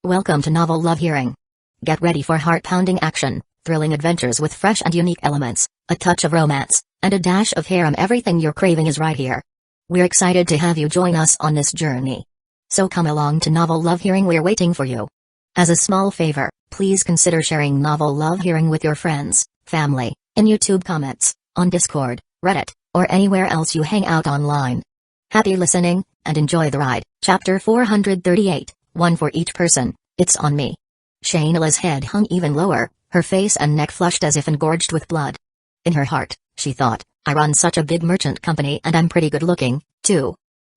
Welcome to Novel Love Hearing. Get ready for heart-pounding action, thrilling adventures with fresh and unique elements, a touch of romance, and a dash of harem. Everything you're craving is right here. We're excited to have you join us on this journey. So come along to Novel Love Hearing, we're waiting for you. As a small favor, please consider sharing Novel Love Hearing with your friends, family, in YouTube comments, on Discord, Reddit, or anywhere else you hang out online. Happy listening, and enjoy the ride. Chapter 438, One for Each Person, It's on Me. Shayna's head hung even lower, her face and neck flushed as if engorged with blood. In her heart, she thought, I run such a big merchant company and I'm pretty good looking, too.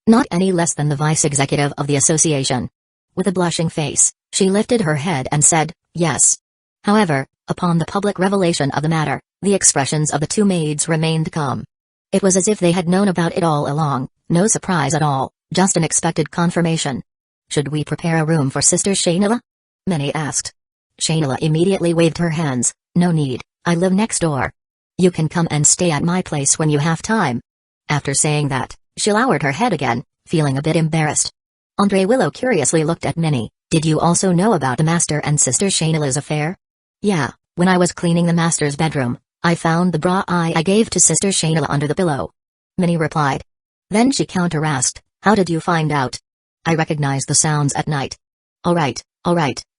Not any less than the vice executive of the association. With a blushing face, she lifted her head and said, yes. However, upon the public revelation of the matter, the expressions of the two maids remained calm. It was as if they had known about it all along, no surprise at all, just an expected confirmation. Should we prepare a room for Sister Shayna? Many asked. Shayna immediately waved her hands, no need, I live next door. You can come and stay at my place when you have time. After saying that, she lowered her head again, feeling a bit embarrassed. Andre Willow curiously looked at Minnie. Did you also know about the Master and Sister Shayna's affair? Yeah, when I was cleaning the Master's bedroom, I found the bra I gave to Sister Shayna under the pillow. Minnie replied. Then she counter-asked, how did you find out? I recognized the sounds at night. Alright,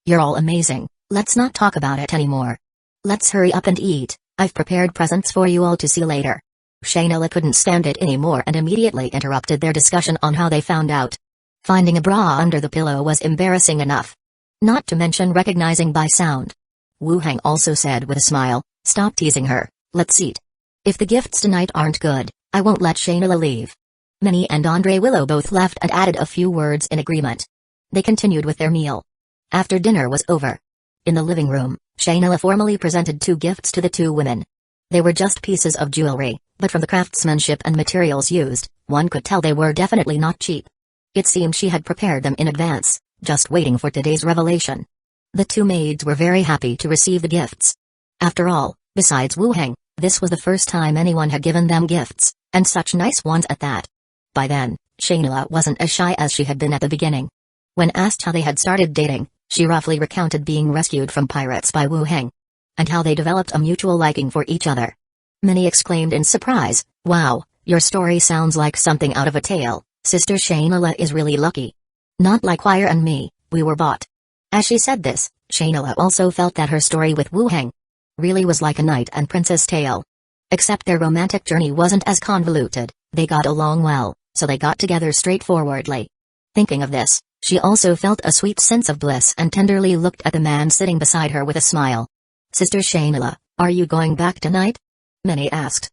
you're all amazing, let's not talk about it anymore. Let's hurry up and eat, I've prepared presents for you all to see later. Shayna couldn't stand it anymore and immediately interrupted their discussion on how they found out. Finding a bra under the pillow was embarrassing enough. Not to mention recognizing by sound. Wu Hang also said with a smile, stop teasing her, let's eat. If the gifts tonight aren't good, I won't let Shayna leave. Minnie and Andre Willow both left and added a few words in agreement. They continued with their meal. After dinner was over. In the living room, Shayna formally presented two gifts to the two women. They were just pieces of jewelry, but from the craftsmanship and materials used, one could tell they were definitely not cheap. It seemed she had prepared them in advance, just waiting for today's revelation. The two maids were very happy to receive the gifts. After all, besides Wu Heng, this was the first time anyone had given them gifts, and such nice ones at that. By then, Shayna wasn't as shy as she had been at the beginning. When asked how they had started dating, she roughly recounted being rescued from pirates by Wu Heng, and how they developed a mutual liking for each other. Minnie exclaimed in surprise, wow, your story sounds like something out of a tale, Sister Shayna is really lucky. Not like Choir and me, we were bought. As she said this, Shayna also felt that her story with Wu Heng really was like a knight and princess tale. Except their romantic journey wasn't as convoluted, they got along well, so they got together straightforwardly. Thinking of this, she also felt a sweet sense of bliss and tenderly looked at the man sitting beside her with a smile. Sister Shayna, are you going back tonight? Minnie asked.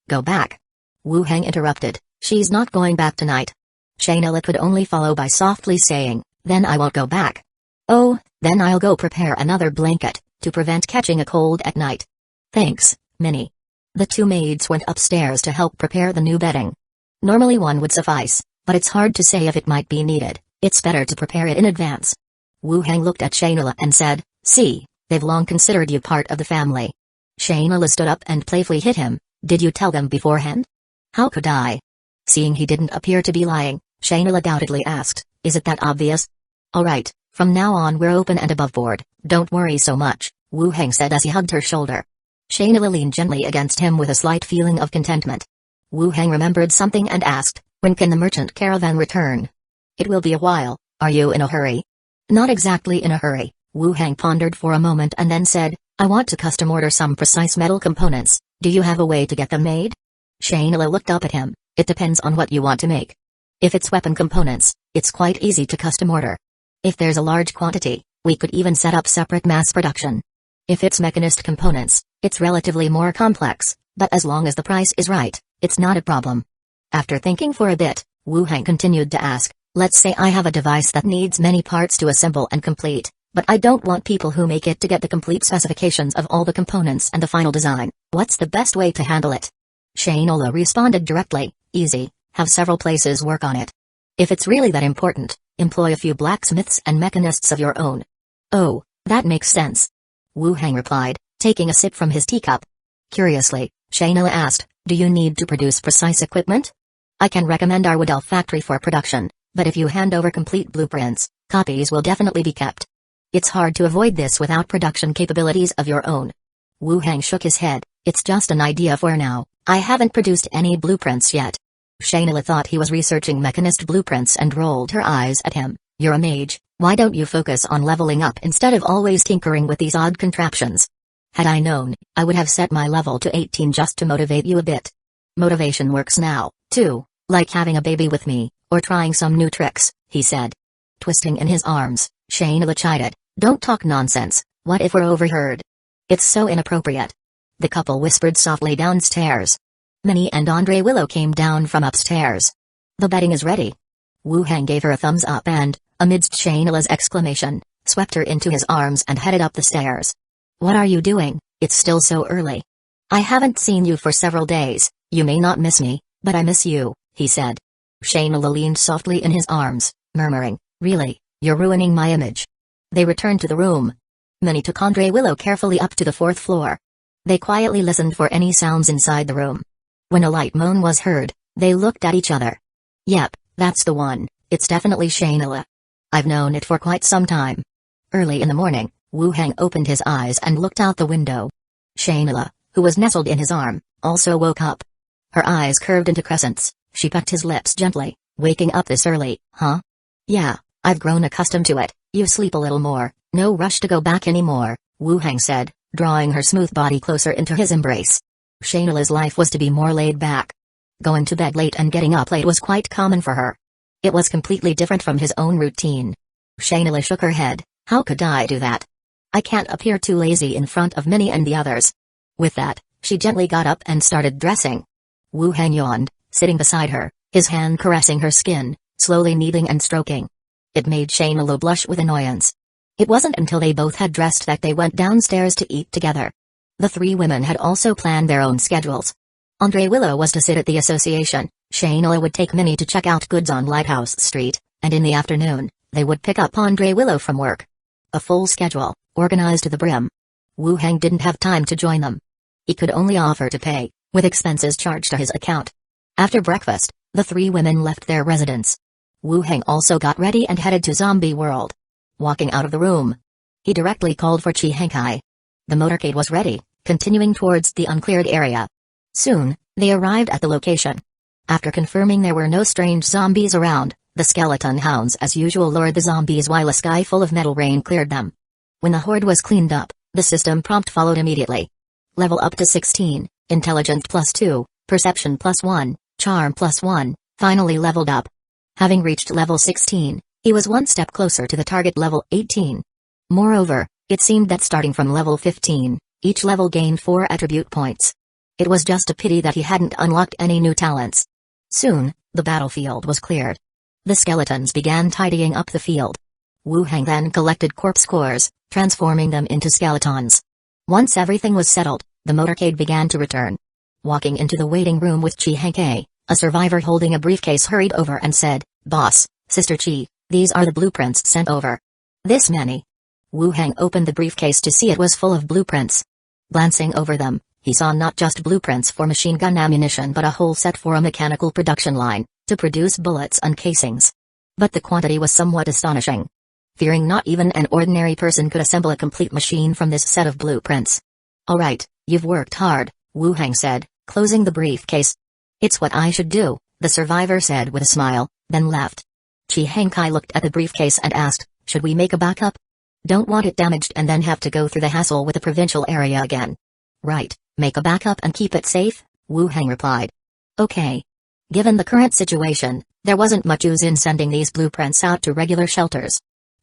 Go back. Wu Heng interrupted, she's not going back tonight. Shayna could only follow by softly saying, then I won't go back. Oh, then I'll go prepare another blanket, to prevent catching a cold at night. Thanks, Minnie. The two maids went upstairs to help prepare the new bedding. Normally one would suffice, but it's hard to say if it might be needed, it's better to prepare it in advance. Wu Heng looked at Shayna and said, see, they've long considered you part of the family. Shayna stood up and playfully hit him, did you tell them beforehand? How could I? Seeing he didn't appear to be lying, Shayna doubtedly asked, is it that obvious? Alright, from now on we're open and above board, don't worry so much, Wu Heng said as he hugged her shoulder. Shayna leaned gently against him with a slight feeling of contentment. Wu Heng remembered something and asked, when can the merchant caravan return? It will be a while, are you in a hurry? Not exactly in a hurry, Wu Heng pondered for a moment and then said, I want to custom order some precise metal components, do you have a way to get them made? Shayna looked up at him, it depends on what you want to make. If it's weapon components, it's quite easy to custom order. If there's a large quantity, we could even set up separate mass production. If it's mechanist components, it's relatively more complex, but as long as the price is right, it's not a problem. After thinking for a bit, Wu Heng continued to ask, let's say I have a device that needs many parts to assemble and complete, but I don't want people who make it to get the complete specifications of all the components and the final design, what's the best way to handle it? Shayna responded directly, easy, have several places work on it. If it's really that important, employ a few blacksmiths and mechanists of your own. Oh, that makes sense. Wu Heng replied, taking a sip from his teacup. Curiously, Shayna asked, do you need to produce precise equipment? I can recommend our wood elf factory for production, But if you hand over complete blueprints, copies will definitely be kept. It's hard to avoid this without production capabilities of your own. Wu Hang shook his head. It's just an idea for now. I haven't produced any blueprints yet. Shayla thought he was researching mechanist blueprints and rolled her eyes at him. You're a mage, why don't you focus on leveling up instead of always tinkering with these odd contraptions? Had I known, I would have set my level to 18 just to motivate you a bit. Motivation works now, too, like having a baby with me, or trying some new tricks, he said. Twisting in his arms, Shayla chided, don't talk nonsense, what if we're overheard? It's so inappropriate. The couple whispered softly downstairs. Minnie and Andre Willow came down from upstairs. The bedding is ready. Wu Hang gave her a thumbs up and, amidst Shayla's exclamation, swept her into his arms and headed up the stairs. What are you doing? It's still so early. I haven't seen you for several days. You may not miss me, but I miss you, he said. Shayla leaned softly in his arms, murmuring, really, you're ruining my image. They returned to the room. Minnie took Andre Willow carefully up to the 4th floor. They quietly listened for any sounds inside the room. When a light moan was heard, they looked at each other. Yep, that's the one, it's definitely Shayla. I've known it for quite some time. Early in the morning, Wu Hang opened his eyes and looked out the window. Shayla, who was nestled in his arm, also woke up. Her eyes curved into crescents, she pecked his lips gently. Waking up this early, huh? Yeah, I've grown accustomed to it. You sleep a little more, no rush to go back anymore, Wu Hang said, drawing her smooth body closer into his embrace. Shayla's life was to be more laid back. Going to bed late and getting up late was quite common for her. It was completely different from his own routine. Shayla shook her head. How could I do that? I can't appear too lazy in front of Minnie and the others. With that, she gently got up and started dressing. Wu Hang yawned, sitting beside her, his hand caressing her skin, slowly kneading and stroking. It made Shayla blush with annoyance. It wasn't until they both had dressed that they went downstairs to eat together. The 3 women had also planned their own schedules. Andre Willow was to sit at the association, Shayla would take Minnie to check out goods on Lighthouse Street, and in the afternoon, they would pick up Andre Willow from work. A full schedule, organized to the brim. Wu Hang didn't have time to join them. He could only offer to pay, with expenses charged to his account. After breakfast, the 3 women left their residence. Wu Hang also got ready and headed to Zombie World. Walking out of the room, he directly called for Chi Hankai. The motorcade was ready, continuing towards the uncleared area. Soon, they arrived at the location. After confirming there were no strange zombies around, the skeleton hounds as usual lured the zombies while a sky full of metal rain cleared them. When the horde was cleaned up, the system prompt followed immediately. Level up to 16, Intelligence +2, Perception +1, Charm +1, finally leveled up. Having reached level 16, he was one step closer to the target level 18. Moreover, it seemed that starting from level 15, each level gained 4 attribute points. It was just a pity that he hadn't unlocked any new talents. Soon, the battlefield was cleared. The skeletons began tidying up the field. Wu Hang then collected corpse cores, transforming them into skeletons. Once everything was settled, the motorcade began to return. Walking into the waiting room with Chi Hankai, a survivor holding a briefcase hurried over and said, "Boss, Sister Chi, these are the blueprints sent over." "This many?" Wu Hang opened the briefcase to see it was full of blueprints. Glancing over them, he saw not just blueprints for machine gun ammunition but a whole set for a mechanical production line, to produce bullets and casings. But the quantity was somewhat astonishing. Fearing not even an ordinary person could assemble a complete machine from this set of blueprints. "Alright, you've worked hard," Wu Hang said, closing the briefcase. "It's what I should do," the survivor said with a smile, then left. Chi Hankai looked at the briefcase and asked, "Should we make a backup? Don't want it damaged and then have to go through the hassle with the provincial area again." "Right, make a backup and keep it safe," Wu Hang replied. "Okay." Given the current situation, there wasn't much use in sending these blueprints out to regular shelters.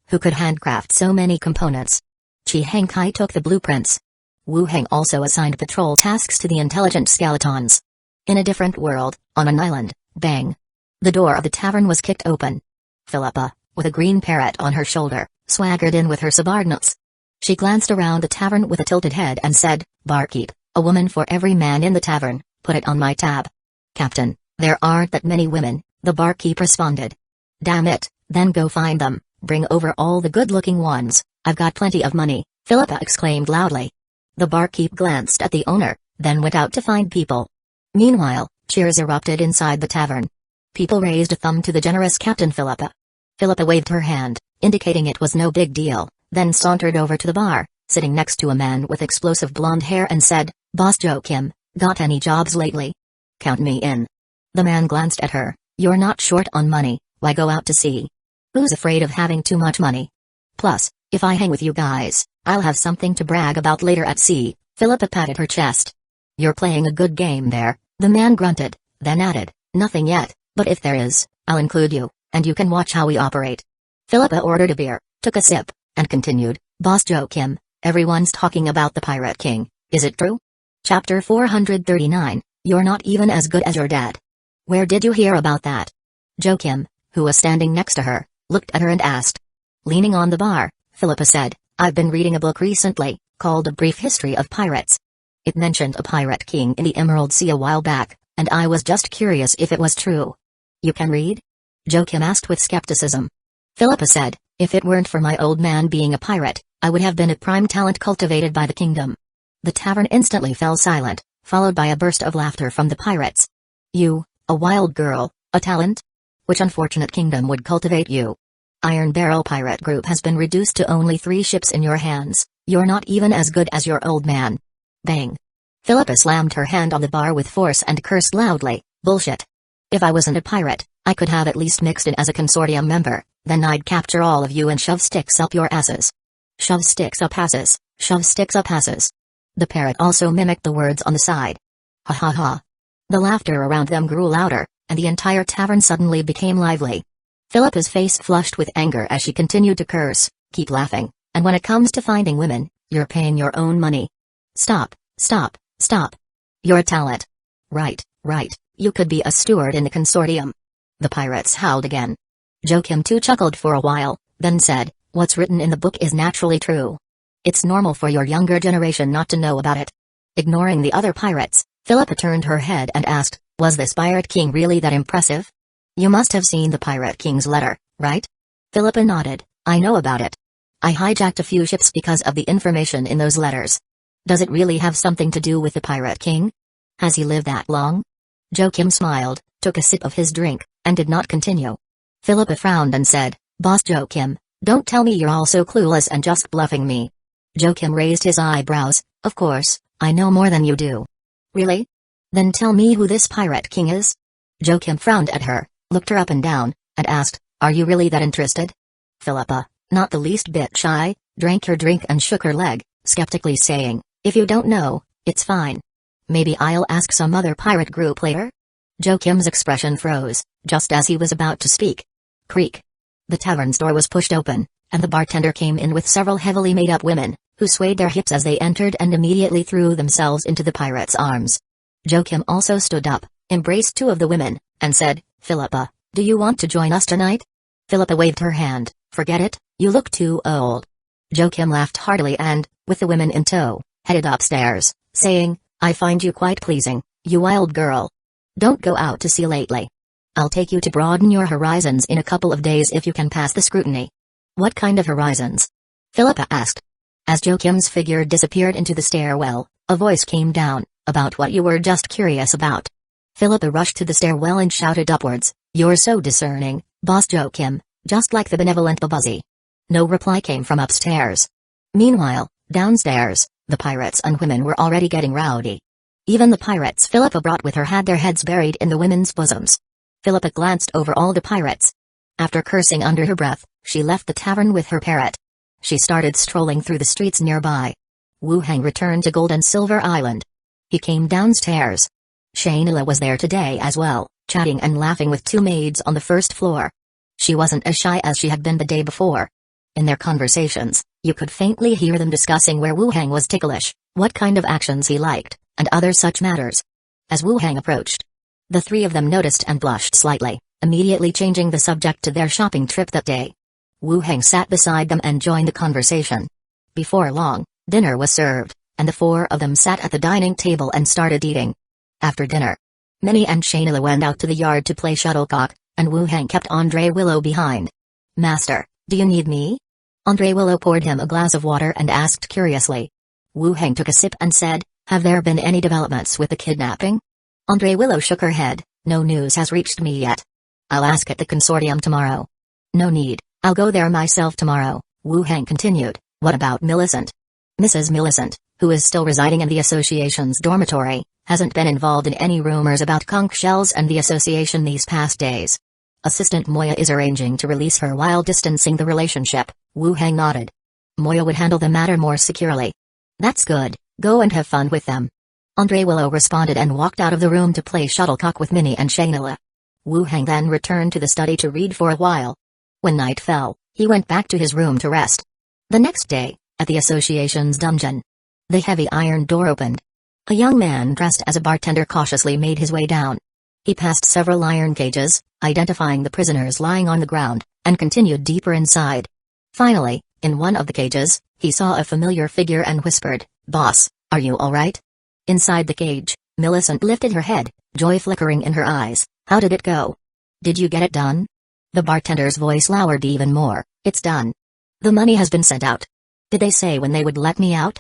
Who could handcraft so many components? Chi Hankai took the blueprints. Wu Hang also assigned patrol tasks to the intelligent skeletons. In a different world, on an island, bang. The door of the tavern was kicked open. Philippa, with a green parrot on her shoulder, swaggered in with her subordinates. She glanced around the tavern with a tilted head and said, "Barkeep, a woman for every man in the tavern, put it on my tab." "Captain, there aren't that many women," the barkeep responded. "Damn it, then go find them, bring over all the good-looking ones, I've got plenty of money," Philippa exclaimed loudly. The barkeep glanced at the owner, then went out to find people. Meanwhile, cheers erupted inside the tavern. People raised a thumb to the generous Captain Philippa. Philippa waved her hand, indicating it was no big deal, then sauntered over to the bar, sitting next to a man with explosive blonde hair and said, "Boss Joachim, got any jobs lately? Count me in." The man glanced at her. "You're not short on money, why go out to sea? Who's afraid of having too much money? Plus, if I hang with you guys, I'll have something to brag about later at sea." Philippa patted her chest. "You're playing a good game there," the man grunted, then added, "Nothing yet, but if there is, I'll include you, and you can watch how we operate." Philippa ordered a beer, took a sip, and continued, "Boss Joachim, everyone's talking about the Pirate King, is it true?" Chapter 439, You're Not Even As Good As Your Dad. "Where did you hear about that?" Joachim, who was standing next to her, looked at her and asked. Leaning on the bar, Philippa said, "I've been reading a book recently, called A Brief History of Pirates. It mentioned a pirate king in the Emerald Sea a while back, and I was just curious if it was true." "You can read?" Joachim asked with skepticism. Philippa said, "If it weren't for my old man being a pirate, I would have been a prime talent cultivated by the kingdom." The tavern instantly fell silent, followed by a burst of laughter from the pirates. "You, a wild girl, a talent? Which unfortunate kingdom would cultivate you? Iron Barrel Pirate Group has been reduced to only 3 ships in your hands, you're not even as good as your old man." Bang! Philippa slammed her hand on the bar with force and cursed loudly, "Bullshit. If I wasn't a pirate, I could have at least mixed in as a consortium member, then I'd capture all of you and shove sticks up your asses." "Shove sticks up asses, shove sticks up asses." The parrot also mimicked the words on the side. Ha ha ha. The laughter around them grew louder, and the entire tavern suddenly became lively. Philippa's face flushed with anger as she continued to curse, "Keep laughing, and when it comes to finding women, you're paying your own money. Stop, stop, stop. You're a talent. Right, right, you could be a steward in the consortium." The pirates howled again. Joachim too chuckled for a while, then said, "What's written in the book is naturally true. It's normal for your younger generation not to know about it." Ignoring the other pirates, Philippa turned her head and asked, "Was this Pirate King really that impressive? You must have seen the Pirate King's letter, right?" Philippa nodded, "I know about it. I hijacked a few ships because of the information in those letters." "Does it really have something to do with the Pirate King? Has he lived that long?" Joachim smiled, took a sip of his drink, and did not continue. Philippa frowned and said, "Boss Joachim, don't tell me you're all so clueless and just bluffing me." Joachim raised his eyebrows. "Of course, I know more than you do." "Really? Then tell me who this Pirate King is." Joachim frowned at her, looked her up and down, and asked, "Are you really that interested?" Philippa, not the least bit shy, drank her drink and shook her leg, skeptically saying, "If you don't know, it's fine. Maybe I'll ask some other pirate group later." Joachim's expression froze, just as he was about to speak. Creak. The tavern's door was pushed open, and the bartender came in with several heavily made-up women, who swayed their hips as they entered and immediately threw themselves into the pirates' arms. Joachim also stood up, embraced 2 of the women, and said, "Philippa, do you want to join us tonight?" Philippa waved her hand. "Forget it, you look too old." Joachim laughed heartily and, with the women in tow, headed upstairs, saying, "I find you quite pleasing, you wild girl. Don't go out to sea lately. I'll take you to broaden your horizons in a couple of days if you can pass the scrutiny." "What kind of horizons?" Philippa asked. As Joachim's figure disappeared into the stairwell, a voice came down, "About what you were just curious about." Philippa rushed to the stairwell and shouted upwards, "You're so discerning, Boss Joachim, just like the benevolent Babuzi." No reply came from upstairs. Meanwhile, downstairs, the pirates and women were already getting rowdy. Even the pirates Philippa brought with her had their heads buried in the women's bosoms. Philippa glanced over all the pirates. After cursing under her breath, she left the tavern with her parrot. She started strolling through the streets nearby. Wu Hang returned to Gold and Silver Island. He came downstairs. Shainila was there today as well, chatting and laughing with 2 maids on the first floor. She wasn't as shy as she had been the day before. In their conversations, you could faintly hear them discussing where Wu Hang was ticklish, what kind of actions he liked, and other such matters. As Wu Hang approached, the 3 of them noticed and blushed slightly, immediately changing the subject to their shopping trip that day. Wu Hang sat beside them and joined the conversation. Before long, dinner was served, and the 4 of them sat at the dining table and started eating. After dinner, Minnie and Shainila went out to the yard to play shuttlecock, and Wu Hang kept Andre Willow behind. "Master, do you need me?" Andre Willow poured him a glass of water and asked curiously. Wu Hang took a sip and said, "Have there been any developments with the kidnapping?" Andre Willow shook her head, "No news has reached me yet. I'll ask at the consortium tomorrow. No need, I'll go there myself tomorrow, Wu Hang continued. What about Millicent? Mrs. Millicent, who is still residing in the association's dormitory, hasn't been involved in any rumors about conch shells and the association these past days. Assistant Moya is arranging to release her while distancing the relationship, Wu Hang nodded. Moya would handle the matter more securely. That's good, go and have fun with them. Andre Willow responded and walked out of the room to play shuttlecock with Minnie and Shayla. Wu Hang then returned to the study to read for a while. When night fell, he went back to his room to rest. The next day, at the association's dungeon, the heavy iron door opened. A young man dressed as a bartender cautiously made his way down. He passed several iron cages, identifying the prisoners lying on the ground, and continued deeper inside. Finally, in one of the cages, he saw a familiar figure and whispered, "Boss, are you all right?" Inside the cage, Millicent lifted her head, joy flickering in her eyes. "How did it go? Did you get it done?" The bartender's voice lowered even more. "It's done. The money has been sent out." "Did they say when they would let me out?"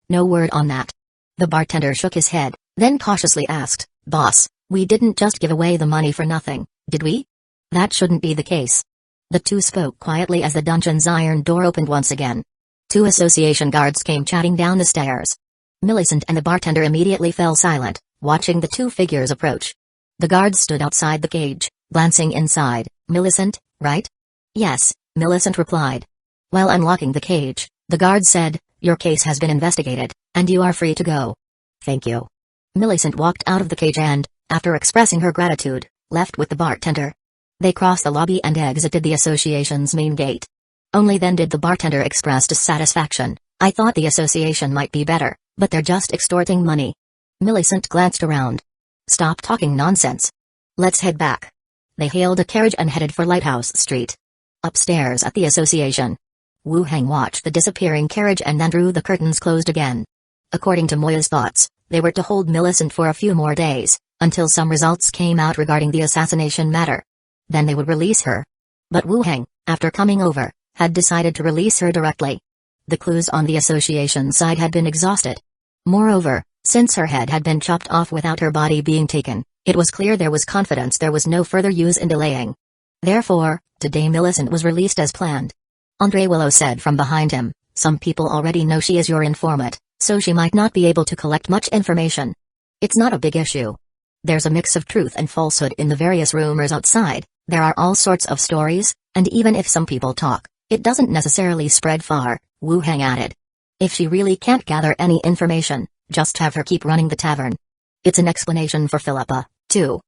"No word on that." The bartender shook his head, then cautiously asked, "Boss, we didn't just give away the money for nothing, did we?" "That shouldn't be the case." The two spoke quietly as the dungeon's iron door opened once again. Two association guards came chatting down the stairs. Millicent and the bartender immediately fell silent, watching the two figures approach. The guards stood outside the cage, glancing inside. "Millicent, right?" "Yes," Millicent replied. While unlocking the cage, the guard said, "Your case has been investigated, and you are free to go." "Thank you." Millicent walked out of the cage and, after expressing her gratitude, left with the bartender. They crossed the lobby and exited the association's main gate. Only then did the bartender express dissatisfaction. "I thought the association might be better, but they're just extorting money." Millicent glanced around. "Stop talking nonsense. Let's head back." They hailed a carriage and headed for Lighthouse Street. Upstairs at the association, Wu Hang watched the disappearing carriage and then drew the curtains closed again. According to Moya's thoughts, they were to hold Millicent for a few more days, until some results came out regarding the assassination matter. Then they would release her. But Wu Hang, after coming over, had decided to release her directly. The clues on the association side had been exhausted. Moreover, since her head had been chopped off without her body being taken, it was clear there was confidence there was no further use in delaying. Therefore, today Millicent was released as planned. Andre Willow said from behind him, "Some people already know she is your informant, so she might not be able to collect much information. It's not a big issue. There's a mix of truth and falsehood in the various rumors outside, there are all sorts of stories, and even if some people talk, it doesn't necessarily spread far," Wu Hang added. "If she really can't gather any information, just have her keep running the tavern. It's an explanation for Philippa, too."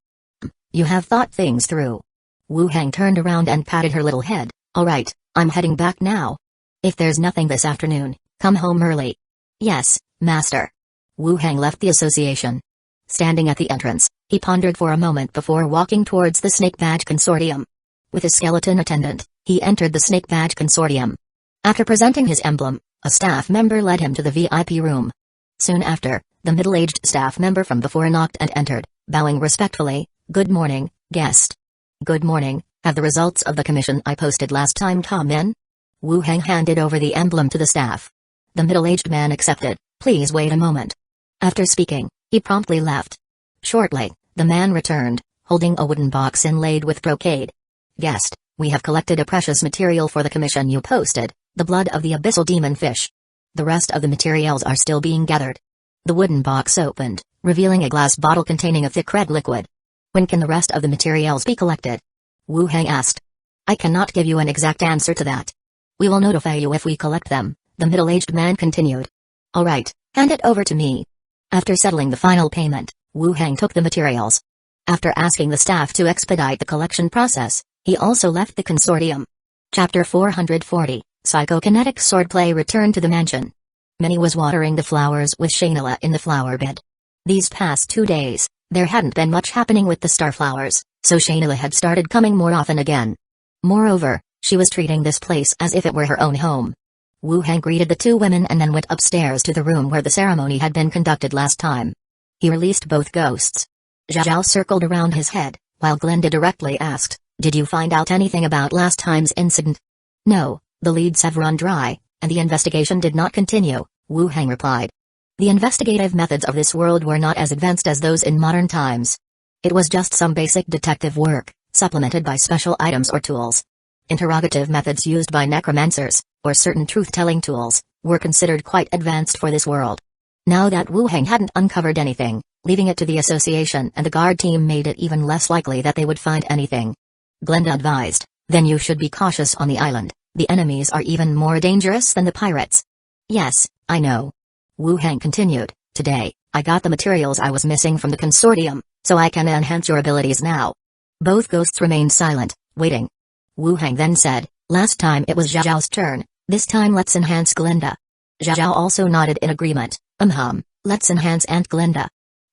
"You have thought things through." Wu Hang turned around and patted her little head. "All right, I'm heading back now. If there's nothing this afternoon, come home early." "Yes, master." Wu Hang left the association. Standing at the entrance, he pondered for a moment before walking towards the Snake Badge Consortium. With his skeleton attendant, he entered the Snake Badge Consortium. After presenting his emblem, a staff member led him to the VIP room. Soon after, the middle-aged staff member from before knocked and entered, bowing respectfully. "Good morning, guest." "Good morning, have the results of the commission I posted last time come in?" Wu Hang handed over the emblem to the staff. The middle-aged man accepted. "Please wait a moment." After speaking, he promptly left. Shortly, the man returned, holding a wooden box inlaid with brocade. "Guest, we have collected a precious material for the commission you posted, the blood of the abyssal demon fish. The rest of the materials are still being gathered." The wooden box opened, revealing a glass bottle containing a thick red liquid. "When can the rest of the materials be collected?" Wu Hang asked. "I cannot give you an exact answer to that. We will notify you if we collect them," the middle-aged man continued. "All right, hand it over to me." After settling the final payment, Wu Hang took the materials. After asking the staff to expedite the collection process, he also left the consortium. Chapter 440, Psychokinetic Swordplay returned to the mansion. Minnie was watering the flowers with Shayla in the flower bed. These past 2 days, there hadn't been much happening with the starflowers, so Shayla had started coming more often again. Moreover, she was treating this place as if it were her own home. Wu Hang greeted the two women and then went upstairs to the room where the ceremony had been conducted last time. He released both ghosts. Zhao circled around his head, while Glenda directly asked, "Did you find out anything about last time's incident?" "No, the leads have run dry, and the investigation did not continue," Wu Hang replied. The investigative methods of this world were not as advanced as those in modern times. It was just some basic detective work, supplemented by special items or tools. Interrogative methods used by necromancers, or certain truth-telling tools, were considered quite advanced for this world. Now that Wu Heng hadn't uncovered anything, leaving it to the association and the guard team made it even less likely that they would find anything. Glenda advised, "Then you should be cautious on the island. The enemies are even more dangerous than the pirates." "Yes, I know." Wu Heng continued, "Today, I got the materials I was missing from the consortium, so I can enhance your abilities now." Both ghosts remained silent, waiting. Wu Heng then said, "Last time it was Zhao's turn, this time let's enhance Glenda." Zhao also nodded in agreement. Let's enhance Aunt Glenda."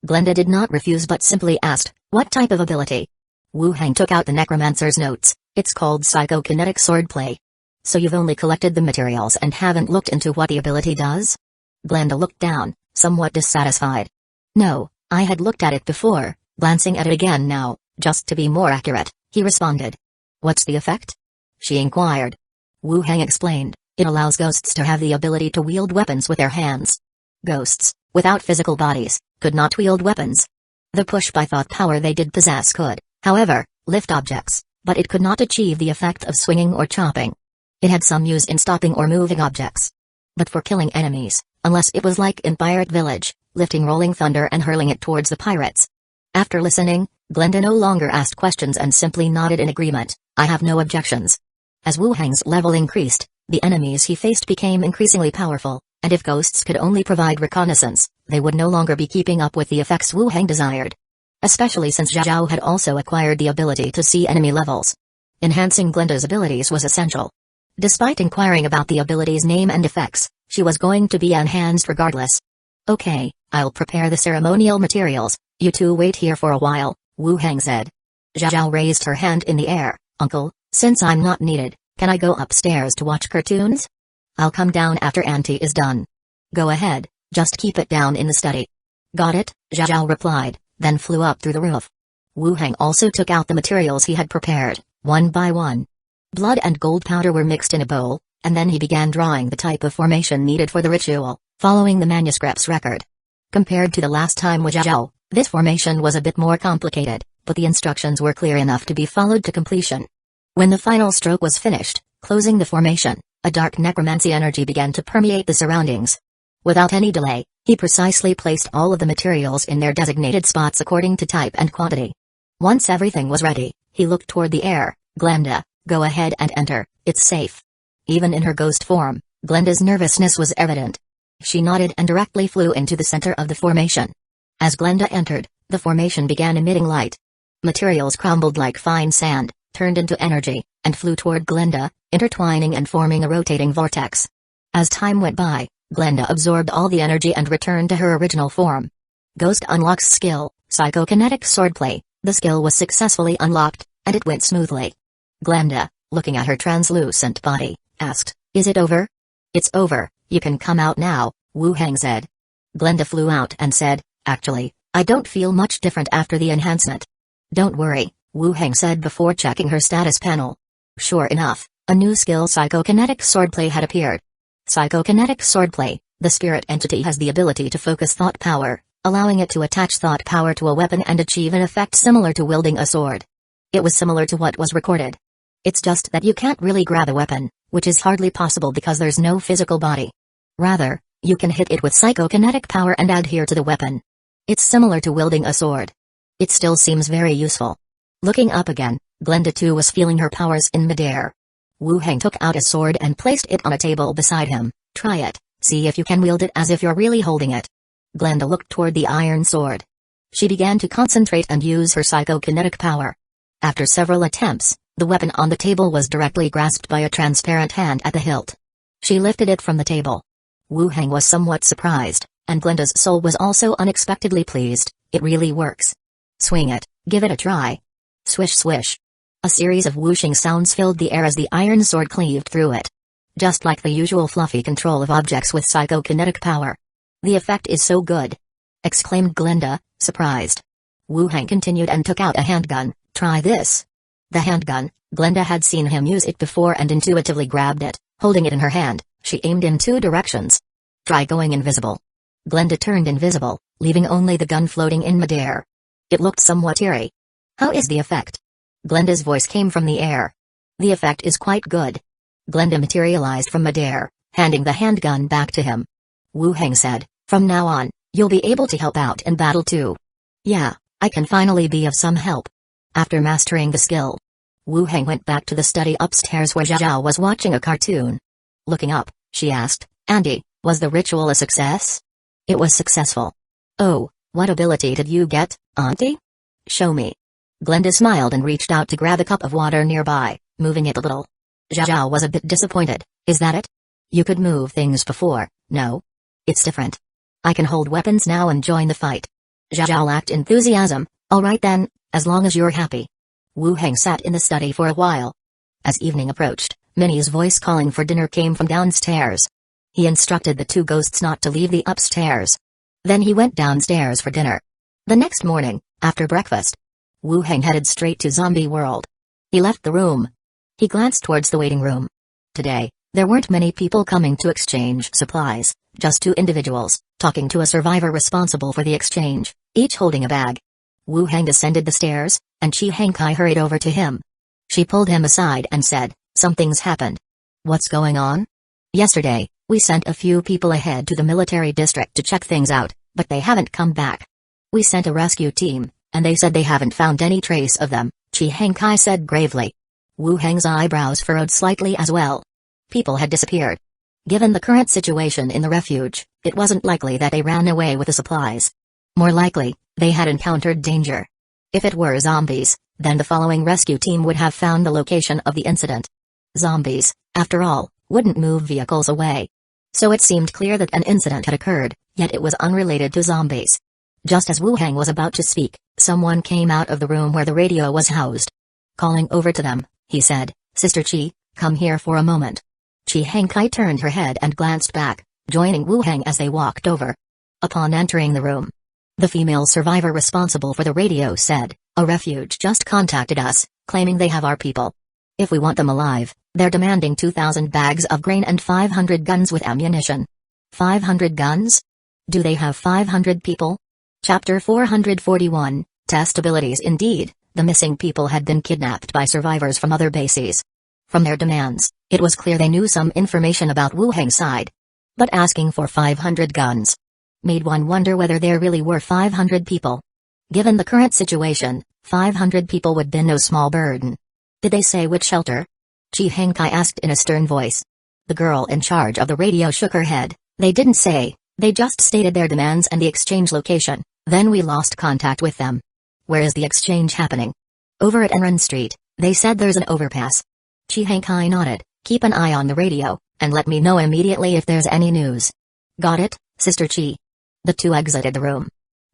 Glenda did not refuse but simply asked, "What type of ability?" Wu Heng took out the necromancer's notes. "It's called psychokinetic swordplay." "So you've only collected the materials and haven't looked into what the ability does?" Glenda looked down, somewhat dissatisfied. "No, I had looked at it before, glancing at it again now, just to be more accurate," he responded. "What's the effect?" she inquired. Wu Heng explained, "It allows ghosts to have the ability to wield weapons with their hands. Ghosts, without physical bodies, could not wield weapons. The push by thought power they did possess could, however, lift objects, but it could not achieve the effect of swinging or chopping. It had some use in stopping or moving objects. But for killing enemies, unless it was like in Pirate Village, lifting rolling thunder and hurling it towards the pirates." After listening, Glenda no longer asked questions and simply nodded in agreement. "I have no objections." As Wu Heng's level increased, the enemies he faced became increasingly powerful, and if ghosts could only provide reconnaissance, they would no longer be keeping up with the effects Wu Heng desired. Especially since Zhao had also acquired the ability to see enemy levels. Enhancing Glenda's abilities was essential. Despite inquiring about the ability's name and effects, she was going to be enhanced regardless. "Okay, I'll prepare the ceremonial materials, you two wait here for a while," Wu Heng said. Zhao raised her hand in the air. "Uncle, since I'm not needed, can I go upstairs to watch cartoons?" "I'll come down after Auntie is done." "Go ahead, just keep it down in the study." "Got it," Zhao replied, then flew up through the roof. Wu Heng also took out the materials he had prepared, one by one. Blood and gold powder were mixed in a bowl, and then he began drawing the type of formation needed for the ritual, following the manuscript's record. Compared to the last time with Zhao, this formation was a bit more complicated, but the instructions were clear enough to be followed to completion. When the final stroke was finished, closing the formation, a dark necromancy energy began to permeate the surroundings. Without any delay, he precisely placed all of the materials in their designated spots according to type and quantity. Once everything was ready, he looked toward the air. "Glenda, go ahead and enter, it's safe." Even in her ghost form, Glenda's nervousness was evident. She nodded and directly flew into the center of the formation. As Glenda entered, the formation began emitting light. Materials crumbled like fine sand, turned into energy, and flew toward Glenda, intertwining and forming a rotating vortex. As time went by, Glenda absorbed all the energy and returned to her original form. Ghost unlocks skill, psychokinetic swordplay. The skill was successfully unlocked, and it went smoothly. Glenda, looking at her translucent body, asked, "Is it over?" "It's over, you can come out now," Wu Heng said. Glenda flew out and said, "Actually, I don't feel much different after the enhancement." "Don't worry," Wu Heng said before checking her status panel. Sure enough, a new skill, psychokinetic swordplay, had appeared. Psychokinetic swordplay, the spirit entity has the ability to focus thought power, allowing it to attach thought power to a weapon and achieve an effect similar to wielding a sword. It was similar to what was recorded. It's just that you can't really grab a weapon, which is hardly possible because there's no physical body. Rather, you can hit it with psychokinetic power and adhere to the weapon. It's similar to wielding a sword. It still seems very useful. Looking up again, Glenda too was feeling her powers in midair. Wu Heng took out a sword and placed it on a table beside him. "Try it, see if you can wield it as if you're really holding it." Glenda looked toward the iron sword. She began to concentrate and use her psychokinetic power. After several attempts, the weapon on the table was directly grasped by a transparent hand at the hilt. She lifted it from the table. Wu Heng was somewhat surprised, and Glenda's soul was also unexpectedly pleased. "It really works. Swing it, give it a try." Swish swish. A series of whooshing sounds filled the air as the iron sword cleaved through it. Just like the usual fluffy control of objects with psychokinetic power. "The effect is so good!" exclaimed Glenda, surprised. Wu Heng continued and took out a handgun. "Try this." The handgun, Glenda had seen him use it before and intuitively grabbed it. Holding it in her hand, she aimed in 2 directions. "Try going invisible." Glenda turned invisible, leaving only the gun floating in midair. It looked somewhat eerie. "How is the effect?" Glenda's voice came from the air. The effect is quite good. Glenda materialized from midair, handing the handgun back to him. Wu Heng said, from now on, you'll be able to help out in battle too. Yeah, I can finally be of some help. After mastering the skill, Wu Heng went back to the study upstairs where Zhao was watching a cartoon. Looking up, she asked, Andy, was the ritual a success? It was successful. Oh, what ability did you get, Auntie? Show me. Glenda smiled and reached out to grab a cup of water nearby, moving it a little. Zhao was a bit disappointed. Is that it? You could move things before, no? It's different. I can hold weapons now and join the fight. Zhao lacked enthusiasm. Alright then, as long as you're happy. Wu Heng sat in the study for a while. As evening approached, Minnie's voice calling for dinner came from downstairs. He instructed the two ghosts not to leave the upstairs. Then he went downstairs for dinner. The next morning, after breakfast, Wu Heng headed straight to Zombie World. He left the room. He glanced towards the waiting room. Today, there weren't many people coming to exchange supplies, just two individuals, talking to a survivor responsible for the exchange, each holding a bag. Wu Heng descended the stairs, and Chi Hengkai hurried over to him. She pulled him aside and said, something's happened. What's going on? Yesterday, we sent a few people ahead to the military district to check things out, but they haven't come back. We sent a rescue team, and they said they haven't found any trace of them, Chi Hengkai said gravely. Wu Heng's eyebrows furrowed slightly as well. People had disappeared. Given the current situation in the refuge, it wasn't likely that they ran away with the supplies. More likely, they had encountered danger. If it were zombies, then the following rescue team would have found the location of the incident. Zombies, after all, wouldn't move vehicles away. So it seemed clear that an incident had occurred, yet it was unrelated to zombies. Just as Wu Heng was about to speak, someone came out of the room where the radio was housed. Calling over to them, he said, Sister Chi, come here for a moment. Chi Hengkai turned her head and glanced back, joining Wu Heng as they walked over. Upon entering the room, the female survivor responsible for the radio said, a refuge just contacted us, claiming they have our people. If we want them alive, they're demanding 2,000 bags of grain and 500 guns with ammunition. 500 guns? Do they have 500 people? Chapter 441, Test Abilities. Indeed, the missing people had been kidnapped by survivors from other bases. From their demands, it was clear they knew some information about Wu Heng's side. But asking for 500 guns made one wonder whether there really were 500 people. Given the current situation, 500 people would be no small burden. Did they say which shelter? Chi Hengkai asked in a stern voice. The girl in charge of the radio shook her head. They didn't say, they just stated their demands and the exchange location, then we lost contact with them. Where is the exchange happening? Over at Enron Street, they said there's an overpass. Chi Hengkai nodded. Keep an eye on the radio, and let me know immediately if there's any news. Got it, Sister Chi. The two exited the room.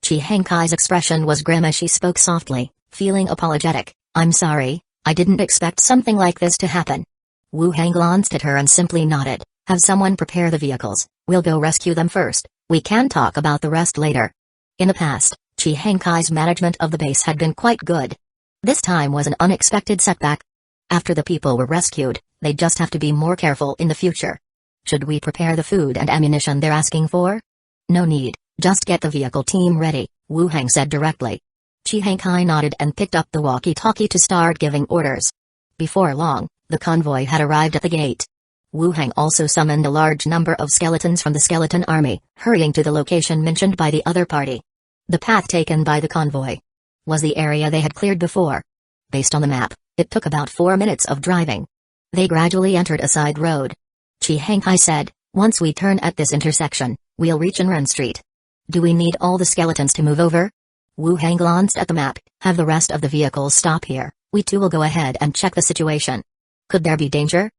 Chi Henkai's expression was grim as she spoke softly, feeling apologetic. I'm sorry, I didn't expect something like this to happen. Wu Heng glanced at her and simply nodded. Have someone prepare the vehicles, we'll go rescue them first, we can talk about the rest later. In the past, Chi Henkai's management of the base had been quite good. This time was an unexpected setback. After the people were rescued, they'd just have to be more careful in the future. Should we prepare the food and ammunition they're asking for? No need, just get the vehicle team ready, Wu Heng said directly. Chi Hengkai nodded and picked up the walkie-talkie to start giving orders. Before long, the convoy had arrived at the gate. Wu Heng also summoned a large number of skeletons from the skeleton army, hurrying to the location mentioned by the other party. The path taken by the convoy was the area they had cleared before. Based on the map, it took about 4 minutes of driving. They gradually entered a side road. Chi Hengkai said, once we turn at this intersection, we'll reach Enron Street. Do we need all the skeletons to move over? Wu Heng glanced at the map. Have the rest of the vehicles stop here, we too will go ahead and check the situation. Could there be danger?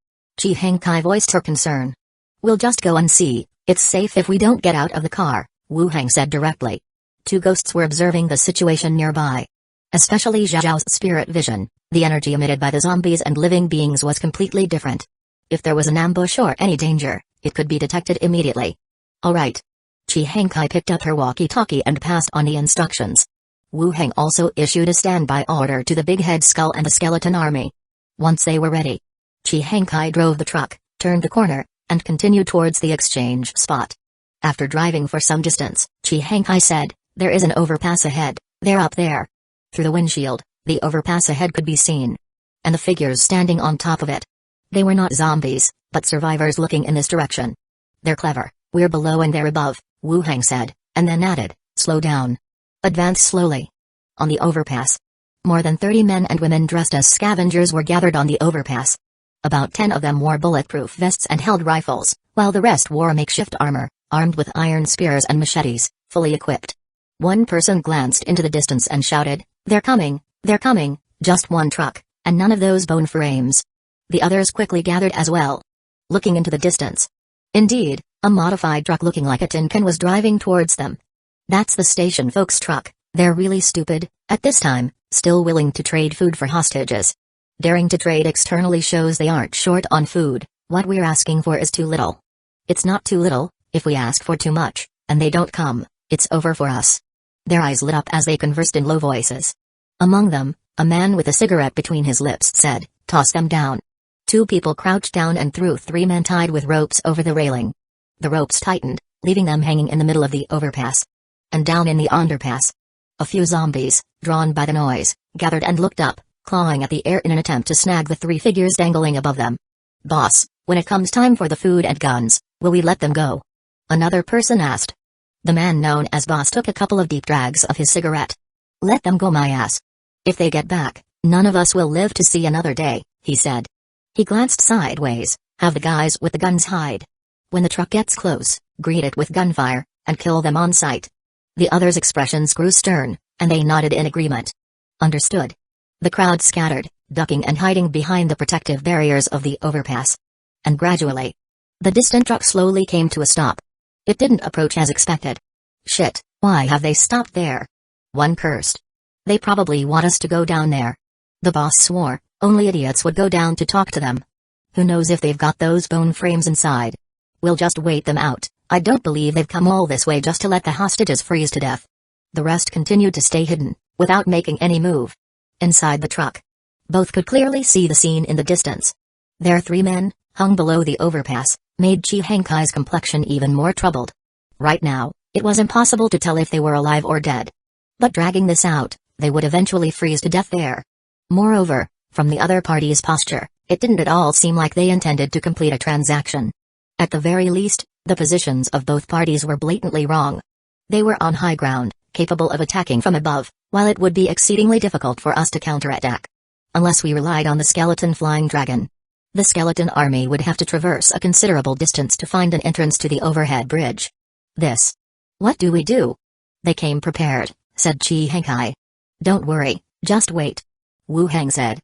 Chi Hengkai voiced her concern. We'll just go and see, it's safe if we don't get out of the car, Wu Heng said directly. Two ghosts were observing the situation nearby. Especially Zhao's spirit vision, the energy emitted by the zombies and living beings was completely different. If there was an ambush or any danger, it could be detected immediately. Alright. Chi Hengkai picked up her walkie-talkie and passed on the instructions. Wu Heng also issued a standby order to the Big Head Skull and the Skeleton Army. Once they were ready, Chi Hengkai drove the truck, turned the corner, and continued towards the exchange spot. After driving for some distance, Chi Hengkai said, there is an overpass ahead, they're up there. Through the windshield, The overpass ahead could be seen. And the figures standing on top of it. They were not zombies, but survivors looking in this direction. They're clever. We're below and they're above, Wu Heng said, and then added, slow down. Advance slowly. On the overpass. More than 30 men and women dressed as scavengers were gathered on the overpass. About 10 of them wore bulletproof vests and held rifles, while the rest wore makeshift armor, armed with iron spears and machetes, fully equipped. One person glanced into the distance and shouted, they're coming, just one truck, and none of those bone frames. The others quickly gathered as well. Looking into the distance. Indeed, a modified truck looking like a tin can was driving towards them. That's the station folks' truck. They're really stupid, at this time, still willing to trade food for hostages. Daring to trade externally shows they aren't short on food. What we're asking for is too little. It's not too little. If we ask for too much, and they don't come, it's over for us. Their eyes lit up as they conversed in low voices. Among them, a man with a cigarette between his lips said, toss them down. 2 people crouched down and threw 3 men tied with ropes over the railing. The ropes tightened, leaving them hanging in the middle of the overpass. And down in the underpass. A few zombies, drawn by the noise, gathered and looked up, clawing at the air in an attempt to snag the 3 figures dangling above them. Boss, when it comes time for the food and guns, will we let them go? Another person asked. The man known as Boss took a couple of deep drags of his cigarette. Let them go my ass. If they get back, none of us will live to see another day, he said. He glanced sideways, have the guys with the guns hide. When the truck gets close, greet it with gunfire, and kill them on sight. The others' expressions grew stern, and they nodded in agreement. Understood. The crowd scattered, ducking and hiding behind the protective barriers of the overpass. And gradually, the distant truck slowly came to a stop. It didn't approach as expected. Shit, why have they stopped there? One cursed. They probably want us to go down there. The boss swore, only idiots would go down to talk to them. Who knows if they've got those bone frames inside? We'll just wait them out. I don't believe they've come all this way just to let the hostages freeze to death. The rest continued to stay hidden, without making any move. Inside the truck. Both could clearly see the scene in the distance. Their 3 men, hung below the overpass, made Chi Hankai's complexion even more troubled. Right now, it was impossible to tell if they were alive or dead. But dragging this out, they would eventually freeze to death there. Moreover, from the other party's posture, it didn't at all seem like they intended to complete a transaction. At the very least, the positions of both parties were blatantly wrong. They were on high ground, capable of attacking from above, while it would be exceedingly difficult for us to counterattack. Unless we relied on the skeleton flying dragon. The skeleton army would have to traverse a considerable distance to find an entrance to the overhead bridge. What do we do? They came prepared, said Chi Hankai. Don't worry, just wait. Wu Heng said.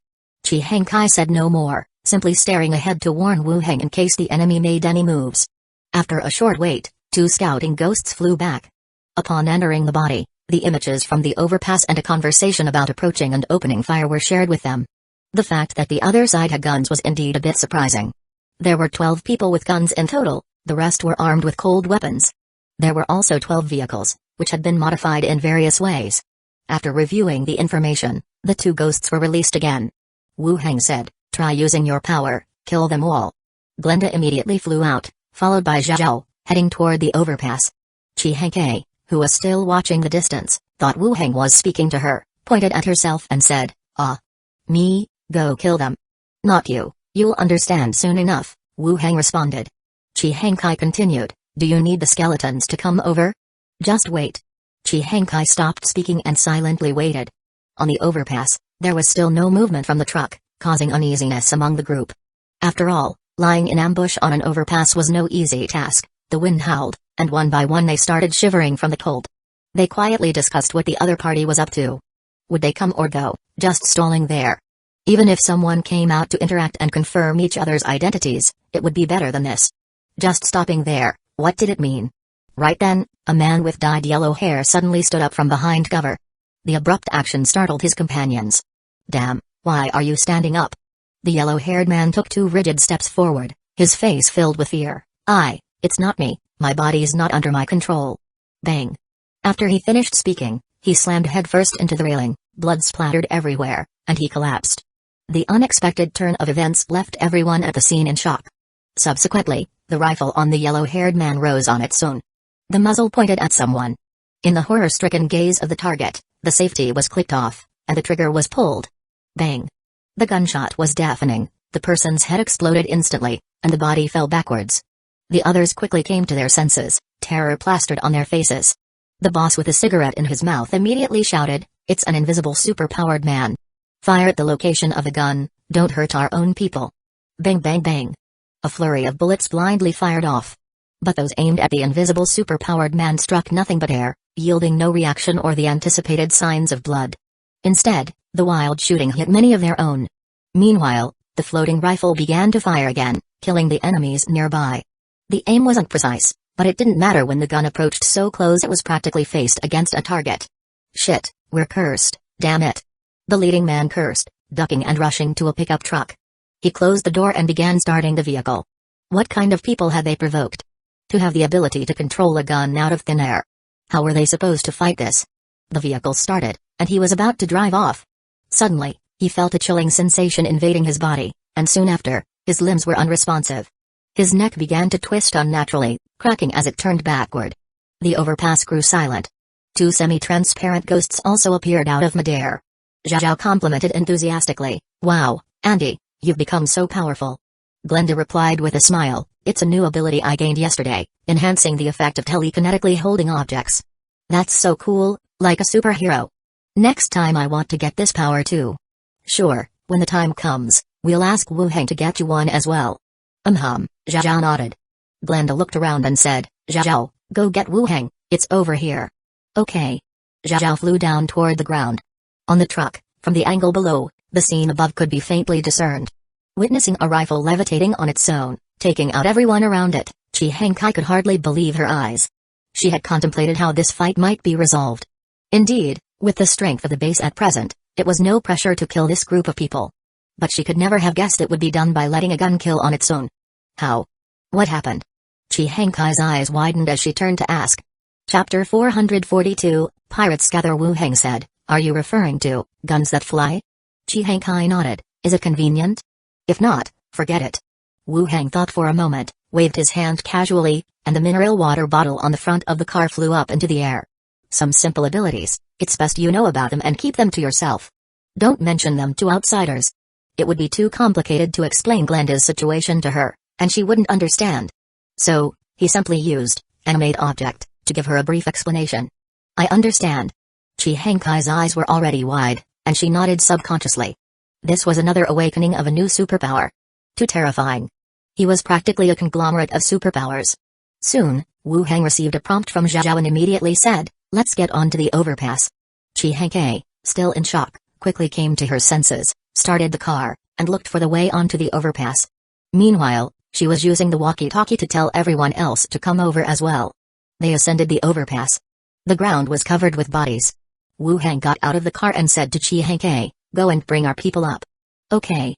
Chi Hankai said no more, simply staring ahead to warn Wu Heng in case the enemy made any moves. After a short wait, 2 scouting ghosts flew back. Upon entering the body, the images from the overpass and a conversation about approaching and opening fire were shared with them. The fact that the other side had guns was indeed a bit surprising. There were 12 people with guns in total, the rest were armed with cold weapons. There were also 12 vehicles, which had been modified in various ways. After reviewing the information, the 2 ghosts were released again. Wu Heng said, try using your power, kill them all. Glenda immediately flew out, followed by Zhao, heading toward the overpass. Chi Hankai, who was still watching the distance, thought Wu Heng was speaking to her, pointed at herself and said, me, go kill them. Not you, you'll understand soon enough, Wu Heng responded. Chi Hankai continued, do you need the skeletons to come over? Just wait. Chi Hankai stopped speaking and silently waited. On the overpass, there was still no movement from the truck, causing uneasiness among the group. After all, lying in ambush on an overpass was no easy task. The wind howled, and one by one they started shivering from the cold. They quietly discussed what the other party was up to. Would they come or go, just stalling there? Even if someone came out to interact and confirm each other's identities, it would be better than this. Just stopping there, what did it mean? Right then, a man with dyed yellow hair suddenly stood up from behind cover. The abrupt action startled his companions. Damn, why are you standing up? The yellow-haired man took 2 rigid steps forward, his face filled with fear. It's not me, my body's not under my control. Bang. After he finished speaking, he slammed headfirst into the railing, blood splattered everywhere, and he collapsed. The unexpected turn of events left everyone at the scene in shock. Subsequently, the rifle on the yellow-haired man rose on its own. The muzzle pointed at someone. In the horror-stricken gaze of the target, the safety was clicked off, and the trigger was pulled. Bang! The gunshot was deafening, the person's head exploded instantly, and the body fell backwards. The others quickly came to their senses, terror plastered on their faces. The boss with a cigarette in his mouth immediately shouted, "It's an invisible super-powered man. Fire at the location of the gun, don't hurt our own people." Bang bang bang. A flurry of bullets blindly fired off. But those aimed at the invisible super-powered man struck nothing but air, yielding no reaction or the anticipated signs of blood. Instead, the wild shooting hit many of their own. Meanwhile, the floating rifle began to fire again, killing the enemies nearby. The aim wasn't precise, but it didn't matter when the gun approached so close it was practically faced against a target. Shit, we're cursed, damn it. The leading man cursed, ducking and rushing to a pickup truck. He closed the door and began starting the vehicle. What kind of people had they provoked? To have the ability to control a gun out of thin air. How were they supposed to fight this? The vehicle started, and he was about to drive off. Suddenly, he felt a chilling sensation invading his body, and soon after, his limbs were unresponsive. His neck began to twist unnaturally, cracking as it turned backward. The overpass grew silent. Two semi-transparent ghosts also appeared out of midair. Zhao complimented enthusiastically, "Wow, Andy, you've become so powerful." Glenda replied with a smile, "It's a new ability I gained yesterday, enhancing the effect of telekinetically holding objects." "That's so cool, like a superhero. Next time I want to get this power too." "Sure, when the time comes, we'll ask Wu Heng to get you one as well." Zhao nodded. Glenda looked around and said, "Zhao, go get Wu Heng, it's over here." "Okay." Zhao flew down toward the ground. On the truck, from the angle below, the scene above could be faintly discerned. Witnessing a rifle levitating on its own, taking out everyone around it, Chi Hengkai could hardly believe her eyes. She had contemplated how this fight might be resolved. Indeed, with the strength of the base at present, it was no pressure to kill this group of people. But she could never have guessed it would be done by letting a gun kill on its own. How? What happened? Chi Hengkai's eyes widened as she turned to ask. Chapter 442, Pirates Gather. Wu Heng said, "Are you referring to guns that fly?" Chi Hengkai nodded. "Is it convenient? If not, forget it." Wu Heng thought for a moment, waved his hand casually, and the mineral water bottle on the front of the car flew up into the air. "Some simple abilities, it's best you know about them and keep them to yourself. Don't mention them to outsiders. It would be too complicated to explain Glenda's situation to her, and she wouldn't understand." So, he simply used animate object to give her a brief explanation. "I understand." Chi Hengkai's eyes were already wide, and she nodded subconsciously. This was another awakening of a new superpower. Too terrifying. He was practically a conglomerate of superpowers. Soon, Wu Heng received a prompt from Zhao and immediately said, "Let's get on to the overpass." Chi Hengkai, still in shock, quickly came to her senses, started the car, and looked for the way onto the overpass. Meanwhile, she was using the walkie-talkie to tell everyone else to come over as well. They ascended the overpass. The ground was covered with bodies. Wu Heng got out of the car and said to Chi Hengkai, "Go and bring our people up." "Okay."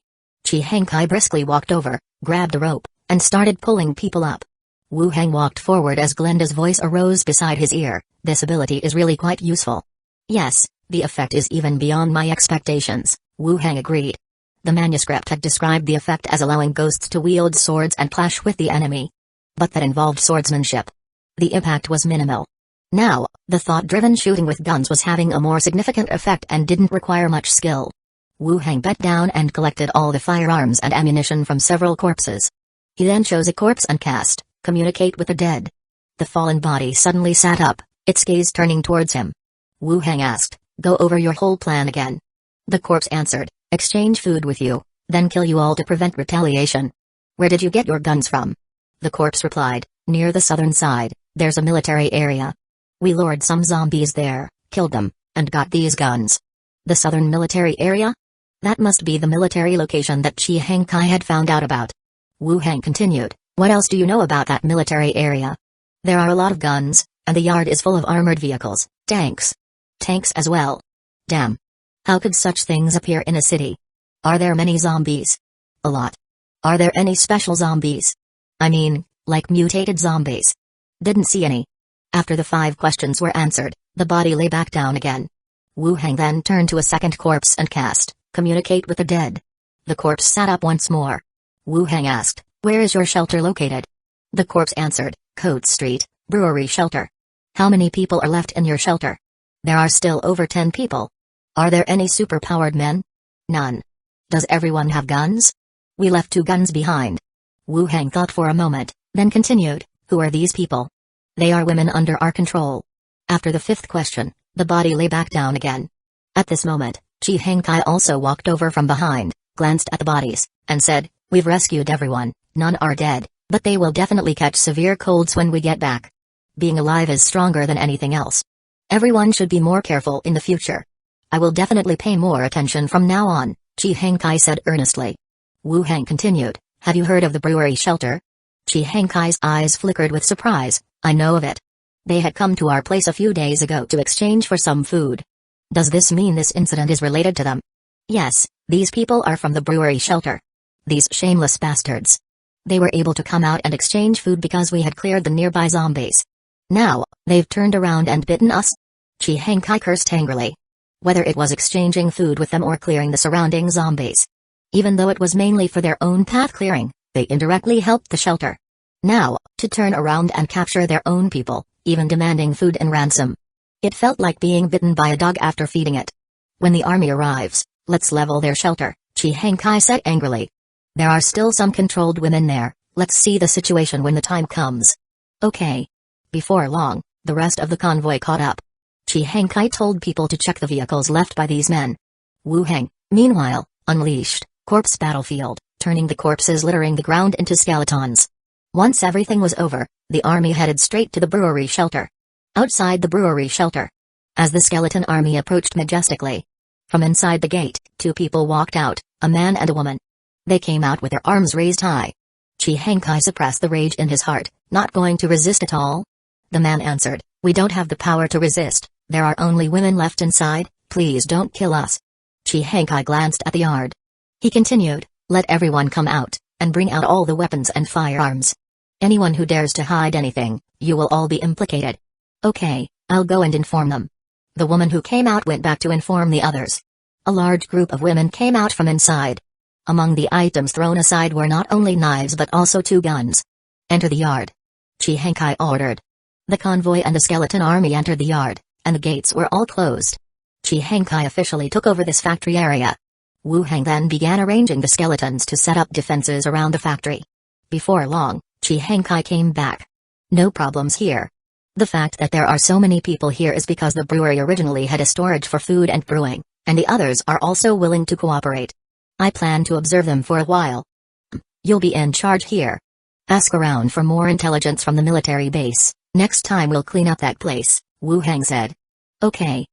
Chi Hengkai briskly walked over, grabbed a rope, and started pulling people up. Wu Heng walked forward as Glenda's voice arose beside his ear, "This ability is really quite useful." "Yes, the effect is even beyond my expectations," Wu Heng agreed. The manuscript had described the effect as allowing ghosts to wield swords and clash with the enemy. But that involved swordsmanship. The impact was minimal. Now, the thought-driven shooting with guns was having a more significant effect and didn't require much skill. Wu Heng bent down and collected all the firearms and ammunition from several corpses. He then chose a corpse and cast communicate with the dead. The fallen body suddenly sat up, its gaze turning towards him. Wu Heng asked, "Go over your whole plan again." The corpse answered, "Exchange food with you, then kill you all to prevent retaliation." "Where did you get your guns from?" The corpse replied, "Near the southern side, there's a military area. We lured some zombies there, killed them, and got these guns." "The southern military area?" That must be the military location that Chi Hengkai had found out about. Wu Heng continued, "What else do you know about that military area?" "There are a lot of guns, and the yard is full of armored vehicles, tanks. Tanks as well. Damn. How could such things appear in a city? Are there many zombies?" "A lot." "Are there any special zombies? I mean, like mutated zombies?" "Didn't see any." After the 5 questions were answered, the body lay back down again. Wu Heng then turned to a second corpse and cast communicate with the dead. The corpse sat up once more. Wu Heng asked, "Where is your shelter located?" The corpse answered, "Coat Street, brewery shelter." "How many people are left in your shelter?" "There are still over 10 people." Are there any super-powered men? None. Does everyone have guns? We left 2 guns behind. Wu Hang thought for a moment, then continued, who are these people? They are women under our control. After the 5th question, the body lay back down again. At this moment, Chi Hengkai also walked over from behind, glanced at the bodies, and said, we've rescued everyone, none are dead, but they will definitely catch severe colds when we get back. Being alive is stronger than anything else. Everyone should be more careful in the future. I will definitely pay more attention from now on, Chi Hengkai said earnestly. Wu Hang continued, have you heard of the brewery shelter? Chi Hengkai's eyes flickered with surprise. I know of it. They had come to our place a few days ago to exchange for some food. Does this mean this incident is related to them? Yes, these people are from the brewery shelter. These shameless bastards. They were able to come out and exchange food because we had cleared the nearby zombies. Now, they've turned around and bitten us? Chi Hengkai cursed angrily. Whether it was exchanging food with them or clearing the surrounding zombies. Even though it was mainly for their own path clearing, they indirectly helped the shelter. Now, to turn around and capture their own people, even demanding food and ransom. It felt like being bitten by a dog after feeding it. When the army arrives, let's level their shelter, Chi Hengkai said angrily. There are still some controlled women there, let's see the situation when the time comes. Okay. Before long, the rest of the convoy caught up. Chi Hengkai told people to check the vehicles left by these men. Wu Hang, meanwhile, unleashed, corpse battlefield, turning the corpses littering the ground into skeletons. Once everything was over, the army headed straight to the brewery shelter. Outside the brewery shelter, as the skeleton army approached majestically. From inside the gate, 2 people walked out, a man and a woman. They came out with their arms raised high. Chi Hengkai suppressed the rage in his heart, not going to resist at all. The man answered, we don't have the power to resist, there are only women left inside, please don't kill us. Chi Hengkai glanced at the yard. He continued, let everyone come out, and bring out all the weapons and firearms. Anyone who dares to hide anything, you will all be implicated. Okay, I'll go and inform them. The woman who came out went back to inform the others. A large group of women came out from inside. Among the items thrown aside were not only knives but also 2 guns. Enter the yard. Chi Hengkai ordered. The convoy and the skeleton army entered the yard, and the gates were all closed. Chi Hengkai officially took over this factory area. Wu Hang then began arranging the skeletons to set up defenses around the factory. Before long, Chi Hengkai came back. No problems here. The fact that there are so many people here is because the brewery originally had a storage for food and brewing, and the others are also willing to cooperate. I plan to observe them for a while. You'll be in charge here. Ask around for more intelligence from the military base, next time we'll clean up that place, Wu Hang said. Okay.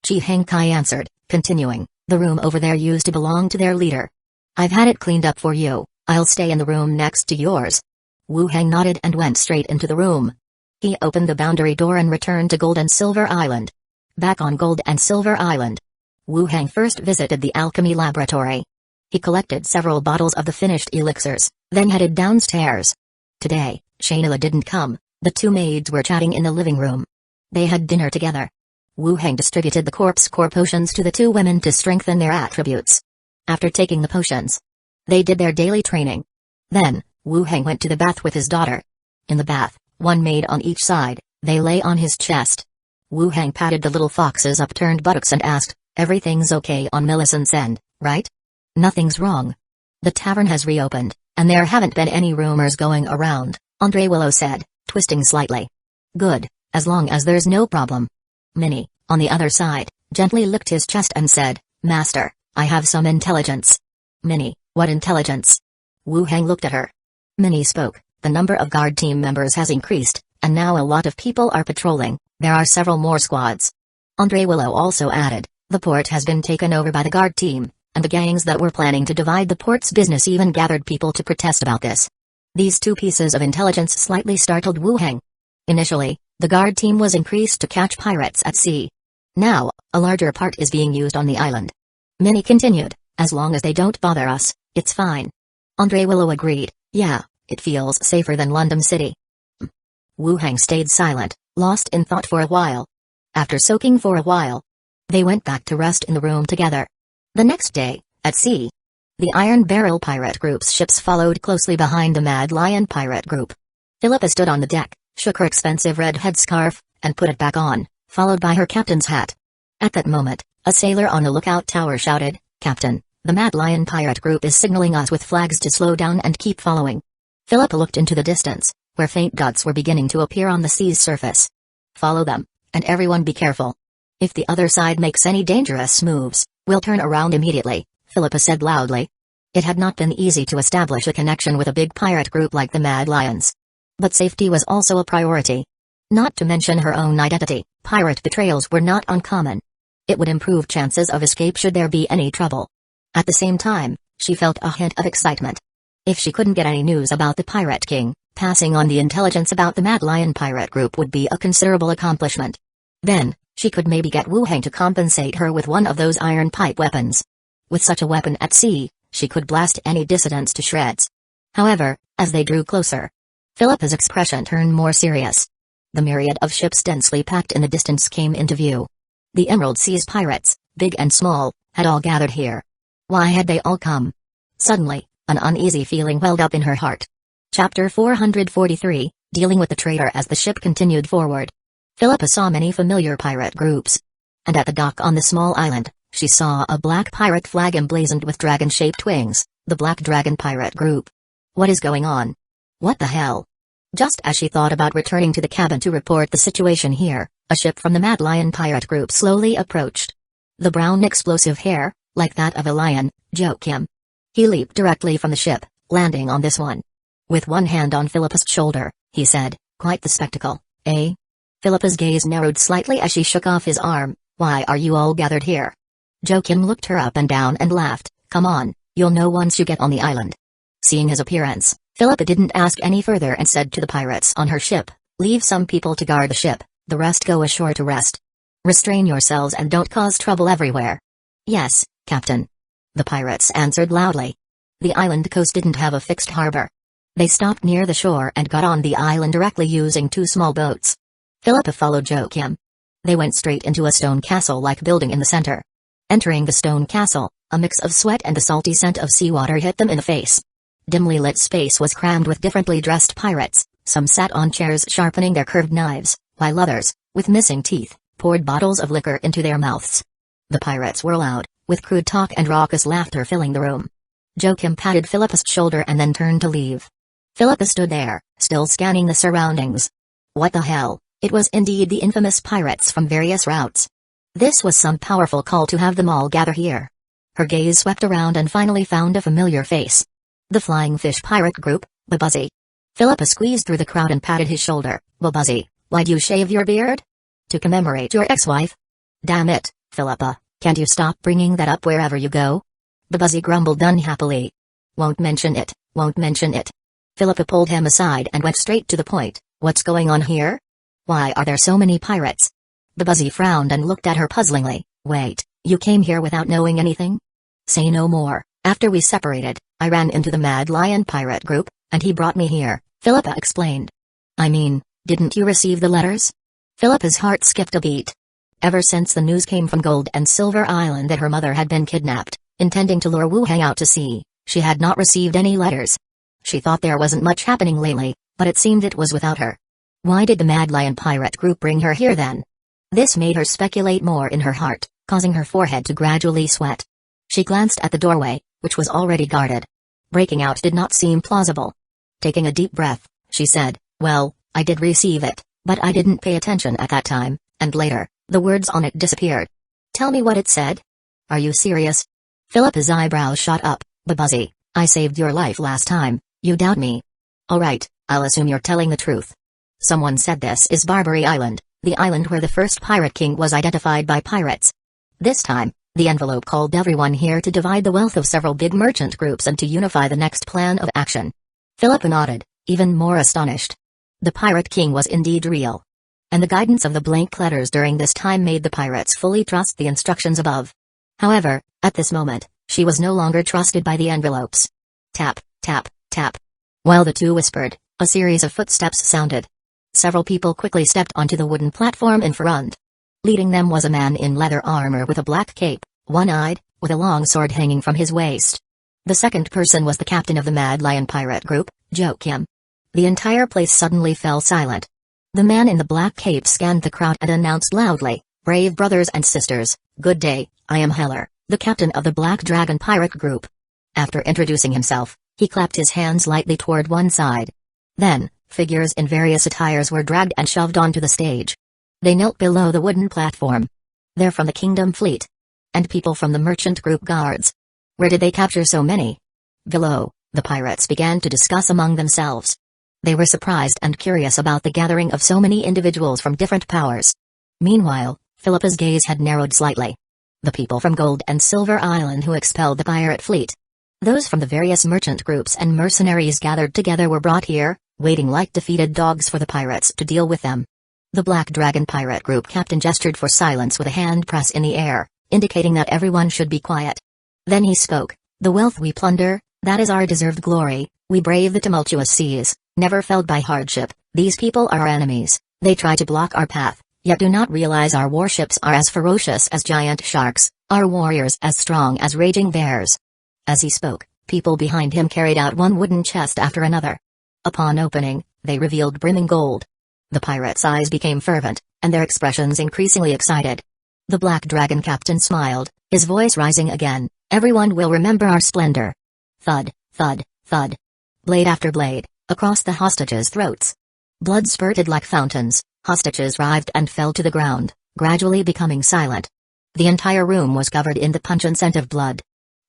Chi Hengkai answered, continuing, the room over there used to belong to their leader. I've had it cleaned up for you, I'll stay in the room next to yours. Wu Hang nodded and went straight into the room. He opened the boundary door and returned to Gold and Silver Island. Back on Gold and Silver Island, Wu Hang first visited the alchemy laboratory. He collected several bottles of the finished elixirs, then headed downstairs. Today, Shayla didn't come, the 2 maids were chatting in the living room. They had dinner together. Wu Hang distributed the corpse core potions to the 2 women to strengthen their attributes. After taking the potions, they did their daily training. Then, Wu Hang went to the bath with his daughter. In the bath, 1 maid on each side, they lay on his chest. Wu Hang patted the little fox's upturned buttocks and asked, everything's okay on Millicent's end, right? Nothing's wrong. The tavern has reopened, and there haven't been any rumors going around, Andre Willow said, twisting slightly. Good, as long as there's no problem. Minnie, on the other side, gently licked his chest and said, Master, I have some intelligence. Minnie, what intelligence? Wu Hang looked at her. Minnie spoke, the number of guard team members has increased, and now a lot of people are patrolling, there are several more squads. Andre Willow also added, the port has been taken over by the guard team, and the gangs that were planning to divide the port's business even gathered people to protest about this. These 2 pieces of intelligence slightly startled Wu Hang. Initially, the guard team was increased to catch pirates at sea. Now, a larger part is being used on the island. Minnie continued, as long as they don't bother us, it's fine. Andre Willow agreed, yeah, it feels safer than London City. Wu Hang stayed silent, lost in thought for a while. After soaking for a while, they went back to rest in the room together. The next day, at sea, the Iron Barrel pirate group's ships followed closely behind the Mad Lion pirate group. Philippa stood on the deck, shook her expensive red headscarf, and put it back on, followed by her captain's hat. At that moment, A sailor on the lookout tower shouted, "Captain, the Mad Lion pirate group is signaling us with flags to slow down and keep following." Philip looked into the distance, where faint dots were beginning to appear on the sea's surface. "Follow them, and everyone be careful. If the other side makes any dangerous moves, we'll turn around immediately," Philippa said loudly. It had not been easy to establish a connection with a big pirate group like the Mad Lions. But safety was also a priority. Not to mention her own identity, pirate betrayals were not uncommon. It would improve chances of escape should there be any trouble. At the same time, she felt a hint of excitement. If she couldn't get any news about the Pirate King, passing on the intelligence about the Mad Lion pirate group would be a considerable accomplishment. Then, she could maybe get Wu Heng to compensate her with one of those iron pipe weapons. With such a weapon at sea, she could blast any dissidents to shreds. However, as they drew closer, Philippa's expression turned more serious. The myriad of ships densely packed in the distance came into view. The Emerald Sea's pirates, big and small, had all gathered here. Why had they all come? Suddenly, an uneasy feeling welled up in her heart. Chapter 443, Dealing with the Traitor. As the ship continued forward, Philippa saw many familiar pirate groups. And at the dock on the small island, she saw a black pirate flag emblazoned with dragon-shaped wings, the Black Dragon Pirate Group. What is going on? What the hell? Just as she thought about returning to the cabin to report the situation here, a ship from the Mad Lion Pirate Group slowly approached. The brown explosive hair, like that of a lion, Joachim. He leaped directly from the ship, landing on this one. With one hand on Philippa's shoulder, he said, "Quite the spectacle, eh?" Philippa's gaze narrowed slightly as she shook off his arm. "Why are you all gathered here?" Joachim looked her up and down and laughed. "Come on, you'll know once you get on the island." Seeing his appearance, Philippa didn't ask any further and said to the pirates on her ship, "Leave some people to guard the ship, the rest go ashore to rest. Restrain yourselves and don't cause trouble everywhere." "Yes, Captain." The pirates answered loudly. The island coast didn't have a fixed harbor. They stopped near the shore and got on the island directly using two small boats. Philippa followed Joachim. They went straight into a stone castle-like building in the center. Entering the stone castle, a mix of sweat and the salty scent of seawater hit them in the face. Dimly lit space was crammed with differently dressed pirates. Some sat on chairs sharpening their curved knives, while others, with missing teeth, poured bottles of liquor into their mouths. The pirates were loud, with crude talk and raucous laughter filling the room. Joachim patted Philippa's shoulder and then turned to leave. Philippa stood there, still scanning the surroundings. What the hell? It was indeed the infamous pirates from various routes. This was some powerful call to have them all gather here. Her gaze swept around and finally found a familiar face. The Flying Fish Pirate Group, Babuzzy. Philippa squeezed through the crowd and patted his shoulder. "Babuzzy, why'd you shave your beard? To commemorate your ex-wife? Damn it, Philippa, can't you stop bringing that up wherever you go?" Babuzzy grumbled unhappily. Won't mention it, won't mention it." Philippa pulled him aside and went straight to the point. "What's going on here? Why are there so many pirates?" Babuzzy frowned and looked at her puzzlingly. "Wait, you came here without knowing anything?" "Say no more. After we separated, I ran into the Mad Lion Pirate Group, and he brought me here," Philippa explained. "I mean, didn't you receive the letters?" Philippa's heart skipped a beat. Ever since the news came from Gold and Silver Island that her mother had been kidnapped, intending to lure Wu Heng out to sea, she had not received any letters. She thought there wasn't much happening lately, but it seemed it was without her. Why did the Mad Lion Pirate Group bring her here then? This made her speculate more in her heart, causing her forehead to gradually sweat. She glanced at the doorway, which was already guarded. Breaking out did not seem plausible. Taking a deep breath, she said, "Well, I did receive it, but I didn't pay attention at that time, and later, the words on it disappeared." "Tell me what it said." "Are you serious?" Philippa's eyebrows shot up. "Babuzzy, I saved your life last time, you doubt me?" "All right, I'll assume you're telling the truth. Someone said this is Barbary Island, the island where the first pirate king was identified by pirates. This time, the envelope called everyone here to divide the wealth of several big merchant groups and to unify the next plan of action." Philippa nodded, even more astonished. The pirate king was indeed real. And the guidance of the blank letters during this time made the pirates fully trust the instructions above. However, at this moment, she was no longer trusted by the envelopes. Tap, tap, tap. While the two whispered, a series of footsteps sounded. Several people quickly stepped onto the wooden platform in front. Leading them was a man in leather armor with a black cape, one-eyed, with a long sword hanging from his waist. The second person was the captain of the Mad Lion Pirate Group, Joachim. The entire place suddenly fell silent. The man in the black cape scanned the crowd and announced loudly, Brave brothers and sisters, good day, I am Heller, the captain of the Black Dragon Pirate Group. After introducing himself, he clapped his hands lightly toward one side. Then, figures in various attires were dragged and shoved onto the stage. They knelt below the wooden platform. They're from the Kingdom Fleet. And people from the Merchant Group Guards. Where did they capture so many? Below, the pirates began to discuss among themselves. They were surprised and curious about the gathering of so many individuals from different powers. Meanwhile, Philippa's gaze had narrowed slightly. The people from Gold and Silver Island who expelled the pirate fleet. Those from the various merchant groups and mercenaries gathered together were brought here, waiting like defeated dogs for the pirates to deal with them. The Black Dragon Pirate Group captain gestured for silence with a hand press in the air, indicating that everyone should be quiet. Then he spoke, "The wealth we plunder, that is our deserved glory, we brave the tumultuous seas, never felled by hardship, these people are our enemies, they try to block our path, yet do not realize our warships are as ferocious as giant sharks, our warriors as strong as raging bears." As he spoke, people behind him carried out one wooden chest after another. Upon opening, they revealed brimming gold. The pirates' eyes became fervent, and their expressions increasingly excited. The Black Dragon captain smiled, his voice rising again, "Everyone will remember our splendor." Thud, thud, thud. Blade after blade, across the hostages' throats. Blood spurted like fountains, hostages writhed and fell to the ground, gradually becoming silent. The entire room was covered in the pungent scent of blood.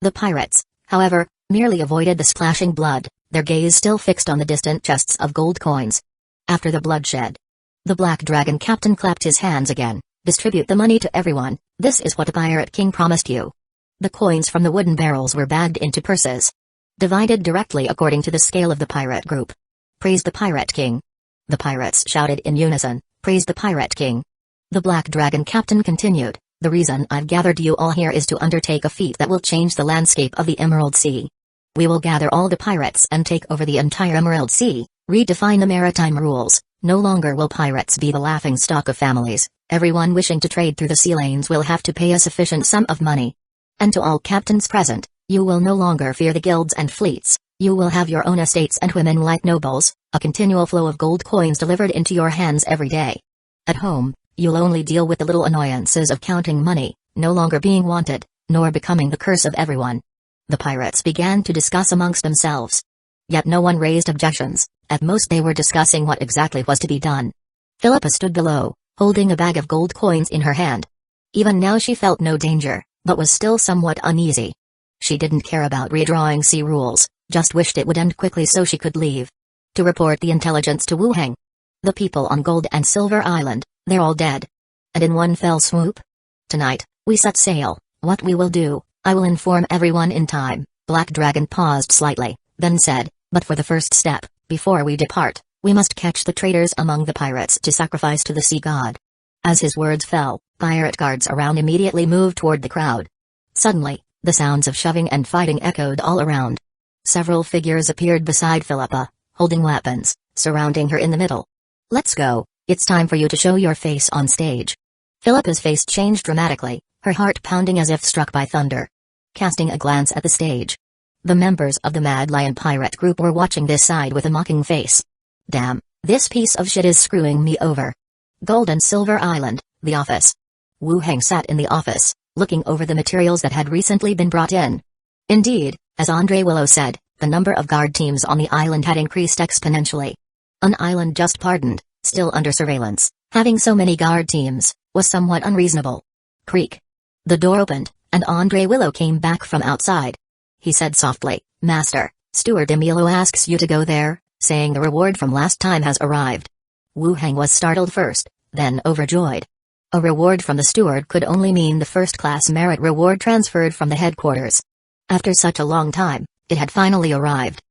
The pirates, however, merely avoided the splashing blood, their gaze still fixed on the distant chests of gold coins. After the bloodshed, the Black Dragon captain clapped his hands again. "Distribute the money to everyone, this is what the Pirate King promised you." The coins from the wooden barrels were bagged into purses. Divided directly according to the scale of the pirate group. "Praise the Pirate King." The pirates shouted in unison, "Praise the Pirate King." The Black Dragon captain continued, "The reason I've gathered you all here is to undertake a feat that will change the landscape of the Emerald Sea. We will gather all the pirates and take over the entire Emerald Sea, redefine the maritime rules, no longer will pirates be the laughingstock of families, everyone wishing to trade through the sea lanes will have to pay a sufficient sum of money. And to all captains present, you will no longer fear the guilds and fleets, you will have your own estates and women like nobles, a continual flow of gold coins delivered into your hands every day. At home, you'll only deal with the little annoyances of counting money, no longer being wanted, nor becoming the curse of everyone." The pirates began to discuss amongst themselves. Yet no one raised objections, at most they were discussing what exactly was to be done. Philippa stood below, holding a bag of gold coins in her hand. Even now she felt no danger, but was still somewhat uneasy. She didn't care about redrawing sea rules, just wished it would end quickly so she could leave. To report the intelligence to Wu Heng. "The people on Gold and Silver Island, they're all dead. And in one fell swoop? Tonight, we set sail, what we will do, I will inform everyone in time." Black Dragon paused slightly, then said, "But for the first step, before we depart, we must catch the traitors among the pirates to sacrifice to the sea god." As his words fell, pirate guards around immediately moved toward the crowd. Suddenly, the sounds of shoving and fighting echoed all around. Several figures appeared beside Philippa, holding weapons, surrounding her in the middle. "Let's go, it's time for you to show your face on stage." Philippa's face changed dramatically, her heart pounding as if struck by thunder. Casting a glance at the stage, the members of the Mad Lion Pirate Group were watching this side with a mocking face. "Damn, this piece of shit is screwing me over." Gold and Silver Island, the office. Wu Heng sat in the office, looking over the materials that had recently been brought in. Indeed, as Andre Willow said, the number of guard teams on the island had increased exponentially. An island just pardoned, still under surveillance, having so many guard teams, was somewhat unreasonable. Creak. The door opened, and Andre Willow came back from outside. He said softly, "Master, Steward Emilio asks you to go there, saying the reward from last time has arrived." Wu Heng was startled first, then overjoyed. A reward from the steward could only mean the first-class merit reward transferred from the headquarters. After such a long time, it had finally arrived.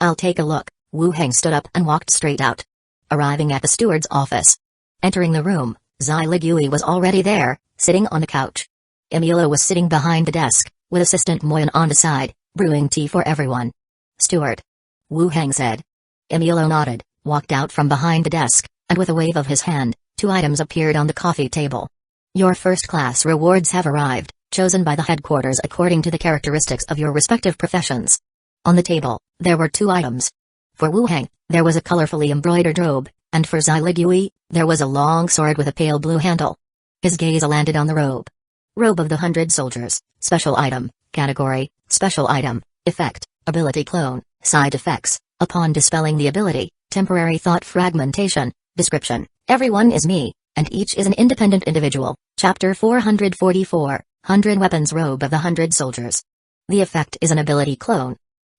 "I'll take a look." Wu Heng stood up and walked straight out. Arriving at the steward's office. Entering the room, Zai Ligui was already there, sitting on the couch. Emilio was sitting behind the desk, with assistant Moyen on the side, brewing tea for everyone. "Steward." Wu Heng said. Emilio nodded, walked out from behind the desk, and with a wave of his hand, 2 items appeared on the coffee table. "Your first-class rewards have arrived, chosen by the headquarters according to the characteristics of your respective professions." On the table, there were 2 items. For Wu Heng, there was a colorfully embroidered robe, and for Zai Ligui, there was a long sword with a pale blue handle. His gaze landed on the robe. Robe of the 100 Soldiers, special item, category, special item, effect, ability clone, side effects, upon dispelling the ability, temporary thought fragmentation, description, everyone is me, and each is an independent individual, chapter 444, 100 Weapons Robe of the 100 Soldiers. The effect is an ability clone.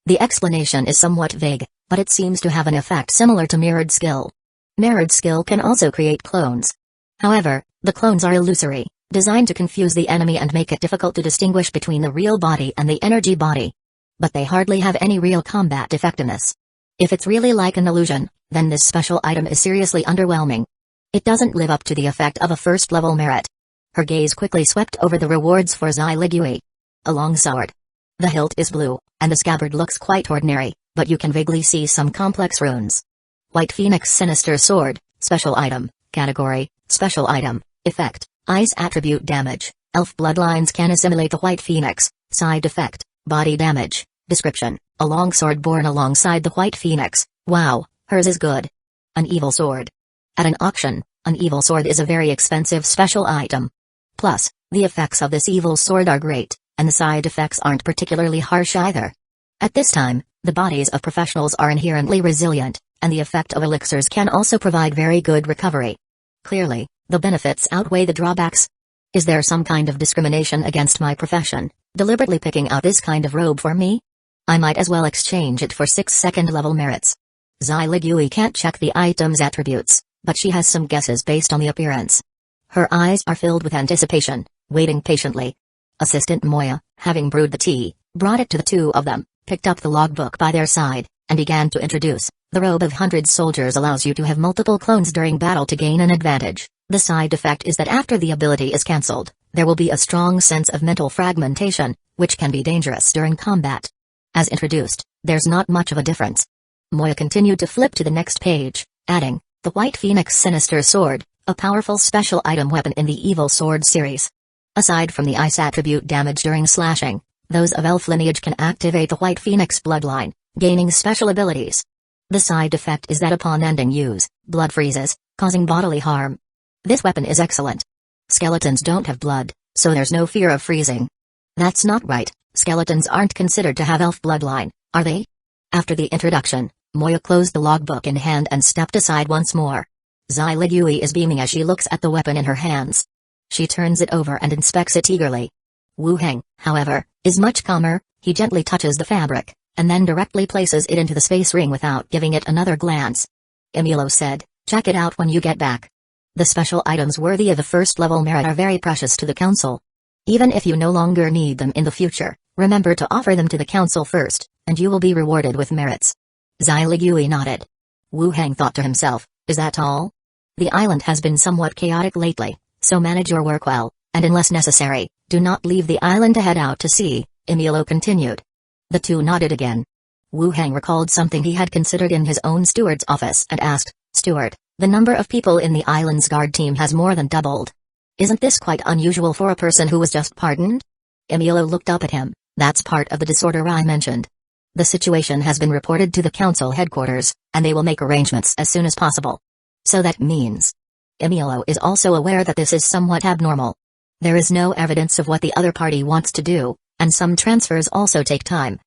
The explanation is somewhat vague, but it seems to have an effect similar to mirrored skill. Mirrored skill can also create clones. However, the clones are illusory, designed to confuse the enemy and make it difficult to distinguish between the real body and the energy body. But they hardly have any real combat effectiveness. If it's really like an illusion, then this special item is seriously underwhelming. It doesn't live up to the effect of a first-level merit. Her gaze quickly swept over the rewards for Zai Ligui. A long sword. The hilt is blue, and the scabbard looks quite ordinary, but you can vaguely see some complex runes. White Phoenix Sinister Sword, special item, category, special item, effect, Ice attribute damage, elf bloodlines can assimilate the White Phoenix, side effect, body damage, description, a long sword born alongside the White Phoenix, wow, hers is good. An evil sword. At an auction, an evil sword is a very expensive special item. Plus, the effects of this evil sword are great, and the side effects aren't particularly harsh either. At this time, the bodies of professionals are inherently resilient, and the effect of elixirs can also provide very good recovery. Clearly, the benefits outweigh the drawbacks. Is there some kind of discrimination against my profession, deliberately picking out this kind of robe for me? I might as well exchange it for 6 second-level merits. Zai Ligui can't check the item's attributes, but she has some guesses based on the appearance. Her eyes are filled with anticipation, waiting patiently. Assistant Moya, having brewed the tea, brought it to the two of them, picked up the logbook by their side, and began to introduce. The robe of 100 Soldiers allows you to have multiple clones during battle to gain an advantage. The side effect is that after the ability is cancelled, there will be a strong sense of mental fragmentation, which can be dangerous during combat. As introduced, there's not much of a difference. Moya continued to flip to the next page, adding, the White Phoenix Sinister Sword, a powerful special item weapon in the Evil Sword series. Aside from the ice attribute damage during slashing, those of elf lineage can activate the White Phoenix bloodline, gaining special abilities. The side effect is that upon ending use, blood freezes, causing bodily harm. This weapon is excellent. Skeletons don't have blood, so there's no fear of freezing. That's not right, skeletons aren't considered to have elf bloodline, are they? After the introduction, Moya closed the logbook in hand and stepped aside once more. Zai Ligui is beaming as she looks at the weapon in her hands. She turns it over and inspects it eagerly. Wu Heng, however, is much calmer. He gently touches the fabric, and then directly places it into the space ring without giving it another glance. Emilio said, check it out when you get back. The special items worthy of the first-level merit are very precious to the Council. Even if you no longer need them in the future, remember to offer them to the Council first, and you will be rewarded with merits. Zai Ligui nodded. Wu Heng thought to himself, is that all? The island has been somewhat chaotic lately, so manage your work well, and unless necessary, do not leave the island to head out to sea, Emilio continued. The two nodded again. Wu Heng recalled something he had considered in his own steward's office and asked, Steward, the number of people in the island's guard team has more than doubled. Isn't this quite unusual for a person who was just pardoned? Emilio looked up at him. That's part of the disorder I mentioned. The situation has been reported to the council headquarters, and they will make arrangements as soon as possible. So that means. Emilio is also aware that this is somewhat abnormal. There is no evidence of what the other party wants to do, and some transfers also take time.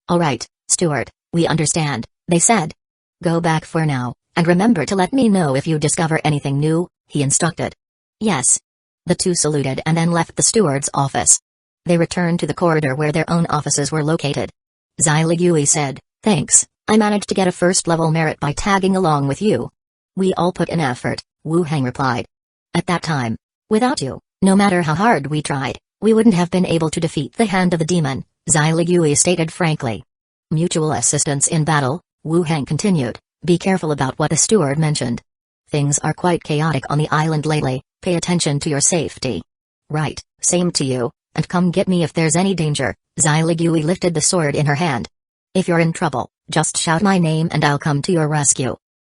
All right, Steward, we understand, they said. Go back for now, and remember to let me know if you discover anything new, he instructed. Yes. The two saluted and then left the steward's office. They returned to the corridor where their own offices were located. Zai Ligui said, thanks, I managed to get a first-level merit by tagging along with you. We all put in effort, Wu Heng replied. At that time, without you, no matter how hard we tried, we wouldn't have been able to defeat the Hand of the Demon, Zai Ligui stated frankly. Mutual assistance in battle, Wu Heng continued, be careful about what the steward mentioned. Things are quite chaotic on the island lately, pay attention to your safety. Right, same to you, and come get me if there's any danger, Zai Ligui lifted the sword in her hand. If you're in trouble, just shout my name and I'll come to your rescue.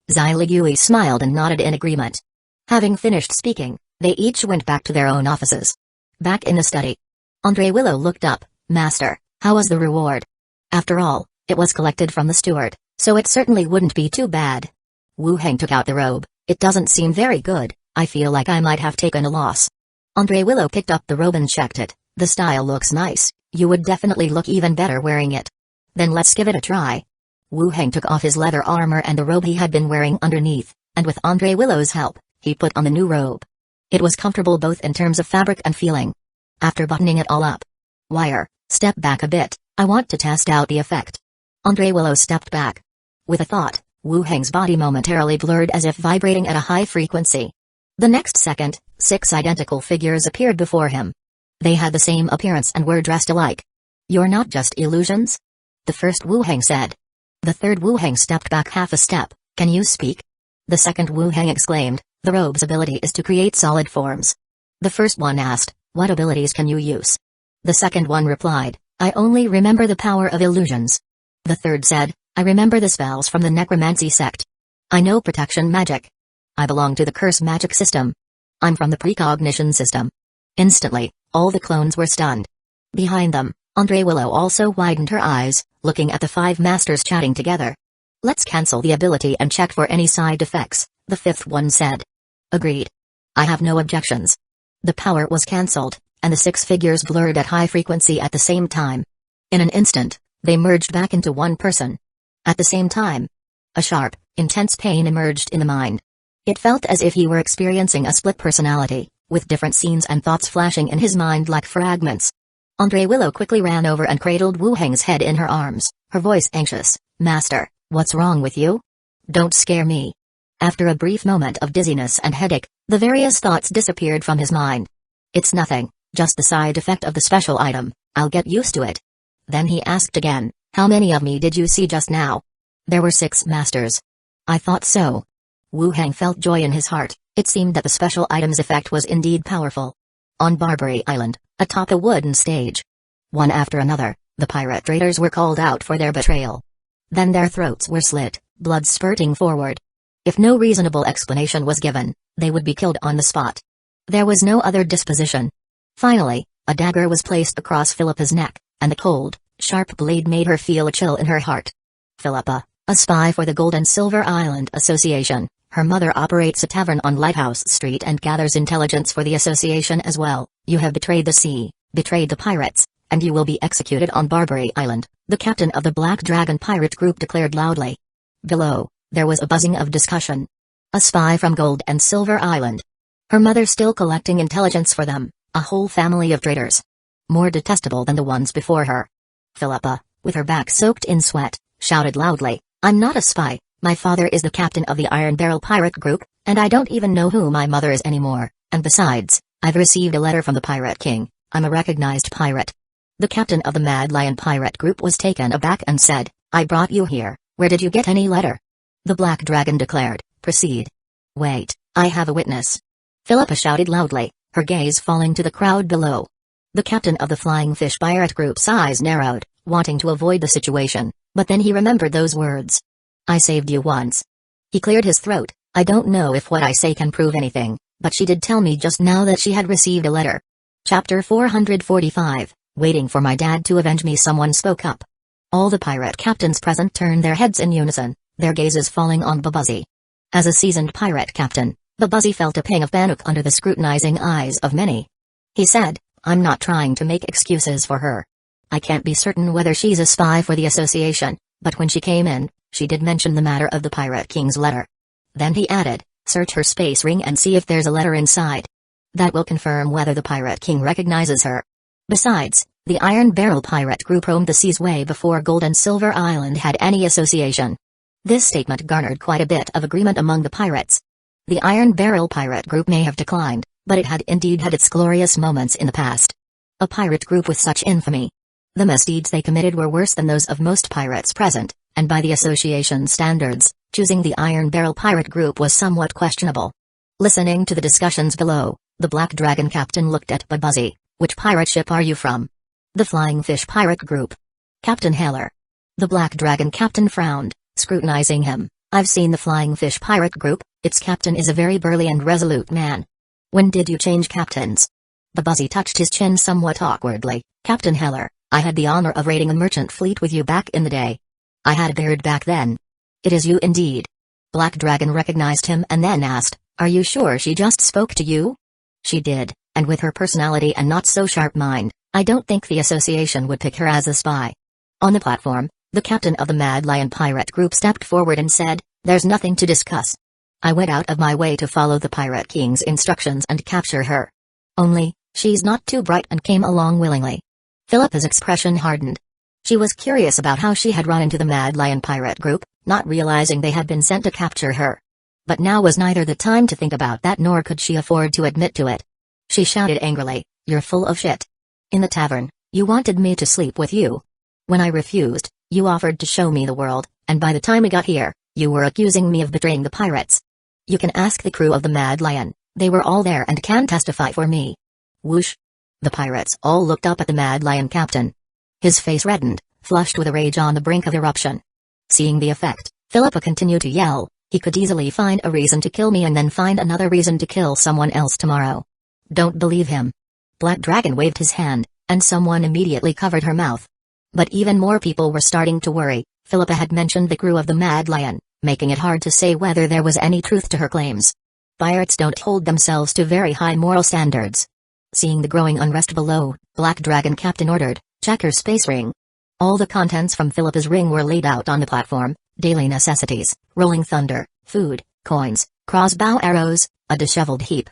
Zai Ligui smiled and nodded in agreement. Having finished speaking, they each went back to their own offices. Back in the study. Andre Willow looked up, Master, how was the reward? After all, it was collected from the steward, so it certainly wouldn't be too bad. Wu Heng took out the robe. It doesn't seem very good, I feel like I might have taken a loss. Andre Willow picked up the robe and checked it. The style looks nice, you would definitely look even better wearing it. Then let's give it a try. Wu Heng took off his leather armor and the robe he had been wearing underneath, and with Andre Willow's help, he put on the new robe. It was comfortable both in terms of fabric and feeling. After buttoning it all up, "Wire, step back a bit, I want to test out the effect." Andre Willow stepped back. With a thought, Wu Heng's body momentarily blurred as if vibrating at a high frequency. The next second, 6 identical figures appeared before him. They had the same appearance and were dressed alike. "You're not just illusions?" the first Wu Heng said. The third Wu Heng stepped back half a step. "Can you speak?" the second Wu Heng exclaimed. "The robe's ability is to create solid forms." The first one asked, "What abilities can you use?" The second one replied, "I only remember the power of illusions." The third said, "I remember the spells from the Necromancy sect. I know protection magic. I belong to the curse magic system. I'm from the precognition system." Instantly, all the clones were stunned. Behind them, Andre Willow also widened her eyes, looking at the 5 masters chatting together. "Let's cancel the ability and check for any side effects," the fifth one said. "Agreed. I have no objections." The power was cancelled, and the 6 figures blurred at high frequency at the same time. In an instant, they merged back into one person. At the same time, a sharp, intense pain emerged in the mind. It felt as if he were experiencing a split personality, with different scenes and thoughts flashing in his mind like fragments. Andre Willow quickly ran over and cradled Wu Heng's head in her arms, her voice anxious. "Master, what's wrong with you? Don't scare me." After a brief moment of dizziness and headache, the various thoughts disappeared from his mind. "It's nothing, just the side effect of the special item, I'll get used to it." Then he asked again, "How many of me did you see just now?" "There were 6 masters." "I thought so." Wu Heng felt joy in his heart. It seemed that the special item's effect was indeed powerful. On Barbary Island, atop a wooden stage, one after another, the pirate raiders were called out for their betrayal. Then their throats were slit, blood spurting forward. If no reasonable explanation was given, they would be killed on the spot. There was no other disposition. Finally, a dagger was placed across Philippa's neck, and the cold, sharp blade made her feel a chill in her heart. Philippa, a spy for the Gold and Silver Island Association. Her mother operates a tavern on Lighthouse Street and gathers intelligence for the association as well. "You have betrayed the sea, betrayed the pirates, and you will be executed on Barbary Island," the captain of the Black Dragon pirate group declared loudly. Below, there was a buzzing of discussion. A spy from Gold and Silver Island. Her mother still collecting intelligence for them, a whole family of traitors. More detestable than the ones before her. Philippa, with her back soaked in sweat, shouted loudly, "I'm not a spy. My father is the captain of the Iron Barrel Pirate Group, and I don't even know who my mother is anymore, and besides, I've received a letter from the Pirate King. I'm a recognized pirate." The captain of the Mad Lion Pirate Group was taken aback and said, "I brought you here, where did you get any letter?" The Black Dragon declared, "Proceed." "Wait, I have a witness." Philippa shouted loudly, her gaze falling to the crowd below. The captain of the Flying Fish Pirate Group's eyes narrowed, wanting to avoid the situation, but then he remembered those words. "I saved you once." He cleared his throat. "I don't know if what I say can prove anything, but she did tell me just now that she had received a letter." Chapter 445, Waiting for my dad to avenge me. Someone spoke up. All the pirate captains present turned their heads in unison, their gazes falling on Babuzzy. As a seasoned pirate captain, Babuzzy felt a pang of panic under the scrutinizing eyes of many. He said, "I'm not trying to make excuses for her. I can't be certain whether she's a spy for the association, but when she came in, she did mention the matter of the Pirate King's letter." Then he added, "Search her space ring and see if there's a letter inside. That will confirm whether the Pirate King recognizes her." Besides, the Iron Barrel Pirate Group roamed the seas way before Gold and Silver Island had any association. This statement garnered quite a bit of agreement among the pirates. The Iron Barrel Pirate Group may have declined, but it had indeed had its glorious moments in the past. A pirate group with such infamy. The misdeeds they committed were worse than those of most pirates present, and by the association standards, choosing the Iron Barrel Pirate Group was somewhat questionable. Listening to the discussions below, the Black Dragon captain looked at Babuzzy. "Which pirate ship are you from?" "The Flying Fish Pirate Group." "Captain Haler." The Black Dragon captain frowned, scrutinizing him. "I've seen the Flying Fish Pirate Group, its captain is a very burly and resolute man. When did you change captains?" Babuzzy touched his chin somewhat awkwardly. "Captain Haler, I had the honor of raiding a merchant fleet with you back in the day. I had a beard back then." "It is you indeed." Black Dragon recognized him and then asked, "Are you sure she just spoke to you?" "She did. and with her personality and not-so-sharp mind, I don't think the association would pick her as a spy. On the platform, the captain of the Mad Lion pirate group stepped forward and said, "There's nothing to discuss. I went out of my way to follow the Pirate King's instructions and capture her. Only, she's not too bright and came along willingly." Philippa's expression hardened. She was curious about how she had run into the Mad Lion pirate group, not realizing they had been sent to capture her. But now was neither the time to think about that nor could she afford to admit to it. She shouted angrily, "You're full of shit. In the tavern, you wanted me to sleep with you. When I refused, you offered to show me the world, and by the time we got here, you were accusing me of betraying the pirates. You can ask the crew of the Mad Lion, they were all there and can testify for me." Whoosh! The pirates all looked up at the Mad Lion captain. His face reddened, flushed with a rage on the brink of eruption. Seeing the effect, Philippa continued to yell, "He could easily find a reason to kill me and then find another reason to kill someone else tomorrow. Don't believe him." Black Dragon waved his hand, and someone immediately covered her mouth. But even more people were starting to worry. Philippa had mentioned the crew of the Mad Lion, making it hard to say whether there was any truth to her claims. Pirates don't hold themselves to very high moral standards. Seeing the growing unrest below, Black Dragon captain ordered, "Check her space ring." All the contents from Philippa's ring were laid out on the platform: daily necessities, rolling thunder, food, coins, crossbow arrows, a disheveled heap.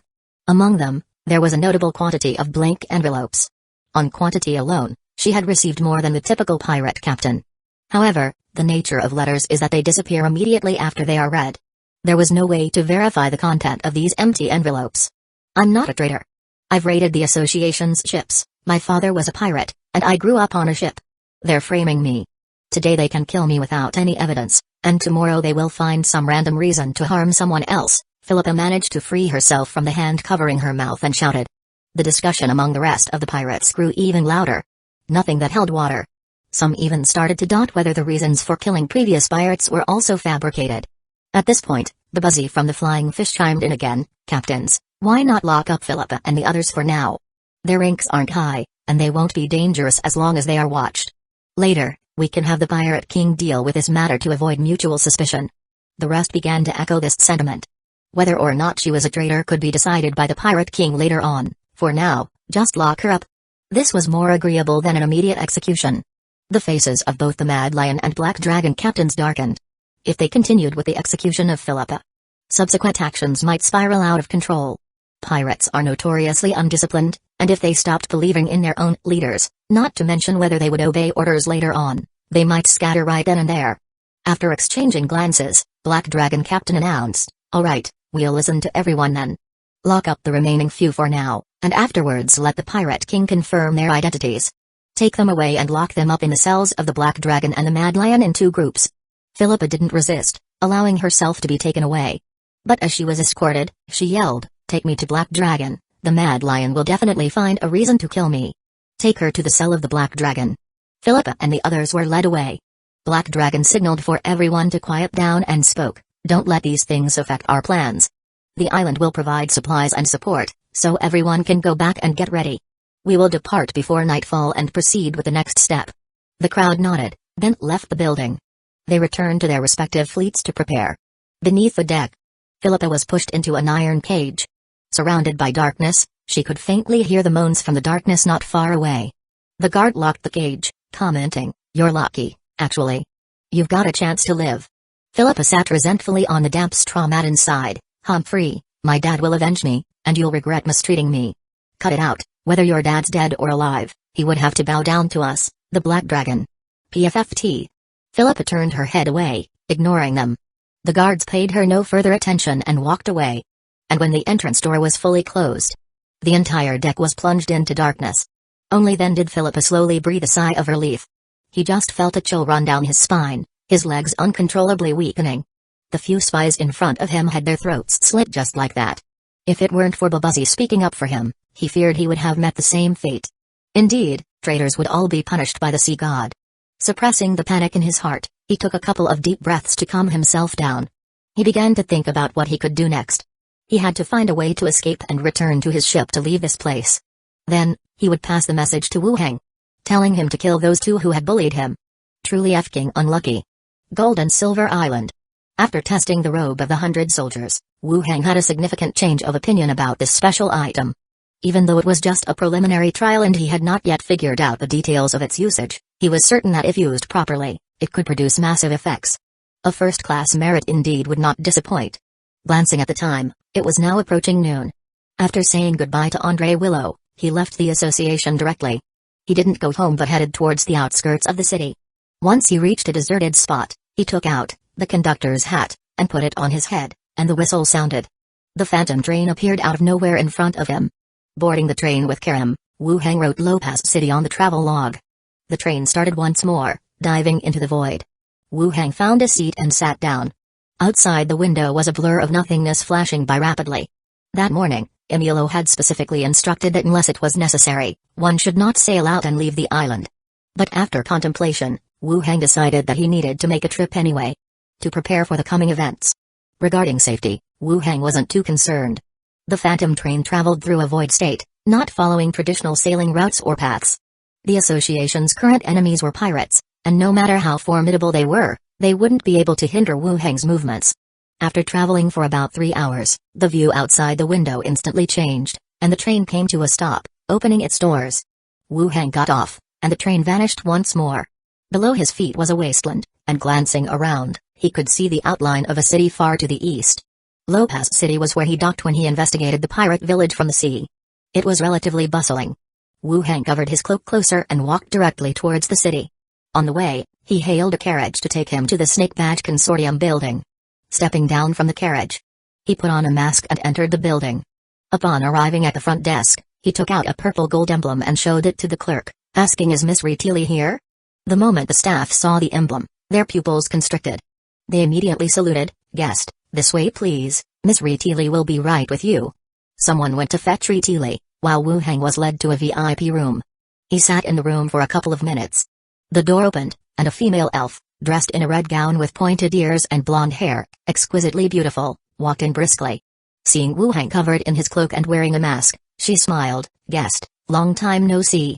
Among them, there was a notable quantity of blank envelopes. On quantity alone, she had received more than the typical pirate captain. However, the nature of letters is that they disappear immediately after they are read. There was no way to verify the content of these empty envelopes. "I'm not a traitor. I've raided the association's ships. My father was a pirate, and I grew up on a ship. They're framing me. Today they can kill me without any evidence, and tomorrow they will find some random reason to harm someone else." Philippa managed to free herself from the hand covering her mouth and shouted. The discussion among the rest of the pirates grew even louder. Nothing that held water. Some even started to doubt whether the reasons for killing previous pirates were also fabricated. At this point, the buzzy from the flying fish chimed in again, "Captains, why not lock up Philippa and the others for now? Their ranks aren't high, and they won't be dangerous as long as they are watched. Later, we can have the Pirate King deal with this matter to avoid mutual suspicion." The rest began to echo this sentiment. Whether or not she was a traitor could be decided by the Pirate King later on. For now, just lock her up. This was more agreeable than an immediate execution. The faces of both the Mad Lion and Black Dragon captains darkened. If they continued with the execution of Philippa, subsequent actions might spiral out of control. Pirates are notoriously undisciplined, and if they stopped believing in their own leaders, not to mention whether they would obey orders later on, they might scatter right then and there. After exchanging glances, Black Dragon captain announced, "All right, we'll listen to everyone then. Lock up the remaining few for now, and afterwards let the Pirate King confirm their identities. Take them away and lock them up in the cells of the Black Dragon and the Mad Lion in 2 groups." Philippa didn't resist, allowing herself to be taken away. But as she was escorted, she yelled, "Take me to Black Dragon, the Mad Lion will definitely find a reason to kill me. Take her to the cell of the Black Dragon." Philippa and the others were led away. Black Dragon signaled for everyone to quiet down and spoke, "Don't let these things affect our plans. The island will provide supplies and support, so everyone can go back and get ready. We will depart before nightfall and proceed with the next step." The crowd nodded, then left the building. They returned to their respective fleets to prepare. Beneath the deck, Philippa was pushed into an iron cage. Surrounded by darkness, she could faintly hear the moans from the darkness not far away. The guard locked the cage, commenting, "You're lucky, actually. You've got a chance to live." Philippa sat resentfully on the damp straw mat inside. "Humphrey, my dad will avenge me, and you'll regret mistreating me. Cut it out, whether your dad's dead or alive, he would have to bow down to us, the Black Dragon. PFFT." Philippa turned her head away, ignoring them. The guards paid her no further attention and walked away. And when the entrance door was fully closed, the entire deck was plunged into darkness. Only then did Philippa slowly breathe a sigh of relief. He just felt a chill run down his spine, his legs uncontrollably weakening. The few spies in front of him had their throats slit just like that. If it weren't for Babuzzy speaking up for him, he feared he would have met the same fate. Indeed, traitors would all be punished by the sea god. Suppressing the panic in his heart, he took a couple of deep breaths to calm himself down. He began to think about what he could do next. He had to find a way to escape and return to his ship to leave this place. Then, he would pass the message to Wu Heng, telling him to kill those 2 who had bullied him. Truly f***ing unlucky. Gold and Silver Island. After testing the robe of the 100 soldiers, Wu Heng had a significant change of opinion about this special item. Even though it was just a preliminary trial and he had not yet figured out the details of its usage, he was certain that if used properly, it could produce massive effects. A first-class merit indeed would not disappoint. Glancing at the time, it was now approaching noon. After saying goodbye to Andre Willow, he left the association directly. He didn't go home but headed towards the outskirts of the city. Once he reached a deserted spot, he took out the conductor's hat and put it on his head, and the whistle sounded. The phantom train appeared out of nowhere in front of him. Boarding the train with Karam, Wu Hang wrote Lopez City on the travel log. The train started once more, diving into the void. Wu Hang found a seat and sat down. Outside the window was a blur of nothingness flashing by rapidly. That morning, Emilio had specifically instructed that unless it was necessary, one should not sail out and leave the island. But after contemplation, Wu Hang decided that he needed to make a trip anyway, to prepare for the coming events. Regarding safety, Wu Hang wasn't too concerned. The phantom train traveled through a void state, not following traditional sailing routes or paths. The association's current enemies were pirates, and no matter how formidable they were, they wouldn't be able to hinder Wu Hang's movements. After traveling for about 3 hours, the view outside the window instantly changed, and the train came to a stop, opening its doors. Wu Hang got off, and the train vanished once more. Below his feet was a wasteland, and glancing around, he could see the outline of a city far to the east. Lopez City was where he docked when he investigated the pirate village from the sea. It was relatively bustling. Wu Hang covered his cloak closer and walked directly towards the city. On the way, he hailed a carriage to take him to the Snake Badge Consortium building. Stepping down from the carriage, he put on a mask and entered the building. Upon arriving at the front desk, he took out a purple gold emblem and showed it to the clerk, asking, "Is Miss Retilly here?" The moment the staff saw the emblem, their pupils constricted. They immediately saluted. "Guest, this way please, Miss Retilly will be right with you." Someone went to fetch Retilly, while Wu Hang was led to a VIP room. He sat in the room for a couple of minutes. The door opened, and a female elf, dressed in a red gown with pointed ears and blonde hair, exquisitely beautiful, walked in briskly. Seeing Wu Hang covered in his cloak and wearing a mask, she smiled. "Guest, long time no see."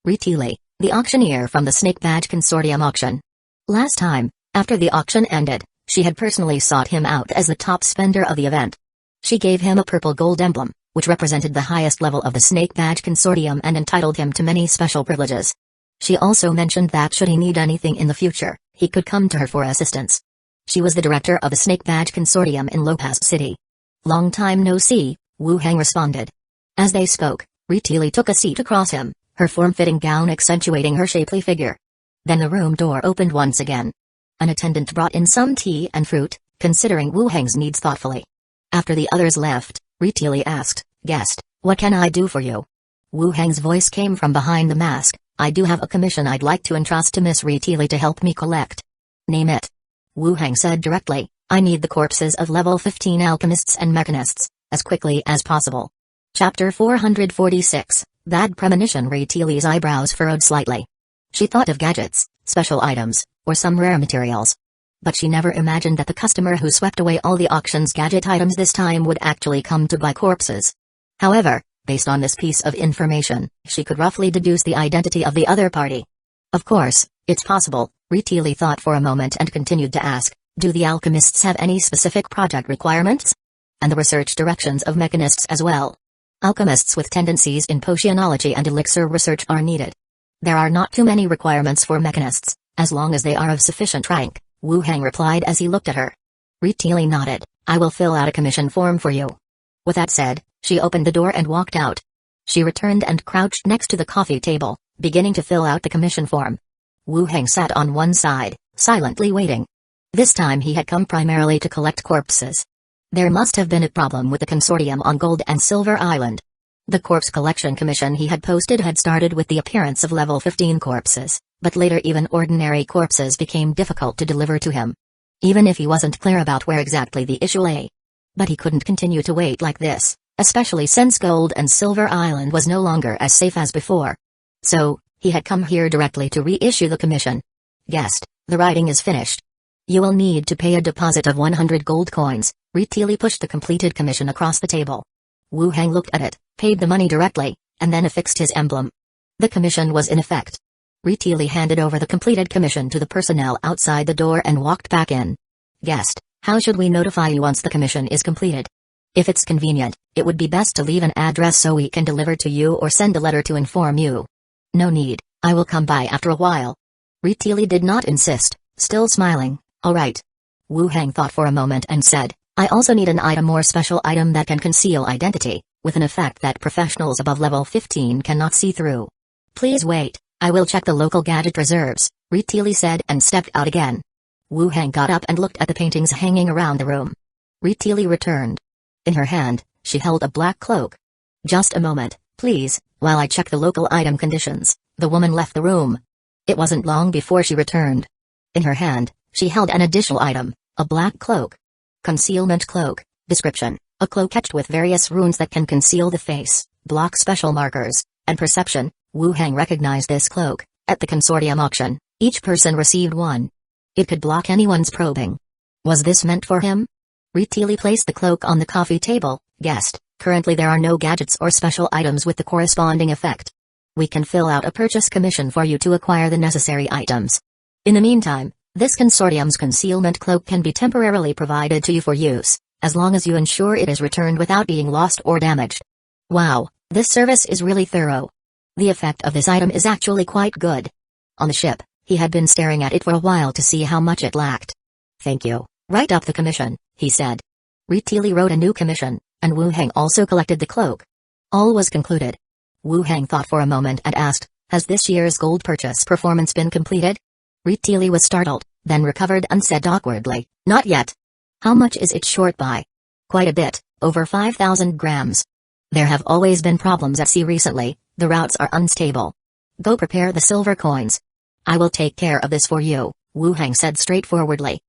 Retilly, the auctioneer from the Snake Badge Consortium auction. Last time, after the auction ended, she had personally sought him out as the top spender of the event. She gave him a purple gold emblem, which represented the highest level of the Snake Badge Consortium and entitled him to many special privileges. She also mentioned that should he need anything in the future, he could come to her for assistance. She was the director of the Snake Badge Consortium in Lopez City. "Long time no see," Wu Hang responded. As they spoke, Retilly took a seat across him, her form-fitting gown accentuating her shapely figure. Then the room door opened once again. An attendant brought in some tea and fruit, considering Wu Hang's needs thoughtfully. After the others left, Retilly asked, "Guest, what can I do for you?" Wu Hang's voice came from behind the mask. "I do have a commission I'd like to entrust to Miss Retilly to help me collect." "Name it." Wu Hang said directly, "I need the corpses of level 15 alchemists and mechanists, as quickly as possible." Chapter 446, Bad Premonition. Retilly's eyebrows furrowed slightly. She thought of gadgets, special items, or some rare materials. But she never imagined that the customer who swept away all the auction's gadget items this time would actually come to buy corpses. However, based on this piece of information, she could roughly deduce the identity of the other party. Of course, it's possible, Retilly thought for a moment and continued to ask, "Do the alchemists have any specific project requirements?" "And the research directions of mechanists as well. Alchemists with tendencies in potionology and elixir research are needed. There are not too many requirements for mechanists, as long as they are of sufficient rank," Wu Hang replied as he looked at her. Retilly nodded. "I will fill out a commission form for you." With that said, she opened the door and walked out. She returned and crouched next to the coffee table, beginning to fill out the commission form. Wu Hang sat on one side, silently waiting. This time he had come primarily to collect corpses. There must have been a problem with the consortium on Gold and Silver Island. The corpse collection commission he had posted had started with the appearance of level 15 corpses, but later even ordinary corpses became difficult to deliver to him. Even if he wasn't clear about where exactly the issue lay. But he couldn't continue to wait like this, especially since Gold and Silver Island was no longer as safe as before. So, he had come here directly to reissue the commission. "Guest, the writing is finished. You will need to pay a deposit of 100 gold coins." Retilly pushed the completed commission across the table. Wu Hang looked at it, paid the money directly, and then affixed his emblem. The commission was in effect. Retilly handed over the completed commission to the personnel outside the door and walked back in. "Guest, how should we notify you once the commission is completed?" If it's convenient, it would be best to leave an address so we can deliver to you or send a letter to inform you. No need, I will come by after a while. Ritili did not insist, still smiling. Alright. Wu Hang thought for a moment and said, I also need an item or special item that can conceal identity, with an effect that professionals above level 15 cannot see through. Please wait, I will check the local gadget reserves, Ritili said and stepped out again. Wu Hang got up and looked at the paintings hanging around the room. Ritili returned. In her hand, she held a black cloak. Just a moment, please, while I check the local item conditions. The woman left the room. It wasn't long before she returned. In her hand, she held an additional item, a black cloak. Concealment cloak. Description: a cloak etched with various runes that can conceal the face, block special markers, and perception. Wu Hang recognized this cloak. At the consortium auction, each person received one. It could block anyone's probing. Was this meant for him? Ritili placed the cloak on the coffee table, guessed, currently there are no gadgets or special items with the corresponding effect. We can fill out a purchase commission for you to acquire the necessary items. In the meantime, this consortium's concealment cloak can be temporarily provided to you for use, as long as you ensure it is returned without being lost or damaged. Wow, this service is really thorough. The effect of this item is actually quite good. On the ship, he had been staring at it for a while to see how much it lacked. Thank you. Write up the commission, he said. Ritili wrote a new commission, and Wu Hang also collected the cloak. All was concluded. Wu Hang thought for a moment and asked, has this year's gold purchase performance been completed? Ritili was startled, then recovered and said awkwardly, not yet. How much is it short by? Quite a bit, over 5,000 grams. There have always been problems at sea recently, the routes are unstable. Go prepare the silver coins. I will take care of this for you, Wu Hang said straightforwardly.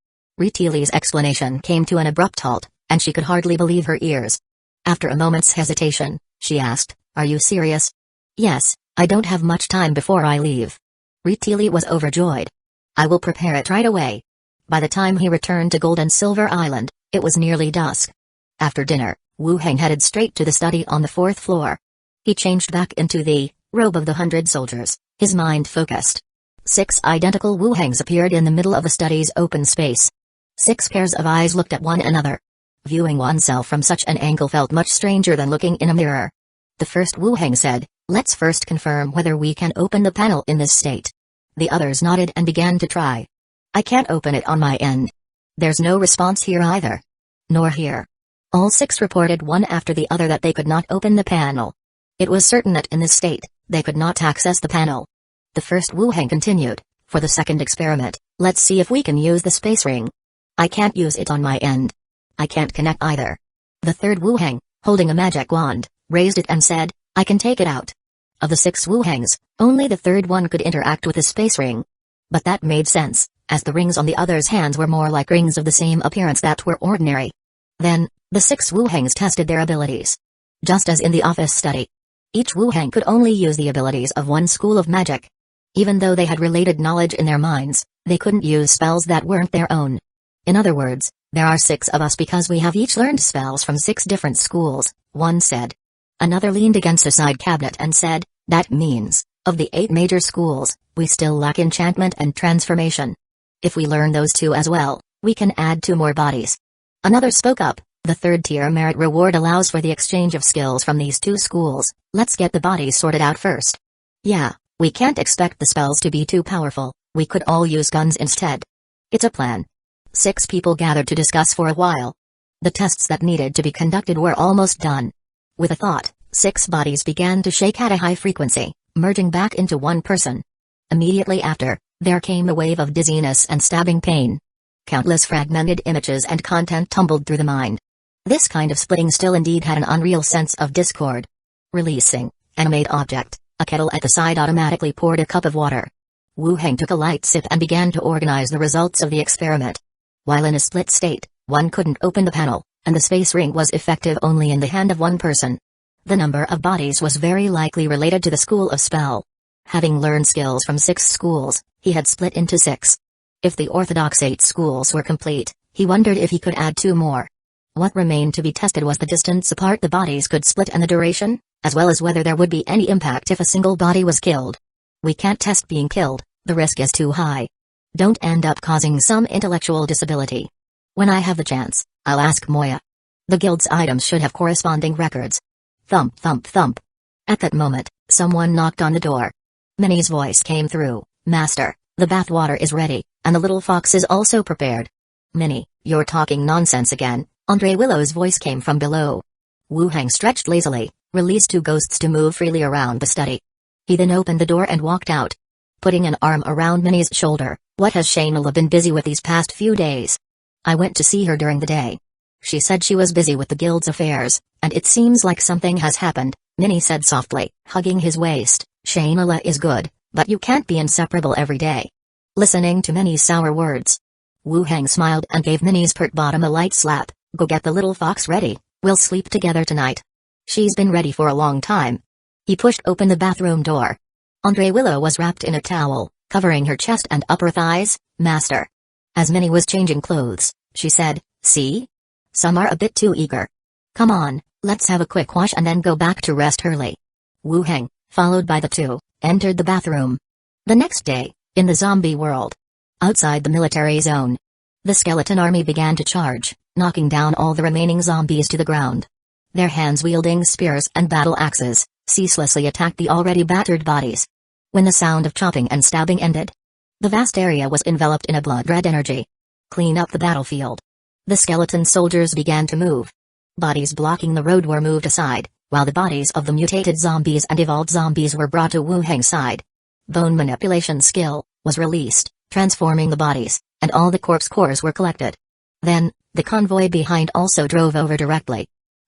Ritili's explanation came to an abrupt halt, and she could hardly believe her ears. After a moment's hesitation, she asked, are you serious? Yes, I don't have much time before I leave. Ritili was overjoyed. I will prepare it right away. By the time he returned to Gold and Silver Island, it was nearly dusk. After dinner, Wu Hang headed straight to the study on the 4th floor. He changed back into the robe of the 100 soldiers, his mind focused. 6 identical Wu Hangs appeared in the middle of the study's open space. 6 pairs of eyes looked at one another. Viewing oneself from such an angle felt much stranger than looking in a mirror. The first Wu Hang said, let's first confirm whether we can open the panel in this state. The others nodded and began to try. I can't open it on my end. There's no response here either. Nor here. All 6 reported one after the other that they could not open the panel. It was certain that in this state, they could not access the panel. The first Wu Hang continued, for the second experiment, let's see if we can use the space ring. I can't use it on my end. I can't connect either. The third Wu Hang, holding a magic wand, raised it and said, I can take it out. Of the 6 Wu Hangs, only the third one could interact with the space ring. But that made sense, as the rings on the others' hands were more like rings of the same appearance that were ordinary. Then, the 6 Wu Hangs tested their abilities. Just as in the office study. Each Wu Hang could only use the abilities of one school of magic. Even though they had related knowledge in their minds, they couldn't use spells that weren't their own. In other words, there are 6 of us because we have each learned spells from 6 different schools, one said. Another leaned against a side cabinet and said, that means, of the 8 major schools, we still lack enchantment and transformation. If we learn those 2 as well, we can add 2 more bodies. Another spoke up, the 3rd tier merit reward allows for the exchange of skills from these 2 schools, let's get the bodies sorted out first. Yeah, we can't expect the spells to be too powerful, we could all use guns instead. It's a plan. 6 people gathered to discuss for a while. The tests that needed to be conducted were almost done. With a thought, 6 bodies began to shake at a high frequency, merging back into one person. Immediately after, there came a wave of dizziness and stabbing pain. Countless fragmented images and content tumbled through the mind. This kind of splitting still indeed had an unreal sense of discord. Releasing, animate object, a kettle at the side automatically poured a cup of water. Wu Hang took a light sip and began to organize the results of the experiment. While in a split state, one couldn't open the panel, and the space ring was effective only in the hand of one person. The number of bodies was very likely related to the school of spell. Having learned skills from 6 schools, he had split into 6. If the orthodox 8 schools were complete, he wondered if he could add 2 more. What remained to be tested was the distance apart the bodies could split and the duration, as well as whether there would be any impact if a single body was killed. We can't test being killed, the risk is too high. Don't end up causing some intellectual disability. When I have the chance, I'll ask Moya. The guild's items should have corresponding records. Thump thump thump. At that moment, someone knocked on the door. Minnie's voice came through. Master, the bathwater is ready, and the little fox is also prepared. Minnie, you're talking nonsense again. Andre Willow's voice came from below. Wu Hang stretched lazily, released two ghosts to move freely around the study. He then opened the door and walked out. Putting an arm around Minnie's shoulder, what has Shayna been busy with these past few days? I went to see her during the day. She said she was busy with the guild's affairs, and it seems like something has happened, Minnie said softly, hugging his waist. Shayna is good, but you can't be inseparable every day. Listening to Minnie's sour words, Wu Hang smiled and gave Minnie's pert bottom a light slap. Go get the little fox ready, we'll sleep together tonight. She's been ready for a long time. He pushed open the bathroom door. Andre Willow was wrapped in a towel, covering her chest and upper thighs. Master. As Minnie was changing clothes, she said, see? Some are a bit too eager. Come on, let's have a quick wash and then go back to rest early. Wu Hang, followed by the two, entered the bathroom. The next day, in the zombie world. Outside the military zone. The skeleton army began to charge, knocking down all the remaining zombies to the ground. Their hands wielding spears and battle axes, ceaselessly attacked the already battered bodies. When the sound of chopping and stabbing ended, the vast area was enveloped in a blood-red energy. Clean up the battlefield. The skeleton soldiers began to move. Bodies blocking the road were moved aside, while the bodies of the mutated zombies and evolved zombies were brought to Wu Hang's side. Bone manipulation skill was released, transforming the bodies, and all the corpse cores were collected. Then, the convoy behind also drove over directly.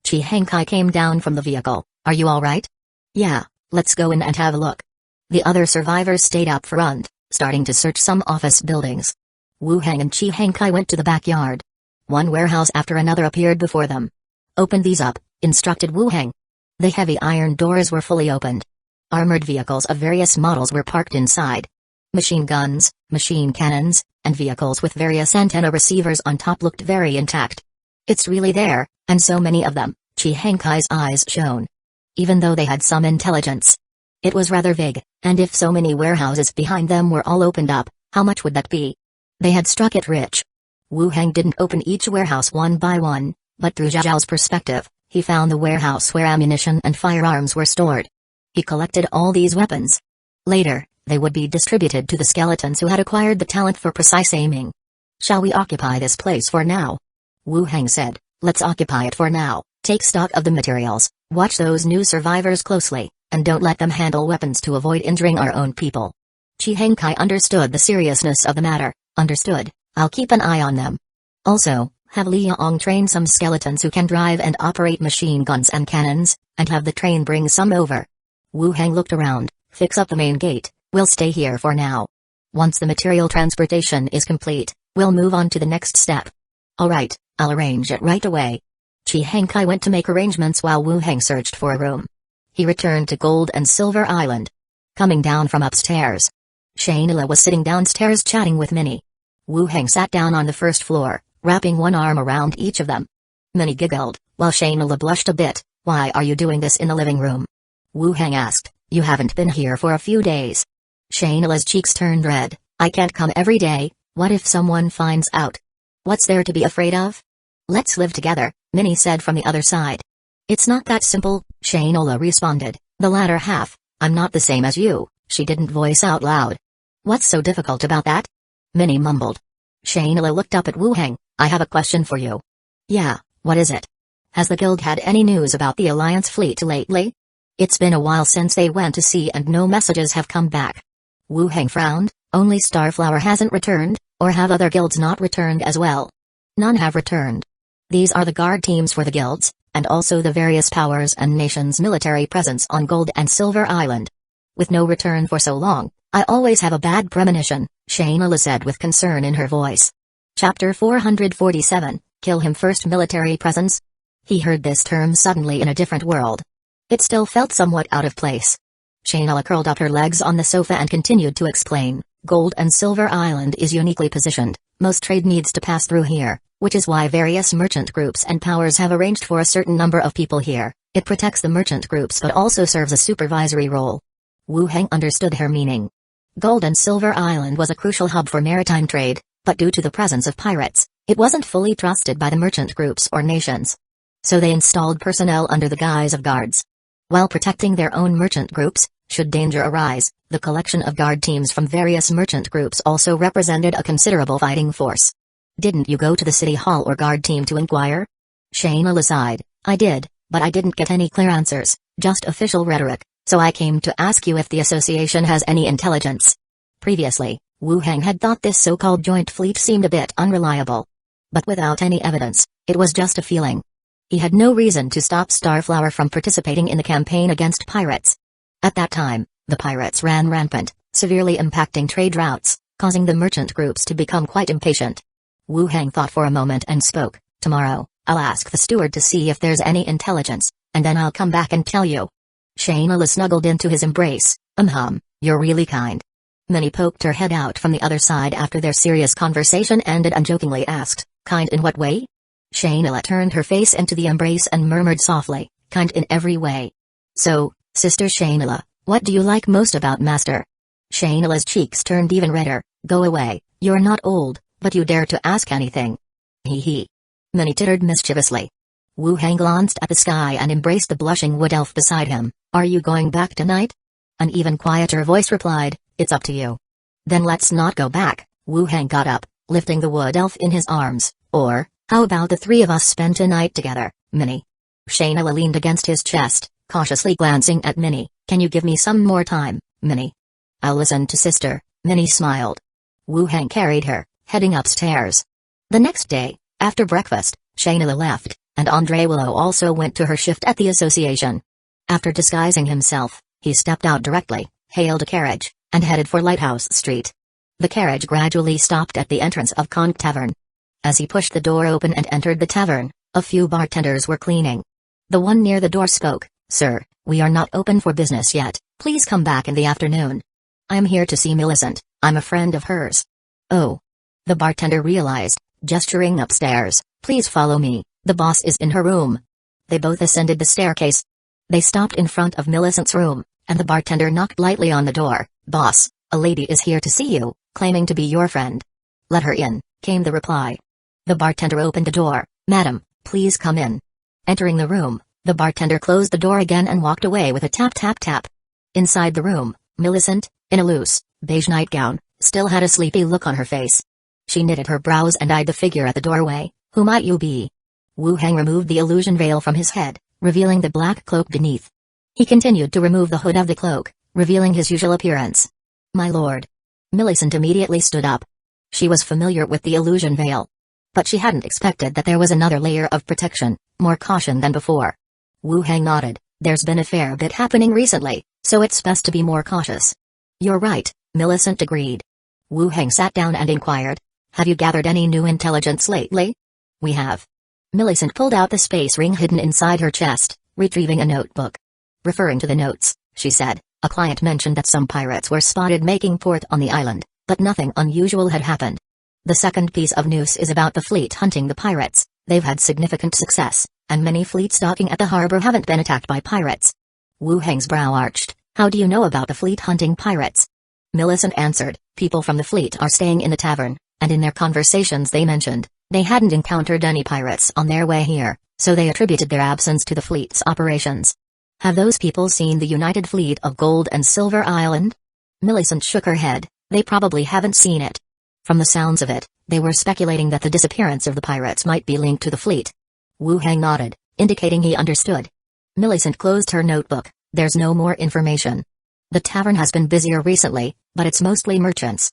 Chi Hankai came down from the vehicle. Are you alright? Yeah, let's go in and have a look. The other survivors stayed up front, starting to search some office buildings. Wu Hang and Chi Hankai went to the backyard. One warehouse after another appeared before them. Open these up, instructed Wu Hang. The heavy iron doors were fully opened. Armored vehicles of various models were parked inside. Machine guns, machine cannons, and vehicles with various antenna receivers on top looked very intact. It's really there, and so many of them, Chi Hankai's eyes shone. Even though they had some intelligence. It was rather vague, and if so many warehouses behind them were all opened up, how much would that be? They had struck it rich. Wu Hang didn't open each warehouse one by one, but through Zhao's perspective, he found the warehouse where ammunition and firearms were stored. He collected all these weapons. Later, they would be distributed to the skeletons who had acquired the talent for precise aiming. Shall we occupy this place for now? Wu Hang said, let's occupy it for now, take stock of the materials, watch those new survivors closely, and don't let them handle weapons to avoid injuring our own people. Chi Hankai understood the seriousness of the matter. Understood, I'll keep an eye on them. Also, have Liang train some skeletons who can drive and operate machine guns and cannons, and have the train bring some over. Wu Hang looked around, fix up the main gate, we'll stay here for now. Once the material transportation is complete, we'll move on to the next step. Alright, I'll arrange it right away. Chi Hankai went to make arrangements while Wu Hang searched for a room. He returned to Gold and Silver Island. Coming down from upstairs, Shayna was sitting downstairs chatting with Minnie. Wu Hang sat down on the first floor, wrapping one arm around each of them. Minnie giggled, while Shayna blushed a bit. Why are you doing this in the living room? Wu Hang asked, you haven't been here for a few days. Shayna's cheeks turned red. I can't come every day, what if someone finds out? What's there to be afraid of? Let's live together, Minnie said from the other side. It's not that simple, Shayna responded, the latter half, I'm not the same as you, she didn't voice out loud. What's so difficult about that? Minnie mumbled. Shayna looked up at Wu Hang, I have a question for you. Yeah, what is it? Has the guild had any news about the Alliance fleet lately? It's been a while since they went to sea and no messages have come back. Wu Hang frowned, only Starflower hasn't returned, or have other guilds not returned as well? None have returned. These are the guard teams for the guilds, and also the various powers and nations' military presence on Gold and Silver Island. With no return for so long, I always have a bad premonition, Shayna said with concern in her voice. Chapter 447, Kill Him First. Military presence? He heard this term suddenly in a different world. It still felt somewhat out of place. Shayna curled up her legs on the sofa and continued to explain, Gold and Silver Island is uniquely positioned, most trade needs to pass through here, which is why various merchant groups and powers have arranged for a certain number of people here. It protects the merchant groups but also serves a supervisory role. Wu Hang understood her meaning. Gold and Silver Island was a crucial hub for maritime trade, but due to the presence of pirates, it wasn't fully trusted by the merchant groups or nations. so they installed personnel under the guise of guards. While protecting their own merchant groups, should danger arise, the collection of guard teams from various merchant groups also represented a considerable fighting force. Didn't you go to the city hall or guard team to inquire? Shayna sighed. I did, but I didn't get any clear answers, just official rhetoric, so I came to ask you if the association has any intelligence. Previously, Wu Hang had thought this so-called joint fleet seemed a bit unreliable. But without any evidence, it was just a feeling. He had no reason to stop Starflower from participating in the campaign against pirates. At that time, the pirates ran rampant, severely impacting trade routes, causing the merchant groups to become quite impatient. Wu Hang thought for a moment and spoke. Tomorrow, I'll ask the steward to see if there's any intelligence, and then I'll come back and tell you. Shayna snuggled into his embrace. You're really kind. Minnie poked her head out from the other side after their serious conversation ended and jokingly asked, kind in what way? Shayna turned her face into the embrace and murmured softly, kind in every way. So, Sister Shayna, what do you like most about Master? Shayna's cheeks turned even redder. Go away, you're not old, but you dare to ask anything. Hee hee. Minnie tittered mischievously. Wu Hang glanced at the sky and embraced the blushing wood elf beside him. Are you going back tonight? An even quieter voice replied, it's up to you. Then let's not go back. Wu Hang got up, lifting the wood elf in his arms. Or, how about the three of us spend tonight together, Minnie? Shayna leaned against his chest, cautiously glancing at Minnie. Can you give me some more time, Minnie? I'll listen to sister. Minnie smiled. Wu Hang carried her, heading upstairs. The next day, after breakfast, Shayna left, and Andre Willow also went to her shift at the association. After disguising himself, he stepped out directly, hailed a carriage, and headed for Lighthouse Street. The carriage gradually stopped at the entrance of Conch Tavern. As he pushed the door open and entered the tavern, a few bartenders were cleaning. The one near the door spoke. Sir, we are not open for business yet, please come back in the afternoon. I am here to see Millicent, I'm a friend of hers. Oh. The bartender realized, gesturing upstairs, please follow me, the boss is in her room. They both ascended the staircase. They stopped in front of Millicent's room, and the bartender knocked lightly on the door. Boss, a lady is here to see you, claiming to be your friend. Let her in, came the reply. The bartender opened the door. Madam, please come in. Entering the room, the bartender closed the door again and walked away with a tap tap tap. Inside the room, Millicent, in a loose, beige nightgown, still had a sleepy look on her face. She knitted her brows and eyed the figure at the doorway. Who might you be? Wu Hang removed the illusion veil from his head, revealing the black cloak beneath. He continued to remove the hood of the cloak, revealing his usual appearance. My lord. Millicent immediately stood up. She was familiar with the illusion veil. But she hadn't expected that there was another layer of protection, more caution than before. Wu Hang nodded. There's been a fair bit happening recently, so it's best to be more cautious. You're right, Millicent agreed. Wu Hang sat down and inquired. Have you gathered any new intelligence lately? We have. Millicent pulled out the space ring hidden inside her chest, retrieving a notebook. Referring to the notes, she said, a client mentioned that some pirates were spotted making port on the island, but nothing unusual had happened. The second piece of news is about the fleet hunting the pirates. They've had significant success, and many fleets docking at the harbor haven't been attacked by pirates. Wu Hang's brow arched. How do you know about the fleet hunting pirates? Millicent answered, people from the fleet are staying in the tavern, and in their conversations they mentioned they hadn't encountered any pirates on their way here, so they attributed their absence to the fleet's operations. Have those people seen the United Fleet of Gold and Silver Island? Millicent shook her head. They probably haven't seen it. From the sounds of it, they were speculating that the disappearance of the pirates might be linked to the fleet. Wu Hang nodded, indicating he understood. Millicent closed her notebook. There's no more information. The tavern has been busier recently, but it's mostly merchants.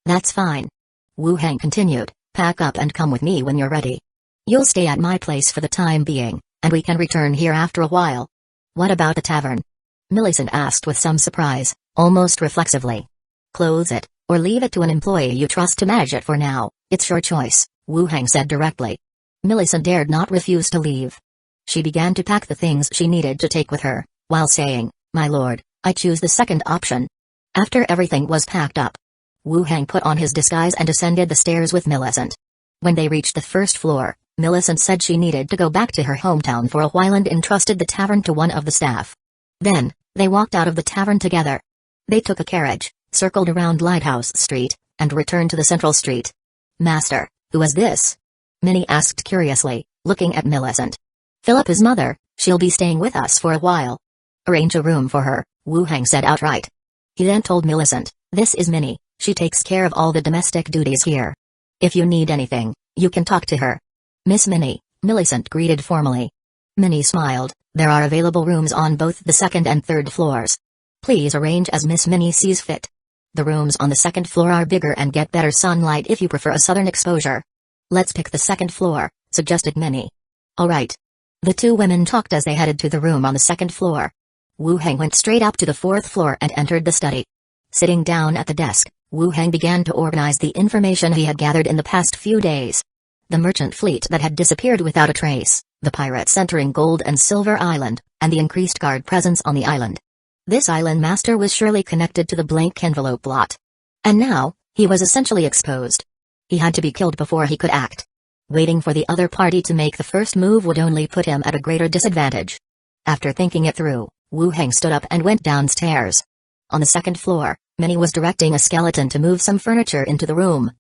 That's fine. Wu Hang continued, pack up and come with me when you're ready. You'll stay at my place for the time being, and we can return here after a while. What about the tavern? Millicent asked with some surprise, almost reflexively. Close it, or leave it to an employee you trust to manage it for now, it's your choice, Wu Hang said directly. Millicent dared not refuse to leave. She began to pack the things she needed to take with her, while saying, my lord, I choose the second option. After everything was packed up, Wu Hang put on his disguise and ascended the stairs with Millicent. When they reached the first floor, Millicent said she needed to go back to her hometown for a while and entrusted the tavern to one of the staff. Then, they walked out of the tavern together. They took a carriage, circled around Lighthouse Street, and returned to the central street. Master, who is this? Minnie asked curiously, looking at Millicent. Philippa's mother, she'll be staying with us for a while. Arrange a room for her, Wu Heng said outright. He then told Millicent, this is Minnie, she takes care of all the domestic duties here. If you need anything, you can talk to her. Miss Minnie, Millicent greeted formally. Minnie smiled, there are available rooms on both the second and third floors. Please arrange as Miss Minnie sees fit. The rooms on the second floor are bigger and get better sunlight if you prefer a southern exposure. Let's pick the second floor, suggested Minnie. Alright. The two women talked as they headed to the room on the second floor. Wu Heng went straight up to the fourth floor and entered the study. Sitting down at the desk, Wu Heng began to organize the information he had gathered in the past few days. The merchant fleet that had disappeared without a trace, the pirates entering Gold and Silver Island, and the increased guard presence on the island. This island master was surely connected to the blank envelope plot. And now, he was essentially exposed. He had to be killed before he could act. Waiting for the other party to make the first move would only put him at a greater disadvantage. After thinking it through, Wu Heng stood up and went downstairs. On the second floor, Minnie was directing a skeleton to move some furniture into the room.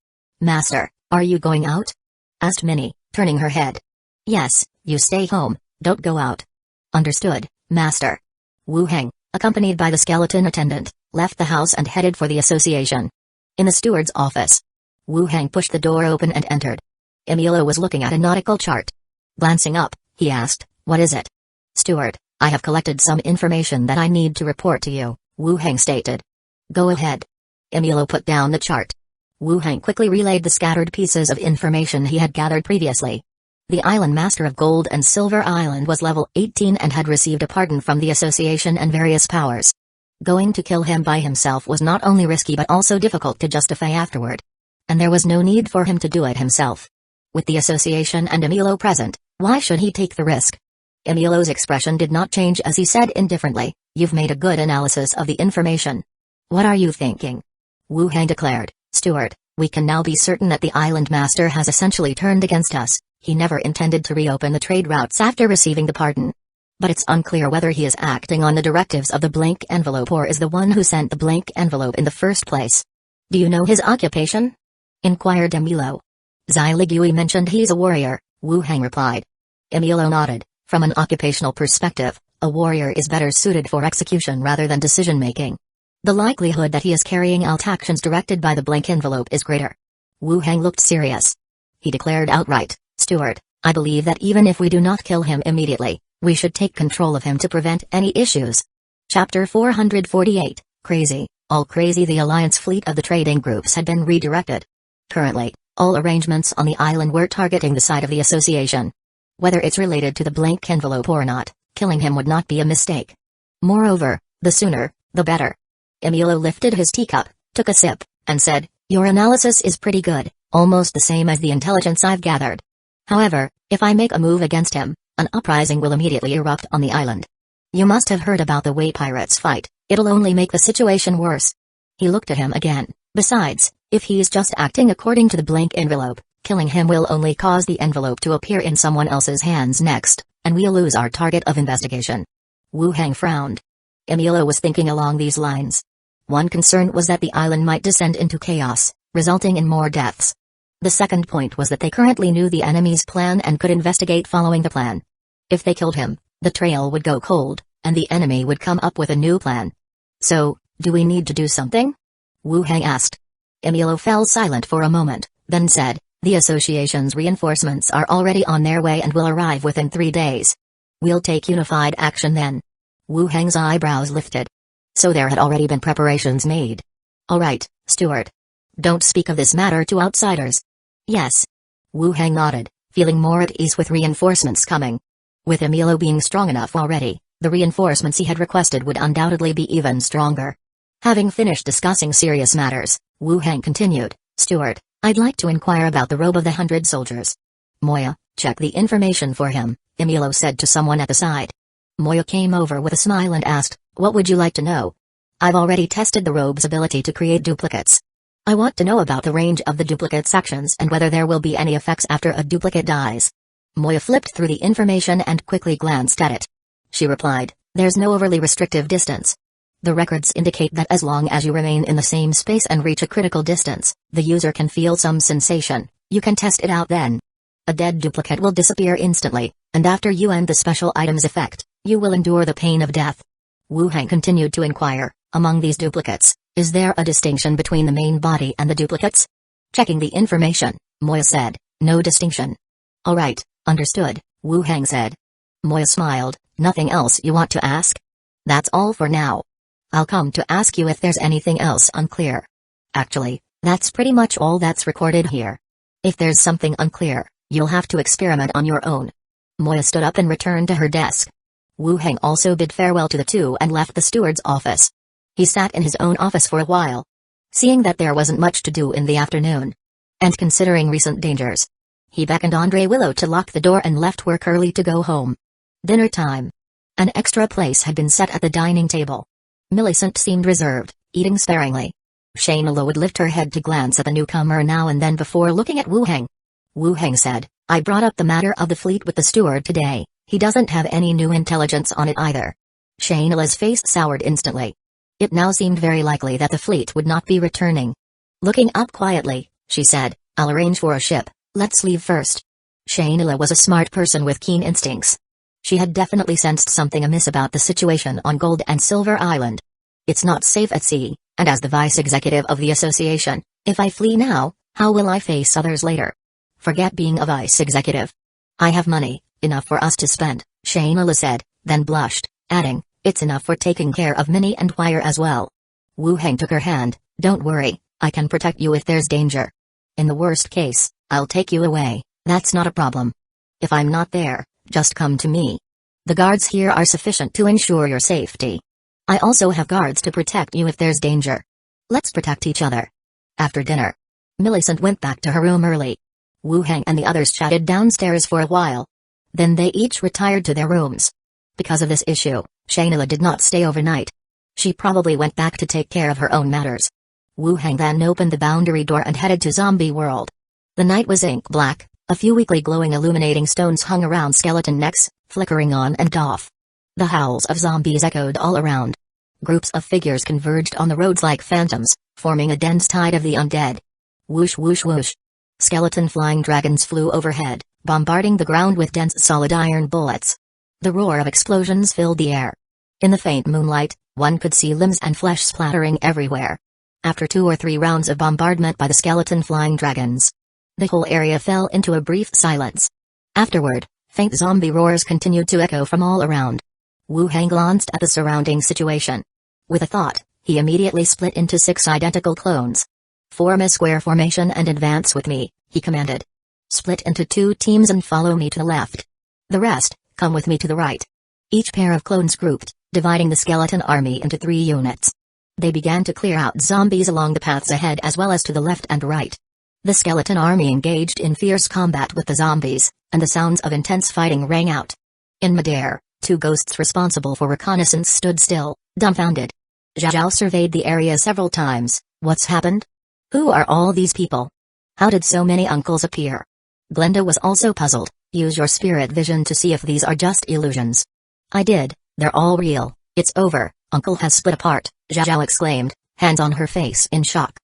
Master, are you going out? Asked Minnie, turning her head. Yes, you stay home, don't go out. Understood, Master. Wu Heng, accompanied by the skeleton attendant, left the house and headed for the association. In the steward's office, Wu Heng pushed the door open and entered. Emilio was looking at a nautical chart. Glancing up, he asked, what is it? Steward, I have collected some information that I need to report to you, Wu Heng stated. Go ahead. Emilio put down the chart. Wu Heng quickly relayed the scattered pieces of information he had gathered previously. The island master of Gold and Silver Island was level 18 and had received a pardon from the association and various powers. Going to kill him by himself was not only risky but also difficult to justify afterward. And there was no need for him to do it himself. With the association and Emilio present, why should he take the risk? Emilio's expression did not change as he said indifferently, you've made a good analysis of the information. What are you thinking? Wu Heng declared, Steward, we can now be certain that the island master has essentially turned against us. He never intended to reopen the trade routes after receiving the pardon. But it's unclear whether he is acting on the directives of the blank envelope or is the one who sent the blank envelope in the first place. Do you know his occupation? Inquired Emilio. Zai Ligui mentioned he's a warrior, Wu Heng replied. Emilio nodded. From an occupational perspective, a warrior is better suited for execution rather than decision-making. The likelihood that he is carrying out actions directed by the blank envelope is greater. Wu Heng looked serious. He declared outright, Steward, I believe that even if we do not kill him immediately, we should take control of him to prevent any issues. Chapter 448, Crazy, all crazy. The alliance fleet of the trading groups had been redirected. Currently, all arrangements on the island were targeting the side of the association. Whether it's related to the blank envelope or not, killing him would not be a mistake. Moreover, the sooner, the better. Emilio lifted his teacup, took a sip, and said, your analysis is pretty good, almost the same as the intelligence I've gathered. However, if I make a move against him, an uprising will immediately erupt on the island. You must have heard about the way pirates fight, it'll only make the situation worse. He looked at him again. Besides, if he's just acting according to the blank envelope, killing him will only cause the envelope to appear in someone else's hands next, and we'll lose our target of investigation. Wu Heng frowned. Emilio was thinking along these lines. One concern was that the island might descend into chaos, resulting in more deaths. The second point was that they currently knew the enemy's plan and could investigate following the plan. If they killed him, the trail would go cold, and the enemy would come up with a new plan. So, do we need to do something? Wu Heng asked. Emilio fell silent for a moment, then said, the association's reinforcements are already on their way and will arrive within 3 days. We'll take unified action then. Wu Heng's eyebrows lifted. So there had already been preparations made. All right, Steward. Don't speak of this matter to outsiders. Yes. Wu Heng nodded, feeling more at ease with reinforcements coming. With Emilio being strong enough already, the reinforcements he had requested would undoubtedly be even stronger. Having finished discussing serious matters, Wu Heng continued, Steward, I'd like to inquire about the robe of the 100 soldiers. Moya, check the information for him, Emilio said to someone at the side. Moya came over with a smile and asked, what would you like to know? I've already tested the robe's ability to create duplicates. I want to know about the range of the duplicate sections and whether there will be any effects after a duplicate dies. Moya flipped through the information and quickly glanced at it. She replied, there's no overly restrictive distance. The records indicate that as long as you remain in the same space and reach a critical distance, the user can feel some sensation. You can test it out then. A dead duplicate will disappear instantly, and after you end the special item's effect, you will endure the pain of death. Wu Hang continued to inquire, among these duplicates, is there a distinction between the main body and the duplicates? Checking the information, Moya said, no distinction. Alright, understood, Wu Hang said. Moya smiled, nothing else you want to ask? That's all for now. I'll come to ask you if there's anything else unclear. Actually, that's pretty much all that's recorded here. If there's something unclear, you'll have to experiment on your own. Moya stood up and returned to her desk. Wu Hang also bid farewell to the two and left the steward's office. He sat in his own office for a while. Seeing that there wasn't much to do in the afternoon, and considering recent dangers, he beckoned Andre Willow to lock the door and left work early to go home. Dinner time. An extra place had been set at the dining table. Millicent seemed reserved, eating sparingly. Shayna would lift her head to glance at the newcomer now and then before looking at Wu Hang. Wu Hang said, I brought up the matter of the fleet with the steward today, he doesn't have any new intelligence on it either. Shayna's face soured instantly. It now seemed very likely that the fleet would not be returning. Looking up quietly, she said, I'll arrange for a ship, let's leave first. Shayna was a smart person with keen instincts. She had definitely sensed something amiss about the situation on Gold and Silver Island. It's not safe at sea, and as the vice executive of the association, if I flee now, how will I face others later? Forget being a vice executive. I have money, enough for us to spend, Shayna said, then blushed, adding, it's enough for taking care of Minnie and Wire as well. Wu Hang took her hand, don't worry, I can protect you if there's danger. In the worst case, I'll take you away, that's not a problem. If I'm not there, just come to me. The guards here are sufficient to ensure your safety. I also have guards to protect you if there's danger. Let's protect each other. After dinner, Millicent went back to her room early. Wu Hang and the others chatted downstairs for a while. Then they each retired to their rooms. Because of this issue, Shayna did not stay overnight. She probably went back to take care of her own matters. Wu Hang then opened the boundary door and headed to Zombie World. The night was ink black, a few weakly glowing illuminating stones hung around skeleton necks, flickering on and off. The howls of zombies echoed all around. Groups of figures converged on the roads like phantoms, forming a dense tide of the undead. Whoosh whoosh whoosh. Skeleton flying dragons flew overhead, bombarding the ground with dense solid iron bullets. The roar of explosions filled the air. In the faint moonlight, one could see limbs and flesh splattering everywhere. After 2 or 3 rounds of bombardment by the skeleton flying dragons, the whole area fell into a brief silence. Afterward, faint zombie roars continued to echo from all around. Wu Hang glanced at the surrounding situation. With a thought, he immediately split into 6 identical clones. Form a square formation and advance with me, he commanded. Split into 2 teams and follow me to the left. The rest, come with me to the right. Each pair of clones grouped, dividing the skeleton army into 3 units. They began to clear out zombies along the paths ahead as well as to the left and right. The skeleton army engaged in fierce combat with the zombies, and the sounds of intense fighting rang out. In midair, 2 ghosts responsible for reconnaissance stood still, dumbfounded. Zhao surveyed the area several times. What's happened? Who are all these people? How did so many uncles appear? Glenda was also puzzled. Use your spirit vision to see if these are just illusions. I did, they're all real. It's over, Uncle has split apart, Zhao exclaimed, hands on her face in shock.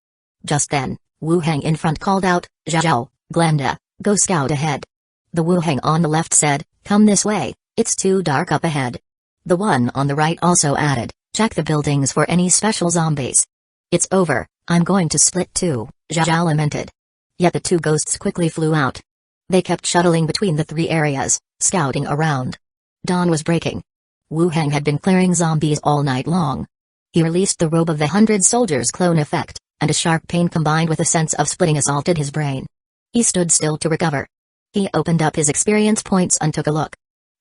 Just then, Wu Hang in front called out, Zhao, Glenda, go scout ahead. The Wu Hang on the left said, come this way, it's too dark up ahead. The one on the right also added, check the buildings for any special zombies. It's over, I'm going to split too, Zhao lamented. Yet the 2 ghosts quickly flew out. They kept shuttling between the 3 areas, scouting around. Dawn was breaking. Wu Hang had been clearing zombies all night long. He released the robe of the 100 soldiers clone effect, and a sharp pain combined with a sense of splitting assaulted his brain. He stood still to recover. He opened up his experience points and took a look.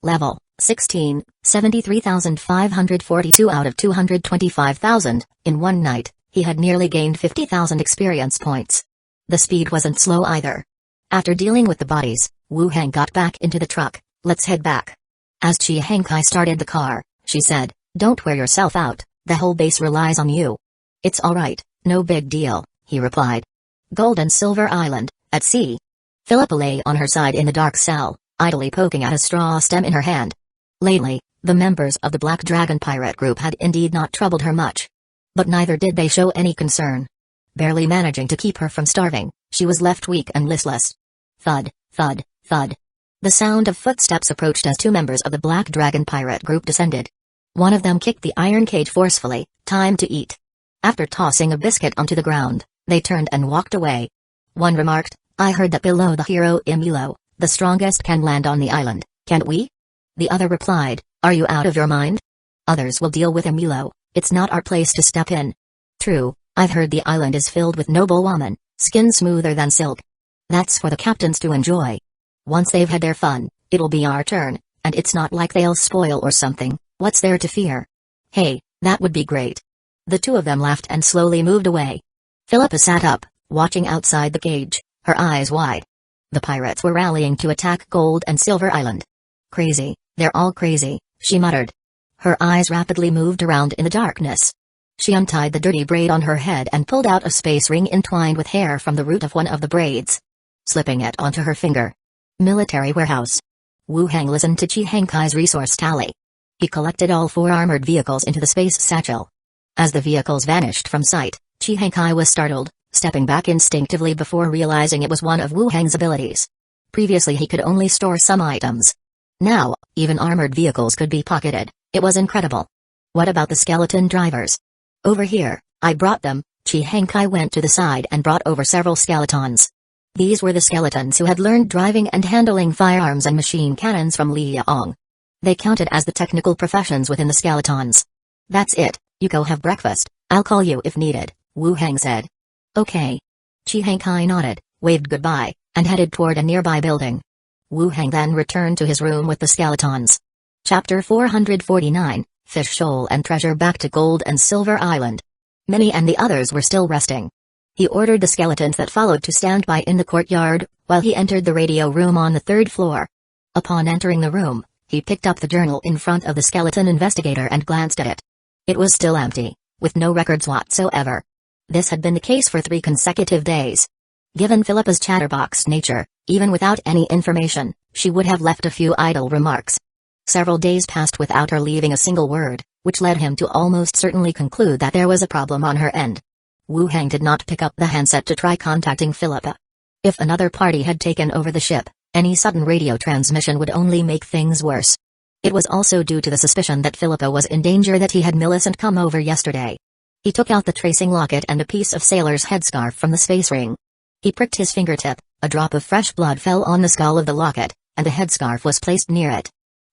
Level 16, 73,542 out of 225,000. In one night, he had nearly gained 50,000 experience points. The speed wasn't slow either. After dealing with the bodies, Wu Hang got back into the truck. Let's head back. As Chi Hangkai started the car, she said, don't wear yourself out, the whole base relies on you. It's alright, no big deal, he replied. Gold and Silver Island, at sea. Philippa lay on her side in the dark cell, idly poking at a straw stem in her hand. Lately, the members of the Black Dragon pirate group had indeed not troubled her much. But neither did they show any concern. Barely managing to keep her from starving, she was left weak and listless. Thud, thud, Thud. The sound of footsteps approached as two members of the Black Dragon pirate group descended. One of them kicked the iron cage forcefully. Time to eat. After tossing a biscuit onto the ground, they turned and walked away. One remarked, I heard that below the hero Imulo, the strongest can land on the island, can't we? The other replied, are you out of your mind? Others will deal with Imulo, it's not our place to step in. True, I've heard the island is filled with noble women, skin smoother than silk. That's for the captains to enjoy. Once they've had their fun, it'll be our turn, and it's not like they'll spoil or something, what's there to fear? Hey, that would be great. The two of them laughed and slowly moved away. Philippa sat up, watching outside the cage, her eyes wide. The pirates were rallying to attack Gold and Silver Island. Crazy, they're all crazy, she muttered. Her eyes rapidly moved around in the darkness. She untied the dirty braid on her head and pulled out a space ring entwined with hair from the root of one of the braids. Slipping it onto her finger. Military warehouse. Wu Hang listened to Chi Hankai's resource tally. He collected all 4 armored vehicles into the space satchel. As the vehicles vanished from sight, Chi Hankai was startled, stepping back instinctively before realizing it was one of Wu Hang's abilities. Previously he could only store some items. Now, even armored vehicles could be pocketed. It was incredible. What about the skeleton drivers? Over here, I brought them. Chi Hankai went to the side and brought over several skeletons. These were the skeletons who had learned driving and handling firearms and machine cannons from Li Yaong. They counted as the technical professions within the skeletons. That's it, you go have breakfast, I'll call you if needed, Wu Hang said. Okay. Chi Hankai nodded, waved goodbye, and headed toward a nearby building. Wu Hang then returned to his room with the skeletons. Chapter 449, Fish Shoal and Treasure back to Gold and Silver Island. Minnie and the others were still resting. He ordered the skeletons that followed to stand by in the courtyard, while he entered the radio room on the 3rd floor. Upon entering the room, he picked up the journal in front of the skeleton investigator and glanced at it. It was still empty, with no records whatsoever. This had been the case for 3 consecutive days. Given Philippa's chatterbox nature, even without any information, she would have left a few idle remarks. Several days passed without her leaving a single word, which led him to almost certainly conclude that there was a problem on her end. Wu Hang did not pick up the handset to try contacting Philippa. If another party had taken over the ship, any sudden radio transmission would only make things worse. It was also due to the suspicion that Philippa was in danger that he had Millicent come over yesterday. He took out the tracing locket and a piece of sailor's headscarf from the space ring. He pricked his fingertip, a drop of fresh blood fell on the skull of the locket, and the headscarf was placed near it.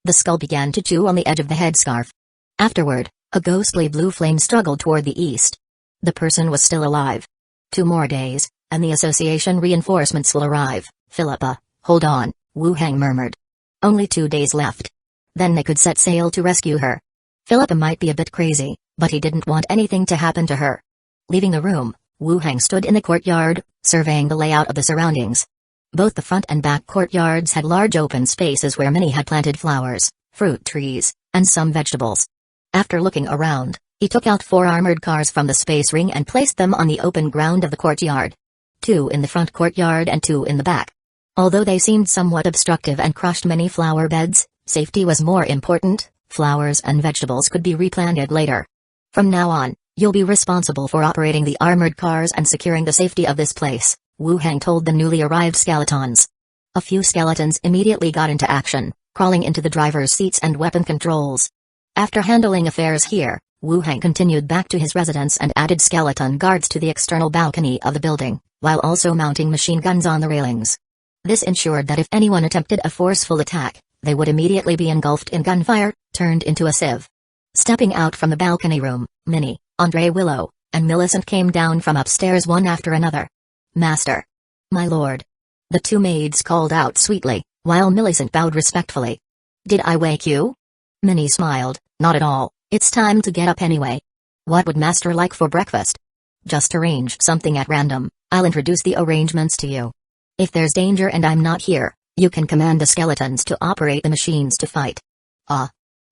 The skull began to chew on the edge of the headscarf. Afterward, a ghostly blue flame struggled toward the east. The person was still alive. 2 more days, and the association reinforcements will arrive. Philippa, hold on, Wu Hang murmured. Only 2 days left. Then they could set sail to rescue her. Philippa might be a bit crazy, but he didn't want anything to happen to her. Leaving the room, Wu Hang stood in the courtyard, surveying the layout of the surroundings. Both the front and back courtyards had large open spaces where many had planted flowers, fruit trees, and some vegetables. After looking around, he took out 4 armored cars from the space ring and placed them on the open ground of the courtyard. 2 in the front courtyard and 2 in the back. Although they seemed somewhat obstructive and crushed many flower beds, safety was more important. Flowers and vegetables could be replanted later. From now on, you'll be responsible for operating the armored cars and securing the safety of this place, Wu Hang told the newly arrived skeletons. A few skeletons immediately got into action, crawling into the driver's seats and weapon controls. After handling affairs here, Wu Hang continued back to his residence and added skeleton guards to the external balcony of the building, while also mounting machine guns on the railings. This ensured that if anyone attempted a forceful attack, they would immediately be engulfed in gunfire, turned into a sieve. Stepping out from the balcony room, Minnie, Andre Willow, and Millicent came down from upstairs one after another. Master. My lord. The 2 maids called out sweetly, while Millicent bowed respectfully. Did I wake you? Minnie smiled, not at all, it's time to get up anyway. What would Master like for breakfast? Just arrange something at random, I'll introduce the arrangements to you. If there's danger and I'm not here, you can command the skeletons to operate the machines to fight. Ah.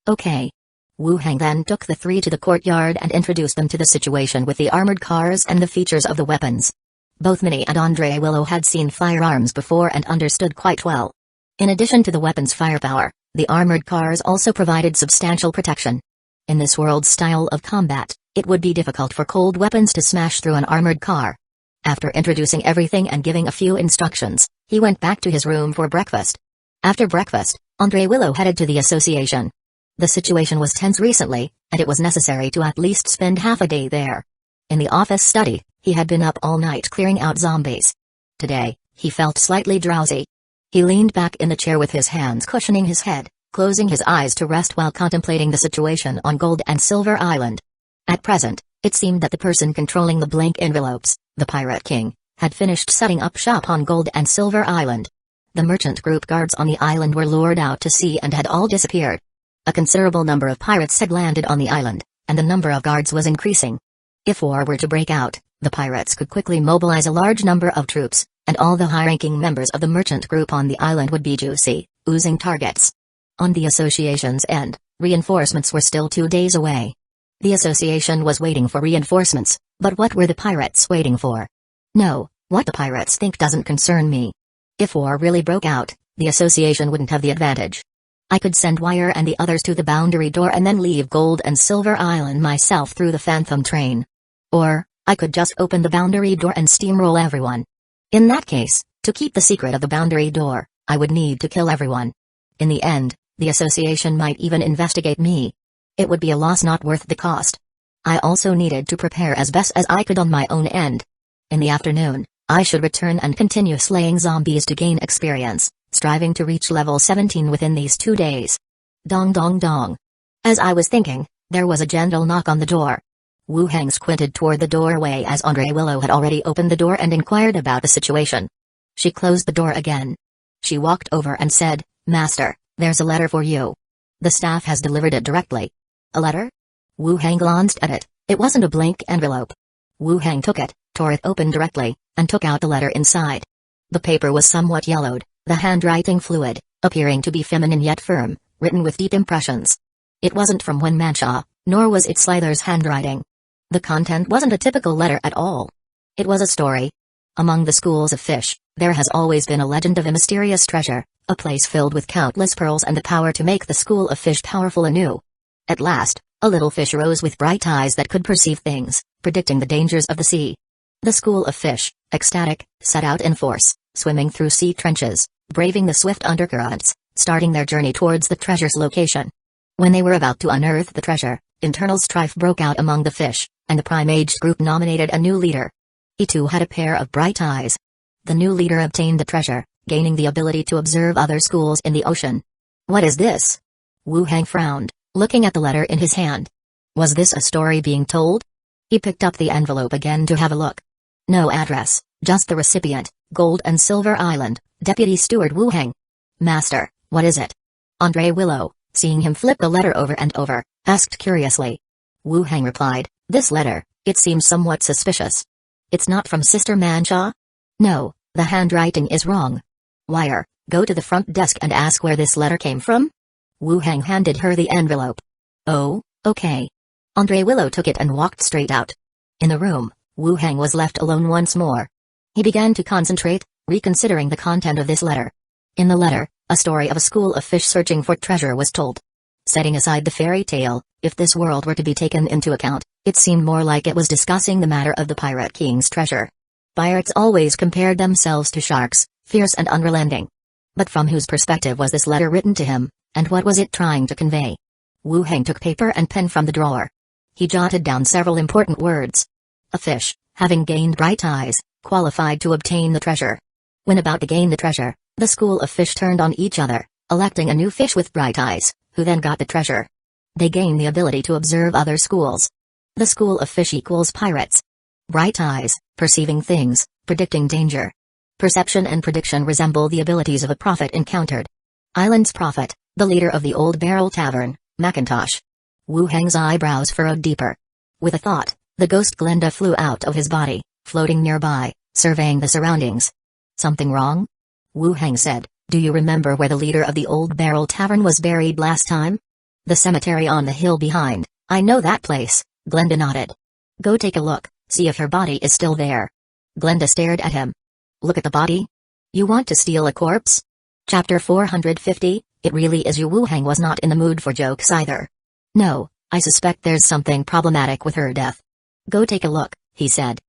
Okay. Wu Hang then took the 3 to the courtyard and introduced them to the situation with the armored cars and the features of the weapons. Both Minnie and Andre Willow had seen firearms before and understood quite well. In addition to the weapons' firepower, the armored cars also provided substantial protection. In this world's style of combat, it would be difficult for cold weapons to smash through an armored car. After introducing everything and giving a few instructions, he went back to his room for breakfast. After breakfast, Andre Willow headed to the association. The situation was tense recently, and it was necessary to at least spend half a day there. In the office study, he had been up all night clearing out zombies. Today, he felt slightly drowsy. He leaned back in the chair with his hands cushioning his head, closing his eyes to rest while contemplating the situation on Gold and Silver Island. At present, it seemed that the person controlling the blank envelopes, the Pirate King, had finished setting up shop on Gold and Silver Island. The merchant group guards on the island were lured out to sea and had all disappeared. A considerable number of pirates had landed on the island, and the number of guards was increasing. If war were to break out, the pirates could quickly mobilize a large number of troops, and all the high-ranking members of the merchant group on the island would be juicy, oozing targets. On the association's end, reinforcements were still 2 days away. The association was waiting for reinforcements, but what were the pirates waiting for? No, what the pirates think doesn't concern me. If war really broke out, the association wouldn't have the advantage. I could send Wire and the others to the boundary door and then leave Gold and Silver Island myself through the Phantom train. Or, I could just open the boundary door and steamroll everyone. In that case, to keep the secret of the boundary door, I would need to kill everyone. In the end, the association might even investigate me. It would be a loss not worth the cost. I also needed to prepare as best as I could on my own end. In the afternoon, I should return and continue slaying zombies to gain experience, striving to reach level 17 within these 2 days. Dong dong dong. As I was thinking, there was a gentle knock on the door. Wu Hang squinted toward the doorway as Andre Willow had already opened the door and inquired about the situation. She closed the door again. She walked over and said, "Master, there's a letter for you. The staff has delivered it directly." "A letter?" Wu Hang glanced at it. It wasn't a blank envelope. Wu Hang took it, tore it open directly, and took out the letter inside. The paper was somewhat yellowed, the handwriting fluid, appearing to be feminine yet firm, written with deep impressions. It wasn't from Wen Mancha, nor was it Slither's handwriting. The content wasn't a typical letter at all. It was a story. Among the schools of fish, there has always been a legend of a mysterious treasure, a place filled with countless pearls and the power to make the school of fish powerful anew. At last, a little fish arose with bright eyes that could perceive things, predicting the dangers of the sea. The school of fish, ecstatic, set out in force, swimming through sea trenches, braving the swift undercurrents, starting their journey towards the treasure's location. When they were about to unearth the treasure, internal strife broke out among the fish, and the Prime-Age group nominated a new leader. He too had a pair of bright eyes. The new leader obtained the treasure, gaining the ability to observe other schools in the ocean. "What is this?" Wu Hang frowned, looking at the letter in his hand. Was this a story being told? He picked up the envelope again to have a look. No address, just the recipient, Gold and Silver Island, Deputy Steward Wu Hang. "Master, what is it?" Andre Willow, seeing him flip the letter over and over, asked curiously. Wu Hang replied, "This letter, it seems somewhat suspicious. It's not from Sister Mancha?" "No, the handwriting is wrong." "Wire, go to the front desk and ask where this letter came from." Wu Hang handed her the envelope. "Oh, okay." Andre Willow took it and walked straight out. In the room, Wu Hang was left alone once more. He began to concentrate, reconsidering the content of this letter. In the letter, a story of a school of fish searching for treasure was told. Setting aside the fairy tale, if this world were to be taken into account, it seemed more like it was discussing the matter of the Pirate King's treasure. Pirates always compared themselves to sharks, fierce and unrelenting. But from whose perspective was this letter written to him, and what was it trying to convey? Wu Hang took paper and pen from the drawer. He jotted down several important words. A fish, having gained bright eyes, qualified to obtain the treasure. When about to gain the treasure, the school of fish turned on each other, electing a new fish with bright eyes, who then got the treasure. They gain the ability to observe other schools. The school of fish equals pirates. Bright eyes, perceiving things, predicting danger. Perception and prediction resemble the abilities of a prophet encountered. Island's prophet, the leader of the Old Barrel Tavern, Macintosh. Wu Hang's eyebrows furrowed deeper. With a thought, the ghost Glenda flew out of his body, floating nearby, surveying the surroundings. "Something wrong?" Wu Hang said, "Do you remember where the leader of the Old Barrel Tavern was buried last time?" "The cemetery on the hill behind, I know that place," Glenda nodded. "Go take a look, see if her body is still there." Glenda stared at him. "Look at the body? You want to steal a corpse?" Chapter 450, It really is you. Wu Hang was not in the mood for jokes either. "No, I suspect there's something problematic with her death." "Go take a look," he said.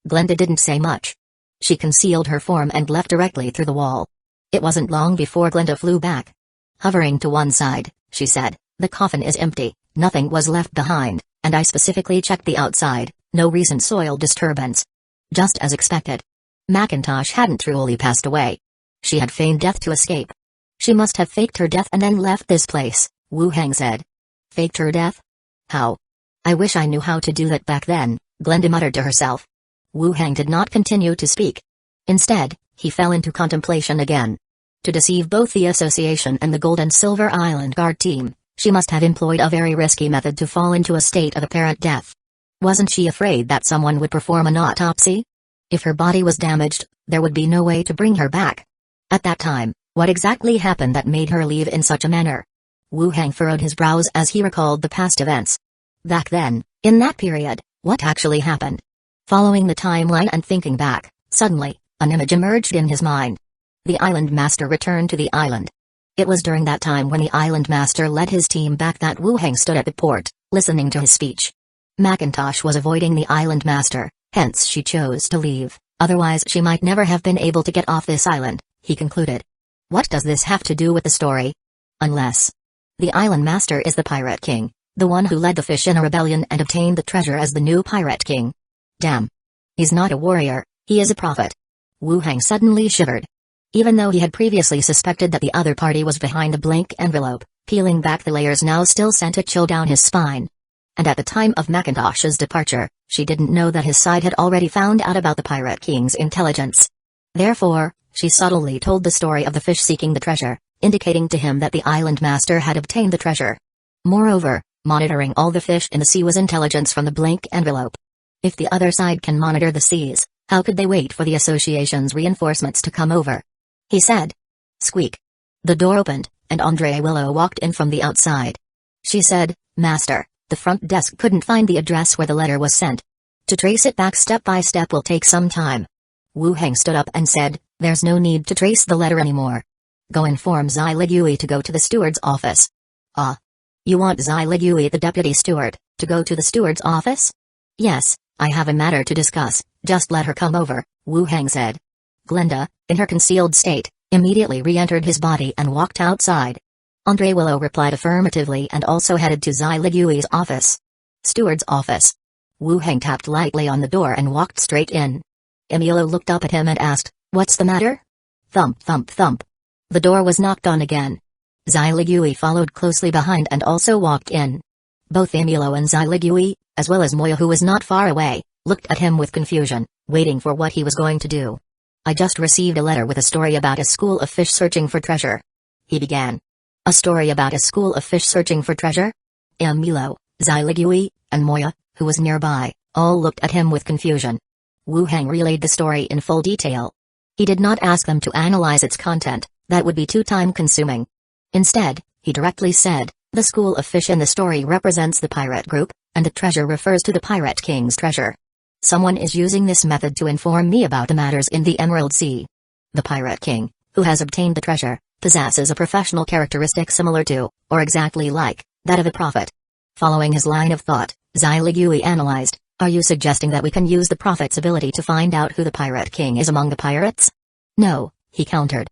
Glenda didn't say much. She concealed her form and left directly through the wall. It wasn't long before Glenda flew back. Hovering to one side, she said, "The coffin is empty, nothing was left behind, and I specifically checked the outside, no recent soil disturbance." Just as expected. Macintosh hadn't truly passed away. She had feigned death to escape. "She must have faked her death and then left this place," Wu Hang said. "Faked her death? How? I wish I knew how to do that back then," Glenda muttered to herself. Wu Hang did not continue to speak. Instead, he fell into contemplation again. To deceive both the Association and the Gold and Silver Island Guard team, she must have employed a very risky method to fall into a state of apparent death. Wasn't she afraid that someone would perform an autopsy? If her body was damaged, there would be no way to bring her back. At that time, what exactly happened that made her leave in such a manner? Wu Hang furrowed his brows as he recalled the past events. Back then, in that period, what actually happened? Following the timeline and thinking back, suddenly, an image emerged in his mind. The Island Master returned to the island. It was during that time when the Island Master led his team back that Wu Hang stood at the port, listening to his speech. Macintosh was avoiding the Island Master, hence she chose to leave, otherwise she might never have been able to get off this island, he concluded. What does this have to do with the story? Unless the Island Master is the Pirate King, the one who led the fish in a rebellion and obtained the treasure as the new Pirate King. Damn. He's not a warrior, he is a prophet. Wu Hang suddenly shivered. Even though he had previously suspected that the other party was behind the blank envelope, peeling back the layers now still sent a chill down his spine. And at the time of Macintosh's departure, she didn't know that his side had already found out about the Pirate King's intelligence. Therefore, she subtly told the story of the fish seeking the treasure, indicating to him that the Island Master had obtained the treasure. Moreover, monitoring all the fish in the sea was intelligence from the blank envelope. If the other side can monitor the seas, how could they wait for the Association's reinforcements to come over? He said. Squeak. The door opened, and Andre Willow walked in from the outside. She said, "Master, the front desk couldn't find the address where the letter was sent. To trace it back step by step will take some time." Wu Hang stood up and said, "There's no need to trace the letter anymore. Go inform Zai Ligui to go to the steward's office." Ah. You want Zai Ligui, the deputy steward, to go to the steward's office? Yes, I have a matter to discuss, just let her come over, Wu Hang said. Glenda, in her concealed state, immediately re-entered his body and walked outside. Andre Willow replied affirmatively and also headed to Zai Ligui's office. Steward's office. Wu Hang tapped lightly on the door and walked straight in. Emilio looked up at him and asked, "What's the matter?" Thump thump thump. The door was knocked on again. Zai Ligui followed closely behind and also walked in. Both Emilio and Zai Ligui, as well as Moya, who was not far away, looked at him with confusion, waiting for what he was going to do. "I just received a letter with a story about a school of fish searching for treasure," he began. "A story about a school of fish searching for treasure?" Emilio, Zai Ligui, and Moya, who was nearby, all looked at him with confusion. Wu Hang relayed the story in full detail. He did not ask them to analyze its content, that would be too time-consuming. Instead, he directly said, "The school of fish in the story represents the pirate group, and the treasure refers to the Pirate King's treasure. Someone is using this method to inform me about the matters in the Emerald Sea. The Pirate King, who has obtained the treasure, possesses a professional characteristic similar to, or exactly like, that of a prophet." Following his line of thought, Zai Ligui analyzed, "Are you suggesting that we can use the prophet's ability to find out who the Pirate King is among the pirates?" "No," he countered.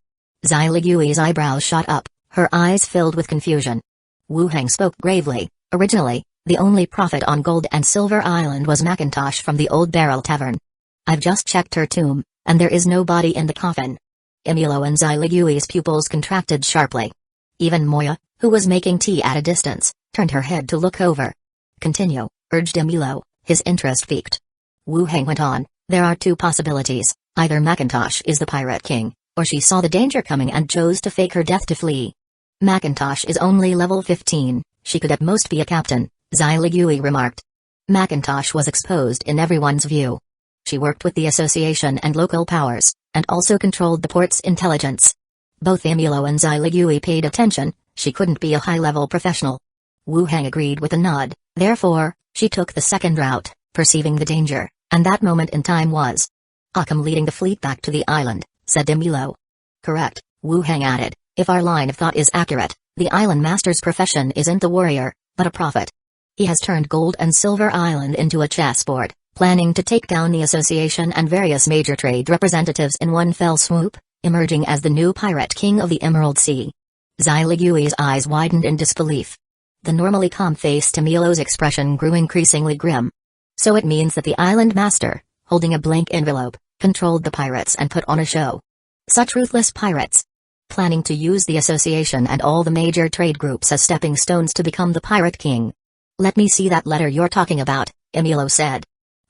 Zai Ligui's eyebrows shot up, her eyes filled with confusion. Wu Hang spoke gravely. "Originally, the only prophet on Gold and Silver Island was Macintosh from the Old Barrel Tavern. I've just checked her tomb, and there is no body in the coffin." Emilio and Zai Ligui's pupils contracted sharply. Even Moya, who was making tea at a distance, turned her head to look over. "Continue," urged Emilio, his interest piqued. Wu Hang went on, "There are two possibilities, either Macintosh is the Pirate King, or she saw the danger coming and chose to fake her death to flee. Macintosh is only level 15, she could at most be a captain," Zai Ligui remarked. Macintosh was exposed in everyone's view. She worked with the association and local powers, and also controlled the port's intelligence. Both Emilio and Zai Ligui paid attention, she couldn't be a high-level professional. Wu Hang agreed with a nod, therefore, she took the second route, perceiving the danger, and that moment in time was Occam leading the fleet back to the island, said Emilio. Correct, Wu Hang added, "If our line of thought is accurate, the Island Master's profession isn't the warrior, but a prophet. He has turned Gold and Silver Island into a chessboard, planning to take down the association and various major trade representatives in one fell swoop, emerging as the new pirate king of the Emerald Sea. Xiligui's eyes widened in disbelief. The normally calm-faced Emilo's expression grew increasingly grim. So it means that the island master, holding a blank envelope, controlled the pirates and put on a show. Such ruthless pirates. Planning to use the association and all the major trade groups as stepping stones to become the pirate king. Let me see that letter you're talking about, Emilo said.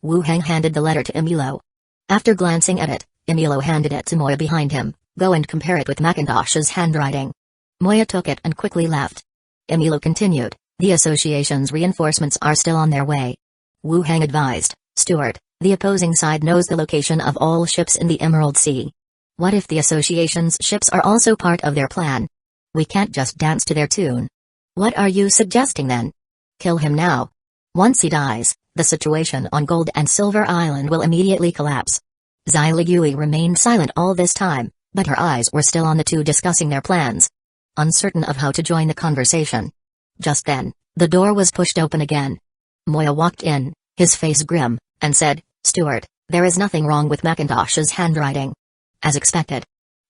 Wu Heng handed the letter to Emilo. After glancing at it, Emilo handed it to Moya behind him. Go and compare it with Macintosh's handwriting. Moya took it and quickly left. Emilo continued, the association's reinforcements are still on their way. Wu Heng advised, Steward, the opposing side knows the location of all ships in the Emerald Sea. What if the association's ships are also part of their plan? We can't just dance to their tune. What are you suggesting then? Kill him now. Once he dies, the situation on Gold and Silver Island will immediately collapse. Xiligui remained silent all this time, but her eyes were still on the two discussing their plans. Uncertain of how to join the conversation. Just then, the door was pushed open again. Moya walked in, his face grim, and said, Steward, there is nothing wrong with Macintosh's handwriting. As expected.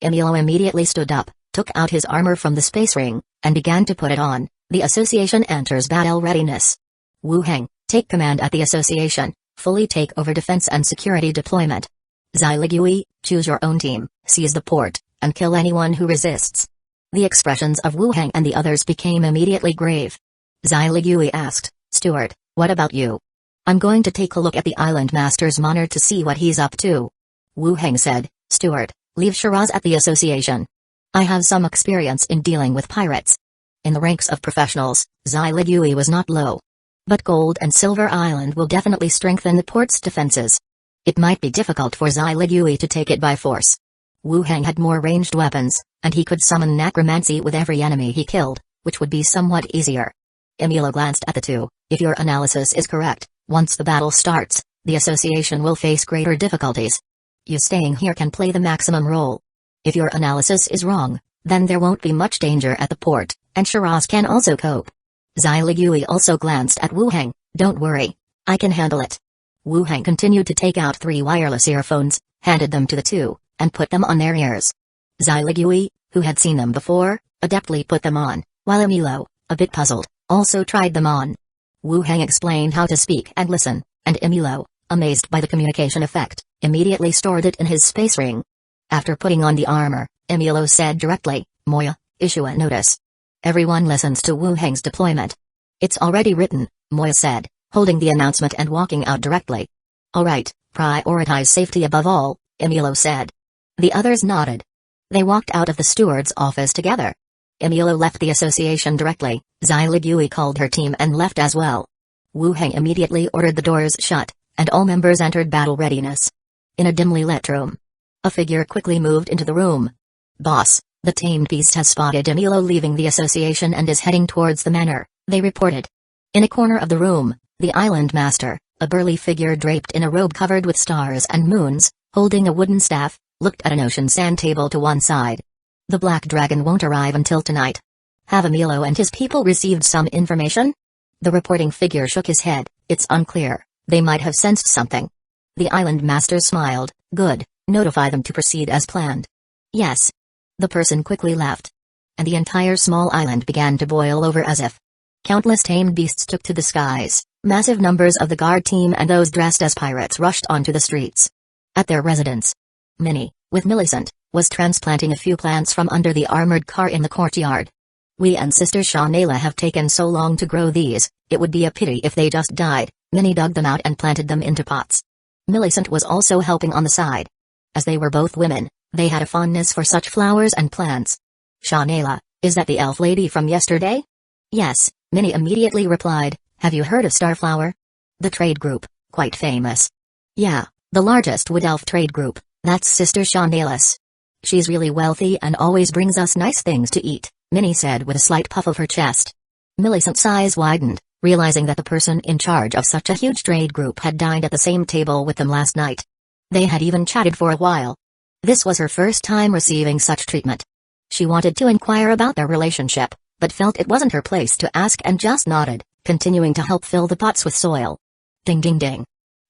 Emilo immediately stood up, took out his armor from the space ring, and began to put it on. The association enters battle readiness. Wu Heng, take command at the association, fully take over defense and security deployment. Xiligui, choose your own team, seize the port, and kill anyone who resists. The expressions of Wu Heng and the others became immediately grave. Xiligui asked, Steward, what about you? I'm going to take a look at the Island Master's monitor to see what he's up to. Wu Heng said, Steward, leave Shiraz at the association. I have some experience in dealing with pirates. In the ranks of professionals, Xiligui was not low. But Gold and Silver Island will definitely strengthen the port's defenses. It might be difficult for Xiligui to take it by force. Wu Heng had more ranged weapons, and he could summon necromancy with every enemy he killed, which would be somewhat easier. Emilo glanced at the two. If your analysis is correct, once the battle starts, the association will face greater difficulties. You staying here can play the maximum role. If your analysis is wrong, then there won't be much danger at the port, and Shiraz can also cope. Xiligui also glanced at Wu Heng. Don't worry. I can handle it. Wu Heng continued to take out 3 wireless earphones, handed them to the two, and put them on their ears. Xiligui, who had seen them before, adeptly put them on, while Emilo, a bit puzzled, also tried them on. Wu Heng explained how to speak and listen, and Emilo, amazed by the communication effect, immediately stored it in his space ring. After putting on the armor, Emilo said directly, Moya, issue a notice. Everyone listens to Wu Heng's deployment. It's already written, Moya said, holding the announcement and walking out directly. Alright, prioritize safety above all, Emilo said. The others nodded. They walked out of the steward's office together. Emilo left the association directly. Xiligui called her team and left as well. Wu Heng immediately ordered the doors shut, and all members entered battle readiness. In a dimly lit room. A figure quickly moved into the room. Boss, the tamed beast has spotted Emilo leaving the association and is heading towards the manor, they reported. In a corner of the room, the island master, a burly figure draped in a robe covered with stars and moons, holding a wooden staff, looked at an ocean sand table to one side. The black dragon won't arrive until tonight. Have Emilo and his people received some information? The reporting figure shook his head. It's unclear. They might have sensed something. The island master smiled. Good, notify them to proceed as planned. Yes. The person quickly left. And the entire small island began to boil over as if countless tamed beasts took to the skies. Massive numbers of the guard team and those dressed as pirates rushed onto the streets. At their residence, Minnie, with Millicent, was transplanting a few plants from under the armored car in the courtyard. We and Sister Shawnayla have taken so long to grow these, it would be a pity if they just died. Minnie dug them out and planted them into pots. Millicent was also helping on the side. As they were both women, they had a fondness for such flowers and plants. Shawnayla, is that the elf lady from yesterday? Yes, Minnie immediately replied. Have you heard of Starflower? The trade group, quite famous. Yeah, the largest wood elf trade group, that's Sister Shawnayla's. She's really wealthy and always brings us nice things to eat, Minnie said with a slight puff of her chest. Millicent's eyes widened, realizing that the person in charge of such a huge trade group had dined at the same table with them last night. They had even chatted for a while. This was her first time receiving such treatment. She wanted to inquire about their relationship, but felt it wasn't her place to ask and just nodded, continuing to help fill the pots with soil. Ding ding ding.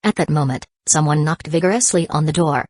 At that moment, someone knocked vigorously on the door.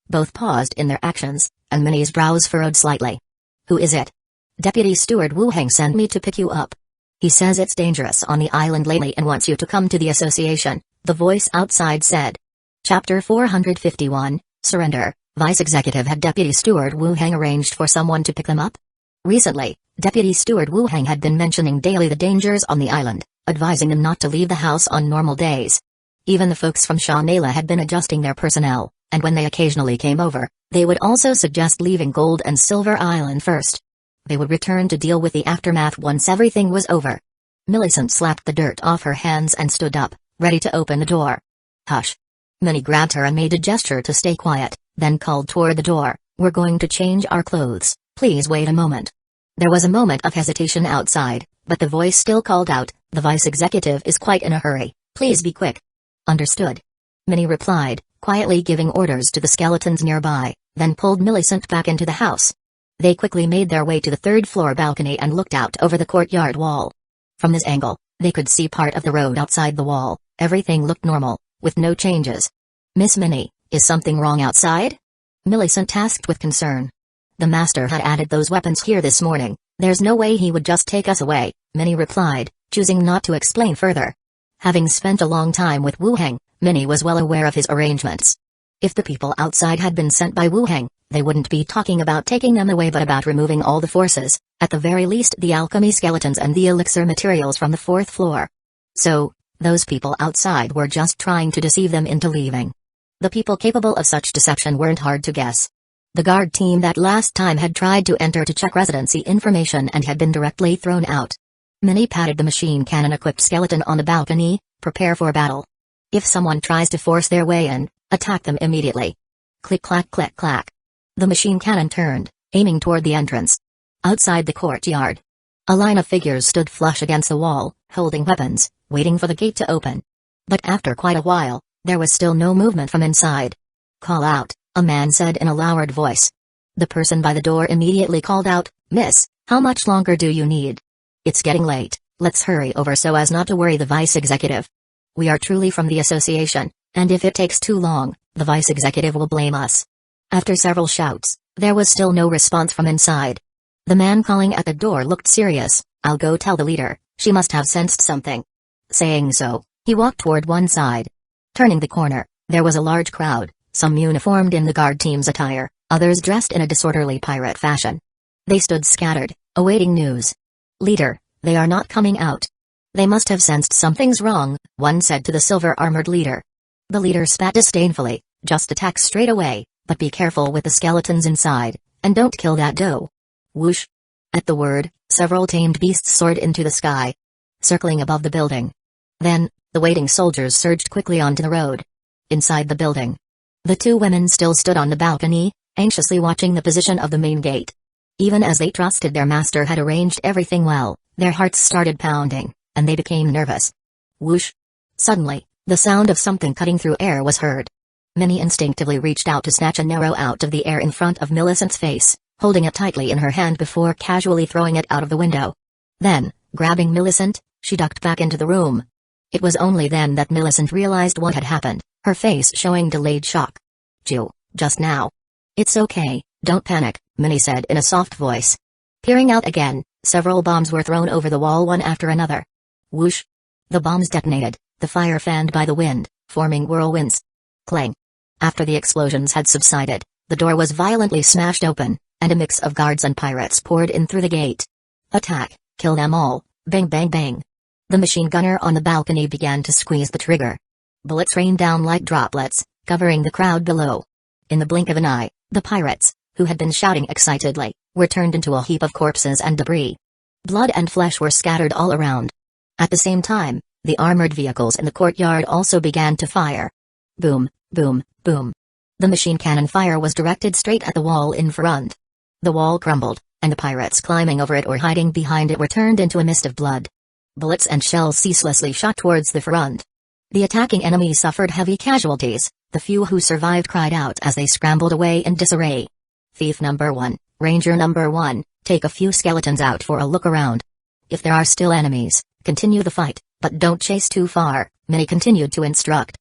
Both paused in their actions, and Minnie's brows furrowed slightly. "Who is it?" "Deputy Steward Wu Heng sent me to pick you up. He says it's dangerous on the island lately and wants you to come to the association," the voice outside said. Chapter 451, Surrender. Vice Executive had Deputy Steward Wu Heng arranged for someone to pick them up? Recently, Deputy Steward Wu Heng had been mentioning daily the dangers on the island, advising them not to leave the house on normal days. Even the folks from Shanela had been adjusting their personnel, and when they occasionally came over, they would also suggest leaving Gold and Silver Island first. They would return to deal with the aftermath once everything was over. Millicent slapped the dirt off her hands and stood up, ready to open the door. "Hush." Minnie grabbed her and made a gesture to stay quiet, then called toward the door, "We're going to change our clothes, please wait a moment." There was a moment of hesitation outside, but the voice still called out, "The Vice Executive is quite in a hurry, please be quick." "Understood." Minnie replied, quietly giving orders to the skeletons nearby, then pulled Millicent back into the house. They quickly made their way to the third-floor balcony and looked out over the courtyard wall. From this angle, they could see part of the road outside the wall. Everything looked normal, with no changes. "Miss Minnie, is something wrong outside?" Millicent asked with concern. "The master had added those weapons here this morning. There's no way he would just take us away," Minnie replied, choosing not to explain further. Having spent a long time with Wu Heng, Minnie was well aware of his arrangements. If the people outside had been sent by Wu Heng, they wouldn't be talking about taking them away but about removing all the forces, at the very least the alchemy skeletons and the elixir materials from the fourth floor. So, those people outside were just trying to deceive them into leaving. The people capable of such deception weren't hard to guess. The guard team that last time had tried to enter to check residency information and had been directly thrown out. Minnie patted the machine cannon-equipped skeleton on the balcony. "Prepare for battle. If someone tries to force their way in, attack them immediately." Click clack click clack. The machine cannon turned, aiming toward the entrance. Outside the courtyard, a line of figures stood flush against the wall, holding weapons, waiting for the gate to open. But after quite a while, there was still no movement from inside. "Call out," a man said in a lowered voice. The person by the door immediately called out, "Miss, how much longer do you need? It's getting late, let's hurry over so as not to worry the vice executive. We are truly from the association, and if it takes too long, the vice executive will blame us." After several shouts, there was still no response from inside. The man calling at the door looked serious. "I'll go tell the leader, she must have sensed something." Saying so, he walked toward one side. Turning the corner, there was a large crowd, some uniformed in the guard team's attire, others dressed in a disorderly pirate fashion. They stood scattered, awaiting news. "Leader, they are not coming out." "They must have sensed something's wrong," one said to the silver-armored leader. The leader spat disdainfully, "Just attack straight away, but be careful with the skeletons inside, and don't kill that doe." Whoosh! At the word, several tamed beasts soared into the sky, circling above the building. Then, the waiting soldiers surged quickly onto the road. Inside the building, the two women still stood on the balcony, anxiously watching the position of the main gate. Even as they trusted their master had arranged everything well, their hearts started pounding, and they became nervous. Whoosh! Suddenly, the sound of something cutting through air was heard. Minnie instinctively reached out to snatch an arrow out of the air in front of Millicent's face, holding it tightly in her hand before casually throwing it out of the window. Then, grabbing Millicent, she ducked back into the room. It was only then that Millicent realized what had happened, her face showing delayed shock. "Jill, just now." "It's okay, don't panic," Minnie said in a soft voice. Peering out again, several bombs were thrown over the wall one after another. Whoosh! The bombs detonated, the fire fanned by the wind, forming whirlwinds. Clang! After the explosions had subsided, the door was violently smashed open, and a mix of guards and pirates poured in through the gate. "Attack, kill them all, bang bang bang." The machine gunner on the balcony began to squeeze the trigger. Bullets rained down like droplets, covering the crowd below. In the blink of an eye, the pirates, who had been shouting excitedly, were turned into a heap of corpses and debris. Blood and flesh were scattered all around. At the same time, the armored vehicles in the courtyard also began to fire. Boom, boom, boom. The machine cannon fire was directed straight at the wall in front. The wall crumbled, and the pirates climbing over it or hiding behind it were turned into a mist of blood. Bullets and shells ceaselessly shot towards the front. The attacking enemy suffered heavy casualties. The few who survived cried out as they scrambled away in disarray. "Thief number 1, Ranger number 1, take a few skeletons out for a look around. If there are still enemies, continue the fight, but don't chase too far," Minnie continued to instruct.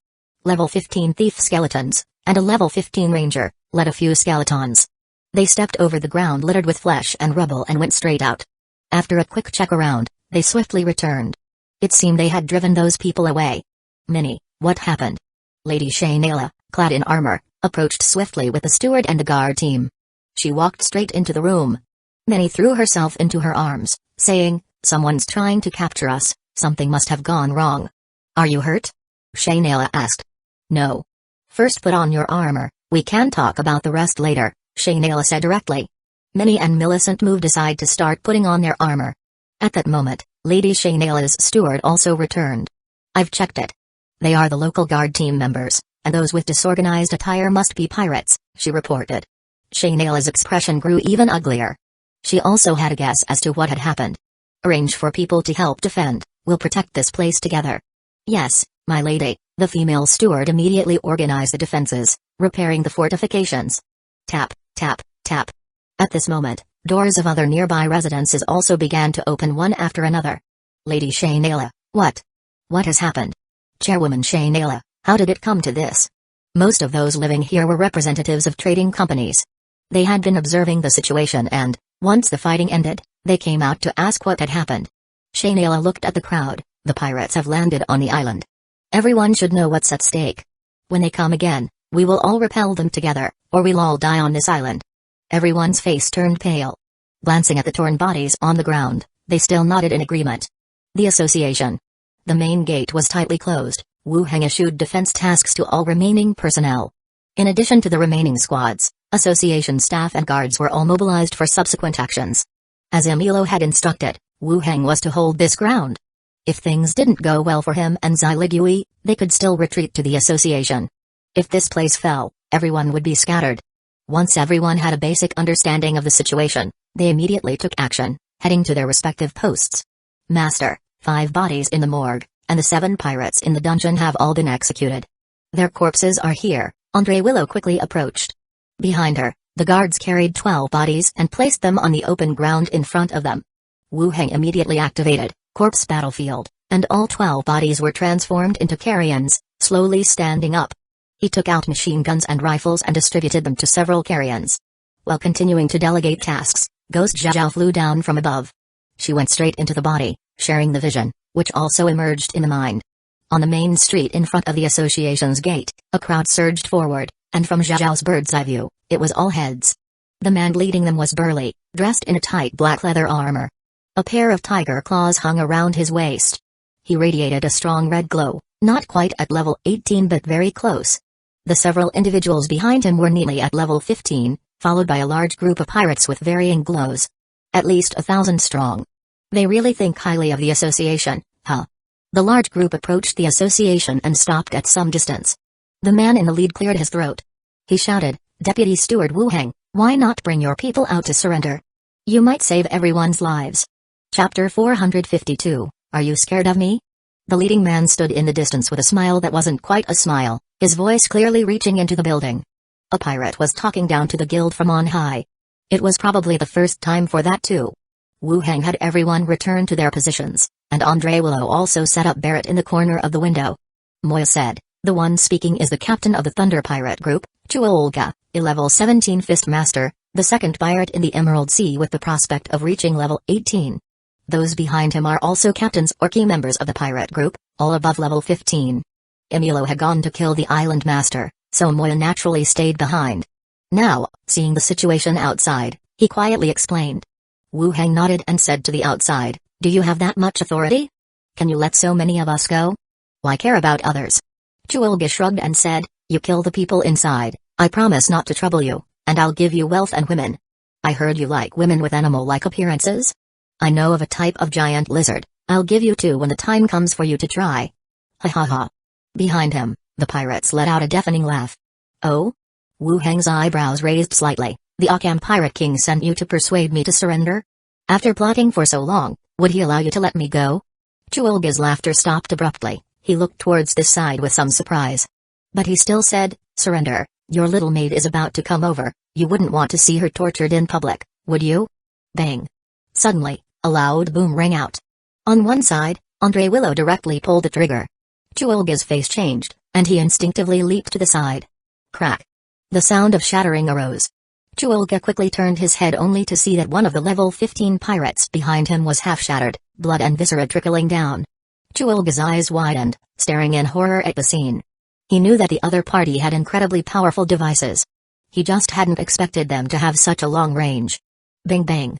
level 15 thief skeletons, and a level 15 ranger, led a few skeletons. They stepped over the ground littered with flesh and rubble and went straight out. After a quick check around, they swiftly returned. It seemed they had driven those people away. Minnie, what happened? Lady Shaynaila, clad in armor, approached swiftly with the steward and the guard team. She walked straight into the room. Minnie threw herself into her arms, saying, "Someone's trying to capture us, something must have gone wrong." "Are you hurt?" Shaynaila asked. "No. First put on your armor, we can talk about the rest later," Shaynaila said directly. Minnie and Millicent moved aside to start putting on their armor. At that moment, Lady Shaynaila's steward also returned. "I've checked it. They are the local guard team members, and those with disorganized attire must be pirates," she reported. Shaynaila's expression grew even uglier. She also had a guess as to what had happened. "Arrange for people to help defend, we'll protect this place together." "Yes, my lady," the female steward immediately organized the defenses, repairing the fortifications. Tap, tap, tap. At this moment, doors of other nearby residences also began to open one after another. "Lady Shaynaila, what? What has happened?" "Chairwoman Shaynaila, how did it come to this?" Most of those living here were representatives of trading companies. They had been observing the situation and, once the fighting ended, they came out to ask what had happened. Shaynaila looked at the crowd. "The pirates have landed on the island. Everyone should know what's at stake. When they come again, we will all repel them together, or we'll all die on this island." Everyone's face turned pale. Glancing at the torn bodies on the ground, they still nodded in agreement. The association. The main gate was tightly closed. Wu Heng issued defense tasks to all remaining personnel. In addition to the remaining squads, association staff and guards were all mobilized for subsequent actions. As Emilio had instructed, Wu Heng was to hold this ground. If things didn't go well for him and Zai Ligui, they could still retreat to the association. If this place fell, everyone would be scattered. Once everyone had a basic understanding of the situation, they immediately took action, heading to their respective posts. "Master, 5 bodies in the morgue, and the 7 pirates in the dungeon have all been executed. Their corpses are here," Andre Willow quickly approached. Behind her, the guards carried 12 bodies and placed them on the open ground in front of them. Wu Heng immediately activated Corpse Battlefield, and all 12 bodies were transformed into carrions, slowly standing up. He took out machine guns and rifles and distributed them to several carrions. While continuing to delegate tasks, Ghost Zhao flew down from above. She went straight into the body, sharing the vision, which also emerged in the mind. On the main street in front of the association's gate, a crowd surged forward, and from Zhao's bird's eye view, it was all heads. The man leading them was burly, dressed in a tight black leather armor. A pair of tiger claws hung around his waist. He radiated a strong red glow, not quite at level 18 but very close. The several individuals behind him were neatly at level 15, followed by a large group of pirates with varying glows. At least 1,000 strong. They really think highly of the association, huh? The large group approached the association and stopped at some distance. The man in the lead cleared his throat. He shouted, "Deputy Steward Wu Heng, why not bring your people out to surrender? You might save everyone's lives." Chapter 452, Are You Scared of Me? The leading man stood in the distance with a smile that wasn't quite a smile, his voice clearly reaching into the building. A pirate was talking down to the guild from on high. It was probably the first time for that too. Wu Heng had everyone return to their positions, and Andre Willow also set up Barrett in the corner of the window. Moya said, "The one speaking is the captain of the Thunder Pirate Group, Chuolga, a level 17 Fist Master, the second pirate in the Emerald Sea with the prospect of reaching level 18. Those behind him are also captains or key members of the pirate group, all above level 15. Emilio had gone to kill the island master, so Moya naturally stayed behind. Now, seeing the situation outside, he quietly explained. Wu Heng nodded and said to the outside, "Do you have that much authority? Can you let so many of us go? Why care about others?" Chuolga shrugged and said, "You kill the people inside, I promise not to trouble you, and I'll give you wealth and women. I heard you like women with animal-like appearances? I know of a type of giant lizard, I'll give you 2 when the time comes for you to try." Ha ha ha. Behind him, the pirates let out a deafening laugh. "Oh?" Wu Heng's eyebrows raised slightly. "The Occam Pirate King sent you to persuade me to surrender? After plotting for so long, would he allow you to let me go?" Chuolga's laughter stopped abruptly. He looked towards this side with some surprise. But he still said, "Surrender, your little maid is about to come over, you wouldn't want to see her tortured in public, would you?" Bang. Suddenly, a loud boom rang out. On one side, Andre Willow directly pulled the trigger. Chuolga's face changed, and he instinctively leaped to the side. Crack! The sound of shattering arose. Hyuga quickly turned his head only to see that one of the level 15 pirates behind him was half shattered, blood and viscera trickling down. Hyuga's eyes widened, staring in horror at the scene. He knew that the other party had incredibly powerful devices. He just hadn't expected them to have such a long range. Bing bang.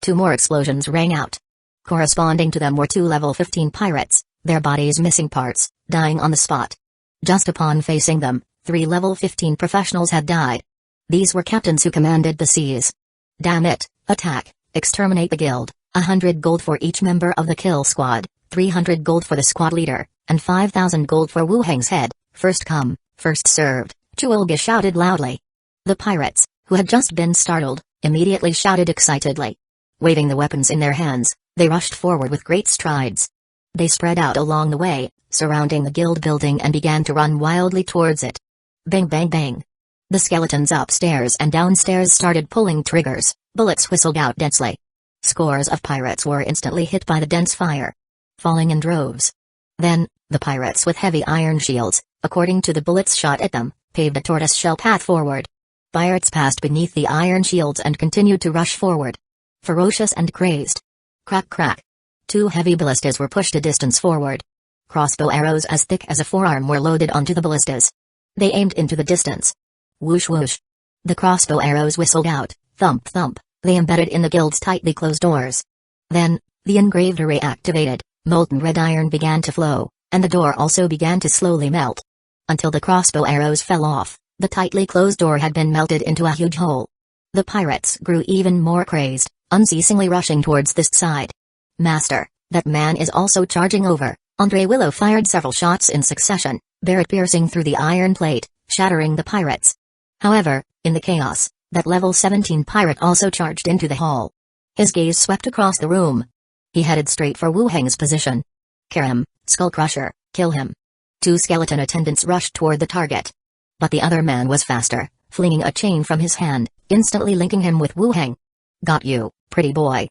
2 more explosions rang out. Corresponding to them were 2 level 15 pirates, their bodies missing parts, dying on the spot. Just upon facing them, 3 level 15 professionals had died. These were captains who commanded the seas. Damn it, attack, exterminate the guild, 100 gold for each member of the kill squad, 300 gold for the squad leader, and 5,000 gold for Wu Heng's head, first come, first served, Hyuga shouted loudly. The pirates, who had just been startled, immediately shouted excitedly. Waving the weapons in their hands, they rushed forward with great strides. They spread out along the way, surrounding the guild building and began to run wildly towards it. Bang bang bang. The skeletons upstairs and downstairs started pulling triggers, bullets whistled out densely. Scores of pirates were instantly hit by the dense fire, falling in droves. Then, the pirates with heavy iron shields, according to the bullets shot at them, paved a tortoise-shell path forward. Pirates passed beneath the iron shields and continued to rush forward. Ferocious and crazed. Crack crack. 2 heavy ballistas were pushed a distance forward. Crossbow arrows as thick as a forearm were loaded onto the ballistas. They aimed into the distance. Whoosh whoosh. The crossbow arrows whistled out, thump thump, they embedded in the guild's tightly closed doors. Then, the engraved array activated, molten red iron began to flow, and the door also began to slowly melt. Until the crossbow arrows fell off, the tightly closed door had been melted into a huge hole. The pirates grew even more crazed, unceasingly rushing towards this side. Master, that man is also charging over. Andre Willow fired several shots in succession, barrett piercing through the iron plate, shattering the pirates. However, in the chaos, that level 17 pirate also charged into the hall. His gaze swept across the room. He headed straight for Wu Heng's position. Kill Skull Crusher, kill him. 2 skeleton attendants rushed toward the target. But the other man was faster, flinging a chain from his hand, instantly linking him with Wu Heng. Got you, pretty boy.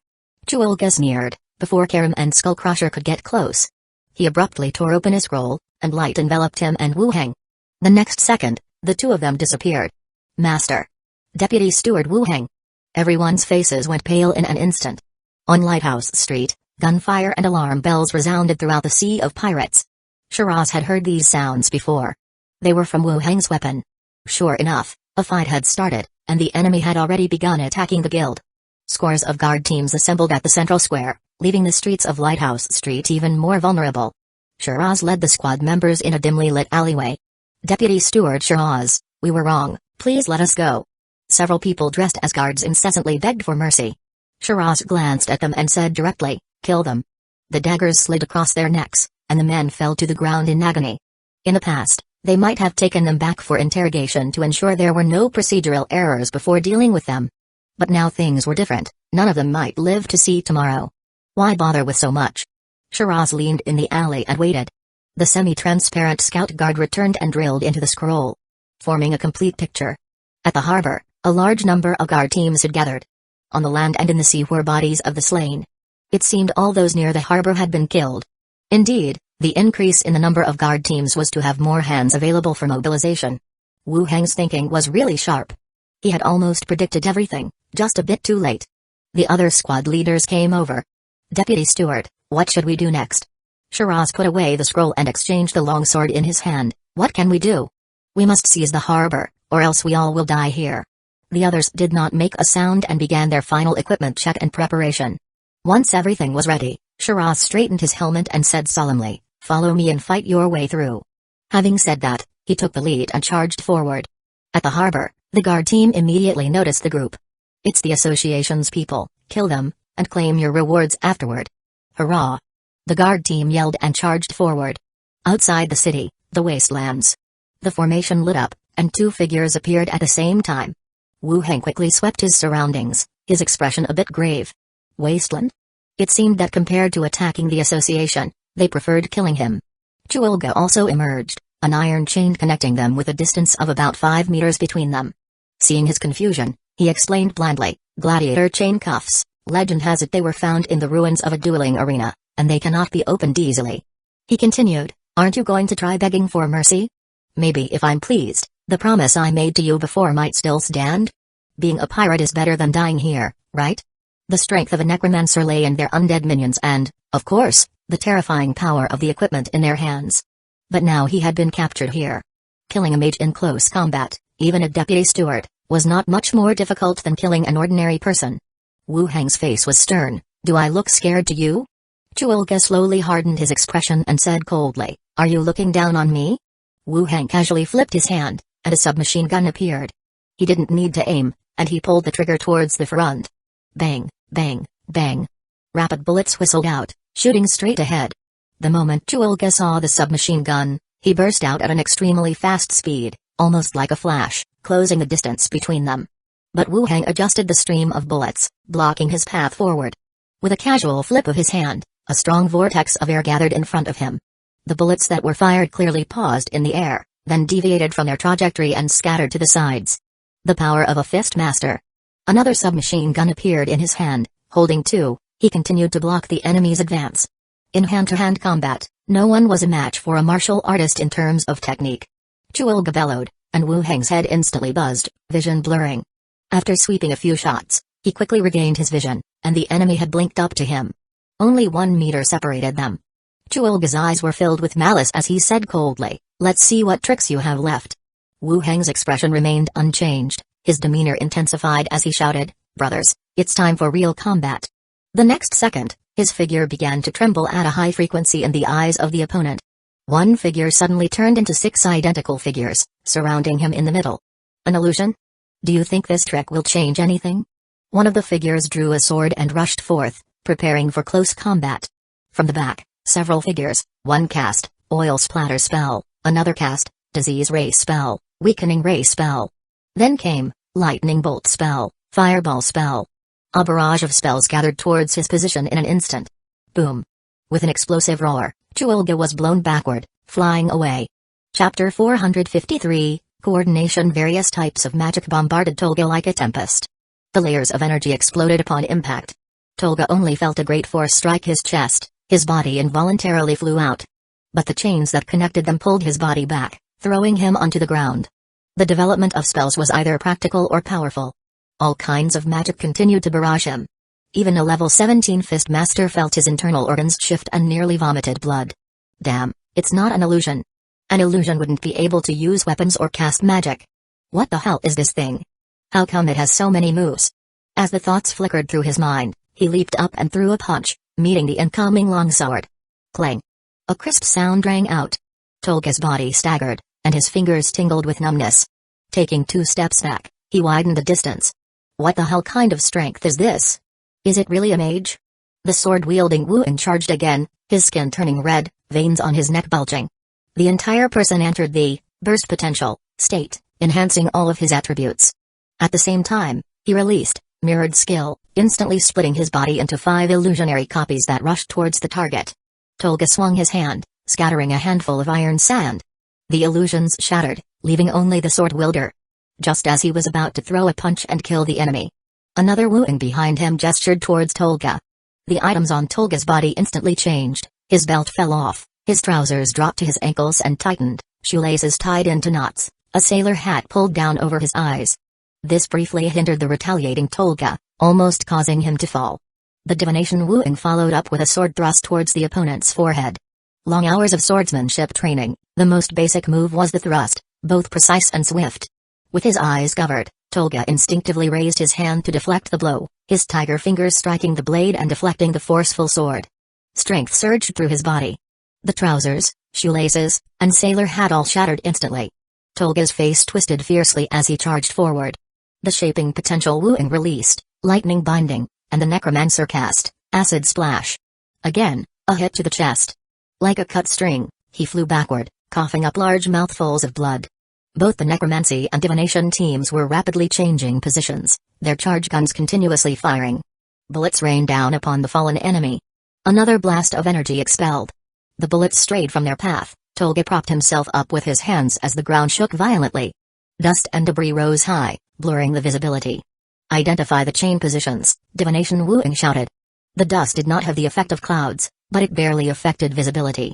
Hyuga sneered, before Karam and Skull Crusher could get close. He abruptly tore open a scroll, and light enveloped him and Wu Heng. The next second, the 2 of them disappeared. Master. Deputy Steward Wu Heng. Everyone's faces went pale in an instant. On Lighthouse Street, gunfire and alarm bells resounded throughout the sea of pirates. Shiraz had heard these sounds before. They were from Wu Heng's weapon. Sure enough, a fight had started, and the enemy had already begun attacking the guild. Scores of guard teams assembled at the central square, leaving the streets of Lighthouse Street even more vulnerable. Shiraz led the squad members in a dimly lit alleyway. Deputy Steward Shiraz, we were wrong, please let us go. Several people dressed as guards incessantly begged for mercy. Shiraz glanced at them and said directly, kill them. The daggers slid across their necks, and the men fell to the ground in agony. In the past, they might have taken them back for interrogation to ensure there were no procedural errors before dealing with them. But now things were different, none of them might live to see tomorrow. Why bother with so much? Shiraz leaned in the alley and waited. The semi-transparent scout guard returned and drilled into the scroll, forming a complete picture. At the harbor, a large number of guard teams had gathered. On the land and in the sea were bodies of the slain. It seemed all those near the harbor had been killed. Indeed, the increase in the number of guard teams was to have more hands available for mobilization. Wu Heng's thinking was really sharp. He had almost predicted everything, just a bit too late. The other squad leaders came over. Deputy Steward, what should we do next? Shiraz put away the scroll and exchanged the longsword in his hand. What can we do? We must seize the harbor, or else we all will die here. The others did not make a sound and began their final equipment check and preparation. Once everything was ready, Shiraz straightened his helmet and said solemnly, follow me and fight your way through. Having said that, he took the lead and charged forward. At the harbor, the guard team immediately noticed the group. It's the association's people, kill them, and claim your rewards afterward. Hurrah! The guard team yelled and charged forward. Outside the city, the wastelands. The formation lit up, and 2 figures appeared at the same time. Wu Heng quickly swept his surroundings, his expression a bit grave. Wasteland? It seemed that compared to attacking the association, they preferred killing him. Hyuga also emerged, an iron chain connecting them with a distance of about 5 meters between them. Seeing his confusion, he explained blandly, gladiator chain cuffs, legend has it they were found in the ruins of a dueling arena, and they cannot be opened easily. He continued, aren't you going to try begging for mercy? Maybe if I'm pleased, the promise I made to you before might still stand? Being a pirate is better than dying here, right? The strength of a necromancer lay in their undead minions and, of course, the terrifying power of the equipment in their hands. But now he had been captured here. Killing a mage in close combat, even a deputy steward, was not much more difficult than killing an ordinary person. Wu Hang's face was stern. Do I look scared to you? Hyuga slowly hardened his expression and said coldly, are you looking down on me? Wu Hang casually flipped his hand, and a submachine gun appeared. He didn't need to aim, and he pulled the trigger towards the front. Bang, bang, bang. Rapid bullets whistled out, shooting straight ahead. The moment Hyuga saw the submachine gun, he burst out at an extremely fast speed, almost like a flash, closing the distance between them. But Wu Hang adjusted the stream of bullets, blocking his path forward. With a casual flip of his hand, a strong vortex of air gathered in front of him. The bullets that were fired clearly paused in the air, then deviated from their trajectory and scattered to the sides. The power of a fist master. Another submachine gun appeared in his hand, holding two, he continued to block the enemy's advance. In hand-to-hand combat, no one was a match for a martial artist in terms of technique. Hyuga bellowed, and Wu Hang's head instantly buzzed, vision blurring. After sweeping a few shots, he quickly regained his vision, and the enemy had blinked up to him. Only 1 meter separated them. Hyuga's eyes were filled with malice as he said coldly, let's see what tricks you have left. Wu Hang's expression remained unchanged, his demeanor intensified as he shouted, brothers, it's time for real combat. The next second, his figure began to tremble at a high frequency in the eyes of the opponent. One figure suddenly turned into 6 identical figures, surrounding him in the middle. An illusion? Do you think this trick will change anything? One of the figures drew a sword and rushed forth, preparing for close combat. From the back, several figures, one cast, oil splatter spell, another cast, disease ray spell, weakening ray spell. Then came, lightning bolt spell, fireball spell. A barrage of spells gathered towards his position in an instant. Boom. With an explosive roar, Hyuga was blown backward, flying away. Chapter 453, Coordination. Various types of magic bombarded Tolga like a tempest. The layers of energy exploded upon impact. Tolga only felt a great force strike his chest, his body involuntarily flew out. But the chains that connected them pulled his body back, throwing him onto the ground. The development of spells was either practical or powerful. All kinds of magic continued to barrage him. Even a level 17 fist master felt his internal organs shift and nearly vomited blood. Damn, it's not an illusion. An illusion wouldn't be able to use weapons or cast magic. What the hell is this thing? How come it has so many moves? As the thoughts flickered through his mind, he leaped up and threw a punch, meeting the incoming longsword. Clang. A crisp sound rang out. Tolga's body staggered, and his fingers tingled with numbness. Taking 2 steps back, he widened the distance. What the hell kind of strength is this? Is it really a mage? The sword-wielding Wu Hang charged again, his skin turning red, veins on his neck bulging. The entire person entered the burst potential state, enhancing all of his attributes. At the same time, he released mirrored skill, instantly splitting his body into 5 illusionary copies that rushed towards the target. Tolga swung his hand, scattering a handful of iron sand. The illusions shattered, leaving only the sword wielder. Just as he was about to throw a punch and kill the enemy, another Wu Hang behind him gestured towards Tolga. The items on Tolga's body instantly changed. His belt fell off, his trousers dropped to his ankles and tightened, shoelaces tied into knots, a sailor hat pulled down over his eyes. This briefly hindered the retaliating Tolga, almost causing him to fall. The divination Wu Hang followed up with a sword thrust towards the opponent's forehead. Long hours of swordsmanship training, the most basic move was the thrust, both precise and swift. With his eyes covered, Tolga instinctively raised his hand to deflect the blow, his tiger fingers striking the blade and deflecting the forceful sword. Strength surged through his body. The trousers, shoelaces, and sailor hat all shattered instantly. Tolga's face twisted fiercely as he charged forward. The shaping potential Wu Hang released, lightning binding, and the Necromancer cast, acid splash. Again, a hit to the chest. Like a cut string, he flew backward, coughing up large mouthfuls of blood. Both the necromancy and divination teams were rapidly changing positions, their charge guns continuously firing. Bullets rained down upon the fallen enemy. Another blast of energy expelled. The bullets strayed from their path. Tolga propped himself up with his hands as the ground shook violently. Dust and debris rose high, blurring the visibility. Identify the chain positions, divination Wu Hang shouted. The dust did not have the effect of clouds, but it barely affected visibility.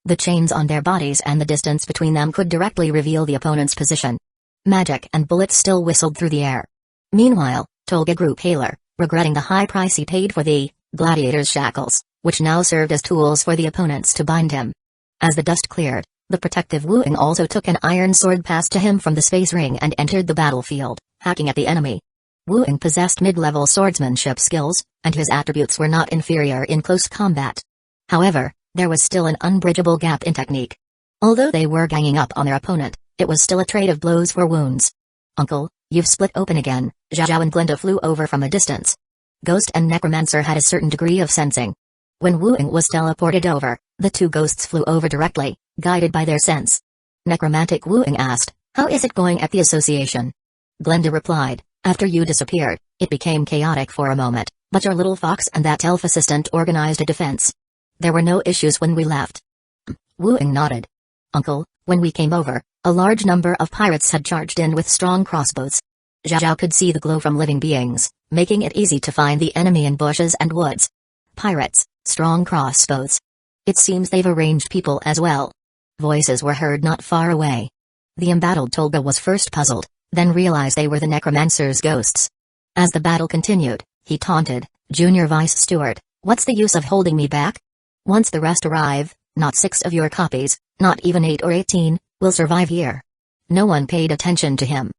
The chains on their bodies and the distance between them could directly reveal the opponent's position. Magic and bullets still whistled through the air. Meanwhile, Tolga grew paler, regretting the high price he paid for the gladiator's shackles, which now served as tools for the opponents to bind him. As the dust cleared, the protective Wuing also took an iron sword passed to him from the space ring and entered the battlefield, hacking at the enemy. Wuing possessed mid-level swordsmanship skills, and his attributes were not inferior in close combat. However, there was still an unbridgeable gap in technique. Although they were ganging up on their opponent, it was still a trade of blows for wounds. "Uncle, you've split open again," Zhao and Glinda flew over from a distance. Ghost and Necromancer had a certain degree of sensing. When Wuing was teleported over, the two ghosts flew over directly, guided by their sense. Necromantic Wuing asked, "How is it going at the association?" Glinda replied, "After you disappeared, it became chaotic for a moment, but your little fox and that elf assistant organized a defense. There were no issues when we left." Wuing nodded. "Uncle, when we came over, a large number of pirates had charged in with strong crossbows. Zhao could see the glow from living beings, making it easy to find the enemy in bushes and woods. Pirates, strong crossbows. It seems they've arranged people as well." Voices were heard not far away. The embattled Tolga was first puzzled, then realized they were the Necromancer's ghosts. As the battle continued, he taunted, "Junior Vice Steward, what's the use of holding me back? Once the rest arrive, not 6 of your copies, not even 8 or 18, will survive here." No one paid attention to him.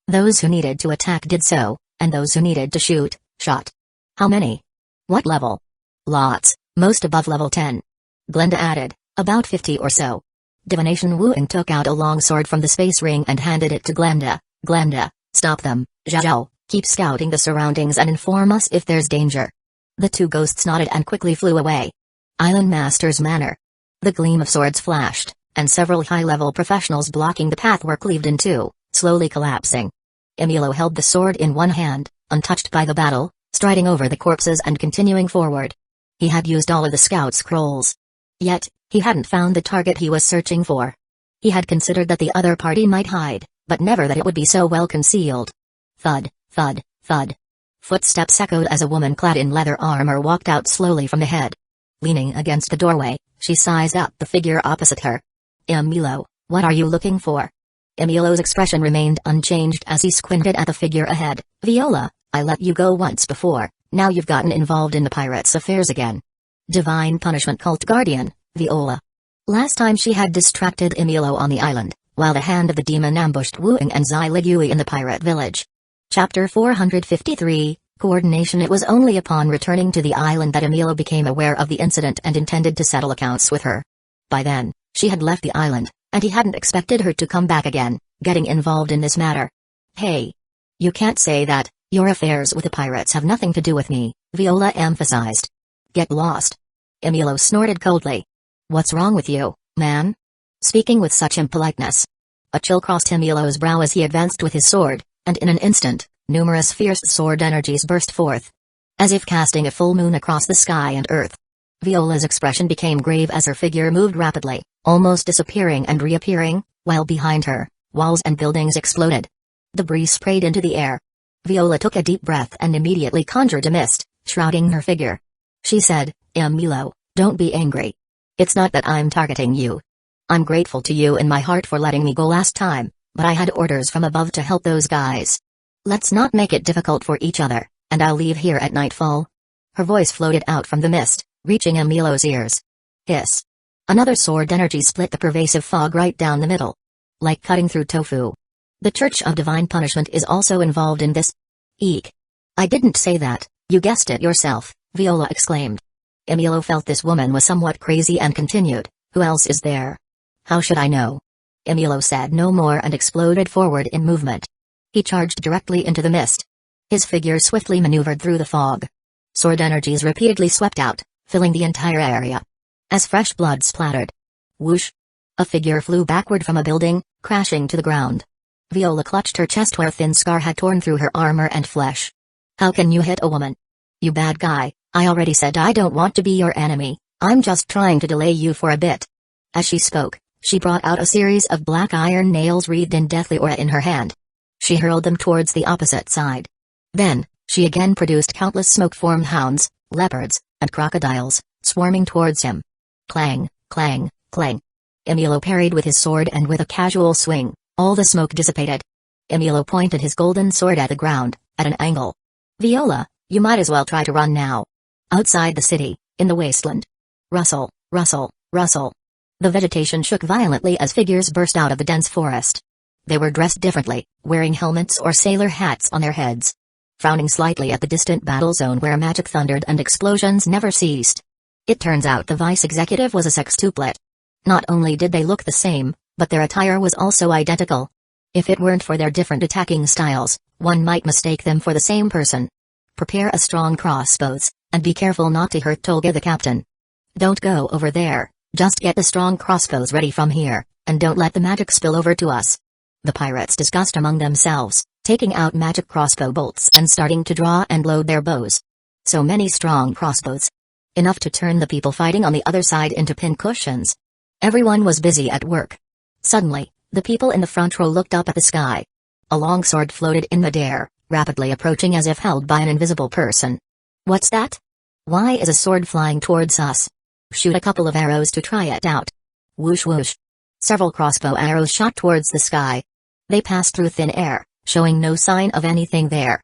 Those who needed to attack did so, and those who needed to shoot, shot. "How many? What level?" "Lots, most above level 10. Glinda added, "About 50 or so." Divination Wuing took out a long sword from the space ring and handed it to Glinda. "Glinda, stop them, Zhao, keep scouting the surroundings and inform us if there's danger." The two ghosts nodded and quickly flew away. Island Master's Manor. The gleam of swords flashed, and several high-level professionals blocking the path were cleaved in two, slowly collapsing. Emilio held the sword in one hand, untouched by the battle, striding over the corpses and continuing forward. He had used all of the scout scrolls. Yet, he hadn't found the target he was searching for. He had considered that the other party might hide, but never that it would be so well concealed. Thud, thud, thud. Footsteps echoed as a woman clad in leather armor walked out slowly from the head. Leaning against the doorway, she sized up the figure opposite her. "Emilio, what are you looking for?" Emilio's expression remained unchanged as he squinted at the figure ahead. "Viola, I let you go once before, now you've gotten involved in the pirates' affairs again." Divine Punishment Cult Guardian, Viola. Last time she had distracted Emilio on the island, while the hand of the demon ambushed Wuing and Zai Ligui in the pirate village. Chapter 453, Coordination. It was only upon returning to the island that Emilio became aware of the incident and intended to settle accounts with her. By then, she had left the island, and he hadn't expected her to come back again, getting involved in this matter. "Hey! You can't say that, your affairs with the pirates have nothing to do with me," Viola emphasized. "Get lost." Emilio snorted coldly. "What's wrong with you, man? Speaking with such impoliteness." A chill crossed Emilio's brow as he advanced with his sword, and in an instant, numerous fierce sword energies burst forth. As if casting a full moon across the sky and earth. Viola's expression became grave as her figure moved rapidly, almost disappearing and reappearing, while behind her, walls and buildings exploded. Debris sprayed into the air. Viola took a deep breath and immediately conjured a mist, shrouding her figure. She said, "Emilio, don't be angry. It's not that I'm targeting you. I'm grateful to you in my heart for letting me go last time, but I had orders from above to help those guys. Let's not make it difficult for each other, and I'll leave here at nightfall." Her voice floated out from the mist, reaching Emilio's ears. Hiss. Another sword energy split the pervasive fog right down the middle. Like cutting through tofu. The Church of Divine Punishment is also involved in this. Eek. I didn't say that, you guessed it yourself, Viola exclaimed. Emilio felt this woman was somewhat crazy and continued, "Who else is there?" "How should I know?" Emilio said no more and exploded forward in movement. He charged directly into the mist. His figure swiftly maneuvered through the fog. Sword energies repeatedly swept out, filling the entire area. As fresh blood splattered. Whoosh! A figure flew backward from a building, crashing to the ground. Viola clutched her chest where a thin scar had torn through her armor and flesh. "How can you hit a woman? You bad guy, I already said I don't want to be your enemy, I'm just trying to delay you for a bit." As she spoke, she brought out a series of black iron nails wreathed in deathly aura in her hand. She hurled them towards the opposite side. Then, she again produced countless smoke-formed hounds, leopards, and crocodiles, swarming towards him. Clang, clang, clang. Emilio parried with his sword, and with a casual swing, all the smoke dissipated. Emilio pointed his golden sword at the ground, at an angle. Viola, you might as well try to run now. Outside the city, in the wasteland. Rustle, rustle, rustle. The vegetation shook violently as figures burst out of the dense forest. They were dressed differently, wearing helmets or sailor hats on their heads. Frowning slightly at the distant battle zone where magic thundered and explosions never ceased. It turns out the vice executive was a sextuplet. Not only did they look the same, but their attire was also identical. If it weren't for their different attacking styles, one might mistake them for the same person. Prepare a strong crossbows, and be careful not to hurt Tolga the captain. Don't go over there, just get the strong crossbows ready from here, and don't let the magic spill over to us. The pirates discussed among themselves, taking out magic crossbow bolts and starting to draw and load their bows. So many strong crossbows. Enough to turn the people fighting on the other side into pincushions. Everyone was busy at work. Suddenly, the people in the front row looked up at the sky. A long sword floated in midair, rapidly approaching as if held by an invisible person. What's that? Why is a sword flying towards us? Shoot a couple of arrows to try it out. Whoosh whoosh. Several crossbow arrows shot towards the sky. They passed through thin air, showing no sign of anything there.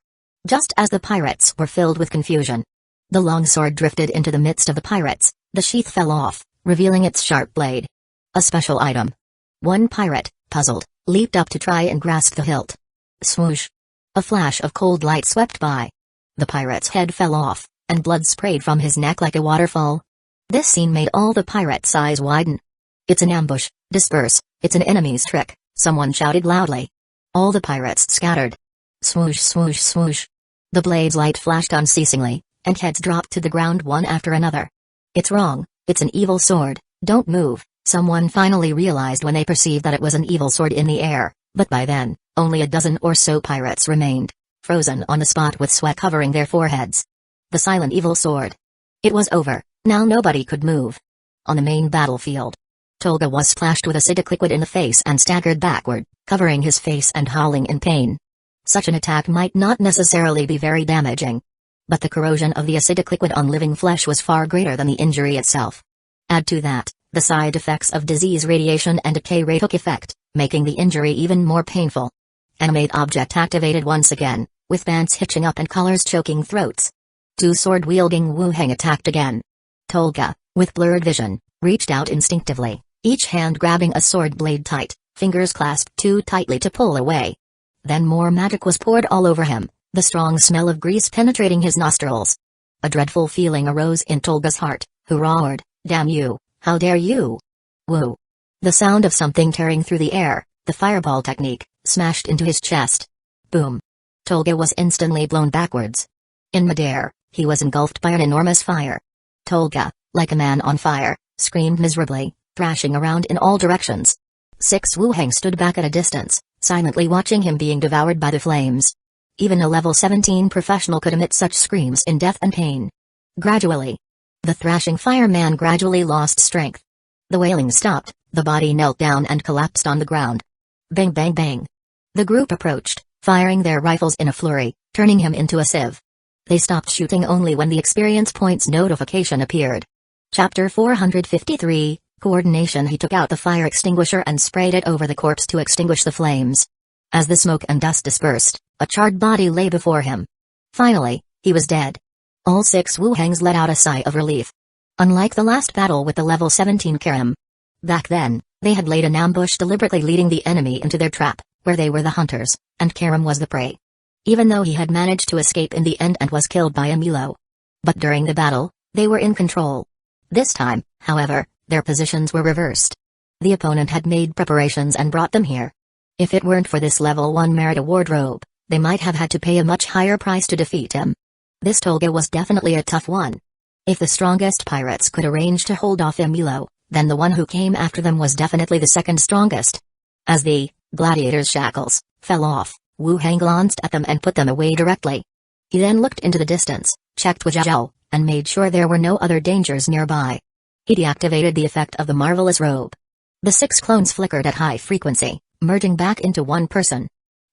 Just as the pirates were filled with confusion. The long sword drifted into the midst of the pirates, the sheath fell off, revealing its sharp blade. A special item. One pirate, puzzled, leaped up to try and grasp the hilt. Swoosh. A flash of cold light swept by. The pirate's head fell off, and blood sprayed from his neck like a waterfall. This scene made all the pirates' eyes widen. It's an ambush, disperse, it's an enemy's trick, someone shouted loudly. All the pirates scattered. Swoosh swoosh swoosh. The blade's light flashed unceasingly, and heads dropped to the ground one after another. It's wrong, it's an evil sword, don't move, someone finally realized when they perceived that it was an evil sword in the air, but by then, only a dozen or so pirates remained, frozen on the spot with sweat covering their foreheads. The silent evil sword. It was over, now nobody could move. On the main battlefield, Tolga was splashed with acidic liquid in the face and staggered backward, covering his face and howling in pain. Such an attack might not necessarily be very damaging. But the corrosion of the acidic liquid on living flesh was far greater than the injury itself. Add to that, the side effects of disease, radiation and decay rate took effect, making the injury even more painful. Animate object activated once again, with pants hitching up and collars choking throats. Two sword-wielding Wu Heng attacked again. Tolga, with blurred vision, reached out instinctively, each hand grabbing a sword blade tight, fingers clasped too tightly to pull away. Then more magic was poured all over him, the strong smell of grease penetrating his nostrils. A dreadful feeling arose in Tolga's heart, who roared, "Damn you, how dare you!" Woo! The sound of something tearing through the air, the fireball technique, smashed into his chest. Boom! Tolga was instantly blown backwards. In midair, he was engulfed by an enormous fire. Tolga, like a man on fire, screamed miserably, thrashing around in all directions. 6 Wu Heng stood back at a distance, silently watching him being devoured by the flames. Even a level 17 professional could emit such screams in death and pain. Gradually, the thrashing fireman gradually lost strength. The wailing stopped, the body knelt down and collapsed on the ground. Bang bang bang. The group approached, firing their rifles in a flurry, turning him into a sieve. They stopped shooting only when the experience points notification appeared. Chapter 453, Coordination. He took out the fire extinguisher and sprayed it over the corpse to extinguish the flames. As the smoke and dust dispersed, a charred body lay before him. Finally, he was dead. All 6 Wu Hengs let out a sigh of relief. Unlike the last battle with the level 17 Karam. Back then, they had laid an ambush deliberately leading the enemy into their trap, where they were the hunters, and Karam was the prey. Even though he had managed to escape in the end and was killed by Emilio. But during the battle, they were in control. This time, however, their positions were reversed. The opponent had made preparations and brought them here. If it weren't for this level 1 Merida wardrobe, they might have had to pay a much higher price to defeat him. This Tolga was definitely a tough one. If the strongest pirates could arrange to hold off Emilio, then the one who came after them was definitely the second strongest. As the gladiator's shackles fell off, Wu Heng glanced at them and put them away directly. He then looked into the distance, checked Hueco, and made sure there were no other dangers nearby. He deactivated the effect of the marvelous robe. The 6 clones flickered at high frequency, merging back into one person.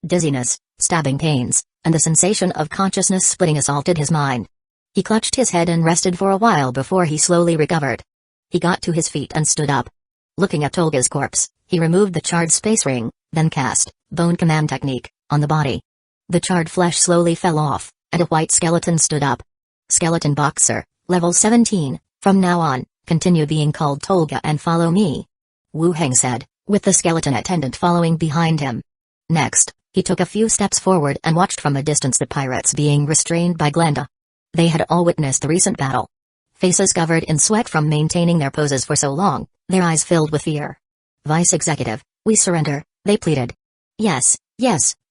Dizziness, stabbing pains, and the sensation of consciousness splitting assaulted his mind. He clutched his head and rested for a while before he slowly recovered. He got to his feet and stood up. Looking at Tolga's corpse, he removed the charred space ring, then cast Bone Command Technique on the body. The charred flesh slowly fell off, and a white skeleton stood up. Skeleton Boxer, level 17, from now on, continue being called Tolga and follow me. Wu Heng said, with the skeleton attendant following behind him. Next, he took a few steps forward and watched from a distance the pirates being restrained by Glenda. They had all witnessed the recent battle. Faces covered in sweat from maintaining their poses for so long, their eyes filled with fear. Vice Executive, we surrender, they pleaded. Yes,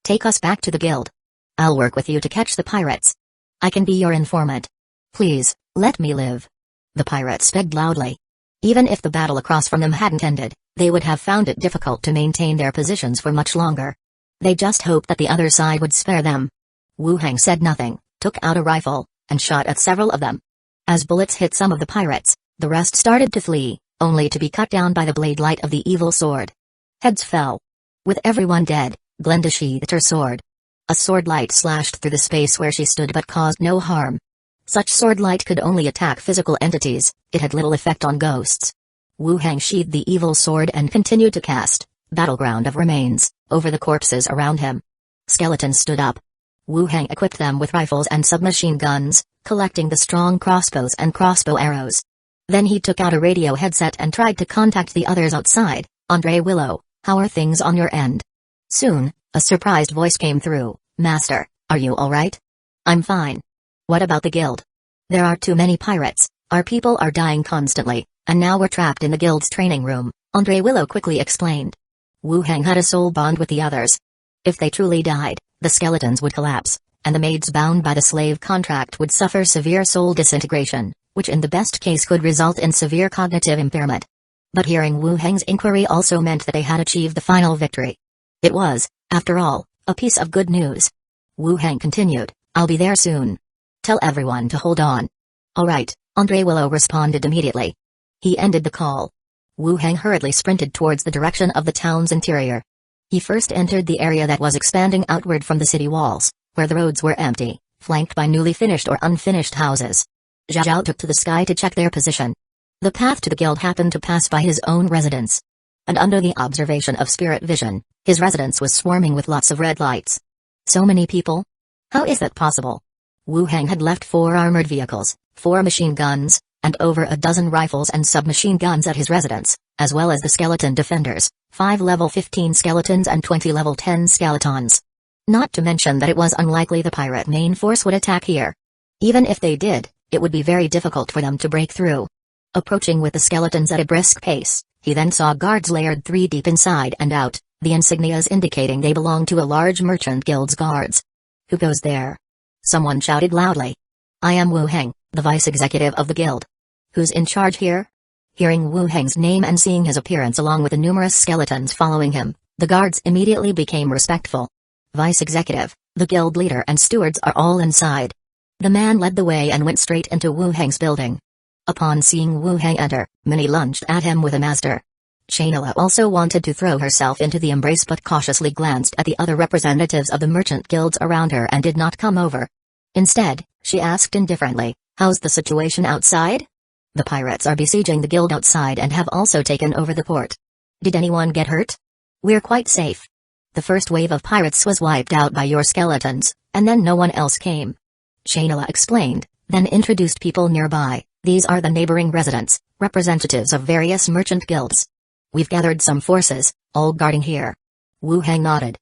take us back to the guild. I'll work with you to catch the pirates. I can be your informant. Please, let me live. The pirates begged loudly. Even if the battle across from them hadn't ended, they would have found it difficult to maintain their positions for much longer. They just hoped that the other side would spare them. Wu Heng said nothing, took out a rifle, and shot at several of them. As bullets hit some of the pirates, the rest started to flee, only to be cut down by the blade light of the evil sword. Heads fell. With everyone dead, Glenda sheathed her sword. A sword light slashed through the space where she stood but caused no harm. Such sword light could only attack physical entities, it had little effect on ghosts. Wu Heng sheathed the evil sword and continued to cast Battleground of Remains over the corpses around him. Skeletons stood up. Wu Heng equipped them with rifles and submachine guns, collecting the strong crossbows and crossbow arrows. Then he took out a radio headset and tried to contact the others outside. Andre Willow, how are things on your end? Soon, a surprised voice came through. Master, are you alright? I'm fine. What about the guild? There are too many pirates, our people are dying constantly, and now we're trapped in the guild's training room, Andre Willow quickly explained. Wu Heng had a soul bond with the others. If they truly died, the skeletons would collapse, and the maids bound by the slave contract would suffer severe soul disintegration, which in the best case could result in severe cognitive impairment. But hearing Wu Heng's inquiry also meant that they had achieved the final victory. It was, after all, a piece of good news. Wu Heng continued, I'll be there soon. Tell everyone to hold on. Alright, Andre Willow responded immediately. He ended the call. Wu Heng hurriedly sprinted towards the direction of the town's interior. He first entered the area that was expanding outward from the city walls, where the roads were empty, flanked by newly finished or unfinished houses. Zhao took to the sky to check their position. The path to the guild happened to pass by his own residence. And under the observation of spirit vision, his residence was swarming with lots of red lights. So many people? How is that possible? Wu Heng had left 4 armored vehicles, 4 machine guns, and over a dozen rifles and submachine guns at his residence, as well as the skeleton defenders, 5 level 15 skeletons and 20 level 10 skeletons. Not to mention that it was unlikely the pirate main force would attack here. Even if they did, it would be very difficult for them to break through. Approaching with the skeletons at a brisk pace, he then saw guards layered 3 deep inside and out, the insignias indicating they belonged to a large merchant guild's guards. Who goes there? Someone shouted loudly. I am Wu Heng, the vice executive of the guild. Who's in charge here? Hearing Wu Heng's name and seeing his appearance along with the numerous skeletons following him, the guards immediately became respectful. Vice executive, the guild leader and stewards are all inside. The man led the way and went straight into Wu Heng's building. Upon seeing Wu Heng enter, Minnie lunged at him with a master. Shayla also wanted to throw herself into the embrace but cautiously glanced at the other representatives of the merchant guilds around her and did not come over. Instead, she asked indifferently, how's the situation outside? The pirates are besieging the guild outside and have also taken over the port. Did anyone get hurt? We're quite safe. The first wave of pirates was wiped out by your skeletons, and then no one else came. Shayla explained, then introduced people nearby. These are the neighboring residents, representatives of various merchant guilds. We've gathered some forces, all guarding here. Wu Heng nodded.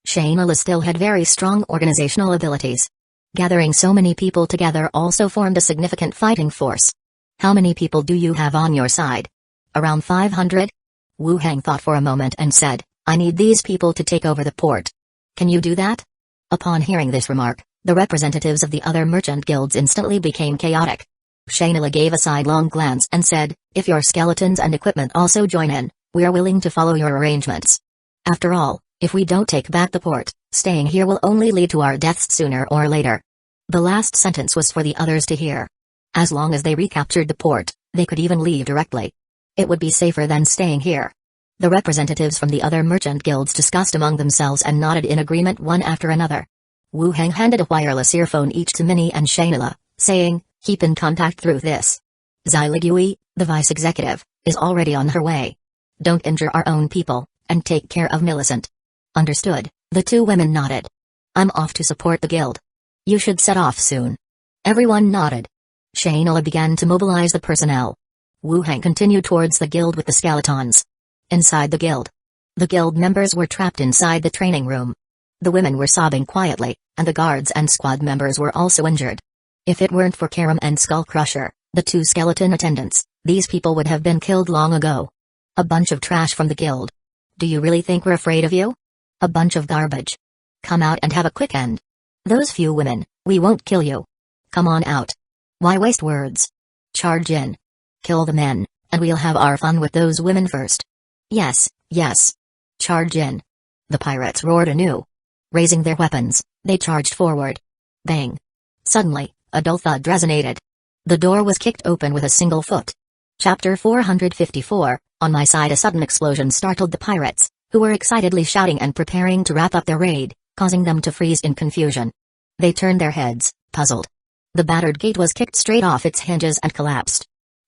Shayla still had very strong organizational abilities. Gathering so many people together also formed a significant fighting force. How many people do you have on your side? Around 500? Wu Heng thought for a moment and said, I need these people to take over the port. Can you do that? Upon hearing this remark, the representatives of the other merchant guilds instantly became chaotic. Shayla gave a sidelong glance and said, if your skeletons and equipment also join in, we are willing to follow your arrangements. After all, if we don't take back the port, staying here will only lead to our deaths sooner or later. The last sentence was for the others to hear. As long as they recaptured the port, they could even leave directly. It would be safer than staying here. The representatives from the other merchant guilds discussed among themselves and nodded in agreement one after another. Wu Heng handed a wireless earphone each to Minnie and Shayla, saying, keep in contact through this. Zai Ligui, the vice executive, is already on her way. Don't injure our own people, and take care of Millicent. Understood, the two women nodded. I'm off to support the guild. You should set off soon. Everyone nodded. Shayna began to mobilize the personnel. Wu Hang continued towards the guild with the skeletons. Inside the guild members were trapped inside the training room. The women were sobbing quietly, and the guards and squad members were also injured. If it weren't for Karam and Skull Crusher, the two skeleton attendants, these people would have been killed long ago. A bunch of trash from the guild. Do you really think we're afraid of you? A bunch of garbage. Come out and have a quick end. Those few women, we won't kill you. Come on out. Why waste words? Charge in. Kill the men, and we'll have our fun with those women first. Yes, yes. Charge in. The pirates roared anew. Raising their weapons, they charged forward. Bang. Suddenly, a dull thud resonated. The door was kicked open with a single foot. Chapter 454, On my side. A sudden explosion startled the pirates, who were excitedly shouting and preparing to wrap up their raid, causing them to freeze in confusion. They turned their heads, puzzled. The battered gate was kicked straight off its hinges and collapsed.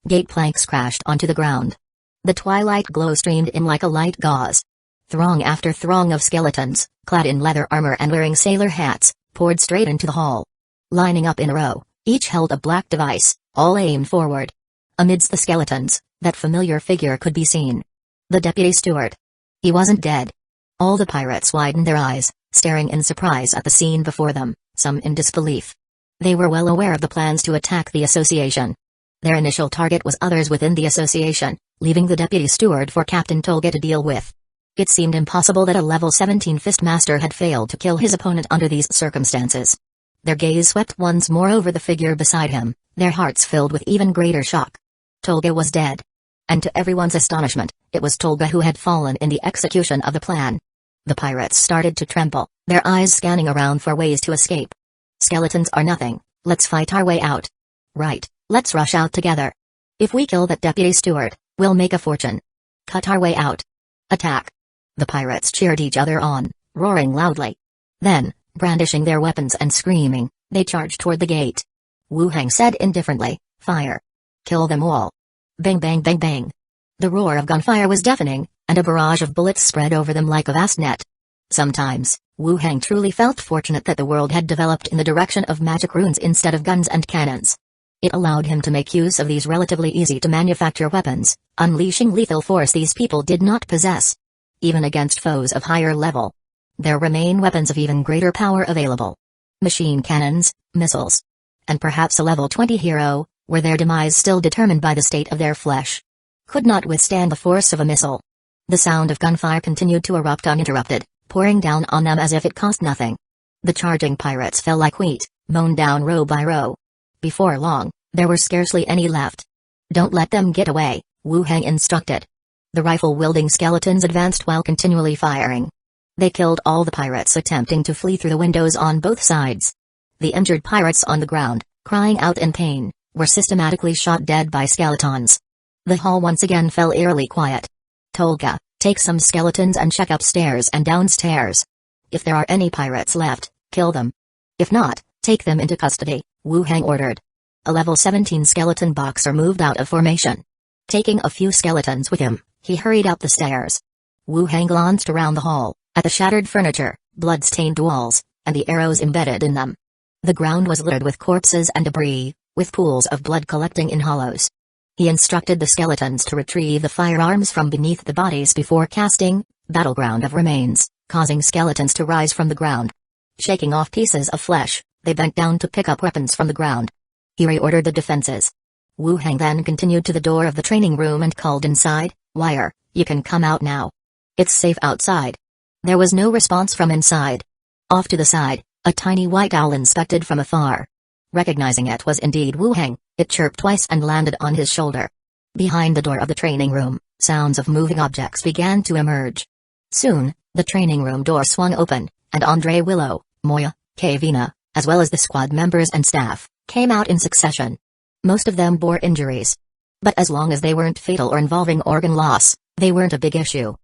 Gate planks crashed onto the ground. The twilight glow streamed in like a light gauze. Throng after throng of skeletons, clad in leather armor and wearing sailor hats, poured straight into the hall. Lining up in a row, each held a black device, all aimed forward. Amidst the skeletons, that familiar figure could be seen. The deputy steward. He wasn't dead. All the pirates widened their eyes, staring in surprise at the scene before them, some in disbelief. They were well aware of the plans to attack the association. Their initial target was others within the association, leaving the deputy steward for Captain Tolga to deal with. It seemed impossible that a level 17 Fistmaster had failed to kill his opponent under these circumstances. Their gaze swept once more over the figure beside him, their hearts filled with even greater shock. Tolga was dead. And to everyone's astonishment, it was Tolga who had fallen in the execution of the plan. The pirates started to tremble, their eyes scanning around for ways to escape. Skeletons are nothing, let's fight our way out. Right, let's rush out together. If we kill that deputy steward, we'll make a fortune. Cut our way out. Attack. The pirates cheered each other on, roaring loudly. Then, brandishing their weapons and screaming, they charged toward the gate. Wu Hang said indifferently, fire. Kill them all. Bang bang bang bang. The roar of gunfire was deafening, and a barrage of bullets spread over them like a vast net. Sometimes, Wu Hang truly felt fortunate that the world had developed in the direction of magic runes instead of guns and cannons. It allowed him to make use of these relatively easy-to-manufacture weapons, unleashing lethal force these people did not possess. Even against foes of higher level, there remain weapons of even greater power available. Machine cannons, missiles. And perhaps a level 20 hero, were their demise still determined by the state of their flesh, could not withstand the force of a missile. The sound of gunfire continued to erupt uninterrupted, pouring down on them as if it cost nothing. The charging pirates fell like wheat, mown down row by row. Before long, there were scarcely any left. Don't let them get away, Wu Hang instructed. The rifle-wielding skeletons advanced while continually firing. They killed all the pirates attempting to flee through the windows on both sides. The injured pirates on the ground, crying out in pain, were systematically shot dead by skeletons. The hall once again fell eerily quiet. Tolga, take some skeletons and check upstairs and downstairs. If there are any pirates left, kill them. If not, take them into custody, Wu Hang ordered. A level 17 skeleton boxer moved out of formation. Taking a few skeletons with him, he hurried up the stairs. Wu Hang glanced around the hall, at the shattered furniture, blood-stained walls, and the arrows embedded in them. The ground was littered with corpses and debris, with pools of blood collecting in hollows. He instructed the skeletons to retrieve the firearms from beneath the bodies before casting, Battleground of Remains, causing skeletons to rise from the ground. Shaking off pieces of flesh, they bent down to pick up weapons from the ground. He reordered the defenses. Wu Hang then continued to the door of the training room and called inside, Wire, you can come out now. It's safe outside. There was no response from inside. Off to the side, a tiny white owl inspected from afar. Recognizing it was indeed Wu Hang, it chirped twice and landed on his shoulder. Behind the door of the training room, sounds of moving objects began to emerge. Soon, the training room door swung open, and Andre Willow, Moya, Kavina, as well as the squad members and staff, came out in succession. Most of them bore injuries. But as long as they weren't fatal or involving organ loss, they weren't a big issue.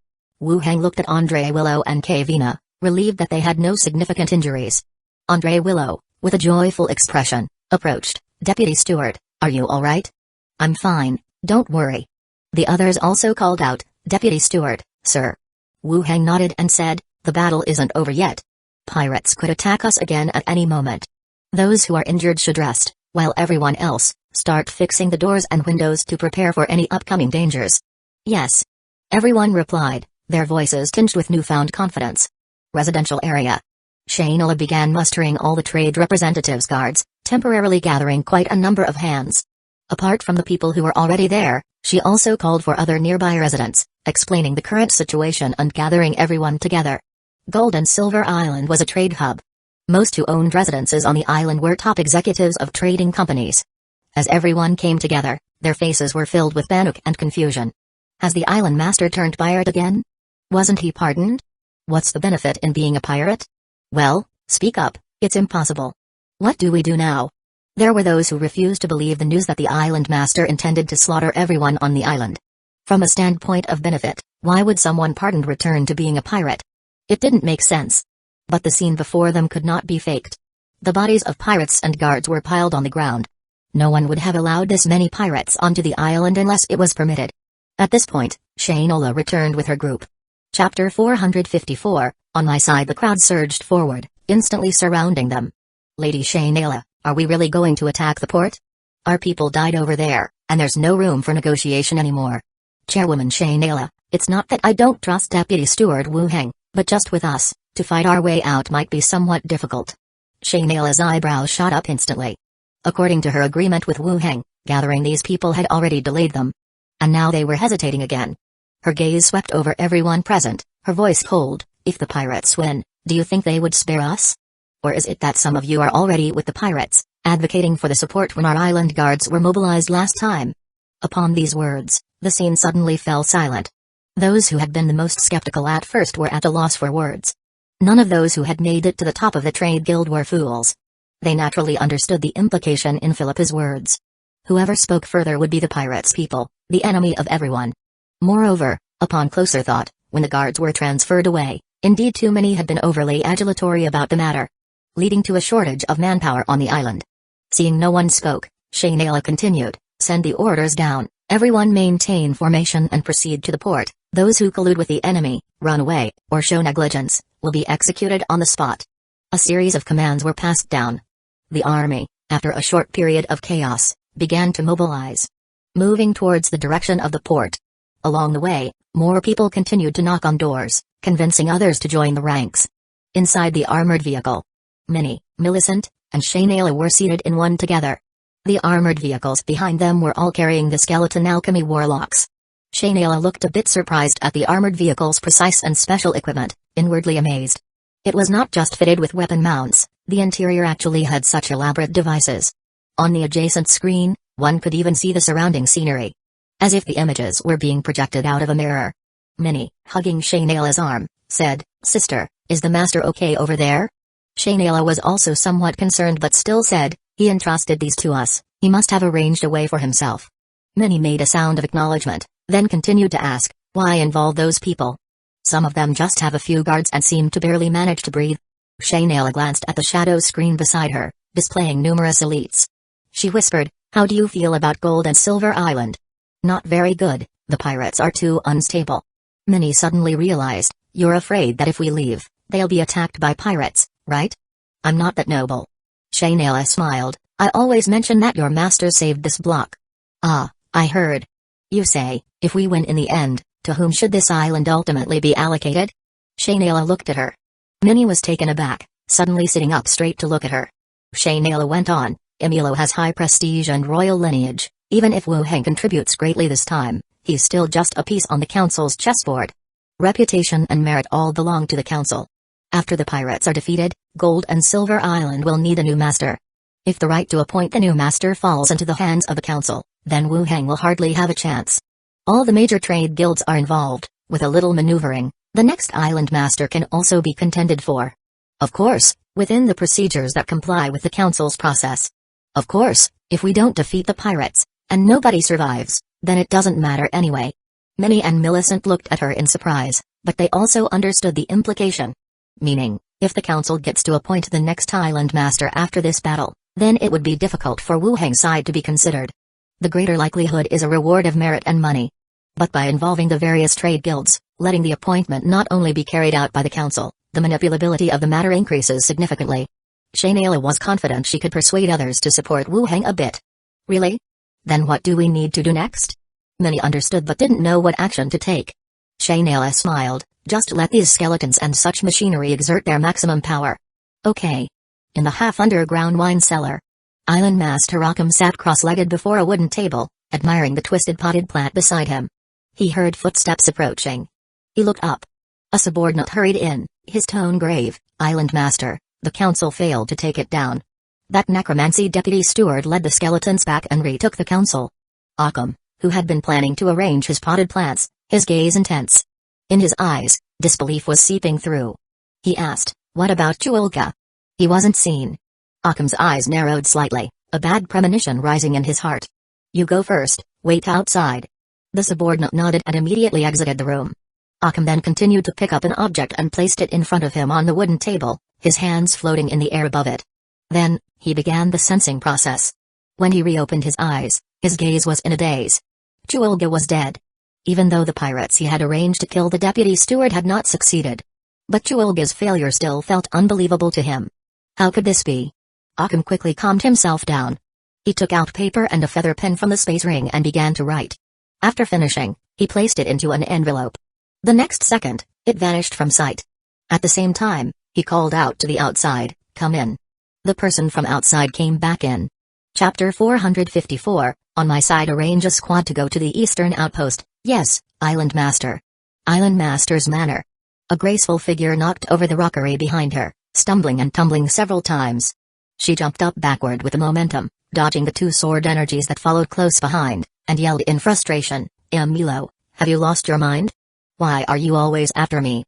Wu Hang looked at Andre Willow and Kavina, relieved that they had no significant injuries. Andre Willow, with a joyful expression, approached. Deputy Steward, are you alright? I'm fine, don't worry. The others also called out, Deputy Steward, sir. Wu Heng nodded and said, the battle isn't over yet. Pirates could attack us again at any moment. Those who are injured should rest, while everyone else, start fixing the doors and windows to prepare for any upcoming dangers. Yes. Everyone replied, their voices tinged with newfound confidence. Residential area. Shaynola began mustering all the trade representatives' guards, temporarily gathering quite a number of hands. Apart from the people who were already there, she also called for other nearby residents, explaining the current situation and gathering everyone together. Gold and Silver Island was a trade hub. Most who owned residences on the island were top executives of trading companies. As everyone came together, their faces were filled with panic and confusion. Has the island master turned pirate again? Wasn't he pardoned? What's the benefit in being a pirate? Well, speak up, it's impossible. What do we do now? There were those who refused to believe the news that the island master intended to slaughter everyone on the island. From a standpoint of benefit, why would someone pardoned return to being a pirate? It didn't make sense. But the scene before them could not be faked. The bodies of pirates and guards were piled on the ground. No one would have allowed this many pirates onto the island unless it was permitted. At this point, Shaynola returned with her group. Chapter 454, on my side the crowd surged forward, instantly surrounding them. Lady Shaynola, are we really going to attack the port? Our people died over there, and there's no room for negotiation anymore. Chairwoman Shaynola, it's not that I don't trust Deputy Steward Wu Heng, but just with us, to fight our way out might be somewhat difficult. Shaynola's eyebrows shot up instantly. According to her agreement with Wu Heng, gathering these people had already delayed them. And now they were hesitating again. Her gaze swept over everyone present, her voice cold. If the pirates win, do you think they would spare us? Or is it that some of you are already with the pirates, advocating for the support when our island guards were mobilized last time? Upon these words, the scene suddenly fell silent. Those who had been the most skeptical at first were at a loss for words. None of those who had made it to the top of the trade guild were fools. They naturally understood the implication in Philippa's words. Whoever spoke further would be the pirates' people, the enemy of everyone. Moreover, upon closer thought, when the guards were transferred away, indeed too many had been overly adulatory about the matter, leading to a shortage of manpower on the island. Seeing no one spoke, Shaynola continued, send the orders down, everyone maintain formation and proceed to the port. Those who collude with the enemy, run away, or show negligence, will be executed on the spot. A series of commands were passed down. The army, after a short period of chaos, began to mobilize, moving towards the direction of the port. Along the way, more people continued to knock on doors, convincing others to join the ranks. Inside the armored vehicle, Minnie, Millicent, and Shaynola were seated in one together. The armored vehicles behind them were all carrying the skeleton alchemy warlocks. Shaynola looked a bit surprised at the armored vehicle's precise and special equipment, inwardly amazed. It was not just fitted with weapon mounts, the interior actually had such elaborate devices. On the adjacent screen, one could even see the surrounding scenery. As if the images were being projected out of a mirror. Minnie, hugging Shaynola's arm, said, Sister, is the master okay over there? Shaynola was also somewhat concerned but still said, he entrusted these to us, he must have arranged a way for himself. Minnie made a sound of acknowledgement, then continued to ask, why involve those people? Some of them just have a few guards and seem to barely manage to breathe. Shaynola glanced at the shadow screen beside her, displaying numerous elites. She whispered, how do you feel about Gold and Silver Island? Not very good, the pirates are too unstable. Minnie suddenly realized, you're afraid that if we leave, they'll be attacked by pirates, right? I'm not that noble. Shaynola smiled, I always mention that your master saved this block. Ah, I heard. You say, if we win in the end, to whom should this island ultimately be allocated? Shaynola looked at her. Minnie was taken aback, suddenly sitting up straight to look at her. Shaynola went on, Emilio has high prestige and royal lineage, even if Wu Heng contributes greatly this time, he's still just a piece on the council's chessboard. Reputation and merit all belong to the council. After the pirates are defeated, Gold and Silver Island will need a new master. If the right to appoint the new master falls into the hands of the council, then Wu Heng will hardly have a chance. All the major trade guilds are involved, with a little maneuvering, the next island master can also be contended for. Of course, within the procedures that comply with the council's process. Of course, if we don't defeat the pirates, and nobody survives, then it doesn't matter anyway. Minnie and Millicent looked at her in surprise, but they also understood the implication. Meaning, if the council gets to appoint the next island master after this battle, then it would be difficult for Wu Heng's side to be considered. The greater likelihood is a reward of merit and money. but by involving the various trade guilds, letting the appointment not only be carried out by the council, the manipulability of the matter increases significantly. Shayla was confident she could persuade others to support Wu Heng a bit. Really? Then what do we need to do next? Many understood but didn't know what action to take. Shayla smiled, just let these skeletons and such machinery exert their maximum power. Okay. In the half-underground wine cellar, Island Master Rockham sat cross-legged before a wooden table, admiring the twisted potted plant beside him. He heard footsteps approaching. He looked up. A subordinate hurried in, his tone grave. Island Master, the council failed to take it down. That necromancy deputy steward led the skeletons back and retook the council. Occam, who had been planning to arrange his potted plants, his gaze intense. In his eyes, disbelief was seeping through. He asked, what about Hyuga? He wasn't seen. Occam's eyes narrowed slightly, a bad premonition rising in his heart. You go first, wait outside. The subordinate nodded and immediately exited the room. Occam then continued to pick up an object and placed it in front of him on the wooden table, his hands floating in the air above it. Then, he began the sensing process. When he reopened his eyes, his gaze was in a daze. Hyuga was dead. Even though the pirates he had arranged to kill the deputy steward had not succeeded. But Hyuga's failure still felt unbelievable to him. How could this be? Occam quickly calmed himself down. He took out paper and a feather pen from the space ring and began to write. After finishing, he placed it into an envelope. The next second, it vanished from sight. At the same time, he called out to the outside, come in. The person from outside came back in. Chapter 454, on my side arrange a squad to go to the eastern outpost, yes, Island Master. Island Master's manner. A graceful figure knocked over the rockery behind her, stumbling and tumbling several times. She jumped up backward with the momentum, dodging the two sword energies that followed close behind, and yelled in frustration, Milo, have you lost your mind? Why are you always after me?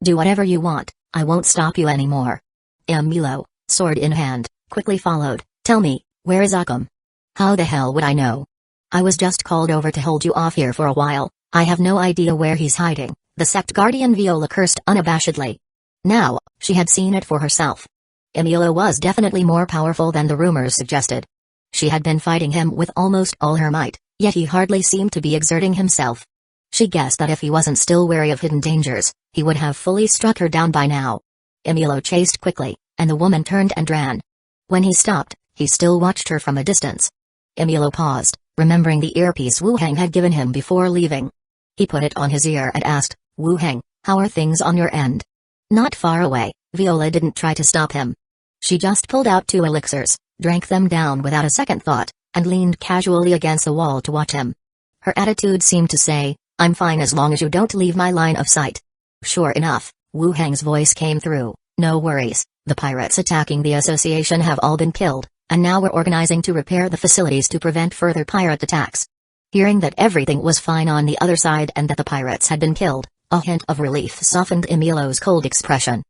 Do whatever you want, I won't stop you anymore. Milo, sword in hand, quickly followed, tell me, where is Occam? How the hell would I know? I was just called over to hold you off here for a while, I have no idea where he's hiding, the sect guardian Viola cursed unabashedly. Now, she had seen it for herself. Milo was definitely more powerful than the rumors suggested. She had been fighting him with almost all her might, yet he hardly seemed to be exerting himself. She guessed that if he wasn't still wary of hidden dangers, he would have fully struck her down by now. Milo chased quickly, and the woman turned and ran. When he stopped, he still watched her from a distance. Milo paused, remembering the earpiece Wu Heng had given him before leaving. He put it on his ear and asked, Wu Heng, how are things on your end? Not far away, Viola didn't try to stop him. She just pulled out 2 elixirs, drank them down without a second thought, and leaned casually against the wall to watch him. Her attitude seemed to say, I'm fine as long as you don't leave my line of sight. Sure enough, Wu Heng's voice came through, no worries, the pirates attacking the association have all been killed, and now we're organizing to repair the facilities to prevent further pirate attacks. Hearing that everything was fine on the other side and that the pirates had been killed, a hint of relief softened Emilo's cold expression.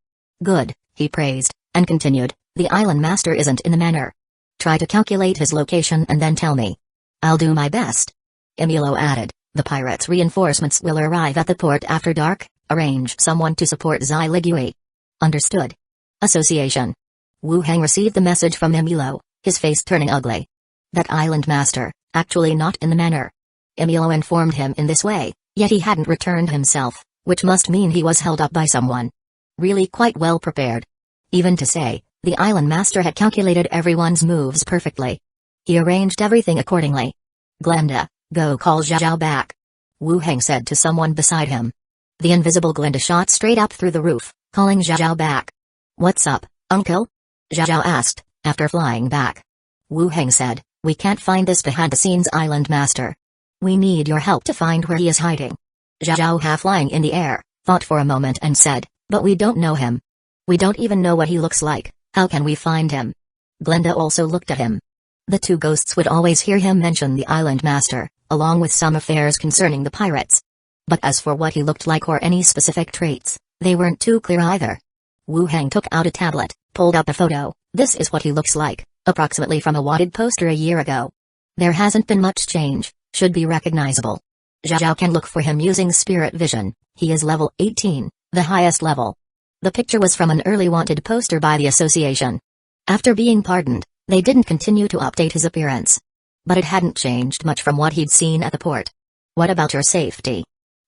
Good, he praised, and continued, the island master isn't in the manor. Try to calculate his location and then tell me. I'll do my best. Emilo added, the pirates' reinforcements will arrive at the port after dark, arrange someone to support Zai Ligui. Understood. Association. Wu Heng received the message from Emilo, his face turning ugly. That island master, actually not in the manor. Emilo informed him in this way, yet he hadn't returned himself, which must mean he was held up by someone. Really quite well prepared. Even to say, the island master had calculated everyone's moves perfectly. He arranged everything accordingly. Glenda, go call Zhao back. Wu Heng said to someone beside him. The invisible Glenda shot straight up through the roof, calling Zhao back. What's up, uncle? Zhao asked, after flying back. Wu Heng said, we can't find this behind-the-scenes island master. We need your help to find where he is hiding. Zhao, half lying in the air, thought for a moment and said, but we don't know him. We don't even know what he looks like, how can we find him? Glenda also looked at him. The two ghosts would always hear him mention the island master, along with some affairs concerning the pirates. But as for what he looked like or any specific traits, they weren't too clear either. Wu Heng took out a tablet, pulled up a photo. This is what he looks like, approximately from a wadded poster a year ago. There hasn't been much change, should be recognizable. Zhao can look for him using spirit vision, he is level 18, the highest level. The picture was from an early wanted poster by the association. After being pardoned, they didn't continue to update his appearance. But it hadn't changed much from what he'd seen at the port. What about your safety?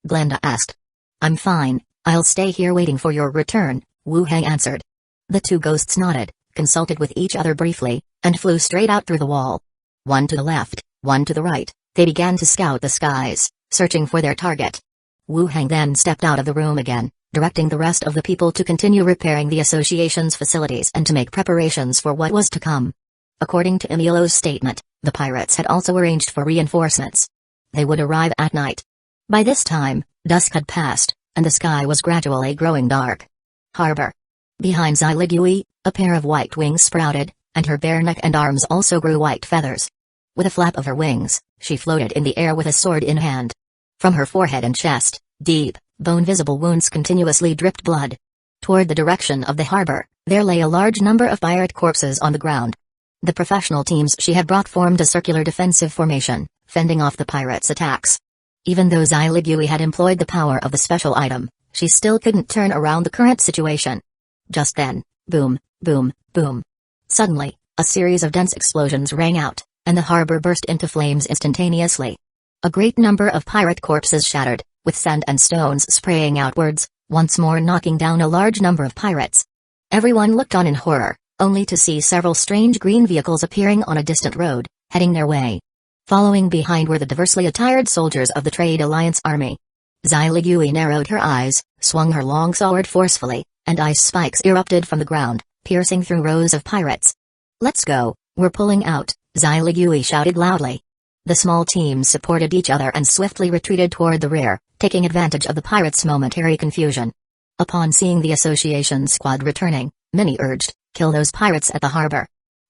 Glenda asked. I'm fine, I'll stay here waiting for your return, Wu Heng answered. The two ghosts nodded, consulted with each other briefly, and flew straight out through the wall. One to the left, one to the right, they began to scout the skies, searching for their target. Wu Heng then stepped out of the room again, directing the rest of the people to continue repairing the association's facilities and to make preparations for what was to come. According to Emilo's statement, the pirates had also arranged for reinforcements. They would arrive at night. By this time, dusk had passed, and the sky was gradually growing dark. Harbor. Behind Xiligui, a pair of white wings sprouted, and her bare neck and arms also grew white feathers. With a flap of her wings, she floated in the air with a sword in hand. From her forehead and chest, deep, bone-visible wounds continuously dripped blood. Toward the direction of the harbor, there lay a large number of pirate corpses on the ground. The professional teams she had brought formed a circular defensive formation, fending off the pirates' attacks. Even though Xiligui had employed the power of the special item, she still couldn't turn around the current situation. Just then, boom, boom, boom. Suddenly, a series of dense explosions rang out, and the harbor burst into flames instantaneously. A great number of pirate corpses shattered, with sand and stones spraying outwards, once more knocking down a large number of pirates. Everyone looked on in horror, only to see several strange green vehicles appearing on a distant road, heading their way. Following behind were the diversely attired soldiers of the Trade Alliance army. Xiligui narrowed her eyes, swung her long sword forcefully, and ice spikes erupted from the ground, piercing through rows of pirates. Let's go, we're pulling out, Xiligui shouted loudly. The small teams supported each other and swiftly retreated toward the rear, taking advantage of the pirates' momentary confusion. Upon seeing the association squad returning, many urged, kill those pirates at the harbor.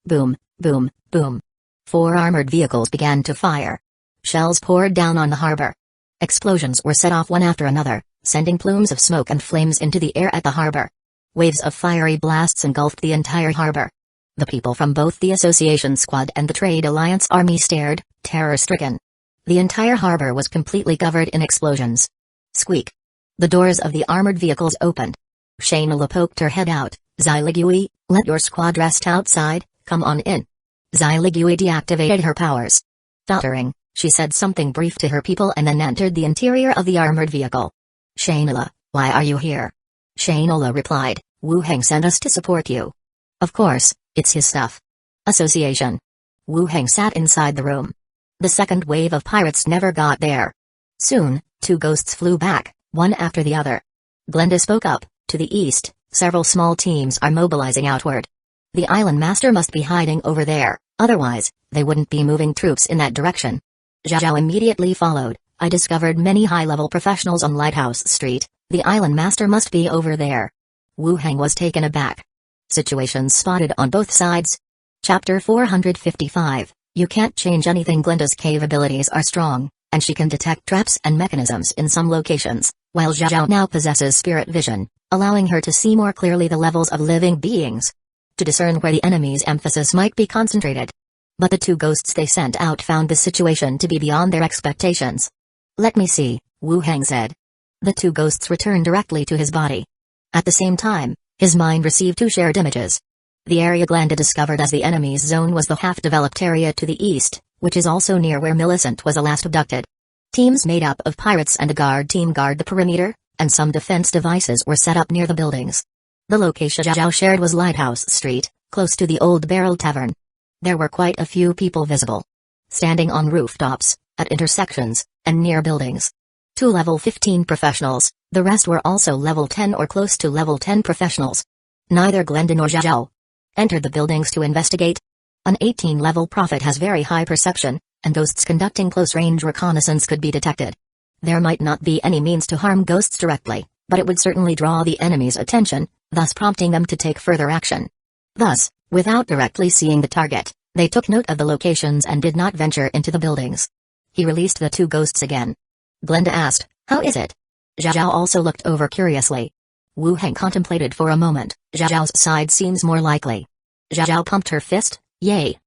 Boom, boom, boom. 4 armored vehicles began to fire. Shells poured down on the harbor. Explosions were set off one after another, sending plumes of smoke and flames into the air at the harbor. Waves of fiery blasts engulfed the entire harbor. The people from both the Association Squad and the Trade Alliance Army stared, terror-stricken. The entire harbor was completely covered in explosions. Squeak. The doors of the armored vehicles opened. Shayna poked her head out. Xiligui, let your squad rest outside, come on in. Xiligui deactivated her powers. Faltering, she said something brief to her people and then entered the interior of the armored vehicle. Shayna, why are you here? Shayna replied, Wu Heng sent us to support you. Of course, it's his stuff. Association. Wu Heng sat inside the room. The second wave of pirates never got there. Soon, 2 ghosts flew back, one after the other. Glenda spoke up, to the east, several small teams are mobilizing outward. The island master must be hiding over there, otherwise, they wouldn't be moving troops in that direction. Zhao immediately followed. I discovered many high-level professionals on Lighthouse Street. The island master must be over there. Wu Heng was taken aback. Situations spotted on both sides. Chapter 455. You can't change anything. Glenda's cave abilities are strong, and she can detect traps and mechanisms in some locations, while Zhao now possesses spirit vision, allowing her to see more clearly the levels of living beings, to discern where the enemy's emphasis might be concentrated. But the 2 ghosts they sent out found the situation to be beyond their expectations. Let me see, Wu Heng said. The 2 ghosts returned directly to his body. At the same time, his mind received 2 shared images. The area Glenda discovered as the enemy's zone was the half-developed area to the east, which is also near where Millicent was last abducted. Teams made up of pirates and a guard team guard the perimeter, and some defense devices were set up near the buildings. The location Zhao shared was Lighthouse Street, close to the Old Barrel Tavern. There were quite a few people visible, standing on rooftops, at intersections, and near buildings. 2 level 15 professionals, the rest were also level 10 or close to level 10 professionals. Neither Glenda nor Zhao entered the buildings to investigate. An 18-level prophet has very high perception, and ghosts conducting close-range reconnaissance could be detected. There might not be any means to harm ghosts directly, but it would certainly draw the enemy's attention, thus prompting them to take further action. Thus, without directly seeing the target, they took note of the locations and did not venture into the buildings. He released the 2 ghosts again. Glenda asked, how is it? Zhao also looked over curiously. Wu Heng contemplated for a moment. Zhao's side seems more likely. Zhao pumped her fist. Yay.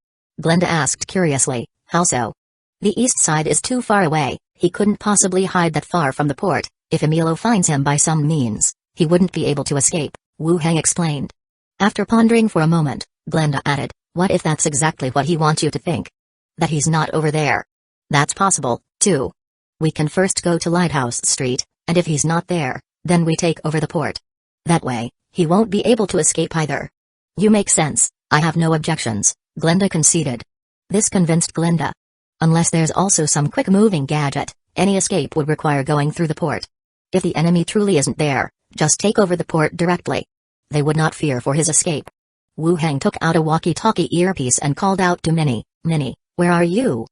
Glenda asked curiously, how so? The east side is too far away, he couldn't possibly hide that far from the port. If Emilio finds him by some means, he wouldn't be able to escape, Wu Heng explained. After pondering for a moment, Glenda added, what if that's exactly what he wants you to think? That he's not over there? That's possible, too. We can first go to Lighthouse Street, and if he's not there, then we take over the port. That way, he won't be able to escape either. You make sense, I have no objections, Glenda conceded. This convinced Glenda. Unless there's also some quick-moving gadget, any escape would require going through the port. If the enemy truly isn't there, just take over the port directly. They would not fear for his escape. Wu Heng took out a walkie-talkie earpiece and called out to Minnie, "Minnie, where are you?"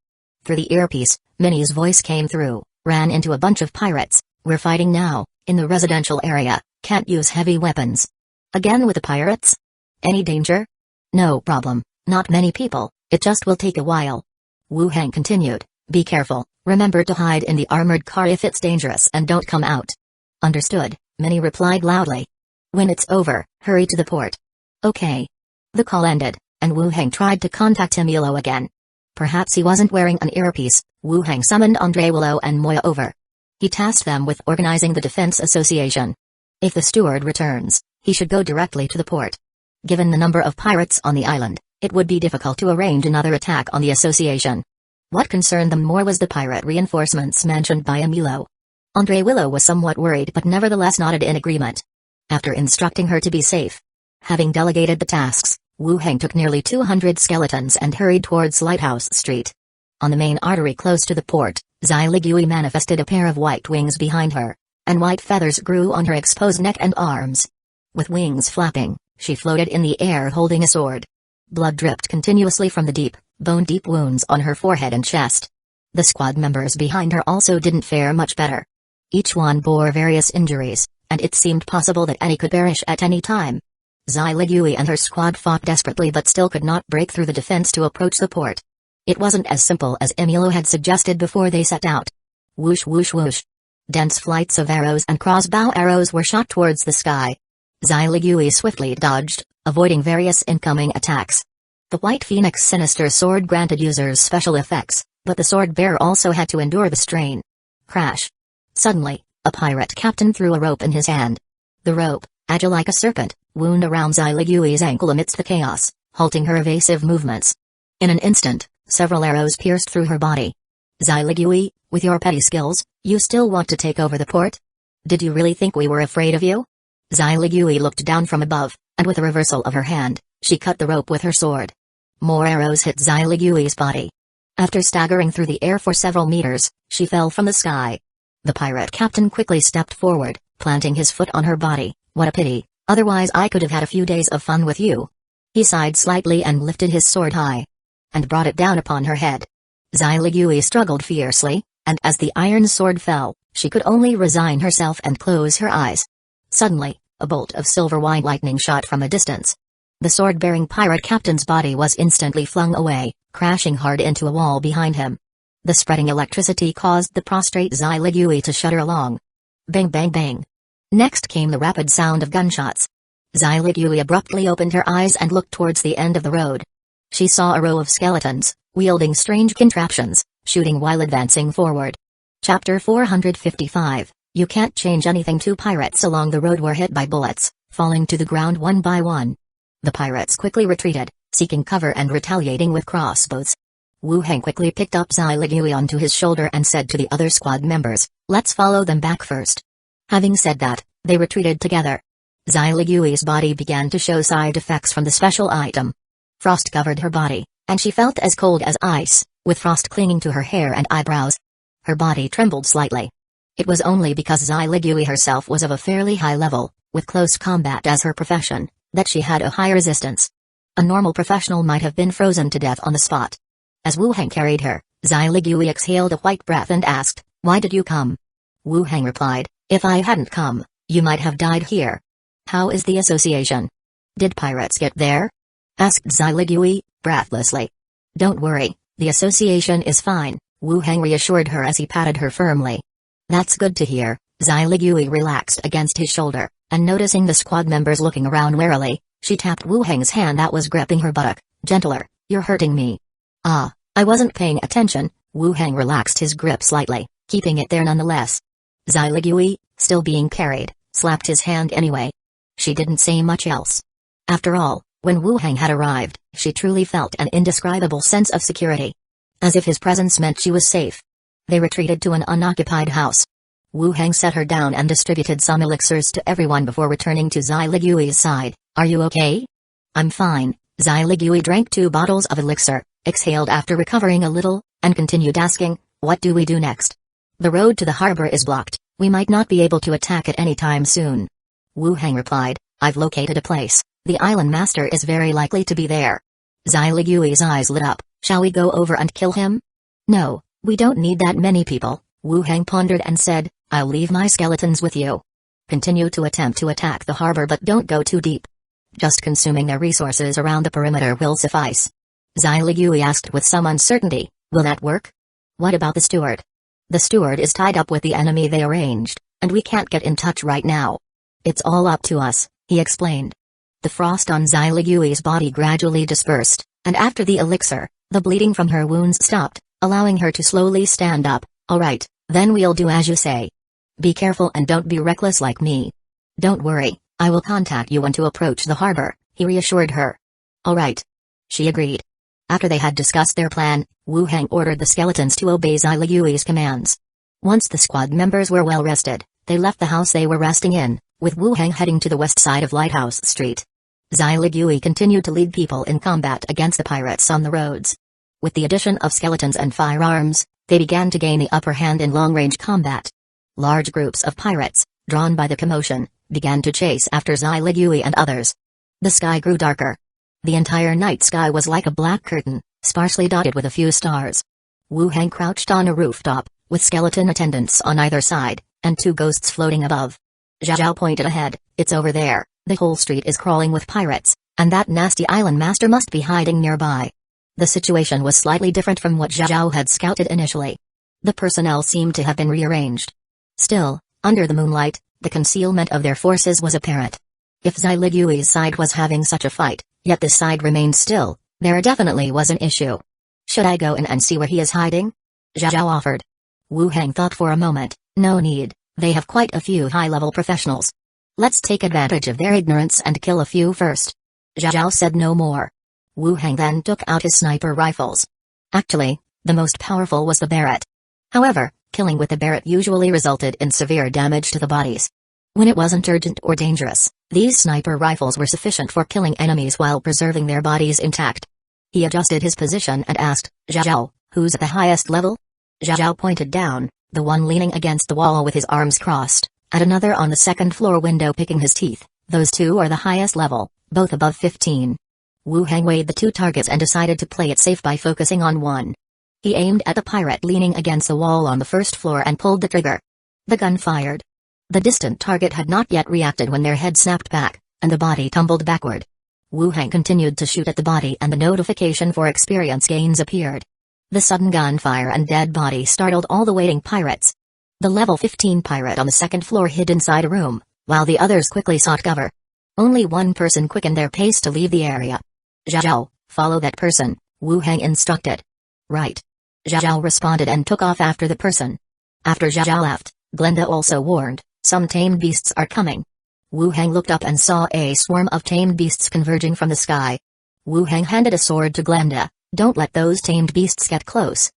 Through the earpiece, Minnie's voice came through, "Ran into a bunch of pirates, we're fighting now, in the residential area, can't use heavy weapons." "Again with the pirates? Any danger?" "No problem, not many people, it just will take a while." Wu Heng continued, "Be careful, remember to hide in the armored car if it's dangerous and don't come out." "Understood," Minnie replied loudly. "When it's over, hurry to the port." "Okay." The call ended, and Wu Heng tried to contact Emilio again. Perhaps he wasn't wearing an earpiece. Wu Heng summoned Andre Willow and Moya over. He tasked them with organizing the Defense Association. If the steward returns, he should go directly to the port. Given the number of pirates on the island, it would be difficult to arrange another attack on the association. What concerned them more was the pirate reinforcements mentioned by Emilio. Andre Willow was somewhat worried but nevertheless nodded in agreement. After instructing her to be safe, having delegated the tasks, Wu Heng took nearly 200 skeletons and hurried towards Lighthouse Street. On the main artery close to the port, Zai Ligui manifested a pair of white wings behind her, and white feathers grew on her exposed neck and arms. With wings flapping, she floated in the air holding a sword. Blood dripped continuously from the deep, bone-deep wounds on her forehead and chest. The squad members behind her also didn't fare much better. Each one bore various injuries, and it seemed possible that any could perish at any time. Zai Ligui and her squad fought desperately but still could not break through the defense to approach the port. It wasn't as simple as Emilio had suggested before they set out. Whoosh whoosh whoosh. Dense flights of arrows and crossbow arrows were shot towards the sky. Zai Ligui swiftly dodged, avoiding various incoming attacks. The White Phoenix Sinister Sword granted users special effects, but the sword bearer also had to endure the strain. Crash. Suddenly, a pirate captain threw a rope in his hand. The rope, agile like a serpent, wound around Zai Ligui's ankle amidst the chaos, halting her evasive movements. In an instant, several arrows pierced through her body. Zai Ligui, with your petty skills, you still want to take over the port? Did you really think we were afraid of you? Zai Ligui looked down from above, and with a reversal of her hand, she cut the rope with her sword. More arrows hit Zai Ligui's body. After staggering through the air for several meters, she fell from the sky. The pirate captain quickly stepped forward, planting his foot on her body. What a pity, otherwise I could have had a few days of fun with you. He sighed slightly and lifted his sword high, and brought it down upon her head. Zai Ligui struggled fiercely, and as the iron sword fell, she could only resign herself and close her eyes. Suddenly, a bolt of silver white lightning shot from a distance. The sword-bearing pirate captain's body was instantly flung away, crashing hard into a wall behind him. The spreading electricity caused the prostrate Zai Ligui to shudder along. Bang bang bang. Next came the rapid sound of gunshots. Zai Ligui abruptly opened her eyes and looked towards the end of the road. She saw a row of skeletons, wielding strange contraptions, shooting while advancing forward. Chapter 455, You Can't Change Anything. Two pirates along the road were hit by bullets, falling to the ground one by one. The pirates quickly retreated, seeking cover and retaliating with crossbows. Wu Heng quickly picked up Zai Ligui onto his shoulder and said to the other squad members, "Let's follow them back first." Having said that, they retreated together. Zai Ligui's body began to show side effects from the special item. Frost covered her body, and she felt as cold as ice, with frost clinging to her hair and eyebrows. Her body trembled slightly. It was only because Zai Ligui herself was of a fairly high level, with close combat as her profession, that she had a high resistance. A normal professional might have been frozen to death on the spot. As Wu Heng carried her, Zai Ligui exhaled a white breath and asked, "Why did you come?" Wu Heng replied, "If I hadn't come, you might have died here." "How is the association? Did pirates get there?" asked Zai Ligui, breathlessly. "Don't worry, the association is fine," Wu Heng reassured her as he patted her firmly. "That's good to hear." Zai Ligui relaxed against his shoulder, and noticing the squad members looking around warily, she tapped Wu Heng's hand that was gripping her buttock. "Gentler, you're hurting me." "Ah, I wasn't paying attention." Wu Heng relaxed his grip slightly, keeping it there nonetheless. Zai Ligui, still being carried, slapped his hand anyway. She didn't say much else. After all, when Wu Heng had arrived, she truly felt an indescribable sense of security. As if his presence meant she was safe. They retreated to an unoccupied house. Wu Hang set her down and distributed some elixirs to everyone before returning to Zai Ligui's side. "Are you okay?" "I'm fine." Zai Ligui drank 2 bottles of elixir, exhaled after recovering a little, and continued asking, "What do we do next?" "The road to the harbor is blocked. We might not be able to attack it any time soon." Wu Hang replied, "I've located a place. The island master is very likely to be there." Zai Ligui's eyes lit up. "Shall we go over and kill him?" "No, we don't need that many people." Wu Hang pondered and said, "I'll leave my skeletons with you. Continue to attempt to attack the harbor, but don't go too deep. Just consuming their resources around the perimeter will suffice." Zai Ligui asked with some uncertainty, "Will that work?" "What about the steward?" "The steward is tied up with the enemy they arranged, and we can't get in touch right now." "It's all up to us," he explained. The frost on Zai Ligui's body gradually dispersed, and after the elixir, the bleeding from her wounds stopped, allowing her to slowly stand up. "All right, then we'll do as you say. Be careful and don't be reckless like me." "Don't worry, I will contact you when to approach the harbor," he reassured her. "All right." She agreed. After they had discussed their plan, Wu Hang ordered the skeletons to obey Zai Ligui's commands. Once the squad members were well rested, they left the house they were resting in, with Wu Hang heading to the west side of Lighthouse Street. Zai Ligui continued to lead people in combat against the pirates on the roads. With the addition of skeletons and firearms, they began to gain the upper hand in long-range combat. Large groups of pirates, drawn by the commotion, began to chase after Zai Ligui and others. The sky grew darker. The entire night sky was like a black curtain, sparsely dotted with a few stars. Wu Hang crouched on a rooftop, with skeleton attendants on either side, and 2 ghosts floating above. Zhao pointed ahead, "It's over there, the whole street is crawling with pirates, and that nasty island master must be hiding nearby." The situation was slightly different from what Zhao had scouted initially. The personnel seemed to have been rearranged. Still, under the moonlight, the concealment of their forces was apparent. If Zai Ligui's side was having such a fight, yet this side remained still, there definitely was an issue. "Should I go in and see where he is hiding?" Zhao offered. Wu Hang thought for a moment. "No need, they have quite a few high-level professionals. Let's take advantage of their ignorance and kill a few first." Zhao said no more. Wu Hang then took out his sniper rifles. Actually, the most powerful was the Barrett. However, killing with the Barrett usually resulted in severe damage to the bodies. When it wasn't urgent or dangerous, these sniper rifles were sufficient for killing enemies while preserving their bodies intact. He adjusted his position and asked, "Zhao, who's at the highest level?" Zhao pointed down, the one leaning against the wall with his arms crossed, and another on the second-floor window picking his teeth. "Those 2 are the highest level, both above 15. Wu Hang weighed the 2 targets and decided to play it safe by focusing on one. He aimed at the pirate leaning against the wall on the first floor and pulled the trigger. The gun fired. The distant target had not yet reacted when their head snapped back, and the body tumbled backward. Wu Hang continued to shoot at the body and the notification for experience gains appeared. The sudden gunfire and dead body startled all the waiting pirates. The level 15 pirate on the second floor hid inside a room, while the others quickly sought cover. Only one person quickened their pace to leave the area. "Zhao, follow that person," Wu Hang instructed. "Right." Zhao responded and took off after the person. After Zhao left, Glenda also warned, "Some tamed beasts are coming." Wu Hang looked up and saw a swarm of tamed beasts converging from the sky. Wu Hang handed a sword to Glenda. "Don't let those tamed beasts get close."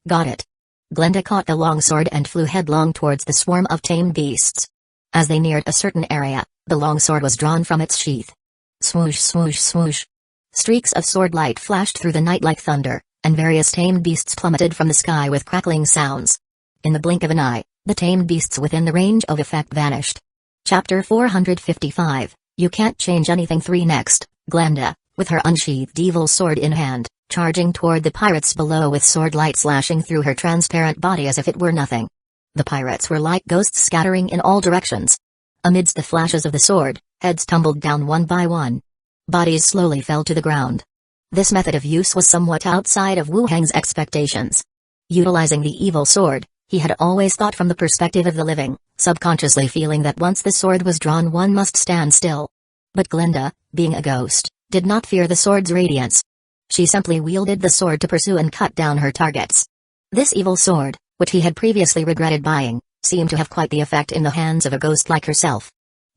"Got it." Glenda caught the long sword and flew headlong towards the swarm of tamed beasts. As they neared a certain area, the long sword was drawn from its sheath. Swoosh swoosh swoosh. Streaks of sword light flashed through the night like thunder, and various tamed beasts plummeted from the sky with crackling sounds. In the blink of an eye, the tamed beasts within the range of effect vanished. Chapter 455, You Can't Change Anything 3. Next, Glenda, with her unsheathed evil sword in hand, charging toward the pirates below with sword light slashing through her transparent body as if it were nothing. The pirates were like ghosts scattering in all directions. Amidst the flashes of the sword, heads tumbled down one by one. Bodies slowly fell to the ground. This method of use was somewhat outside of Wu Hang's expectations. Utilizing the evil sword, he had always thought from the perspective of the living, subconsciously feeling that once the sword was drawn one must stand still. But Glenda, being a ghost, did not fear the sword's radiance. She simply wielded the sword to pursue and cut down her targets. This evil sword, which he had previously regretted buying, seemed to have quite the effect in the hands of a ghost like herself.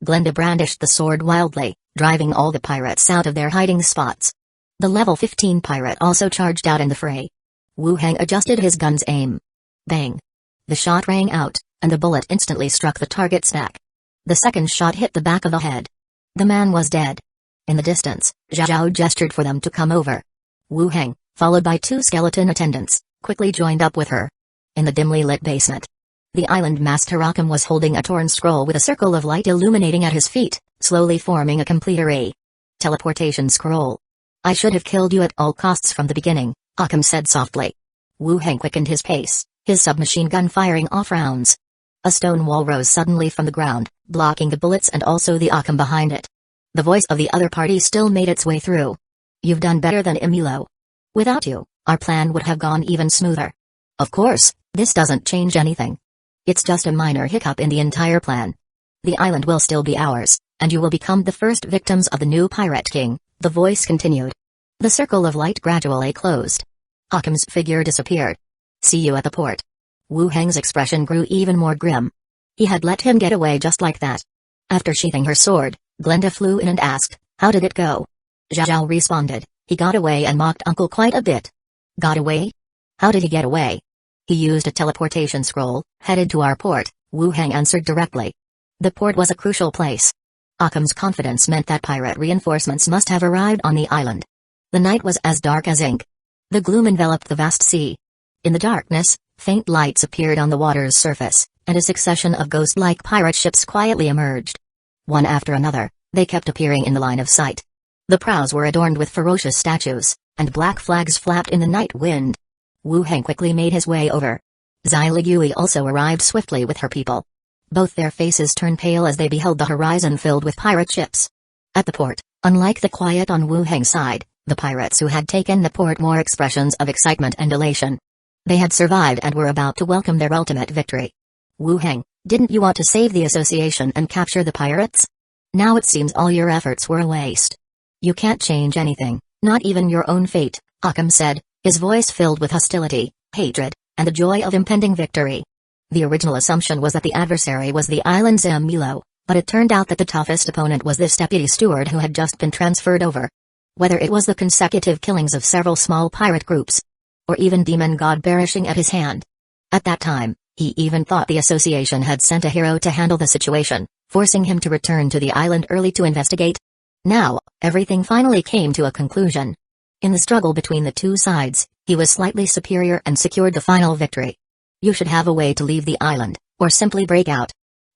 Glenda brandished the sword wildly, driving all the pirates out of their hiding spots. The level 15 pirate also charged out in the fray. Wu Hang adjusted his gun's aim. Bang! The shot rang out, and the bullet instantly struck the target's neck. The second shot hit the back of the head. The man was dead. In the distance, Zhao gestured for them to come over. Wu Heng, followed by 2 skeleton attendants, quickly joined up with her. In the dimly lit basement, the island master Akam was holding a torn scroll with a circle of light illuminating at his feet, slowly forming a complete array. Teleportation scroll. I should have killed you at all costs from the beginning, Akam said softly. Wu Heng quickened his pace, his submachine gun firing off rounds. A stone wall rose suddenly from the ground, blocking the bullets and also the Akam behind it. The voice of the other party still made its way through. You've done better than Emulo. Without you, our plan would have gone even smoother. Of course, this doesn't change anything. It's just a minor hiccup in the entire plan. The island will still be ours, and you will become the first victims of the new Pirate King, the voice continued. The circle of light gradually closed. Akam's figure disappeared. See you at the port. Wu Heng's expression grew even more grim. He had let him get away just like that. After sheathing her sword, Glenda flew in and asked, how did it go? Zhao responded, he got away and mocked Uncle quite a bit. Got away? How did he get away? He used a teleportation scroll, headed to our port, Wu Heng answered directly. The port was a crucial place. Akam's confidence meant that pirate reinforcements must have arrived on the island. The night was as dark as ink. The gloom enveloped the vast sea. In the darkness, faint lights appeared on the water's surface, and a succession of ghost-like pirate ships quietly emerged. One after another, they kept appearing in the line of sight. The prows were adorned with ferocious statues, and black flags flapped in the night wind. Wu Heng quickly made his way over. Zai Ligui also arrived swiftly with her people. Both their faces turned pale as they beheld the horizon filled with pirate ships. At the port, unlike the quiet on Wu Heng's side, the pirates who had taken the port wore expressions of excitement and elation. They had survived and were about to welcome their ultimate victory. Wu Heng, didn't you want to save the association and capture the pirates? Now it seems all your efforts were a waste. You can't change anything, not even your own fate, Akam said, his voice filled with hostility, hatred, and the joy of impending victory. The original assumption was that the adversary was the island's Milo, but it turned out that the toughest opponent was this deputy steward who had just been transferred over. Whether it was the consecutive killings of several small pirate groups, or even demon god perishing at his hand. At that time, he even thought the association had sent a hero to handle the situation, forcing him to return to the island early to investigate. Now, everything finally came to a conclusion. In the struggle between the two sides, he was slightly superior and secured the final victory. You should have a way to leave the island, or simply break out.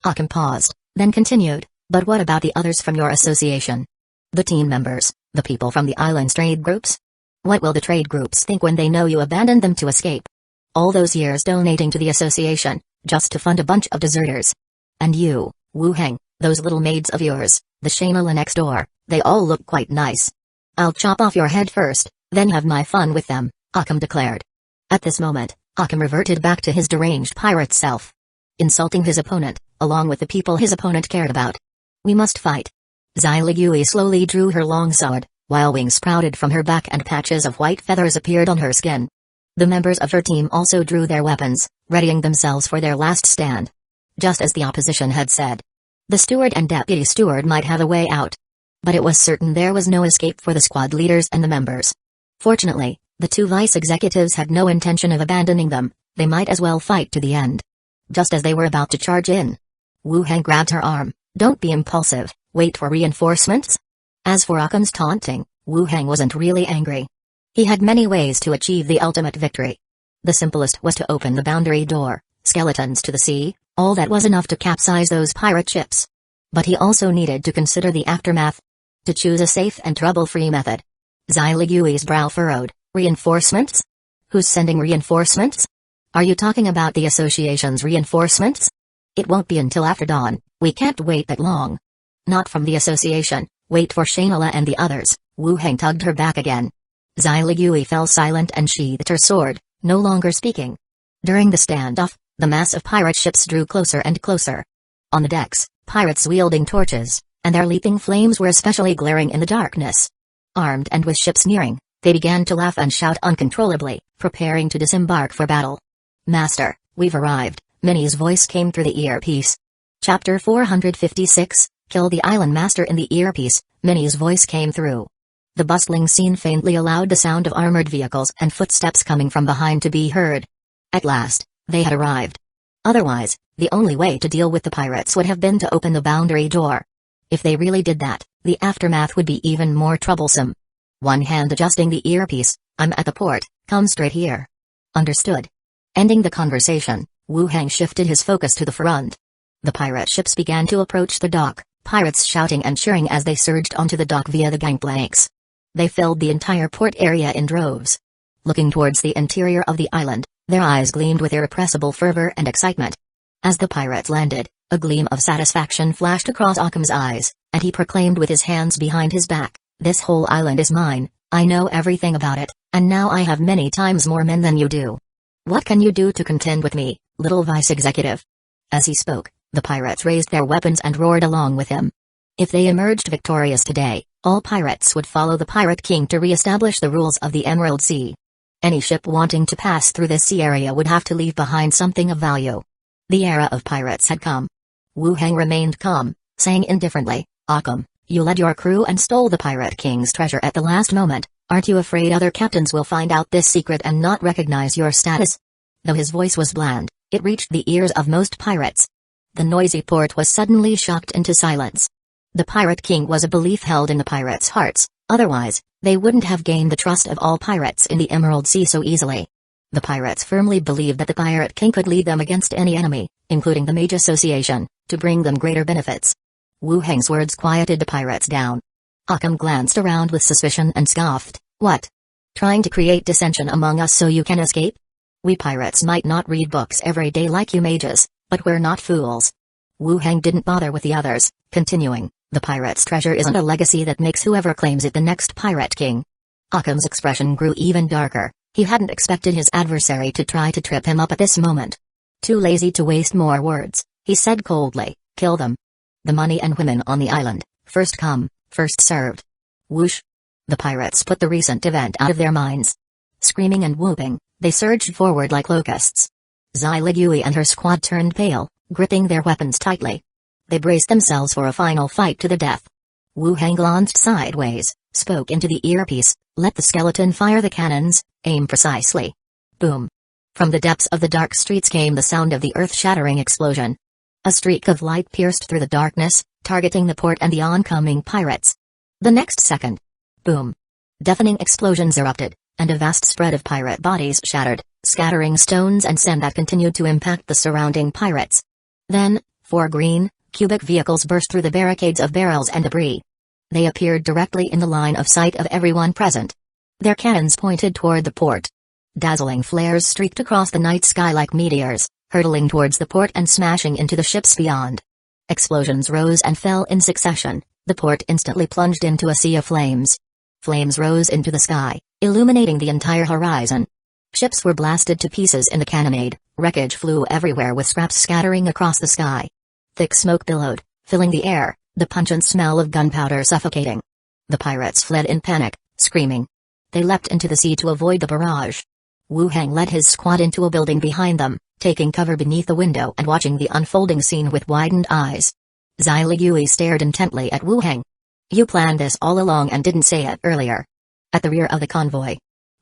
Akam paused, then continued, but what about the others from your association? The team members, the people from the island's trade groups? What will the trade groups think when they know you abandoned them to escape? All those years donating to the association, just to fund a bunch of deserters. And you, Wu Heng, those little maids of yours, the Shangela next door, they all look quite nice. I'll chop off your head first, then have my fun with them, Akam declared. At this moment, Akam reverted back to his deranged pirate self. Insulting his opponent, along with the people his opponent cared about. We must fight. Zai Ligui slowly drew her long sword, while wings sprouted from her back and patches of white feathers appeared on her skin. The members of her team also drew their weapons, readying themselves for their last stand. Just as the opposition had said. The steward and deputy steward might have a way out. But it was certain there was no escape for the squad leaders and the members. Fortunately, the two vice executives had no intention of abandoning them, they might as well fight to the end. Just as they were about to charge in, Wu Heng grabbed her arm. Don't be impulsive, wait for reinforcements. As for Akam's taunting, Wu Heng wasn't really angry. He had many ways to achieve the ultimate victory. The simplest was to open the boundary door, skeletons to the sea, all that was enough to capsize those pirate ships. But he also needed to consider the aftermath. To choose a safe and trouble-free method. Zai Ligui's brow furrowed. Reinforcements? Who's sending reinforcements? Are you talking about the association's reinforcements? It won't be until after dawn, we can't wait that long. Not from the association, wait for Shangela and the others. Wu Heng tugged her back again. Zai Ligui fell silent and sheathed her sword, no longer speaking. During the standoff, the mass of pirate ships drew closer and closer. On the decks, pirates wielding torches, and their leaping flames were especially glaring in the darkness. Armed and with ships nearing, they began to laugh and shout uncontrollably, preparing to disembark for battle. Master, we've arrived, Minnie's voice came through the earpiece. Chapter 456, Kill the Island Master. In the earpiece, Minnie's voice came through. The bustling scene faintly allowed the sound of armored vehicles and footsteps coming from behind to be heard. At last, they had arrived. Otherwise, the only way to deal with the pirates would have been to open the boundary door. If they really did that, the aftermath would be even more troublesome. One hand adjusting the earpiece. I'm at the port, come straight here. Understood. Ending the conversation, Wu Hang shifted his focus to the front. The pirate ships began to approach the dock, pirates shouting and cheering as they surged onto the dock via the gangplanks. They filled the entire port area in droves. Looking towards the interior of the island, their eyes gleamed with irrepressible fervor and excitement. As the pirates landed, a gleam of satisfaction flashed across Occam's eyes, and he proclaimed with his hands behind his back, "This whole island is mine, I know everything about it, and now I have many times more men than you do. What can you do to contend with me, little vice executive?" As he spoke, the pirates raised their weapons and roared along with him. If they emerged victorious today, all pirates would follow the Pirate King to re-establish the rules of the Emerald Sea. Any ship wanting to pass through this sea area would have to leave behind something of value. The era of pirates had come. Wu Hang remained calm, saying indifferently, "Occam, you led your crew and stole the Pirate King's treasure at the last moment. Aren't you afraid other captains will find out this secret and not recognize your status?" Though his voice was bland, it reached the ears of most pirates. The noisy port was suddenly shocked into silence. The Pirate King was a belief held in the pirates' hearts, otherwise, they wouldn't have gained the trust of all pirates in the Emerald Sea so easily. The pirates firmly believed that the Pirate King could lead them against any enemy, including the Mage Association, to bring them greater benefits. Wu Hang's words quieted the pirates down. Occam glanced around with suspicion and scoffed, "What? Trying to create dissension among us so you can escape? We pirates might not read books every day like you mages, but we're not fools." Wu Hang didn't bother with the others, continuing, "The pirate's treasure isn't a legacy that makes whoever claims it the next Pirate King." Occam's expression grew even darker. He hadn't expected his adversary to try to trip him up at this moment. Too lazy to waste more words, he said coldly, "Kill them. The money and women on the island, first come, first served." Whoosh! The pirates put the recent event out of their minds. Screaming and whooping, they surged forward like locusts. Zai Ligui and her squad turned pale, gripping their weapons tightly. They braced themselves for a final fight to the death. Wu Hang glanced sideways, spoke into the earpiece, "Let the skeleton fire the cannons, aim precisely." Boom! From the depths of the dark streets came the sound of the earth-shattering explosion. A streak of light pierced through the darkness, targeting the port and the oncoming pirates. The next second, boom! Deafening explosions erupted, and a vast spread of pirate bodies shattered, scattering stones and sand that continued to impact the surrounding pirates. Then, 4 green, cubic vehicles burst through the barricades of barrels and debris. They appeared directly in the line of sight of everyone present. Their cannons pointed toward the port. Dazzling flares streaked across the night sky like meteors, hurtling towards the port and smashing into the ships beyond. Explosions rose and fell in succession. The port instantly plunged into a sea of flames. Flames rose into the sky, illuminating the entire horizon. Ships were blasted to pieces in the cannonade, wreckage flew everywhere with scraps scattering across the sky. Thick smoke billowed, filling the air, the pungent smell of gunpowder suffocating. The pirates fled in panic, screaming. They leapt into the sea to avoid the barrage. Wu Hang led his squad into a building behind them, taking cover beneath the window and watching the unfolding scene with widened eyes. Zai Ligui stared intently at Wu Hang. "You planned this all along and didn't say it earlier." At the rear of the convoy,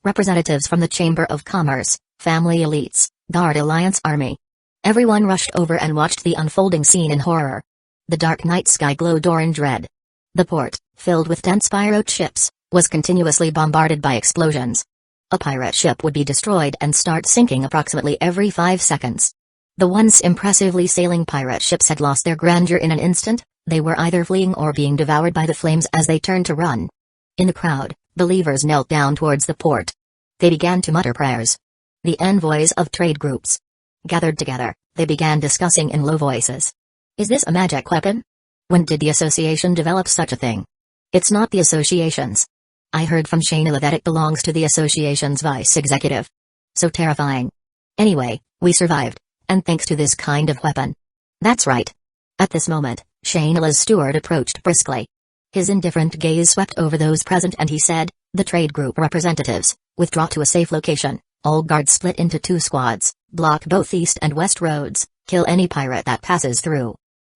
representatives from the Chamber of Commerce, family elites, Guard Alliance Army. Everyone rushed over and watched the unfolding scene in horror. The dark night sky glowed orange red. The port, filled with dense pirate ships, was continuously bombarded by explosions. A pirate ship would be destroyed and start sinking approximately every 5 seconds. The once impressively sailing pirate ships had lost their grandeur in an instant. They were either fleeing or being devoured by the flames as they turned to run. In the crowd, believers knelt down towards the port. They began to mutter prayers. The envoys of trade groups gathered together. They began discussing in low voices. "Is this a magic weapon? When did the association develop such a thing?" "It's not the association's. I heard from Shayna that it belongs to the association's vice executive. So terrifying. Anyway, we survived, and thanks to this kind of weapon." "That's right." At this moment, Shayna's steward approached briskly. His indifferent gaze swept over those present and he said, "The trade group representatives, withdraw to a safe location. All guards split into 2 squads, block both east and west roads, kill any pirate that passes through."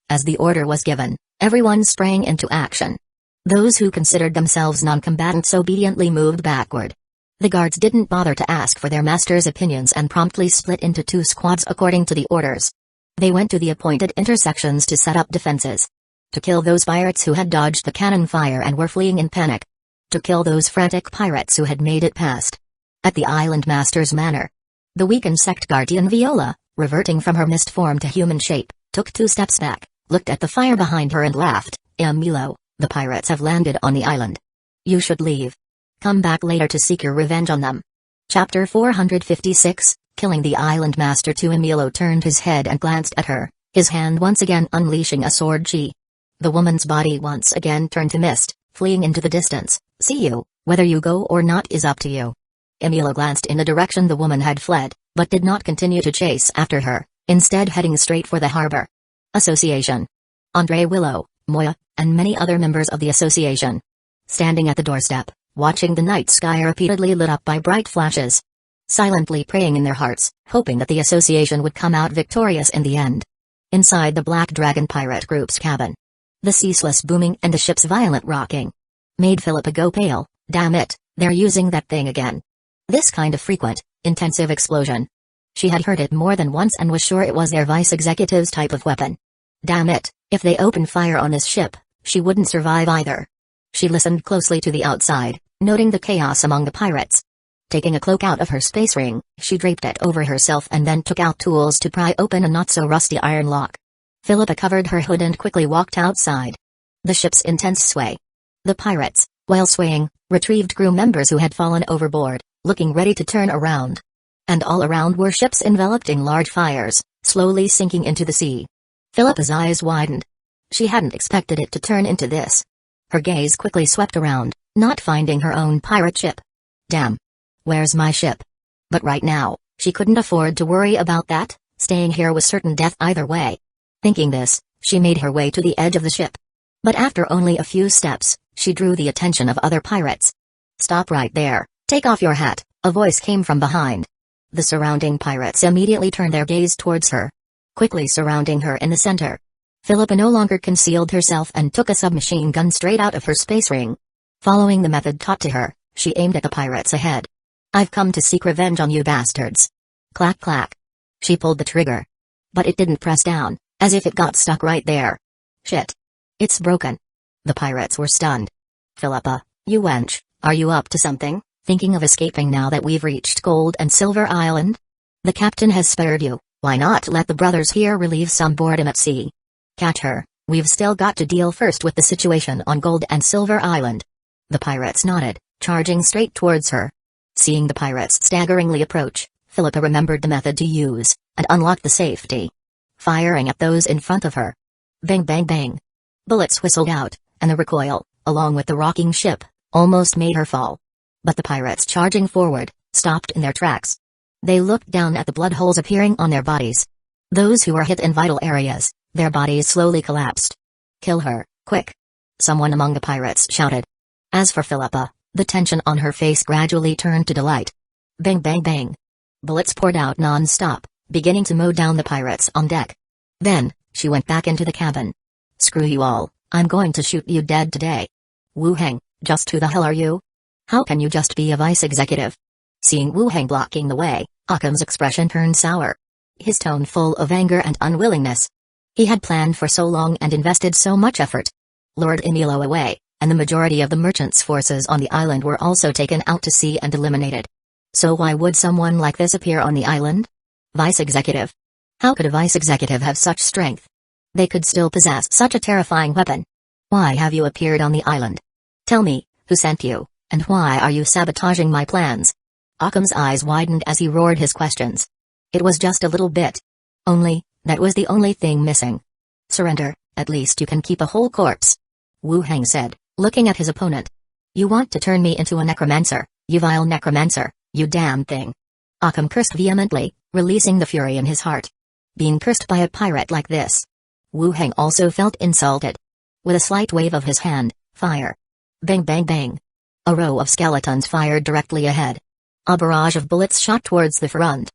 As the order was given, everyone sprang into action. Those who considered themselves non-combatants obediently moved backward. The guards didn't bother to ask for their master's opinions and promptly split into 2 squads according to the orders. They went to the appointed intersections to set up defenses. To kill those pirates who had dodged the cannon fire and were fleeing in panic. To kill those frantic pirates who had made it past. At the island master's manor. The weakened sect guardian Viola, reverting from her mist form to human shape, took 2 steps back, looked at the fire behind her and laughed. Milo, the pirates have landed on the island. You should leave. Come back later to seek your revenge on them. Chapter 456, Killing the Island Master. Milo turned his head and glanced at her, his hand once again unleashing a sword chi. The woman's body once again turned to mist, fleeing into the distance. See you, whether you go or not is up to you. Milo glanced in the direction the woman had fled, but did not continue to chase after her, instead heading straight for the harbor. Association. Andre Willow, Moya, and many other members of the association. Standing at the doorstep, watching the night sky repeatedly lit up by bright flashes. Silently praying in their hearts, hoping that the association would come out victorious in the end. Inside the Black Dragon Pirate Group's cabin. The ceaseless booming and the ship's violent rocking made Philippa go pale. Damn it, they're using that thing again. This kind of frequent, intensive explosion. She had heard it more than once and was sure it was their vice executive's type of weapon. Damn it, if they opened fire on this ship, she wouldn't survive either. She listened closely to the outside, noting the chaos among the pirates. Taking a cloak out of her space ring, she draped it over herself and then took out tools to pry open a not-so-rusty iron lock. Philippa covered her hood and quickly walked outside. The ship's intense sway. The pirates, while swaying, retrieved crew members who had fallen overboard, looking ready to turn around. And all around were ships enveloped in large fires, slowly sinking into the sea. Philippa's eyes widened. She hadn't expected it to turn into this. Her gaze quickly swept around, not finding her own pirate ship. Damn. Where's my ship? But right now, she couldn't afford to worry about that. Staying here was certain death either way. Thinking this, she made her way to the edge of the ship. But after only a few steps, she drew the attention of other pirates. Stop right there, take off your hat, a voice came from behind. The surrounding pirates immediately turned their gaze towards her. Quickly surrounding her in the center. Philippa no longer concealed herself and took a submachine gun straight out of her space ring. Following the method taught to her, she aimed at the pirates ahead. I've come to seek revenge on you bastards. Clack clack. She pulled the trigger. But it didn't press down, as if it got stuck right there. Shit. It's broken. The pirates were stunned. Philippa, you wench, are you up to something, thinking of escaping now that we've reached Gold and Silver Island? The captain has spared you, why not let the brothers here relieve some boredom at sea? Catch her, we've still got to deal first with the situation on Gold and Silver Island. The pirates nodded, charging straight towards her. Seeing the pirates staggeringly approach, Philippa remembered the method to use, and unlocked the safety. Firing at those in front of her. Bang bang bang. Bullets whistled out, and the recoil, along with the rocking ship, almost made her fall. But the pirates charging forward, stopped in their tracks. They looked down at the blood holes appearing on their bodies. Those who were hit in vital areas, their bodies slowly collapsed. Kill her, quick. Someone among the pirates shouted. As for Philippa, the tension on her face gradually turned to delight. Bang bang bang. Bullets poured out non-stop, beginning to mow down the pirates on deck. Then, she went back into the cabin. Screw you all, I'm going to shoot you dead today. Wu Heng, just who the hell are you? How can you just be a vice executive? Seeing Wu Heng blocking the way, Occam's expression turned sour. His tone full of anger and unwillingness. He had planned for so long and invested so much effort. Lured Emilio away, and the majority of the merchants' forces on the island were also taken out to sea and eliminated. So why would someone like this appear on the island? Vice executive. How could a vice executive have such strength? They could still possess such a terrifying weapon. Why have you appeared on the island? Tell me, who sent you, and why are you sabotaging my plans? Occam's eyes widened as he roared his questions. It was just a little bit. Only, that was the only thing missing. Surrender, at least you can keep a whole corpse. Wu Heng said, looking at his opponent. You want to turn me into a necromancer, you vile necromancer, you damn thing. Occam cursed vehemently, releasing the fury in his heart. Being cursed by a pirate like this. Wu Heng also felt insulted. With a slight wave of his hand, fire. Bang bang bang. A row of skeletons fired directly ahead. A barrage of bullets shot towards the front.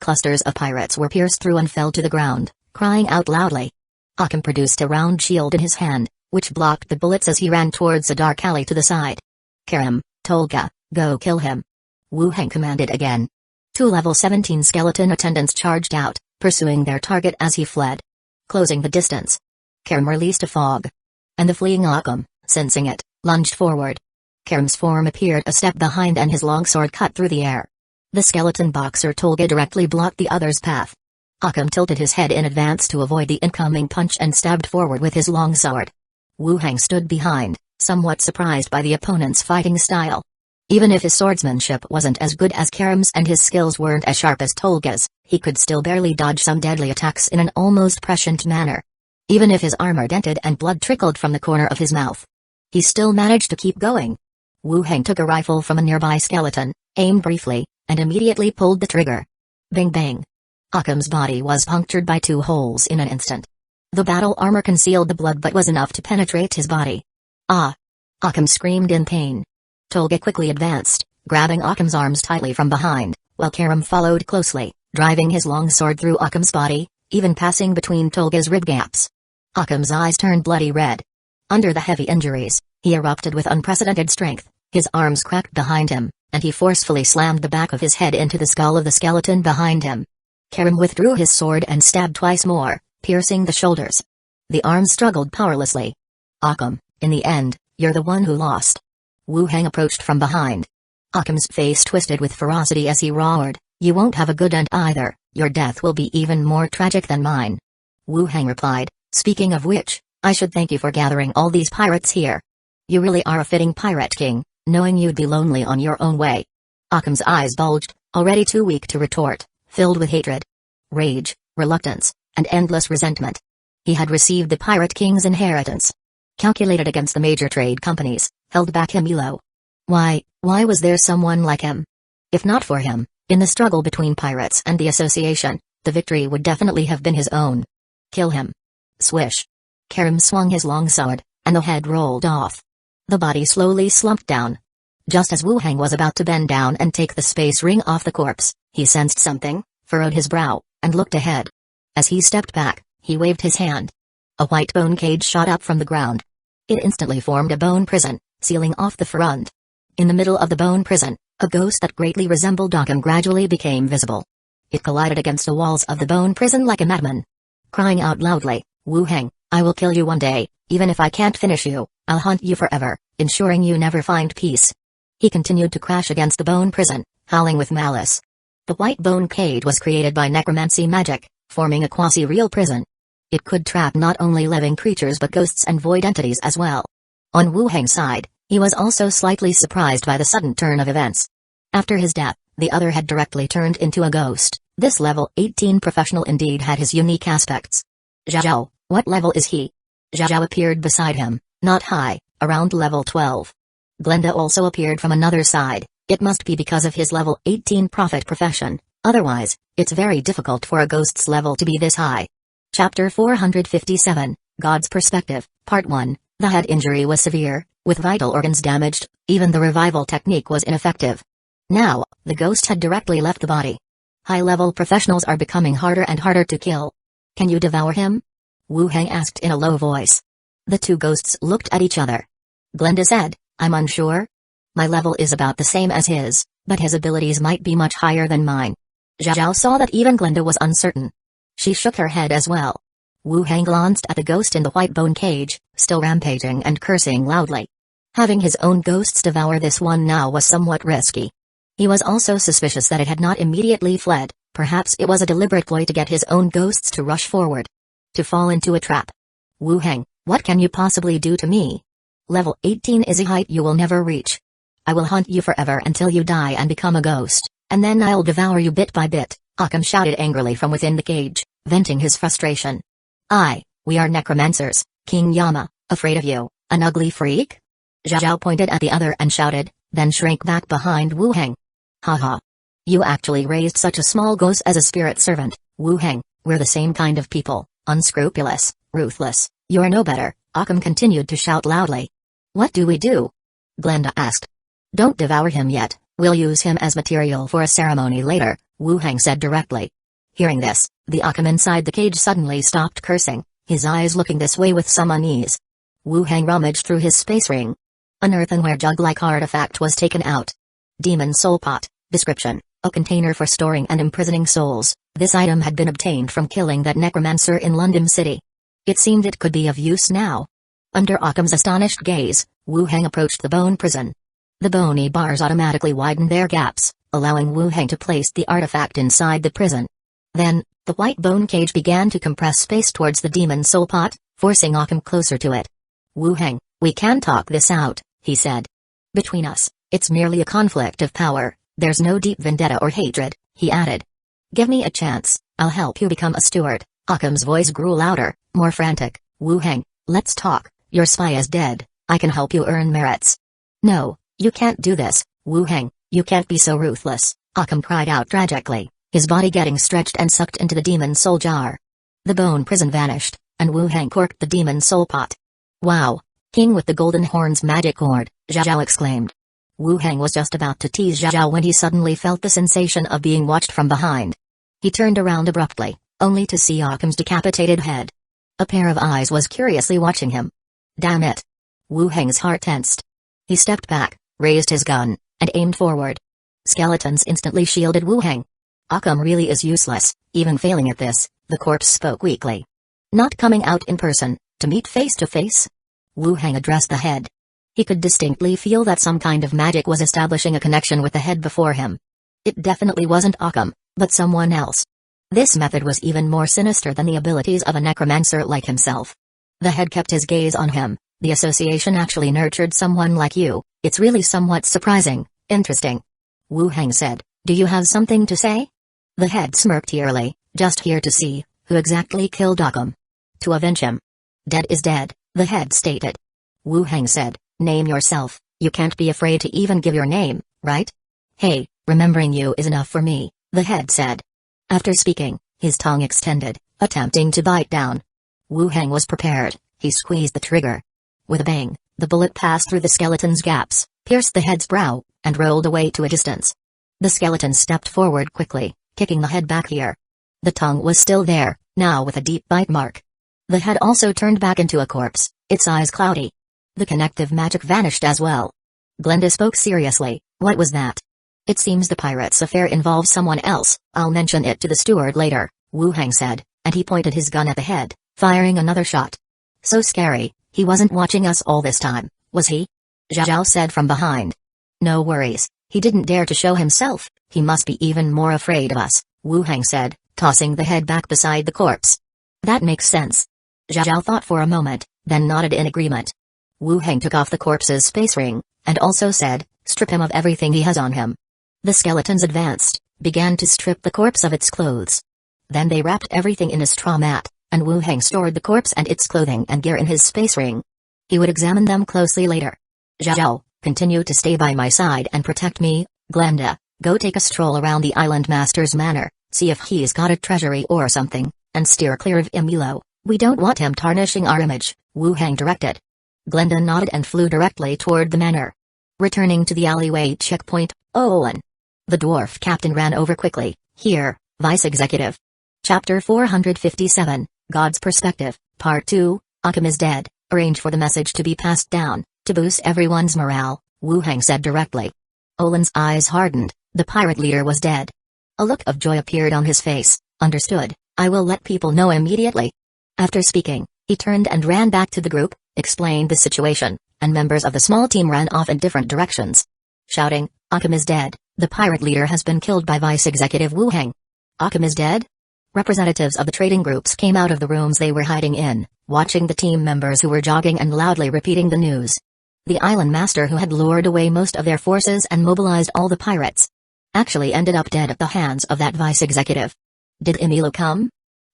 Clusters of pirates were pierced through and fell to the ground, crying out loudly. Occam produced a round shield in his hand, which blocked the bullets as he ran towards a dark alley to the side. Karam, Tolga, go kill him. Wu Heng commanded again. Two level 17 skeleton attendants charged out, pursuing their target as he fled. Closing the distance. Karam released a fog. And the fleeing Akam, sensing it, lunged forward. Karam's form appeared a step behind and his longsword cut through the air. The skeleton boxer Tolga directly blocked the other's path. Akam tilted his head in advance to avoid the incoming punch and stabbed forward with his longsword. Wu Heng stood behind, somewhat surprised by the opponent's fighting style. Even if his swordsmanship wasn't as good as Karam's and his skills weren't as sharp as Tolga's, he could still barely dodge some deadly attacks in an almost prescient manner. Even if his armor dented and blood trickled from the corner of his mouth, he still managed to keep going. Wu Heng took a rifle from a nearby skeleton, aimed briefly, and immediately pulled the trigger. Bang bang. Akam's body was punctured by 2 holes in an instant. The battle armor concealed the blood but was enough to penetrate his body. Ah! Akam screamed in pain. Tolga quickly advanced, grabbing Akam's arms tightly from behind, while Karam followed closely, driving his longsword through Akam's body, even passing between Tolga's rib gaps. Akam's eyes turned bloody red. Under the heavy injuries, he erupted with unprecedented strength, his arms cracked behind him, and he forcefully slammed the back of his head into the skull of the skeleton behind him. Karam withdrew his sword and stabbed twice more, piercing the shoulders. The arms struggled powerlessly. Akam, in the end, you're the one who lost. Wu Heng approached from behind. Akam's face twisted with ferocity as he roared, you won't have a good end either, your death will be even more tragic than mine. Wu Heng replied, speaking of which, I should thank you for gathering all these pirates here. You really are a fitting pirate king, knowing you'd be lonely on your own way. Akam's eyes bulged, already too weak to retort, filled with hatred, rage, reluctance, and endless resentment. He had received the pirate king's inheritance. Calculated against the major trade companies, held back him below. Why was there someone like him? If not for him, in the struggle between pirates and the association, the victory would definitely have been his own. Kill him. Swish. Karam swung his longsword, and the head rolled off. The body slowly slumped down. Just as Wu Heng was about to bend down and take the space ring off the corpse, he sensed something, furrowed his brow, and looked ahead. As he stepped back, he waved his hand. A white bone cage shot up from the ground. It instantly formed a bone prison, sealing off the front. In the middle of the bone prison, a ghost that greatly resembled Akam gradually became visible. It collided against the walls of the bone prison like a madman. Crying out loudly, Wu Heng, I will kill you one day, even if I can't finish you, I'll hunt you forever, ensuring you never find peace. He continued to crash against the bone prison, howling with malice. The white bone cage was created by necromancy magic, forming a quasi-real prison. It could trap not only living creatures but ghosts and void entities as well. On Wu Heng's side, he was also slightly surprised by the sudden turn of events. After his death, the other had directly turned into a ghost. This level 18 professional indeed had his unique aspects. Zhao, what level is he? Zhao appeared beside him, not high, around level 12. Glenda also appeared from another side. It must be because of his level 18 prophet profession, otherwise, it's very difficult for a ghost's level to be this high. Chapter 457, God's Perspective, Part 1, the head injury was severe, with vital organs damaged, even the revival technique was ineffective. Now, the ghost had directly left the body. High-level professionals are becoming harder and harder to kill. Can you devour him? Wu Heng asked in a low voice. The two ghosts looked at each other. Glenda said, I'm unsure. My level is about the same as his, but his abilities might be much higher than mine. Zhao saw that even Glenda was uncertain. She shook her head as well. Wu Heng glanced at the ghost in the white bone cage, still rampaging and cursing loudly. Having his own ghosts devour this one now was somewhat risky. He was also suspicious that it had not immediately fled, perhaps it was a deliberate ploy to get his own ghosts to rush forward. To fall into a trap. Wu Heng, what can you possibly do to me? Level 18 is a height you will never reach. I will hunt you forever until you die and become a ghost, and then I'll devour you bit by bit, Akam shouted angrily from within the cage, venting his frustration. We are necromancers, King Yama, afraid of you, an ugly freak? Zhao pointed at the other and shouted, then shrank back behind Wu Heng. Haha. You actually raised such a small ghost as a spirit servant, Wu Heng, we're the same kind of people, unscrupulous, ruthless, you're no better, Akam continued to shout loudly. What do we do? Glenda asked. Don't devour him yet, we'll use him as material for a ceremony later, Wu Heng said directly. Hearing this, the Akam inside the cage suddenly stopped cursing, his eyes looking this way with some unease. Wu Heng rummaged through his space ring. An earthenware jug-like artifact was taken out. Demon Soul Pot, description, A container for storing and imprisoning souls. This item had been obtained from killing that necromancer in London City. It seemed it could be of use now. Under Occam's astonished gaze, Wu Heng approached the bone prison. The bony bars automatically widened their gaps, allowing Wu Heng to place the artifact inside the prison. Then, the white bone cage began to compress space towards the demon soul pot, forcing Occam closer to it. Wu Heng, we can talk this out, he said. Between us, it's merely a conflict of power, there's no deep vendetta or hatred, he added. Give me a chance, I'll help you become a steward. Occam's voice grew louder, more frantic. Wu Heng, let's talk, your spy is dead, I can help you earn merits. No, you can't do this, Wu Heng, you can't be so ruthless, Occam cried out tragically, his body getting stretched and sucked into the demon soul jar. The bone prison vanished, and Wu Heng corked the demon soul pot. Wow! King with the golden horns magic cord, Zhao Zhao exclaimed. Wu Heng was just about to tease Zhao Zhao when he suddenly felt the sensation of being watched from behind. He turned around abruptly, only to see Occam's decapitated head. A pair of eyes was curiously watching him. Damn it! Wu Heng's heart tensed. He stepped back, raised his gun, and aimed forward. Skeletons instantly shielded Wu Heng. Occam really is useless, even failing at this, the corpse spoke weakly. Not coming out in person, to meet face to face? Wu Heng addressed the head. He could distinctly feel that some kind of magic was establishing a connection with the head before him. It definitely wasn't Occam, but someone else. This method was even more sinister than the abilities of a necromancer like himself. The head kept his gaze on him. The association actually nurtured someone like you, it's really somewhat surprising, interesting. Wu Heng said, do you have something to say? The head smirked eerily, just here to see, who exactly killed Occam. To avenge him. Dead is dead, the head stated. Wu Heng said, name yourself, you can't be afraid to even give your name, right? Hey, remembering you is enough for me, the head said. After speaking, his tongue extended, attempting to bite down. Wu Heng was prepared, he squeezed the trigger. With a bang, the bullet passed through the skeleton's gaps, pierced the head's brow, and rolled away to a distance. The skeleton stepped forward quickly, kicking the head back here. The tongue was still there, now with a deep bite mark. The head also turned back into a corpse, its eyes cloudy. The connective magic vanished as well. Glenda spoke seriously, what was that? It seems the pirate's affair involves someone else, I'll mention it to the steward later, Wu Heng said, and he pointed his gun at the head, firing another shot. So scary, he wasn't watching us all this time, was he? Zhao Zhao said from behind. No worries, he didn't dare to show himself, he must be even more afraid of us, Wu Heng said, tossing the head back beside the corpse. That makes sense. Zhao Zhao thought for a moment, then nodded in agreement. Wu Heng took off the corpse's space ring, and also said, strip him of everything he has on him. The skeletons advanced, began to strip the corpse of its clothes. Then they wrapped everything in a straw mat, and Wu Heng stored the corpse and its clothing and gear in his space ring. He would examine them closely later. Zhao Zhao, continue to stay by my side and protect me. Glenda, go take a stroll around the island master's manor, see if he's got a treasury or something, and steer clear of Emilo. We don't want him tarnishing our image, Wu Heng directed. Glenda nodded and flew directly toward the manor. Returning to the alleyway checkpoint, Olin. The dwarf captain ran over quickly. Here, Vice Executive. Chapter 457, God's Perspective, Part 2, Occam is dead, arrange for the message to be passed down, to boost everyone's morale, Wu Heng said directly. Olin's eyes hardened, the pirate leader was dead. A look of joy appeared on his face. Understood, I will let people know immediately. After speaking, he turned and ran back to the group, explained the situation, and members of the small team ran off in different directions. Shouting, Occam is dead, the pirate leader has been killed by Vice Executive Wu Heng. Occam is dead? Representatives of the trading groups came out of the rooms they were hiding in, watching the team members who were jogging and loudly repeating the news. The island master who had lured away most of their forces and mobilized all the pirates actually ended up dead at the hands of that vice executive. Did Emilo come?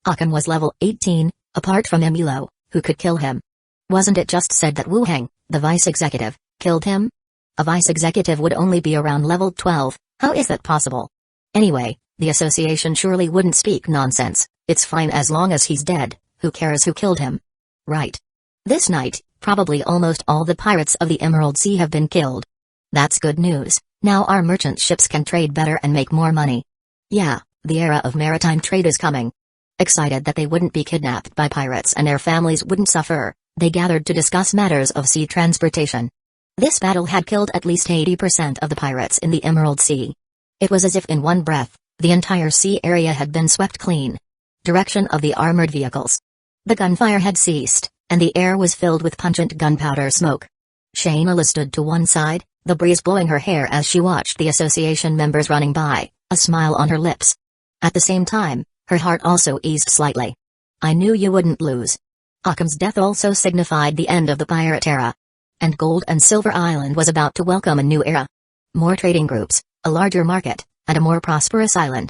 Occam was level 18, apart from Emilo, who could kill him. Wasn't it just said that Wu Heng, the vice executive, killed him? A vice executive would only be around level 12, how is that possible? Anyway, the association surely wouldn't speak nonsense, it's fine as long as he's dead, who cares who killed him? Right. This night, probably almost all the pirates of the Emerald Sea have been killed. That's good news, now our merchant ships can trade better and make more money. Yeah, the era of maritime trade is coming. Excited that they wouldn't be kidnapped by pirates and their families wouldn't suffer, they gathered to discuss matters of sea transportation. This battle had killed at least 80% of the pirates in the Emerald Sea. It was as if in one breath, the entire sea area had been swept clean. Direction of the armored vehicles. The gunfire had ceased, and the air was filled with pungent gunpowder smoke. Shayna stood to one side, the breeze blowing her hair as she watched the association members running by, a smile on her lips. At the same time, her heart also eased slightly. I knew you wouldn't lose. Occam's death also signified the end of the pirate era. And Gold and Silver Island was about to welcome a new era. More trading groups, a larger market, and a more prosperous island.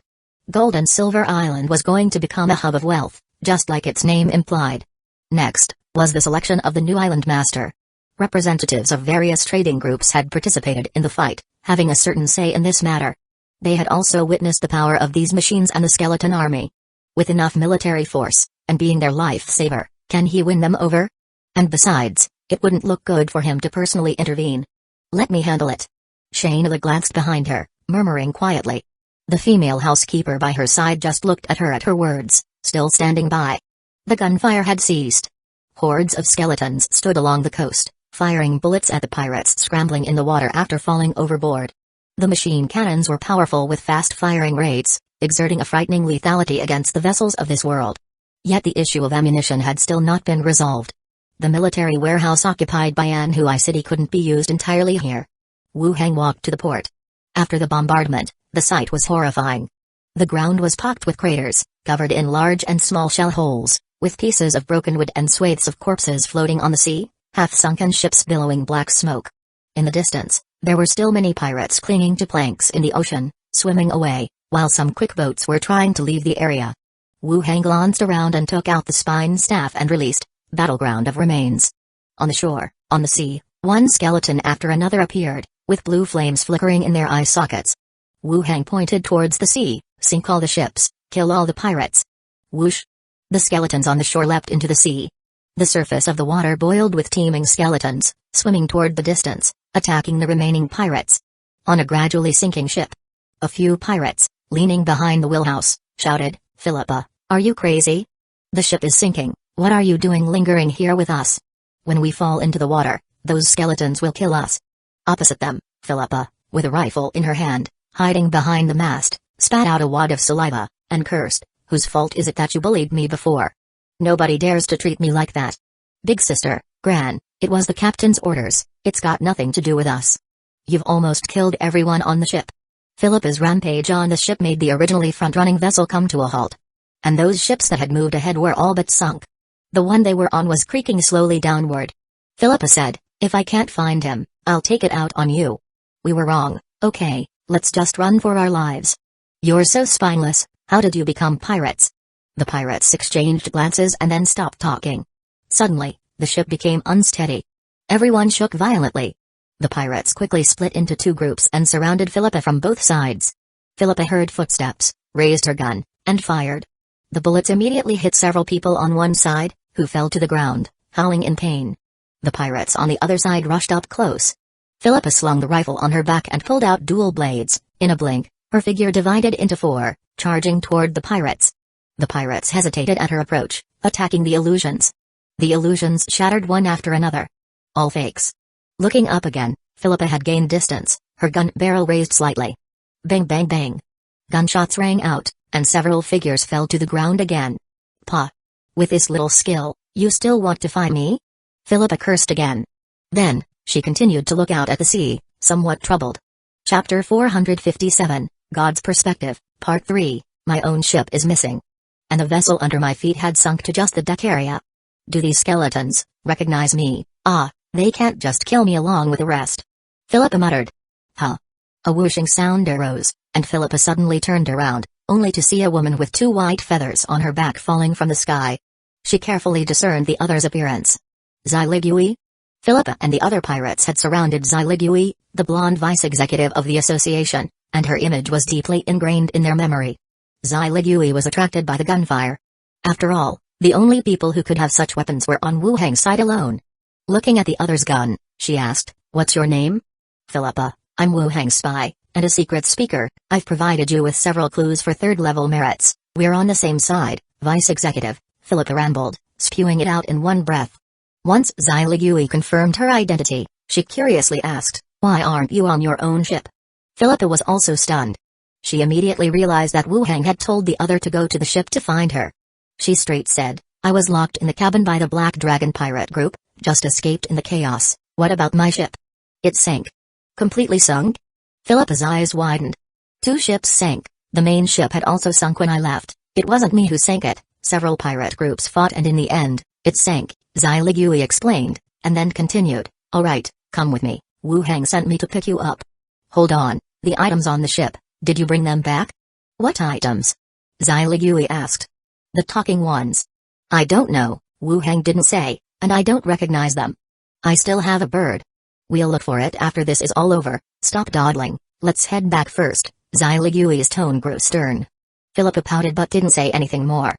Gold and Silver Island was going to become a hub of wealth, just like its name implied. Next, was the selection of the new island master. Representatives of various trading groups had participated in the fight, having a certain say in this matter. They had also witnessed the power of these machines and the skeleton army. With enough military force, and being their lifesaver, can he win them over? And besides, it wouldn't look good for him to personally intervene. Let me handle it. Shayna glanced behind her, murmuring quietly. The female housekeeper by her side just looked at her words, still standing by. The gunfire had ceased. Hordes of skeletons stood along the coast, firing bullets at the pirates scrambling in the water after falling overboard. The machine cannons were powerful with fast-firing rates, exerting a frightening lethality against the vessels of this world. Yet the issue of ammunition had still not been resolved. The military warehouse occupied by Anhui City couldn't be used entirely here. Wu Hang walked to the port. After the bombardment, the sight was horrifying. The ground was pocked with craters, covered in large and small shell holes, with pieces of broken wood and swathes of corpses floating on the sea, half-sunken ships billowing black smoke. In the distance, there were still many pirates clinging to planks in the ocean, swimming away, while some quick boats were trying to leave the area. Wu Hang glanced around and took out the spine staff and released, battleground of remains. On the shore, on the sea, one skeleton after another appeared, with blue flames flickering in their eye sockets. Wu Hang pointed towards the sea, sink all the ships, kill all the pirates. Whoosh! The skeletons on the shore leapt into the sea. The surface of the water boiled with teeming skeletons, swimming toward the distance, attacking the remaining pirates. On a gradually sinking ship, a few pirates, leaning behind the wheelhouse, shouted, "Philippa, are you crazy? The ship is sinking, what are you doing lingering here with us? When we fall into the water, those skeletons will kill us." Opposite them, Philippa, with a rifle in her hand, hiding behind the mast, spat out a wad of saliva, and cursed, "Whose fault is it that you bullied me before? Nobody dares to treat me like that. Big sister, Gran, it was the captain's orders, it's got nothing to do with us. You've almost killed everyone on the ship." Philippa's rampage on the ship made the originally front-running vessel come to a halt. And those ships that had moved ahead were all but sunk. The one they were on was creaking slowly downward. Philippa said, "If I can't find him, I'll take it out on you. We were wrong, okay, let's just run for our lives. You're so spineless, how did you become pirates?" The pirates exchanged glances and then stopped talking. Suddenly, the ship became unsteady. Everyone shook violently. The pirates quickly split into two groups and surrounded Philippa from both sides. Philippa heard footsteps, raised her gun, and fired. The bullets immediately hit several people on one side, who fell to the ground, howling in pain. The pirates on the other side rushed up close. Philippa slung the rifle on her back and pulled out dual blades. In a blink, her figure divided into four, charging toward the pirates. The pirates hesitated at her approach, attacking the illusions. The illusions shattered one after another. All fakes. Looking up again, Philippa had gained distance, her gun barrel raised slightly. Bang bang bang. Gunshots rang out, and several figures fell to the ground again. "Pa! With this little skill, you still want to fight me?" Philippa cursed again. Then, she continued to look out at the sea, somewhat troubled. Chapter 457, God's Perspective, Part 3, My own ship is missing. And the vessel under my feet had sunk to just the deck area. Do these skeletons recognize me? Ah, they can't just kill me along with the rest. Philippa muttered. Huh. A whooshing sound arose, and Philippa suddenly turned around, only to see a woman with two white feathers on her back falling from the sky. She carefully discerned the other's appearance. Xiligui? Philippa and the other pirates had surrounded Xiligui, the blonde vice-executive of the association, and her image was deeply ingrained in their memory. Xiligui was attracted by the gunfire. After all, the only people who could have such weapons were on Wu Hang's side alone. Looking at the other's gun, she asked, "What's your name?" "Philippa, I'm Wu Hang's spy, and a secret speaker. I've provided you with several clues for third-level merits. We're on the same side, vice-executive," Philippa rambled, spewing it out in one breath. Once Xiligui confirmed her identity, she curiously asked, "Why aren't you on your own ship?" Philippa was also stunned. She immediately realized that Wu Hang had told the other to go to the ship to find her. She straight said, I was locked in the cabin by the Black Dragon pirate group, just escaped in the chaos. What about my ship? It sank. Completely sunk? Philippa's eyes widened. 2 ships sank. The main ship had also sunk when I left. It wasn't me who sank it. Several pirate groups fought and in the end, it sank, Xyligui explained, and then continued, alright, come with me. Wu Hang sent me to pick you up. Hold on, the items on the ship, did you bring them back? What items? Xyligui asked. The talking ones. I don't know, Wu Hang didn't say, and I don't recognize them. I still have a bird. We'll look for it after this is all over. Stop dawdling, let's head back first. Xyligui's tone grew stern. Philippa pouted but didn't say anything more.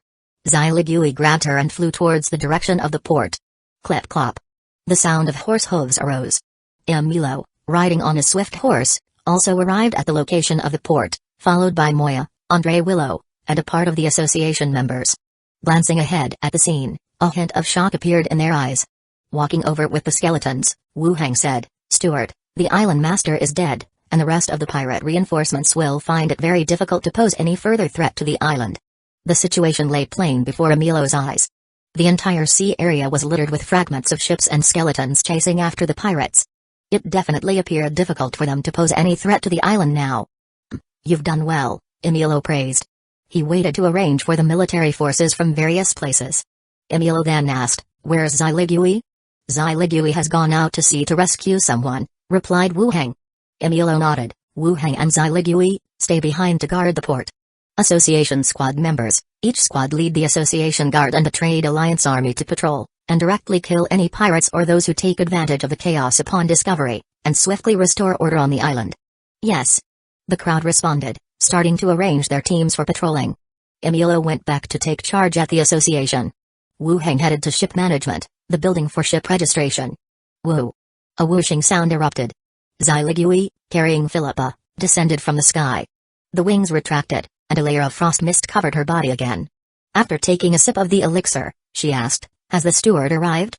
Xyligui grabbed her and flew towards the direction of the port. Clip clop. The sound of horse hooves arose. Emilo, riding on a swift horse, also arrived at the location of the port, followed by Moya, Andre Willow, and a part of the association members. Glancing ahead at the scene, a hint of shock appeared in their eyes. Walking over with the skeletons, Wu Hang said, Steward, the island master is dead, and the rest of the pirate reinforcements will find it very difficult to pose any further threat to the island. The situation lay plain before Emilo's eyes. The entire sea area was littered with fragments of ships and skeletons chasing after the pirates. It definitely appeared difficult for them to pose any threat to the island now. You've done well, Emilo praised. He waited to arrange for the military forces from various places. Emilo then asked, Where's Xyligui? Xyligui has gone out to sea to rescue someone, replied Wu Hang. Emilo nodded. Wu Hang and Xyligui, stay behind to guard the port. Association squad members, each squad lead the Association Guard and the Trade Alliance Army to patrol, and directly kill any pirates or those who take advantage of the chaos upon discovery, and swiftly restore order on the island. Yes. The crowd responded, starting to arrange their teams for patrolling. Emilo went back to take charge at the association. Wu Hang headed to ship management, the building for ship registration. Woo! A whooshing sound erupted. Xyligui, carrying Philippa, descended from the sky. The wings retracted, and a layer of frost mist covered her body again. After taking a sip of the elixir, she asked, Has the steward arrived?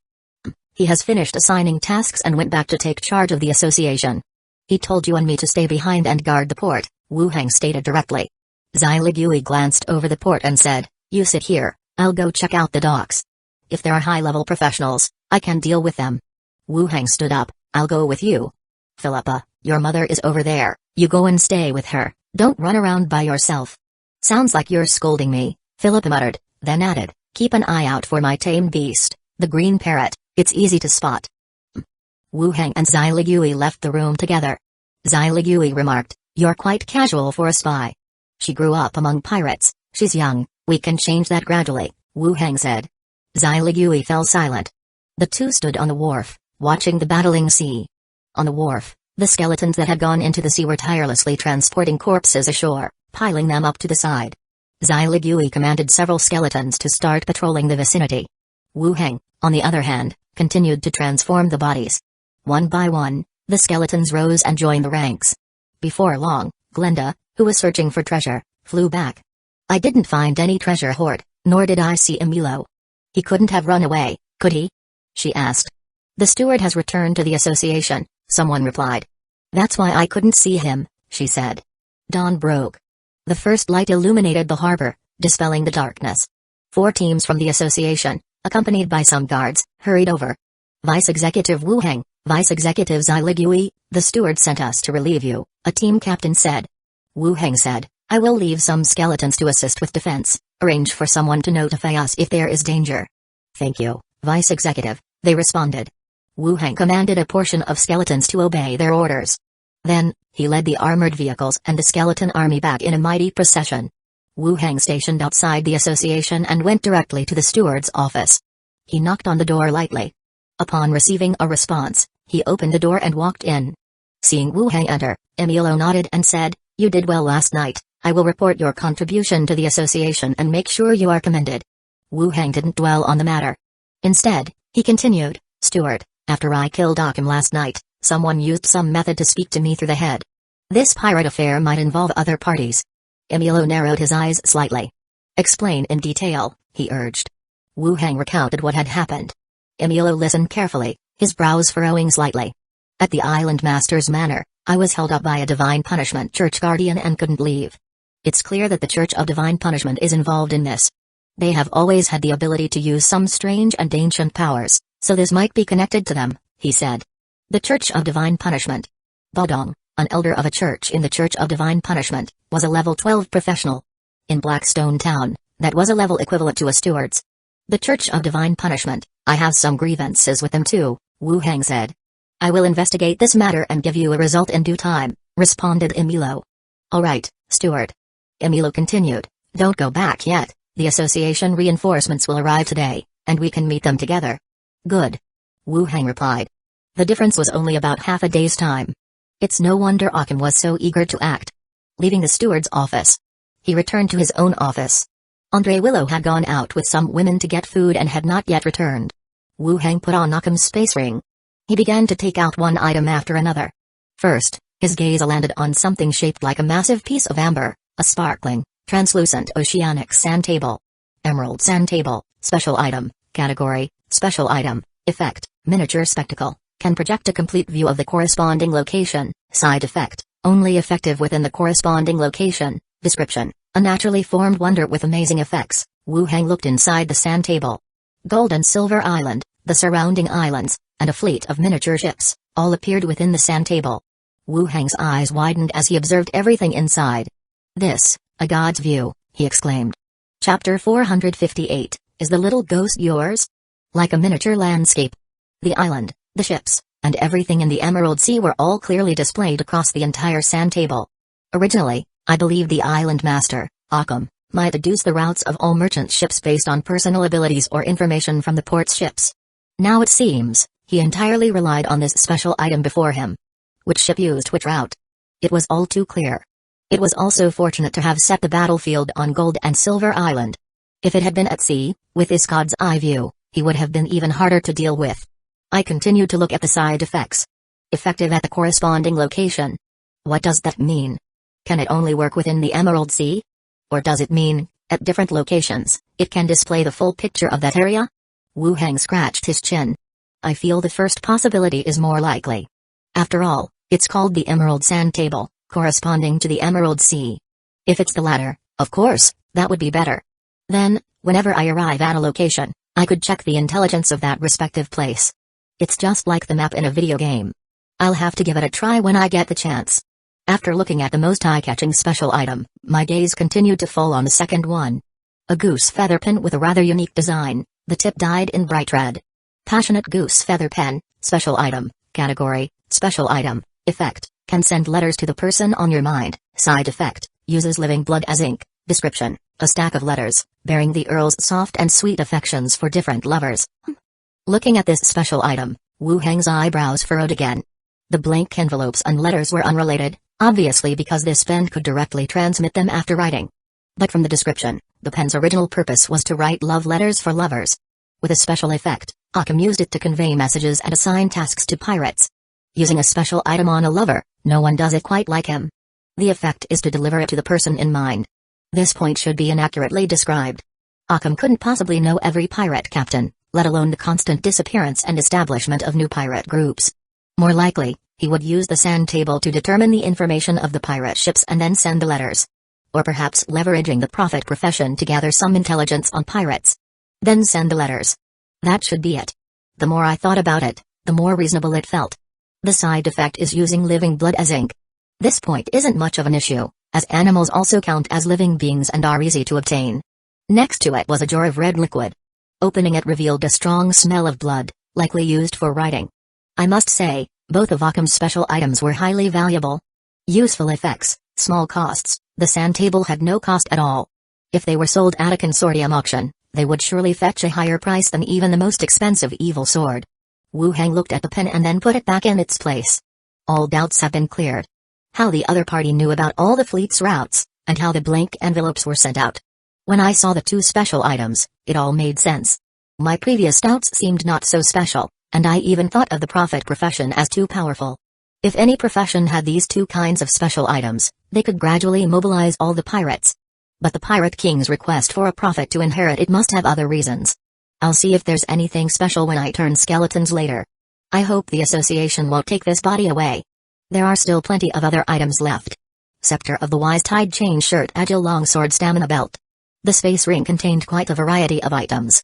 He has finished assigning tasks and went back to take charge of the association. He told you and me to stay behind and guard the port, Wu Hang stated directly. Xyligui glanced over the port and said, You sit here, I'll go check out the docks. If there are high-level professionals, I can deal with them. Wu Hang stood up, I'll go with you. Philippa, your mother is over there, you go and stay with her, don't run around by yourself. Sounds like you're scolding me, Philippa muttered, then added, Keep an eye out for my tame beast, the green parrot, it's easy to spot. Wu Hang and Xyligui left the room together. Xyligui remarked, You're quite casual for a spy. She grew up among pirates, she's young, we can change that gradually, Wu Hang said. Xyligui fell silent. The two stood on the wharf, watching the battling sea. On the wharf, the skeletons that had gone into the sea were tirelessly transporting corpses ashore, piling them up to the side. Xyligui commanded several skeletons to start patrolling the vicinity. Wu Hang, on the other hand, continued to transform the bodies. One by one, the skeletons rose and joined the ranks. Before long, Glenda, who was searching for treasure, flew back. I didn't find any treasure hoard, nor did I see Emilo. He couldn't have run away, could he? She asked. The steward has returned to the association, someone replied. That's why I couldn't see him, she said. Dawn broke. The first light illuminated the harbor, dispelling the darkness. 4 teams from the association, accompanied by some guards, hurried over. Vice Executive Wu Hang, Vice Executive Xyligui, the steward sent us to relieve you, a team captain said. Wu Hang said, I will leave some skeletons to assist with defense, arrange for someone to notify us if there is danger. Thank you, Vice Executive, they responded. Wu Hang commanded a portion of skeletons to obey their orders. Then, he led the armored vehicles and the skeleton army back in a mighty procession. Wu Hang stationed outside the association and went directly to the steward's office. He knocked on the door lightly. Upon receiving a response, he opened the door and walked in. Seeing Wu Hang enter, Emilo nodded and said, You did well last night, I will report your contribution to the association and make sure you are commended. Wu Hang didn't dwell on the matter. Instead, he continued, Steward, after I killed Akim last night, someone used some method to speak to me through the head. This pirate affair might involve other parties. Emilo narrowed his eyes slightly. Explain in detail, he urged. Wu Hang recounted what had happened. Emilo listened carefully, his brows furrowing slightly. At the island master's manor, I was held up by a divine punishment church guardian and couldn't leave. It's clear that the Church of Divine Punishment is involved in this. They have always had the ability to use some strange and ancient powers, so this might be connected to them, he said. The Church of Divine Punishment. Bodong, an elder of a church in the Church of Divine Punishment, was a level 12 professional. In Blackstone Town, that was a level equivalent to a steward's. The Church of Divine Punishment, I have some grievances with them too, Wu Hang said. I will investigate this matter and give you a result in due time, responded Emilo. Alright, steward. Emilo continued, don't go back yet, the association reinforcements will arrive today, and we can meet them together. Good. Wu Hang replied. The difference was only about half a day's time. It's no wonder Occam was so eager to act. Leaving the steward's office, he returned to his own office. Andre Willow had gone out with some women to get food and had not yet returned. Wu Hang put on Occam's space ring. He began to take out one item after another. First, his gaze landed on something shaped like a massive piece of amber, a sparkling, translucent oceanic sand table. Emerald sand table, special item, category, special item, effect, miniature spectacle, can project a complete view of the corresponding location, side effect, only effective within the corresponding location, description, a naturally formed wonder with amazing effects. Wu Hang looked inside the sand table. Gold and Silver Island, the surrounding islands, and a fleet of miniature ships, all appeared within the sand table. Wu Hang's eyes widened as he observed everything inside. This, a god's view, he exclaimed. Chapter 458, is the little ghost yours? Like a miniature landscape. The island, the ships, and everything in the Emerald Sea were all clearly displayed across the entire sand table. Originally, I believed the island master, Occam, might deduce the routes of all merchant ships based on personal abilities or information from the port's ships. Now it seems, he entirely relied on this special item before him. Which ship used which route? It was all too clear. It was also fortunate to have set the battlefield on Gold and Silver Island. If it had been at sea, with this god's eye view, he would have been even harder to deal with. I continued to look at the side effects. Effective at the corresponding location. What does that mean? Can it only work within the Emerald Sea? Or does it mean, at different locations, it can display the full picture of that area? Wu Hang scratched his chin. I feel the first possibility is more likely. After all, it's called the Emerald Sand Table, corresponding to the Emerald Sea. If it's the latter, of course, that would be better. Then, whenever I arrive at a location, I could check the intelligence of that respective place. It's just like the map in a video game. I'll have to give it a try when I get the chance. After looking at the most eye-catching special item, my gaze continued to fall on the second one. A goose feather pen with a rather unique design, the tip dyed in bright red. Passionate goose feather pen, special item, category, special item, effect, can send letters to the person on your mind, side effect, uses living blood as ink, description, a stack of letters, bearing the Earl's soft and sweet affections for different lovers. Looking at this special item, Wu Hang's eyebrows furrowed again. The blank envelopes and letters were unrelated, obviously because this pen could directly transmit them after writing. But from the description, the pen's original purpose was to write love letters for lovers. With a special effect, Occam used it to convey messages and assign tasks to pirates. Using a special item on a lover, no one does it quite like him. The effect is to deliver it to the person in mind. This point should be inaccurately described. Occam couldn't possibly know every pirate captain, let alone the constant disappearance and establishment of new pirate groups. More likely, he would use the sand table to determine the information of the pirate ships and then send the letters. Or perhaps leveraging the prophet profession to gather some intelligence on pirates. Then send the letters. That should be it. The more I thought about it, the more reasonable it felt. The side effect is using living blood as ink. This point isn't much of an issue, as animals also count as living beings and are easy to obtain. Next to it was a jar of red liquid. Opening it revealed a strong smell of blood, likely used for writing. I must say, both of Occam's special items were highly valuable. Useful effects, small costs, the sand table had no cost at all. If they were sold at a consortium auction, they would surely fetch a higher price than even the most expensive evil sword. Wu Hang looked at the pen and then put it back in its place. All doubts have been cleared. How the other party knew about all the fleet's routes, and how the blank envelopes were sent out. When I saw the two special items, it all made sense. My previous doubts seemed not so special, and I even thought of the prophet profession as too powerful. If any profession had these two kinds of special items, they could gradually mobilize all the pirates. But the Pirate King's request for a prophet to inherit it must have other reasons. I'll see if there's anything special when I turn skeletons later. I hope the association won't take this body away. There are still plenty of other items left. Scepter of the Wise, tied chain shirt, agile longsword, stamina belt. The space ring contained quite a variety of items.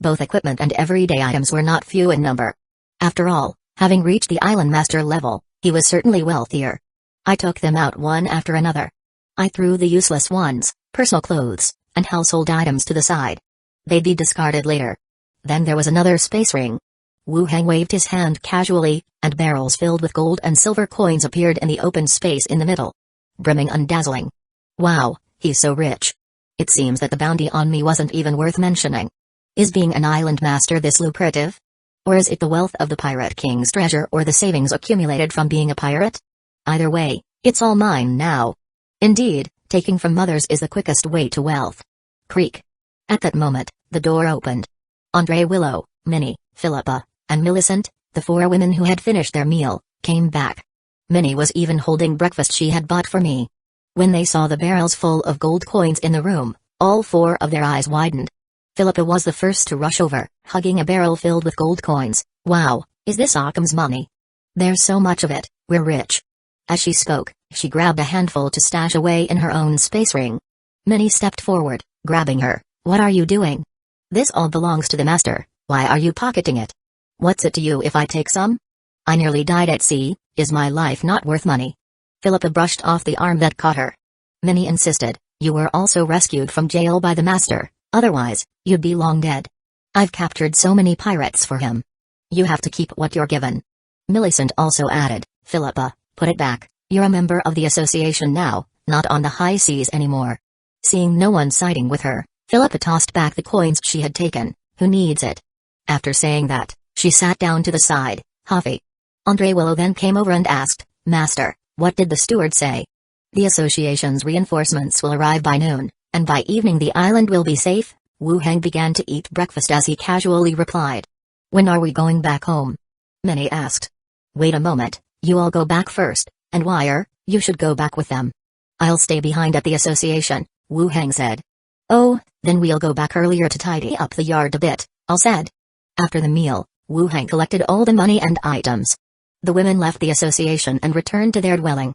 Both equipment and everyday items were not few in number. After all, having reached the island master level, he was certainly wealthier. I took them out one after another. I threw the useless ones, personal clothes, and household items to the side. They'd be discarded later. Then there was another space ring. Wu Heng waved his hand casually, and barrels filled with gold and silver coins appeared in the open space in the middle. Brimming and dazzling. Wow, he's so rich. It seems that the bounty on me wasn't even worth mentioning. Is being an island master this lucrative? Or is it the wealth of the Pirate King's treasure or the savings accumulated from being a pirate? Either way, it's all mine now. Indeed, taking from others is the quickest way to wealth. Creak. At that moment, the door opened. Andre, Willow, Minnie, Philippa, and Millicent, the 4 women who had finished their meal, came back. Minnie was even holding breakfast she had bought for me. When they saw the barrels full of gold coins in the room, all 4 of their eyes widened. Philippa was the first to rush over, hugging a barrel filled with gold coins. Wow, is this Occam's money? There's so much of it, we're rich. As she spoke, she grabbed a handful to stash away in her own space ring. Minnie stepped forward, grabbing her. What are you doing? This all belongs to the master, why are you pocketing it? What's it to you if I take some? I nearly died at sea, is my life not worth money? Philippa brushed off the arm that caught her. Minnie insisted, you were also rescued from jail by the master, otherwise, you'd be long dead. I've captured so many pirates for him. You have to keep what you're given. Millicent also added, Philippa, put it back, you're a member of the association now, not on the high seas anymore. Seeing no one siding with her, Philippa tossed back the coins she had taken. Who needs it? After saying that, she sat down to the side, huffy. Andre Willow then came over and asked, Master, what did the steward say? The association's reinforcements will arrive by noon, and by evening the island will be safe. Wu Heng began to eat breakfast as he casually replied. When are we going back home? Minnie asked. Wait a moment, you all go back first, and Wire, you should go back with them. I'll stay behind at the association, Wu Heng said. Oh, then we'll go back earlier to tidy up the yard a bit, Al said. After the meal, Wu Heng collected all the money and items. The women left the association and returned to their dwelling.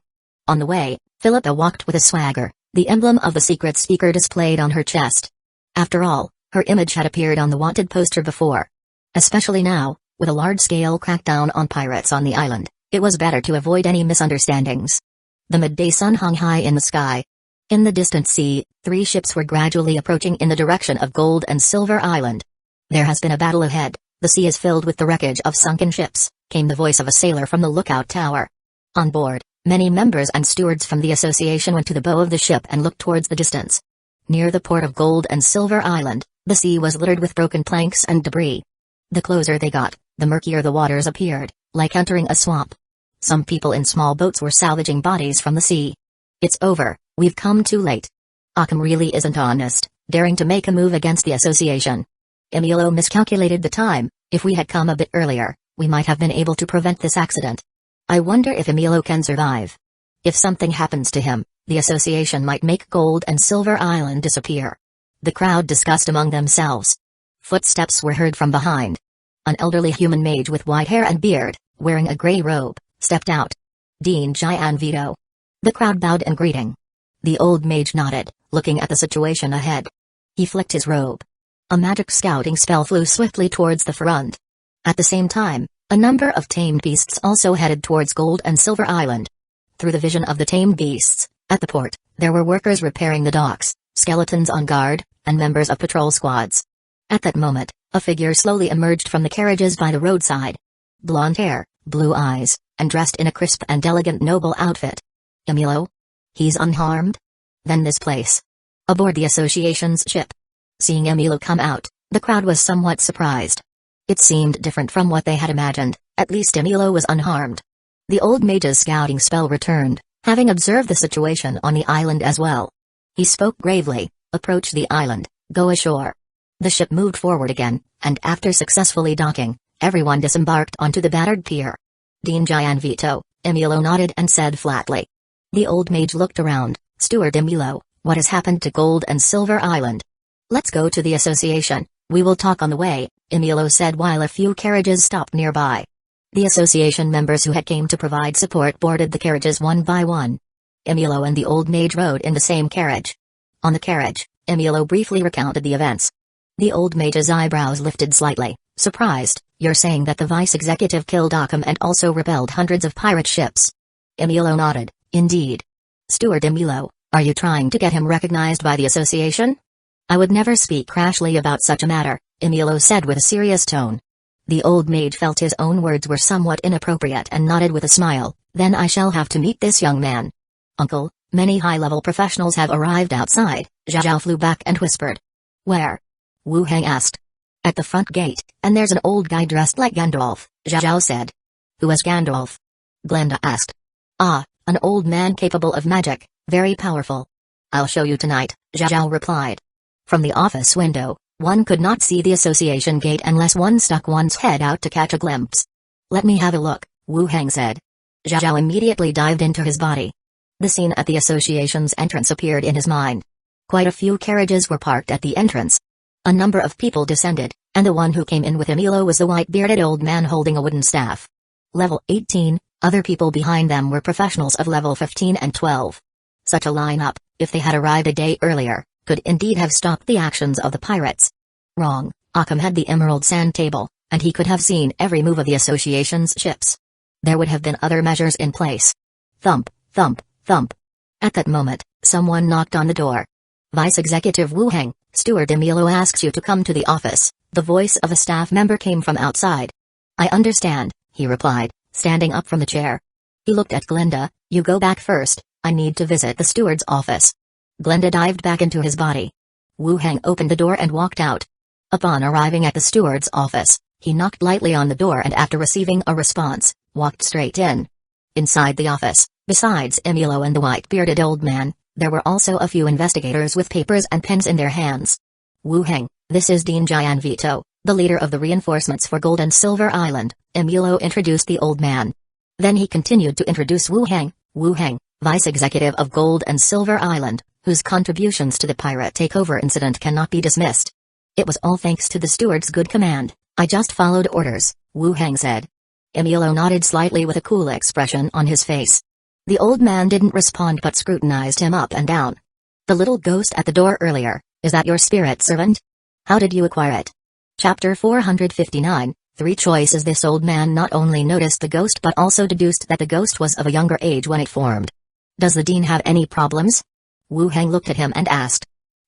On the way, Philippa walked with a swagger, the emblem of the secret speaker displayed on her chest. After all, her image had appeared on the wanted poster before. Especially now, with a large-scale crackdown on pirates on the island, it was better to avoid any misunderstandings. The midday sun hung high in the sky. In the distant sea, 3 ships were gradually approaching in the direction of Gold and Silver Island. There has been a battle ahead, the sea is filled with the wreckage of sunken ships, came the voice of a sailor from the lookout tower. On board, many members and stewards from the association went to the bow of the ship and looked towards the distance. Near the port of Gold and Silver Island, the sea was littered with broken planks and debris. The closer they got, the murkier the waters appeared, like entering a swamp. Some people in small boats were salvaging bodies from the sea. It's over, we've come too late. Occam really isn't honest, daring to make a move against the association. Emilio miscalculated the time, if we had come a bit earlier, we might have been able to prevent this accident. I wonder if Emilio can survive. If something happens to him, the association might make Gold and Silver Island disappear. The crowd discussed among themselves. Footsteps were heard from behind. An elderly human mage with white hair and beard, wearing a gray robe, stepped out. Dean Jian Vito. The crowd bowed in greeting. The old mage nodded, looking at the situation ahead. He flicked his robe. A magic scouting spell flew swiftly towards the front. At the same time, a number of tamed beasts also headed towards Gold and Silver Island. Through the vision of the tamed beasts, at the port, there were workers repairing the docks, skeletons on guard, and members of patrol squads. At that moment, a figure slowly emerged from the carriages by the roadside. Blonde hair, blue eyes, and dressed in a crisp and elegant noble outfit. Emilio? He's unharmed? Then this place. Aboard the association's ship. Seeing Emilio come out, the crowd was somewhat surprised. It seemed different from what they had imagined, at least Emilio was unharmed. The old mage's scouting spell returned, having observed the situation on the island as well. He spoke gravely, approach the island, go ashore. The ship moved forward again, and after successfully docking, everyone disembarked onto the battered pier. Dean Jian Vito, Emilio nodded and said flatly. The old mage looked around. Steward Emilio, what has happened to Gold and Silver Island? Let's go to the association, we will talk on the way, Emilio said while a few carriages stopped nearby. The association members who had came to provide support boarded the carriages one by one. Emilio and the old mage rode in the same carriage. On the carriage, Emilio briefly recounted the events. The old mage's eyebrows lifted slightly, surprised. "You're saying that the vice executive killed Occam and also repelled hundreds of pirate ships?" Emilio nodded. "Indeed." "Steward Emilio, are you trying to get him recognized by the association?" "I would never speak rashly about such a matter," Emilio said with a serious tone. The old mage felt his own words were somewhat inappropriate and nodded with a smile. "Then I shall have to meet this young man." "Uncle, many high-level professionals have arrived outside," Zhao flew back and whispered. "Where?" Wu Heng asked. "At the front gate, and there's an old guy dressed like Gandalf," Zhao said. "Who is Gandalf?" Glenda asked. "Ah, an old man capable of magic, very powerful." "I'll show you tonight," Zhao replied. From the office window, one could not see the association gate unless one stuck one's head out to catch a glimpse. "Let me have a look," Wu Heng said. Zhao immediately dived into his body. The scene at the association's entrance appeared in his mind. Quite a few carriages were parked at the entrance. A number of people descended, and the one who came in with Emilio was the white-bearded old man holding a wooden staff. Level 18, other people behind them were professionals of level 15 and 12. Such a lineup, if they had arrived a day earlier, could indeed have stopped the actions of the pirates. Wrong, Occam had the Emerald Sand Table, and he could have seen every move of the association's ships. There would have been other measures in place. Thump, thump, thump. At that moment, someone knocked on the door. "Vice Executive Wu Heng, Steward Emilio asks you to come to the office." The voice of a staff member came from outside. "I understand," he replied, standing up from the chair. He looked at Glenda. "You go back first, I need to visit the steward's office." Glenda dived back into his body. Wu Heng opened the door and walked out. Upon arriving at the steward's office, he knocked lightly on the door and after receiving a response, walked straight in. Inside the office, besides Emilio and the white-bearded old man, there were also a few investigators with papers and pens in their hands. "Wu Heng, this is Dean Gianvito, the leader of the reinforcements for Gold and Silver Island," Emilio introduced the old man. Then he continued to introduce Wu Heng, Vice Executive of Gold and Silver Island, whose contributions to the pirate takeover incident cannot be dismissed. "It was all thanks to the steward's good command. I just followed orders," Wu Heng said. Emilio nodded slightly with a cool expression on his face. The old man didn't respond but scrutinized him up and down. "The little ghost at the door earlier, is that your spirit servant? How did you acquire it?" Chapter 459, 3 Choices. This old man not only noticed the ghost but also deduced that the ghost was of a younger age when it formed. "Does the dean have any problems?" Wu Heng looked at him and asked.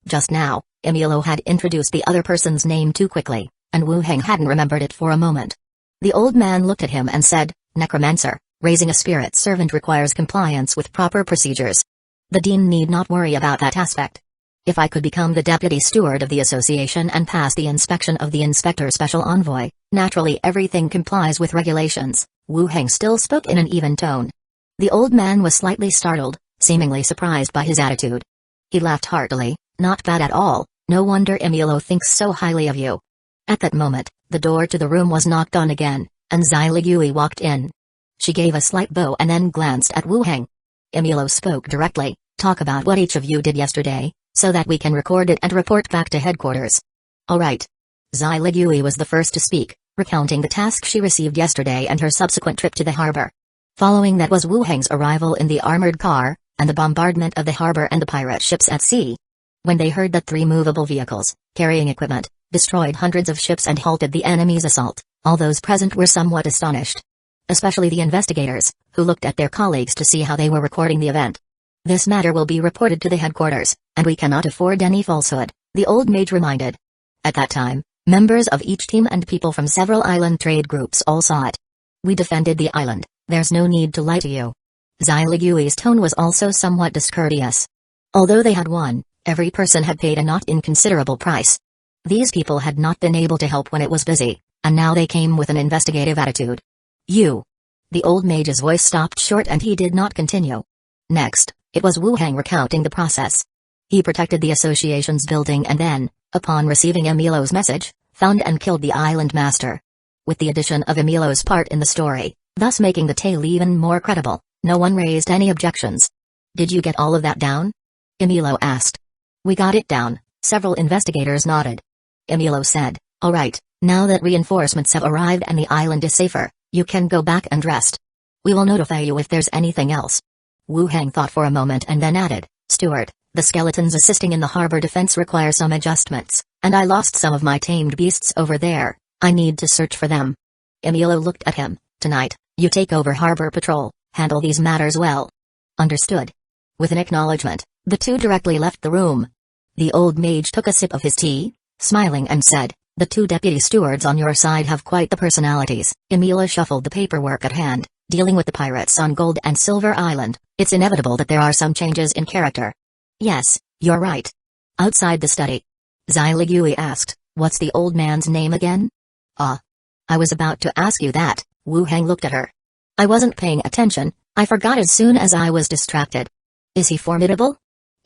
Just now, Emilio had introduced the other person's name too quickly, and Wu Heng hadn't remembered it for a moment. The old man looked at him and said, "Necromancer, raising a spirit servant requires compliance with proper procedures. The dean need not worry about that aspect. If I could become the deputy steward of the association and pass the inspection of the inspector special envoy, naturally everything complies with regulations." Wu Heng still spoke in an even tone. The old man was slightly startled, seemingly surprised by his attitude. He laughed heartily. "Not bad at all, no wonder Emilio thinks so highly of you." At that moment, the door to the room was knocked on again, and Zailigui walked in. She gave a slight bow and then glanced at Wu Heng. Emilio spoke directly, "Talk about what each of you did yesterday, so that we can record it and report back to headquarters." "All right." Zailigui was the first to speak, recounting the task she received yesterday and her subsequent trip to the harbor. Following that was Wu Heng's arrival in the armored car, and the bombardment of the harbor and the pirate ships at sea. When they heard that 3 movable vehicles, carrying equipment, destroyed hundreds of ships and halted the enemy's assault, all those present were somewhat astonished. Especially the investigators, who looked at their colleagues to see how they were recording the event. "This matter will be reported to the headquarters, and we cannot afford any falsehood," the old mage reminded. At that time, members of each team and people from several island trade groups all saw it. "We defended the island, there's no need to lie to you." Zailigui tone was also somewhat discourteous. Although they had won, every person had paid a not inconsiderable price. These people had not been able to help when it was busy, and now they came with an investigative attitude. "You." The old mage's voice stopped short and he did not continue. Next, it was Wu Heng recounting the process. He protected the association's building and then, upon receiving Emilio's message, found and killed the island master. With the addition of Emilio's part in the story, thus making the tale even more credible, no one raised any objections. "Did you get all of that down?" Emilio asked. "We got it down," several investigators nodded. Emilio said, "All right, now that reinforcements have arrived and the island is safer, You can go back and rest. We will notify you if there's anything else. Wu Hang thought for a moment and then added, Steward, the skeletons assisting in the harbor defense require some adjustments, and I lost some of my tamed beasts over there. I need to search for them. Emilio looked at him. Tonight, you take over harbor patrol, handle these matters well. Understood. With an acknowledgement, the two directly left the room. The old mage took a sip of his tea, smiling and said, the two deputy stewards on your side have quite the personalities. Emilio shuffled the paperwork at hand. Dealing with the pirates on Gold and Silver Island, it's inevitable that there are some changes in character. Yes, you're right. Outside the study, Zai Ligui asked, what's the old man's name again? Ah. I was about to ask you that. Wu Hang looked at her. I wasn't paying attention, I forgot as soon as I was distracted. Is he formidable?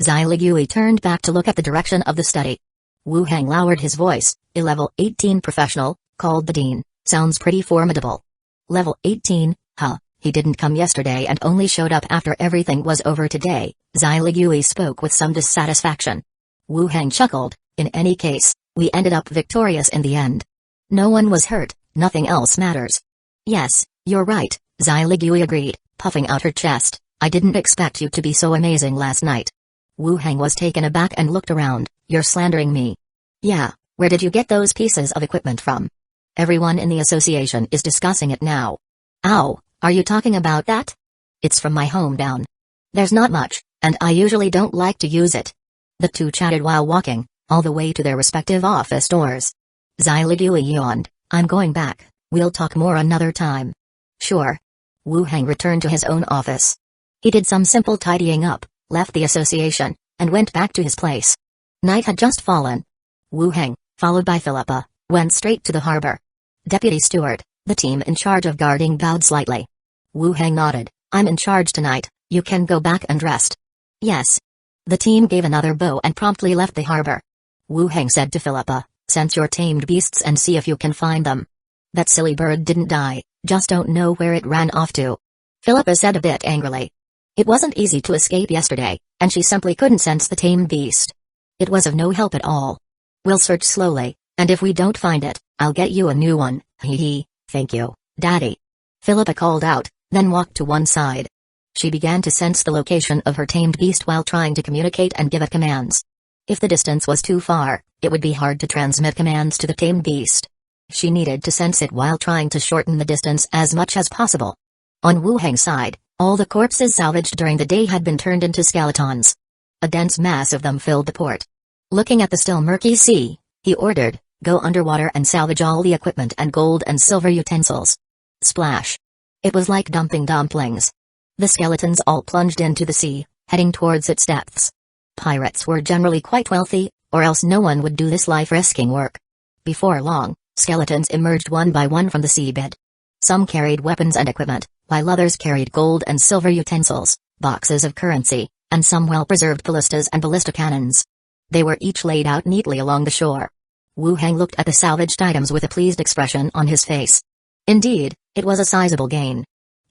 Zai Ligui turned back to look at the direction of the study. Wu Hang lowered his voice, a level 18 professional, called the dean, sounds pretty formidable. Level 18? Huh, he didn't come yesterday and only showed up after everything was over today. Zai Ligui spoke with some dissatisfaction. Wu Hang chuckled, in any case, we ended up victorious in the end. No one was hurt, nothing else matters. Yes, you're right, Zai Ligui agreed, puffing out her chest, I didn't expect you to be so amazing last night. Wu Hang was taken aback and looked around, you're slandering me. Yeah, where did you get those pieces of equipment from? Everyone in the association is discussing it now. Ow. Are you talking about that? It's from my hometown. There's not much, and I usually don't like to use it. The two chatted while walking, all the way to their respective office doors. Zai Ligui yawned, I'm going back, we'll talk more another time. Sure. Wu Hang returned to his own office. He did some simple tidying up, left the association, and went back to his place. Night had just fallen. Wu Hang, followed by Philippa, went straight to the harbor. Deputy Steward, the team in charge of guarding bowed slightly. Wu Hang nodded, I'm in charge tonight, you can go back and rest. Yes. The team gave another bow and promptly left the harbor. Wu Hang said to Philippa, sense your tamed beasts and see if you can find them. That silly bird didn't die, just don't know where it ran off to. Philippa said a bit angrily. It wasn't easy to escape yesterday, and she simply couldn't sense the tamed beast. It was of no help at all. We'll search slowly, and if we don't find it, I'll get you a new one. Hee hee. Thank you, Daddy. Philippa called out, then walked to one side. She began to sense the location of her tamed beast while trying to communicate and give it commands. If the distance was too far, it would be hard to transmit commands to the tamed beast. She needed to sense it while trying to shorten the distance as much as possible. On Wu Hang's side, all the corpses salvaged during the day had been turned into skeletons. A dense mass of them filled the port. Looking at the still murky sea, he ordered, go underwater and salvage all the equipment and gold and silver utensils. Splash. It was like dumping dumplings. The skeletons all plunged into the sea, heading towards its depths. Pirates were generally quite wealthy, or else no one would do this life-risking work. Before long, skeletons emerged one by one from the seabed. Some carried weapons and equipment, while others carried gold and silver utensils, boxes of currency, and some well-preserved ballistas and ballista cannons. They were each laid out neatly along the shore. Wu Hang looked at the salvaged items with a pleased expression on his face. Indeed, it was a sizable gain.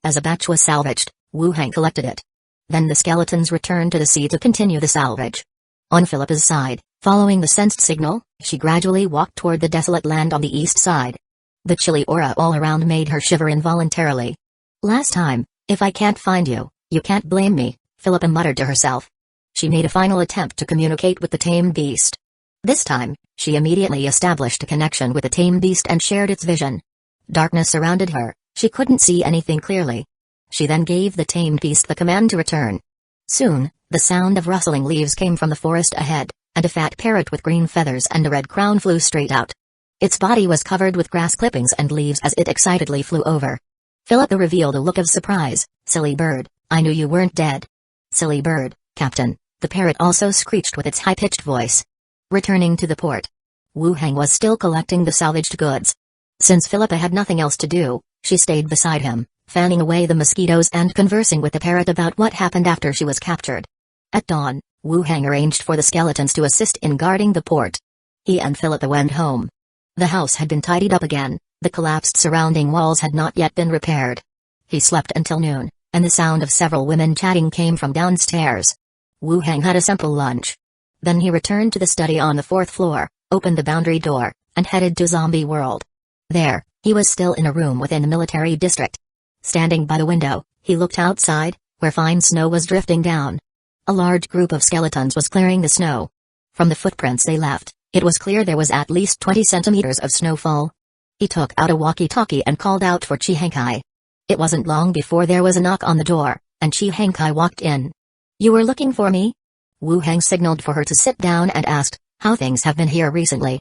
As a batch was salvaged, Wu Hang collected it. Then the skeletons returned to the sea to continue the salvage. On Philippa's side, following the sensed signal, she gradually walked toward the desolate land on the east side. The chilly aura all around made her shiver involuntarily. Last time, if I can't find you, you can't blame me, Philippa muttered to herself. She made a final attempt to communicate with the tame beast. This time, she immediately established a connection with the tame beast and shared its vision. Darkness surrounded her, she couldn't see anything clearly. She then gave the tamed beast the command to return. Soon, the sound of rustling leaves came from the forest ahead, and a fat parrot with green feathers and a red crown flew straight out. Its body was covered with grass clippings and leaves as it excitedly flew over. Philippa revealed a look of surprise. Silly bird, I knew you weren't dead. Silly bird, Captain, the parrot also screeched with its high-pitched voice. Returning to the port, Wu Hang was still collecting the salvaged goods. Since Philippa had nothing else to do, she stayed beside him, fanning away the mosquitoes and conversing with the parrot about what happened after she was captured. At dawn, Wu Hang arranged for the skeletons to assist in guarding the port. He and Philippa went home. The house had been tidied up again, the collapsed surrounding walls had not yet been repaired. He slept until noon, and the sound of several women chatting came from downstairs. Wu Hang had a simple lunch. Then he returned to the study on the 4th floor, opened the boundary door, and headed to Zombie World. There, He was still in a room within the military district. Standing by the window, he looked outside, where fine snow was drifting down. A large group of skeletons was clearing the snow. From the footprints they left, it was clear there was at least 20 centimeters of snowfall. He took out a walkie-talkie and called out for Chi Hankai. It wasn't long before there was a knock on the door, and Chi Hankai walked in. "You were looking for me?" Wu Hang signaled for her to sit down and asked, "How things have been here recently?"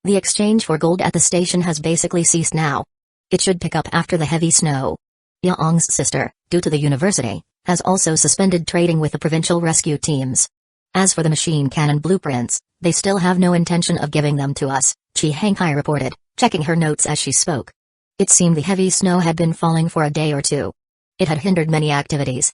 "The exchange for gold at the station has basically ceased now. It should pick up after the heavy snow. Yaong's sister, due to the university, has also suspended trading with the provincial rescue teams. As for the machine cannon blueprints, they still have no intention of giving them to us," Chi Hankai reported, checking her notes as she spoke. It seemed the heavy snow had been falling for a day or two. It had hindered many activities.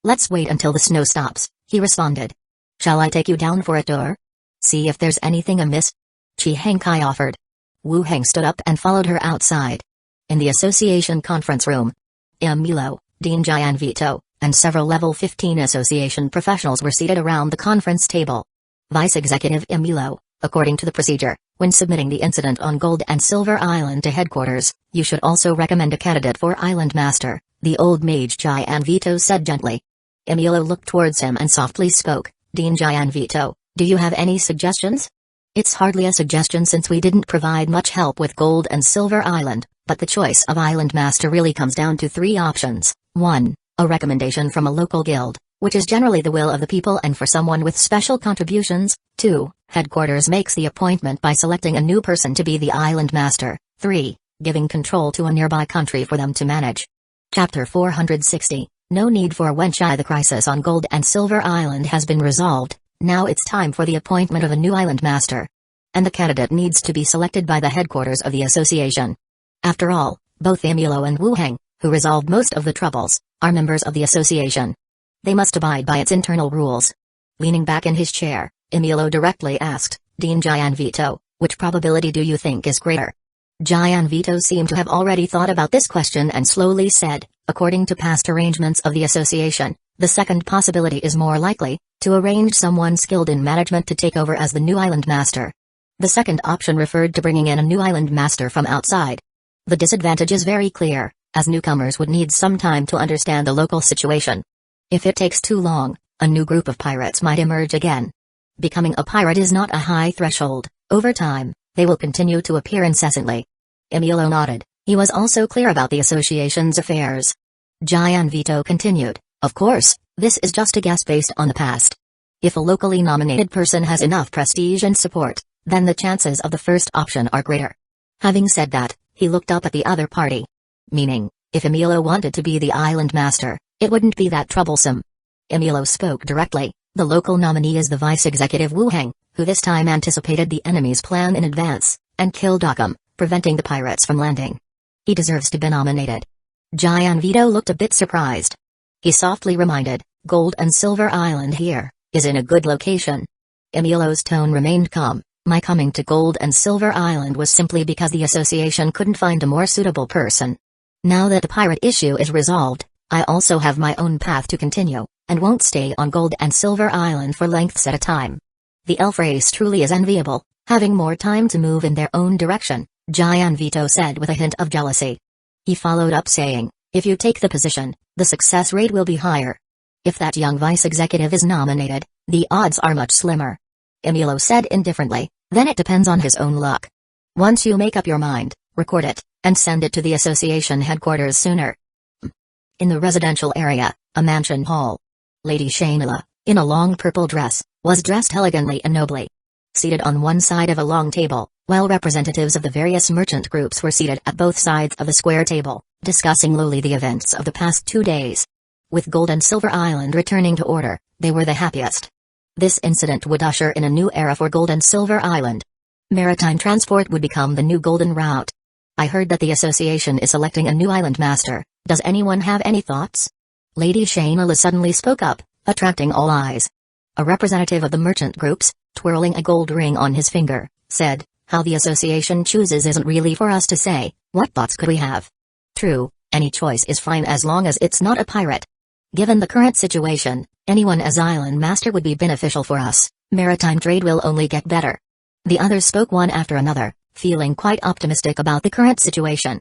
"Let's wait until the snow stops," he responded. "Shall I take you down for a tour? See if there's anything amiss?" Chi Hankai offered. Wu Heng stood up and followed her outside. In the association conference room, Emilo, Dean Jian Vito, and several level 15 association professionals were seated around the conference table. Vice Executive Emilo, according to the procedure, when submitting the incident on Gold and Silver Island to headquarters, you should also recommend a candidate for Island Master, the old mage Jian Vito said gently. Emilo looked towards him and softly spoke, "Dean Jian Vito, do you have any suggestions?" "It's hardly a suggestion since we didn't provide much help with Gold and Silver Island, but the choice of Island Master really comes down to 3 options. 1. A recommendation from a local guild, which is generally the will of the people and for someone with special contributions. 2. Headquarters makes the appointment by selecting a new person to be the Island Master. 3. Giving control to a nearby country for them to manage." Chapter 460, No Need for Wenchai. The crisis on Gold and Silver Island has been resolved. Now it's time for the appointment of a new Island Master. And the candidate needs to be selected by the headquarters of the association. After all, both Emilo and Wu Heng, who resolved most of the troubles, are members of the association. They must abide by its internal rules. Leaning back in his chair, Emilo directly asked, "Dean Jian Vito, which probability do you think is greater?" Jian Vito seemed to have already thought about this question and slowly said, "According to past arrangements of the association, the second possibility is more likely, to arrange someone skilled in management to take over as the new Island Master." The second option referred to bringing in a new Island Master from outside. The disadvantage is very clear, as newcomers would need some time to understand the local situation. If it takes too long, a new group of pirates might emerge again. Becoming a pirate is not a high threshold. Over time, they will continue to appear incessantly. Emilo nodded. He was also clear about the association's affairs. Jian Vito continued, "Of course, this is just a guess based on the past. If a locally nominated person has enough prestige and support, then the chances of the first option are greater." Having said that, he looked up at the other party. Meaning, if Emilo wanted to be the Island Master, it wouldn't be that troublesome. Emilo spoke directly. The local nominee is the Vice Executive Wu Heng, who this time anticipated the enemy's plan in advance, and killed Occam, preventing the pirates from landing. He deserves to be nominated. Jian Vito looked a bit surprised. He softly reminded, "Gold and Silver Island here, is in a good location." Emilo's tone remained calm. "My coming to Gold and Silver Island was simply because the association couldn't find a more suitable person. Now that the pirate issue is resolved, I also have my own path to continue, and won't stay on Gold and Silver Island for lengths at a time. The elf race truly is enviable, having more time to move in their own direction," Jian Vito said with a hint of jealousy. He followed up saying, "If you take the position, the success rate will be higher. If that young vice executive is nominated, the odds are much slimmer." Emilo said indifferently, "Then it depends on his own luck. Once you make up your mind, record it, and send it to the association headquarters sooner." In the residential area, a mansion hall. Lady Shainala, in a long purple dress, was dressed elegantly and nobly. Seated on one side of a long table, while representatives of the various merchant groups were seated at both sides of the square table, discussing lowly the events of the past 2 days. With Gold and Silver Island returning to order, they were the happiest. This incident would usher in a new era for Gold and Silver Island. Maritime transport would become the new golden route. "I heard that the association is selecting a new Island Master. Does anyone have any thoughts?" Lady Shainala suddenly spoke up, attracting all eyes. A representative of the merchant groups, twirling a gold ring on his finger, said, "How the association chooses isn't really for us to say. What thoughts could we have? True, any choice is fine as long as it's not a pirate. Given the current situation, anyone as Island Master would be beneficial for us. Maritime trade will only get better." The others spoke one after another, feeling quite optimistic about the current situation.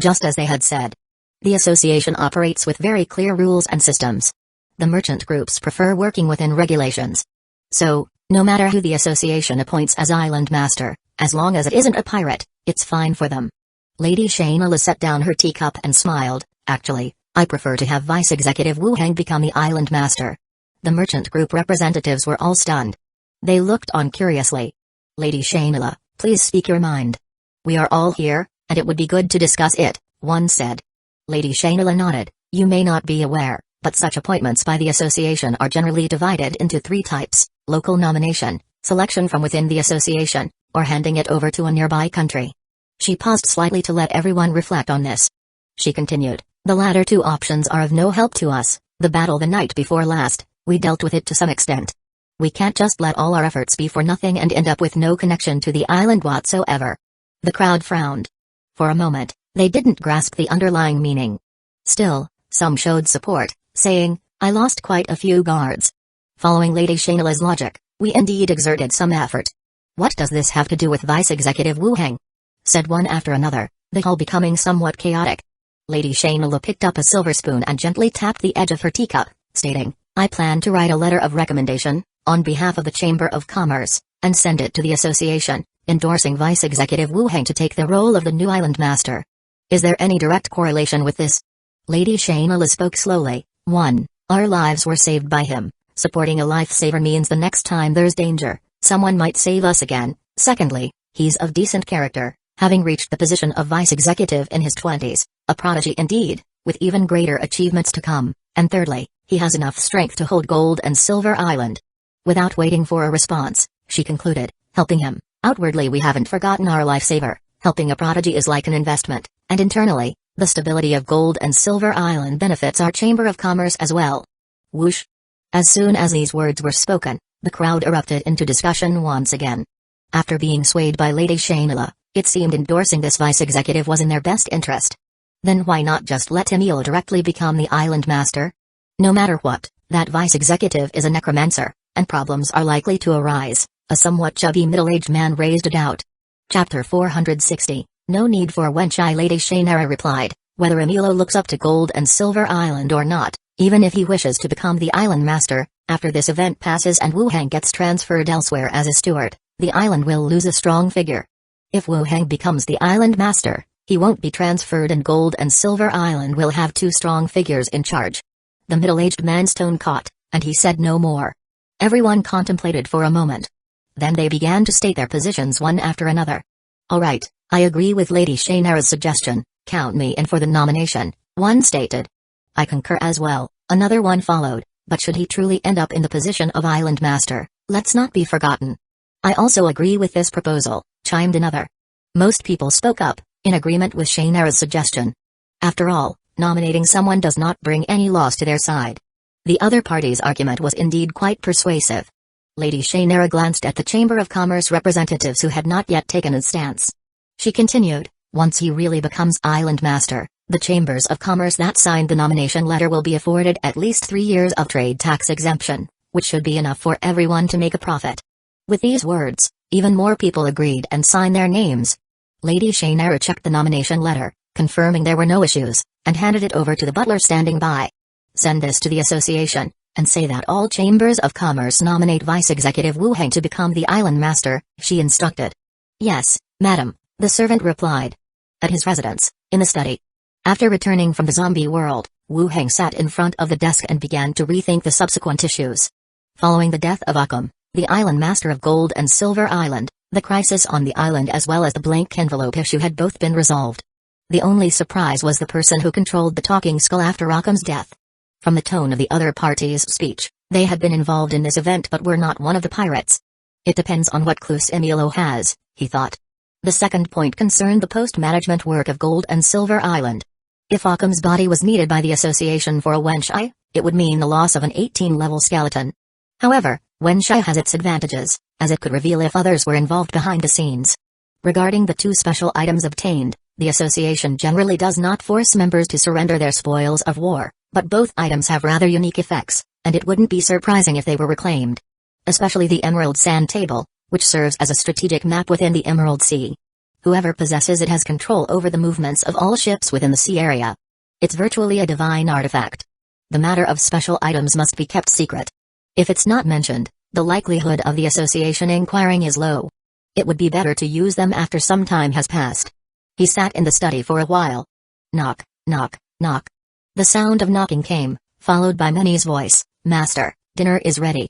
Just as they had said, the association operates with very clear rules and systems. The merchant groups prefer working within regulations. So, no matter who the association appoints as island master, as long as it isn't a pirate, it's fine for them. Lady Shayna set down her teacup and smiled. Actually, I prefer to have Vice Executive Wu Heng become the island master. The merchant group representatives were all stunned. They looked on curiously. Lady Shayna, please speak your mind. We are all here, and it would be good to discuss it, one said. Lady Shayna nodded. You may not be aware, but such appointments by the association are generally divided into 3 types: local nomination, selection from within the association, or handing it over to a nearby country. She paused slightly to let everyone reflect on this. She continued, the latter 2 options are of no help to us. The battle the night before last, we dealt with it to some extent. We can't just let all our efforts be for nothing and end up with no connection to the island whatsoever. The crowd frowned. For a moment, they didn't grasp the underlying meaning. Still, some showed support, saying, I lost quite a few guards. Following Lady Shayna's logic, we indeed exerted some effort. What does this have to do with Vice Executive Wu Heng? Said one after another, the hall becoming somewhat chaotic. Lady Shayna picked up a silver spoon and gently tapped the edge of her teacup, stating, I plan to write a letter of recommendation, on behalf of the Chamber of Commerce, and send it to the association, endorsing Vice Executive Wu Heng to take the role of the new island master. Is there any direct correlation with this? Lady Shayna spoke slowly. 1. Our lives were saved by him. Supporting a lifesaver means the next time there's danger, someone might save us again. Secondly, he's of decent character, having reached the position of vice executive in his 20s, a prodigy indeed, with even greater achievements to come. And thirdly, he has enough strength to hold Gold and Silver Island. Without waiting for a response, she concluded, helping him. Outwardly we haven't forgotten our lifesaver. Helping a prodigy is like an investment, and internally, the stability of Gold and Silver Island benefits our Chamber of Commerce as well. Whoosh! As soon as these words were spoken, the crowd erupted into discussion once again. After being swayed by Lady Shayna, it seemed endorsing this vice executive was in their best interest. Then why not just let Emil directly become the island master? No matter what, that vice executive is a necromancer, and problems are likely to arise, a somewhat chubby middle-aged man raised a doubt. Chapter 460, No need for wenchai. Lady Shayna replied, whether Emilo looks up to Gold and Silver Island or not, even if he wishes to become the island master, after this event passes and Wu Heng gets transferred elsewhere as a steward, the island will lose a strong figure. If Wu Heng becomes the island master, he won't be transferred and Gold and Silver Island will have 2 strong figures in charge. The middle-aged man's tone caught, and he said no more. Everyone contemplated for a moment. Then they began to state their positions one after another. All right, I agree with Lady Shayna's suggestion, count me in for the nomination, one stated. I concur as well, another one followed, but should he truly end up in the position of island master, let's not be forgotten. I also agree with this proposal, chimed another. Most people spoke up, in agreement with Shayna's suggestion. After all, nominating someone does not bring any loss to their side. The other party's argument was indeed quite persuasive. Lady Shayna glanced at the Chamber of Commerce representatives who had not yet taken a stance. She continued, once he really becomes island master, the Chambers of Commerce that signed the nomination letter will be afforded at least 3 years of trade tax exemption, which should be enough for everyone to make a profit. With these words, even more people agreed and signed their names. Lady Shayna checked the nomination letter, confirming there were no issues, and handed it over to the butler standing by. Send this to the association, and say that all Chambers of Commerce nominate Vice Executive Wu Heng to become the island master, she instructed. Yes, madam, the servant replied. At his residence, in the study. After returning from the zombie world, Wu Heng sat in front of the desk and began to rethink the subsequent issues. Following the death of Akam, the island master of Gold and Silver Island, the crisis on the island as well as the blank envelope issue had both been resolved. The only surprise was the person who controlled the talking skull after Akam's death. From the tone of the other party's speech, they had been involved in this event but were not one of the pirates. It depends on what clues Emilo has, he thought. The second point concerned the post-management work of Gold and Silver Island. If Akam's body was needed by the association for a wenchai, it would mean the loss of an 18-level skeleton. However, wenchai has its advantages, as it could reveal if others were involved behind the scenes. Regarding the 2 special items obtained, the association generally does not force members to surrender their spoils of war, but both items have rather unique effects, and it wouldn't be surprising if they were reclaimed. Especially the Emerald Sand Table, which serves as a strategic map within the Emerald Sea. Whoever possesses it has control over the movements of all ships within the sea area. It's virtually a divine artifact. The matter of special items must be kept secret. If it's not mentioned, the likelihood of the association inquiring is low. It would be better to use them after some time has passed. He sat in the study for a while. Knock, knock, knock. The sound of knocking came, followed by Manny's voice. Master, dinner is ready.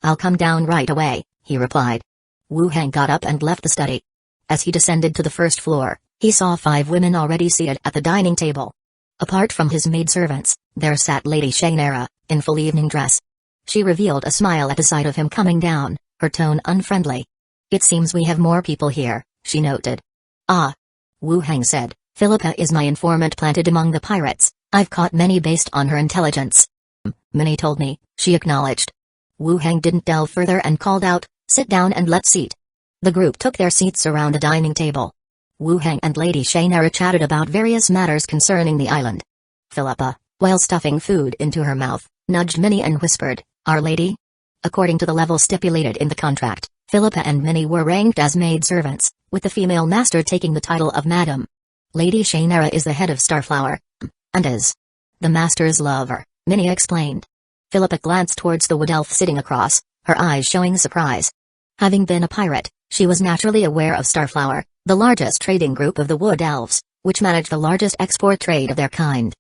I'll come down right away, he replied. Wu Heng got up and left the study. As he descended to the first floor, he saw 5 women already seated at the dining table. Apart from his maidservants, there sat Lady Shainera, in full evening dress. She revealed a smile at the sight of him coming down, her tone unfriendly. It seems we have more people here, she noted. Ah. Wu Heng said, Philippa is my informant planted among the pirates. I've caught many based on her intelligence. Many told me, she acknowledged. Wu Heng didn't delve further and called out, sit down and let's eat. The group took their seats around the dining table. Wu Heng and Lady Shainera chatted about various matters concerning the island. Philippa, while stuffing food into her mouth, nudged Minnie and whispered, Our Lady? According to the level stipulated in the contract, Philippa and Minnie were ranked as maidservants, with the female master taking the title of Madam. Lady Shainera is the head of Starflower, and is the master's lover, Minnie explained. Philippa glanced towards the wood elf sitting across, her eyes showing surprise. Having been a pirate, she was naturally aware of Starflower, the largest trading group of the wood elves, which managed the largest export trade of their kind.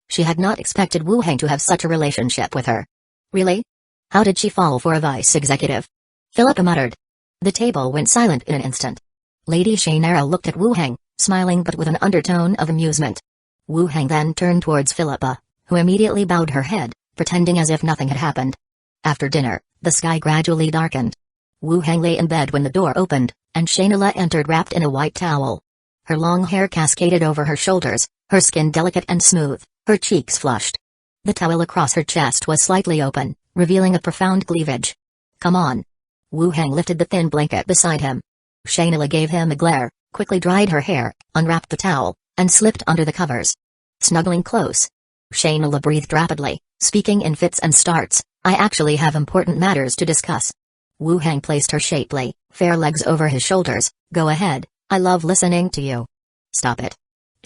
She had not expected Wu Heng to have such a relationship with her. Really? How did she fall for a vice executive? Philippa muttered. The table went silent in an instant. Lady Shainera looked at Wu Heng, smiling but with an undertone of amusement. Wu Heng then turned towards Philippa, who immediately bowed her head, pretending as if nothing had happened. After dinner, the sky gradually darkened. Wu Heng lay in bed when the door opened, and Shainela entered wrapped in a white towel. Her long hair cascaded over her shoulders, her skin delicate and smooth, her cheeks flushed. The towel across her chest was slightly open, revealing a profound cleavage. Come on. Wu Heng lifted the thin blanket beside him. Shainela gave him a glare, quickly dried her hair, unwrapped the towel, and slipped under the covers. Snuggling close. Shainela breathed rapidly, speaking in fits and starts, I actually have important matters to discuss. Wu Heng placed her shapely, fair legs over his shoulders. Go ahead, I love listening to you. Stop it.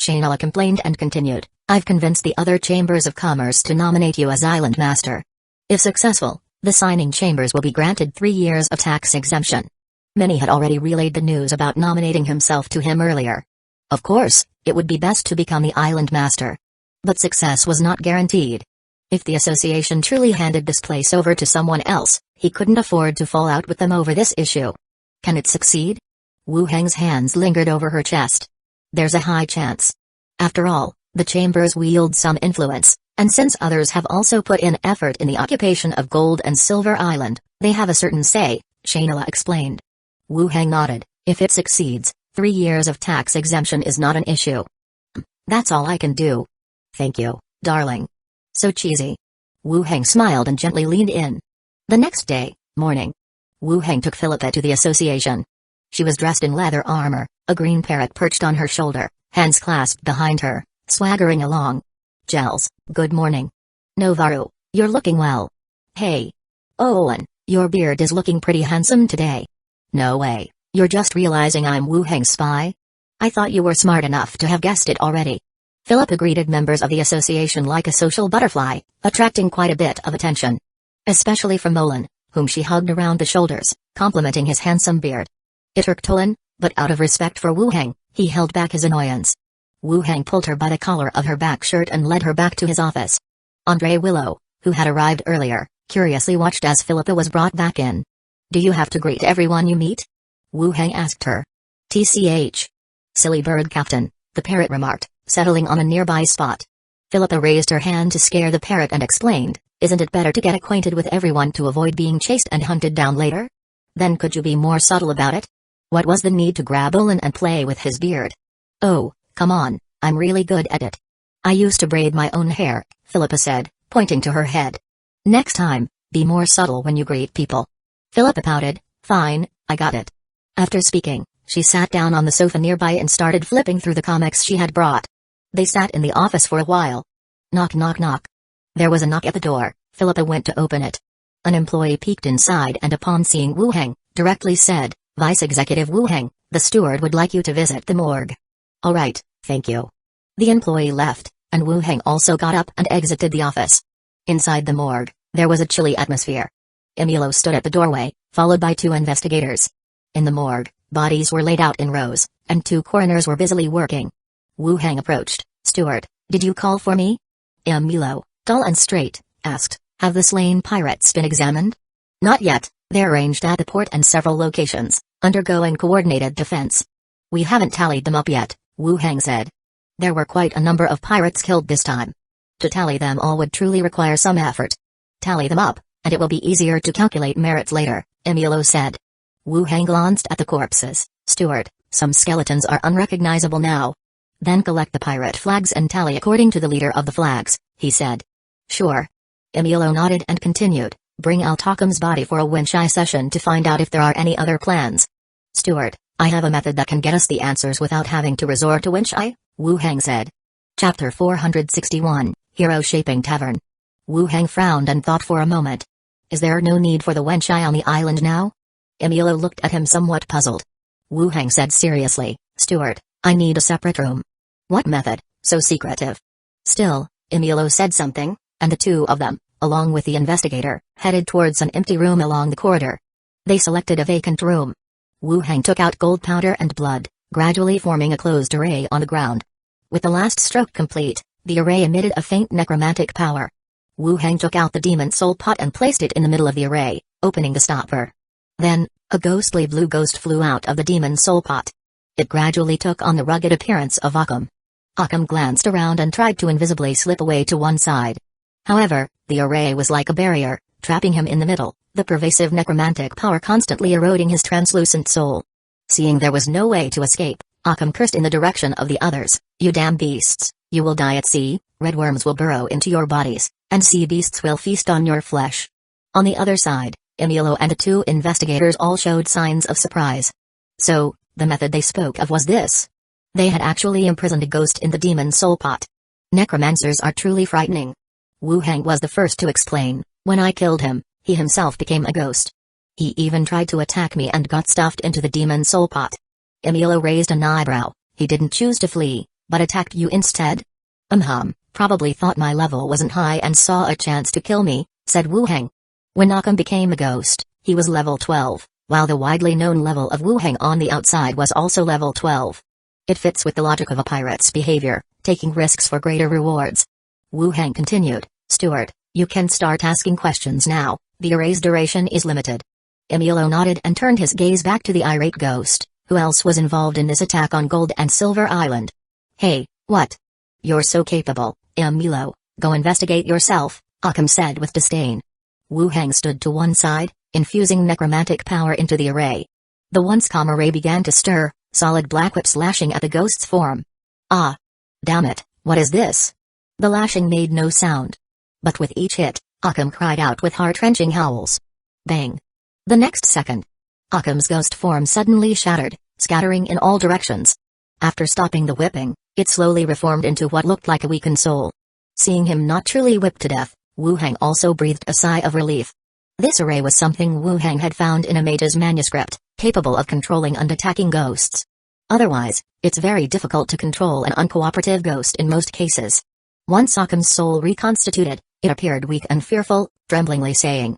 Shainela complained and continued, I've convinced the other chambers of commerce to nominate you as island master. If successful, the signing chambers will be granted 3 years of tax exemption. Many had already relayed the news about nominating himself to him earlier. Of course, it would be best to become the island master. But success was not guaranteed. If the association truly handed this place over to someone else, he couldn't afford to fall out with them over this issue. Can it succeed? Wu Heng's hands lingered over her chest. There's a high chance. After all, the chambers wield some influence, and since others have also put in effort in the occupation of Gold and Silver Island, they have a certain say, Shainela explained. Wu Heng nodded. If it succeeds, 3 years of tax exemption is not an issue. That's all I can do. Thank you, darling. So cheesy. Wu Heng smiled and gently leaned in. The next day, morning. Wu Heng took Philippa to the association. She was dressed in leather armor, a green parrot perched on her shoulder, hands clasped behind her, swaggering along. Gels, good morning. Novaru, you're looking well. Hey. Owen, your beard is looking pretty handsome today. No way, you're just realizing I'm Wu Heng's spy? I thought you were smart enough to have guessed it already. Philippa greeted members of the association like a social butterfly, attracting quite a bit of attention. Especially from Olin, whom she hugged around the shoulders, complimenting his handsome beard. It irked Olin, but out of respect for Wu Heng, he held back his annoyance. Wu Heng pulled her by the collar of her back shirt and led her back to his office. Andre Willow, who had arrived earlier, curiously watched as Philippa was brought back in. Do you have to greet everyone you meet? Wu Heng asked her. TCH. Silly bird captain, the parrot remarked, settling on a nearby spot. Philippa raised her hand to scare the parrot and explained, isn't it better to get acquainted with everyone to avoid being chased and hunted down later? Then could you be more subtle about it? What was the need to grab Olin and play with his beard? Oh, come on, I'm really good at it. I used to braid my own hair, Philippa said, pointing to her head. Next time, be more subtle when you greet people. Philippa pouted, fine, I got it. After speaking, she sat down on the sofa nearby and started flipping through the comics she had brought. They sat in the office for a while. Knock knock knock. There was a knock at the door. Philippa went to open it. An employee peeked inside and upon seeing Wu Heng, directly said, Vice Executive Wu Heng, The steward would like you to visit the morgue. All right, thank you. The employee left, and Wu Heng also got up and exited the office. Inside the morgue, there was a chilly atmosphere. Emilio stood at the doorway, followed by 2 investigators. In the morgue, bodies were laid out in rows, and 2 coroners were busily working. Wu Heng approached. "Steward, did you call for me?" Emilio, dull and straight, asked, "Have the slain pirates been examined?" "Not yet, they're arranged at the port and several locations, undergoing coordinated defense." "We haven't tallied them up yet," Wu Heng said. "There were quite a number of pirates killed this time. To tally them all would truly require some effort. Tally them up, and it will be easier to calculate merits later," Emilio said. Wu Heng glanced at the corpses. "Steward, some skeletons are unrecognizable now." "Then collect the pirate flags and tally according to the leader of the flags," he said. "Sure." Emilio nodded and continued, "Bring out Occam's body for a Winchai session to find out if there are any other plans." "Steward, I have a method that can get us the answers without having to resort to Winchai," Wu Heng said. Chapter 461, Hero Shaping Tavern. Wu Heng frowned and thought for a moment. "Is there no need for the Winchai on the island now?" Emilio looked at him somewhat puzzled. Wu Heng said seriously, "Steward, I need a separate room." "What method, so secretive?" Still, Emilio said something, and the 2 of them, along with the investigator, headed towards an empty room along the corridor. They selected a vacant room. Wu Heng took out gold powder and blood, gradually forming a closed array on the ground. With the last stroke complete, the array emitted a faint necromantic power. Wu Heng took out the demon soul pot and placed it in the middle of the array, opening the stopper. Then, a ghostly blue ghost flew out of the demon soul pot. It gradually took on the rugged appearance of Occam. Occam glanced around and tried to invisibly slip away to one side. However, the array was like a barrier, trapping him in the middle, the pervasive necromantic power constantly eroding his translucent soul. Seeing there was no way to escape, Occam cursed in the direction of the others, "You damn beasts, you will die at sea, red worms will burrow into your bodies, and sea beasts will feast on your flesh." On the other side, Emilio and the 2 investigators all showed signs of surprise. So, the method they spoke of was this. They had actually imprisoned a ghost in the demon soul pot. Necromancers are truly frightening. Wu Heng was the first to explain, "When I killed him, he himself became a ghost. He even tried to attack me and got stuffed into the demon soul pot." Emilio raised an eyebrow. "He didn't choose to flee, but attacked you instead?" Probably thought my level wasn't high and saw a chance to kill me," said Wu Heng. When Occam became a ghost, he was level 12, while the widely known level of Wu Heng on the outside was also level 12. It fits with the logic of a pirate's behavior, taking risks for greater rewards. Wu Heng continued, "Steward, you can start asking questions now, the array's duration is limited." Emilio nodded and turned his gaze back to the irate ghost. "Who else was involved in this attack on Gold and Silver Island?" "Hey, what? You're so capable, Emilio, go investigate yourself," Occam said with disdain. Wu Heng stood to one side, infusing necromantic power into the array. The once calm array began to stir, solid black whips lashing at the ghost's form. "Ah! Damn it, what is this?" The lashing made no sound. But with each hit, Occam cried out with heart-wrenching howls. Bang! The next second, Occam's ghost form suddenly shattered, scattering in all directions. After stopping the whipping, it slowly reformed into what looked like a weakened soul. Seeing him not truly whipped to death, Wu Heng also breathed a sigh of relief. This array was something Wu Heng had found in a mage's manuscript, capable of controlling and attacking ghosts. Otherwise, it's very difficult to control an uncooperative ghost in most cases. Once Occam's soul reconstituted, it appeared weak and fearful, tremblingly saying,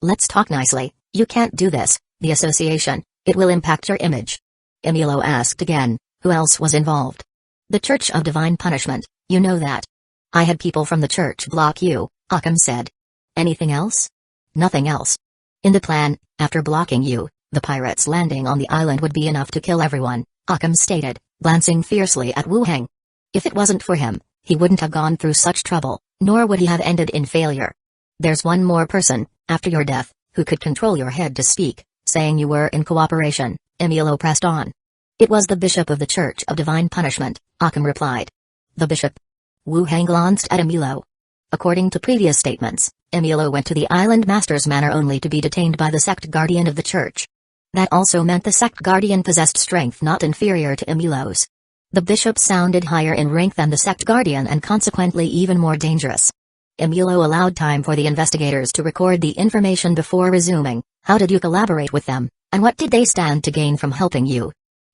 let's talk nicely, you can't do this, the association, it will impact your image." Emilio asked again, "Who else was involved?" "The Church of Divine Punishment, you know that." "I had people from the church block you," Occam said. "Anything else?" "Nothing else. In the plan, after blocking you, the pirates landing on the island would be enough to kill everyone," Occam stated, glancing fiercely at Wu Heng. "If it wasn't for him, he wouldn't have gone through such trouble, nor would he have ended in failure. There's one more person, after your death, who could control your head to speak, saying you were in cooperation," Emilio pressed on. "It was the Bishop of the Church of Divine Punishment," Occam replied. "The Bishop?" Wu Heng glanced at Emilio. According to previous statements, Emilio went to the island master's manor only to be detained by the sect guardian of the church. That also meant the sect guardian possessed strength not inferior to Emilio's. The bishop sounded higher in rank than the sect guardian and consequently even more dangerous. Emilio allowed time for the investigators to record the information before resuming. "How did you collaborate with them, and what did they stand to gain from helping you?"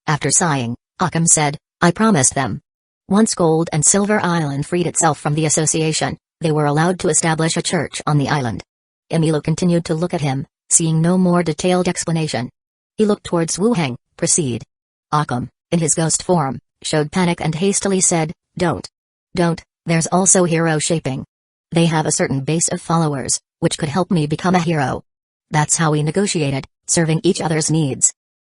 After sighing, Akam said, I promised them. Once Gold and Silver Island freed itself from the association, they were allowed to establish a church on the island. Emilio continued to look at him, seeing no more detailed explanation. He looked towards Wu Heng. Proceed. Akam, in his ghost form, showed panic and hastily said, Don't. There's also hero shaping. They have a certain base of followers, which could help me become a hero. That's how we negotiated, serving each other's needs.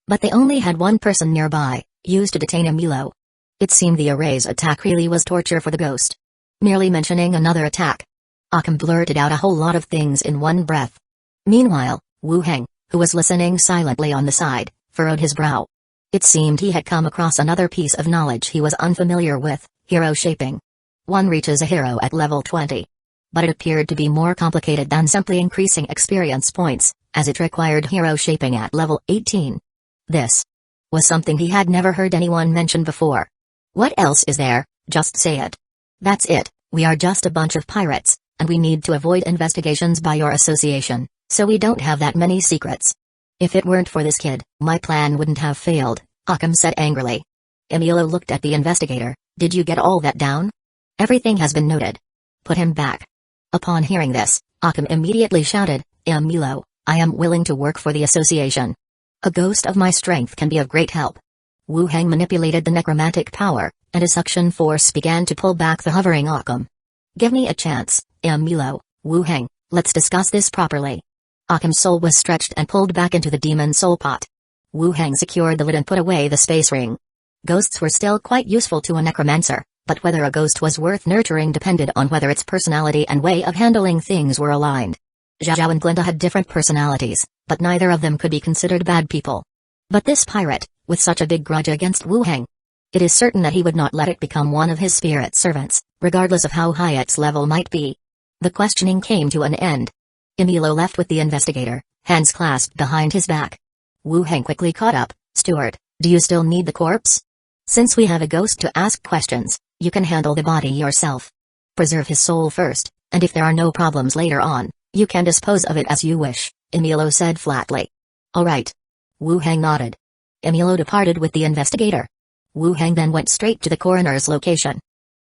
But they only had one person nearby, used to detain Emilio. It seemed the array's attack really was torture for the ghost. Merely mentioning another attack. Akam blurted out a whole lot of things in one breath. Meanwhile, Wu Heng, who was listening silently on the side, furrowed his brow. It seemed he had come across another piece of knowledge he was unfamiliar with, hero shaping. One reaches a hero at level 20. But it appeared to be more complicated than simply increasing experience points, as it required hero shaping at level 18. This was something he had never heard anyone mention before. What else is there? Just say it. That's it, we are just a bunch of pirates, and we need to avoid investigations by your association, so we don't have that many secrets. If it weren't for this kid, my plan wouldn't have failed, Akam said angrily. Emilio looked at the investigator. Did you get all that down? Everything has been noted. Put him back. Upon hearing this, Akam immediately shouted, Emilio, I am willing to work for the association. A ghost of my strength can be of great help. Wu Heng manipulated the necromantic power, and a suction force began to pull back the hovering Akam. Give me a chance, Emilio, Wu Heng, let's discuss this properly. Akam's soul was stretched and pulled back into the demon soul pot. Wu Heng secured the lid and put away the space ring. Ghosts were still quite useful to a necromancer, but whether a ghost was worth nurturing depended on whether its personality and way of handling things were aligned. Zhao and Glinda had different personalities, but neither of them could be considered bad people. But this pirate, with such a big grudge against Wu Heng, it is certain that he would not let it become one of his spirit servants, regardless of how high its level might be. The questioning came to an end. Emilio left with the investigator, hands clasped behind his back. Wu Heng quickly caught up. Steward, do you still need the corpse? Since we have a ghost to ask questions, you can handle the body yourself. Preserve his soul first, and if there are no problems later on, you can dispose of it as you wish, Emilio said flatly. All right. Wu Heng nodded. Emilio departed with the investigator. Wu Heng then went straight to the coroner's location.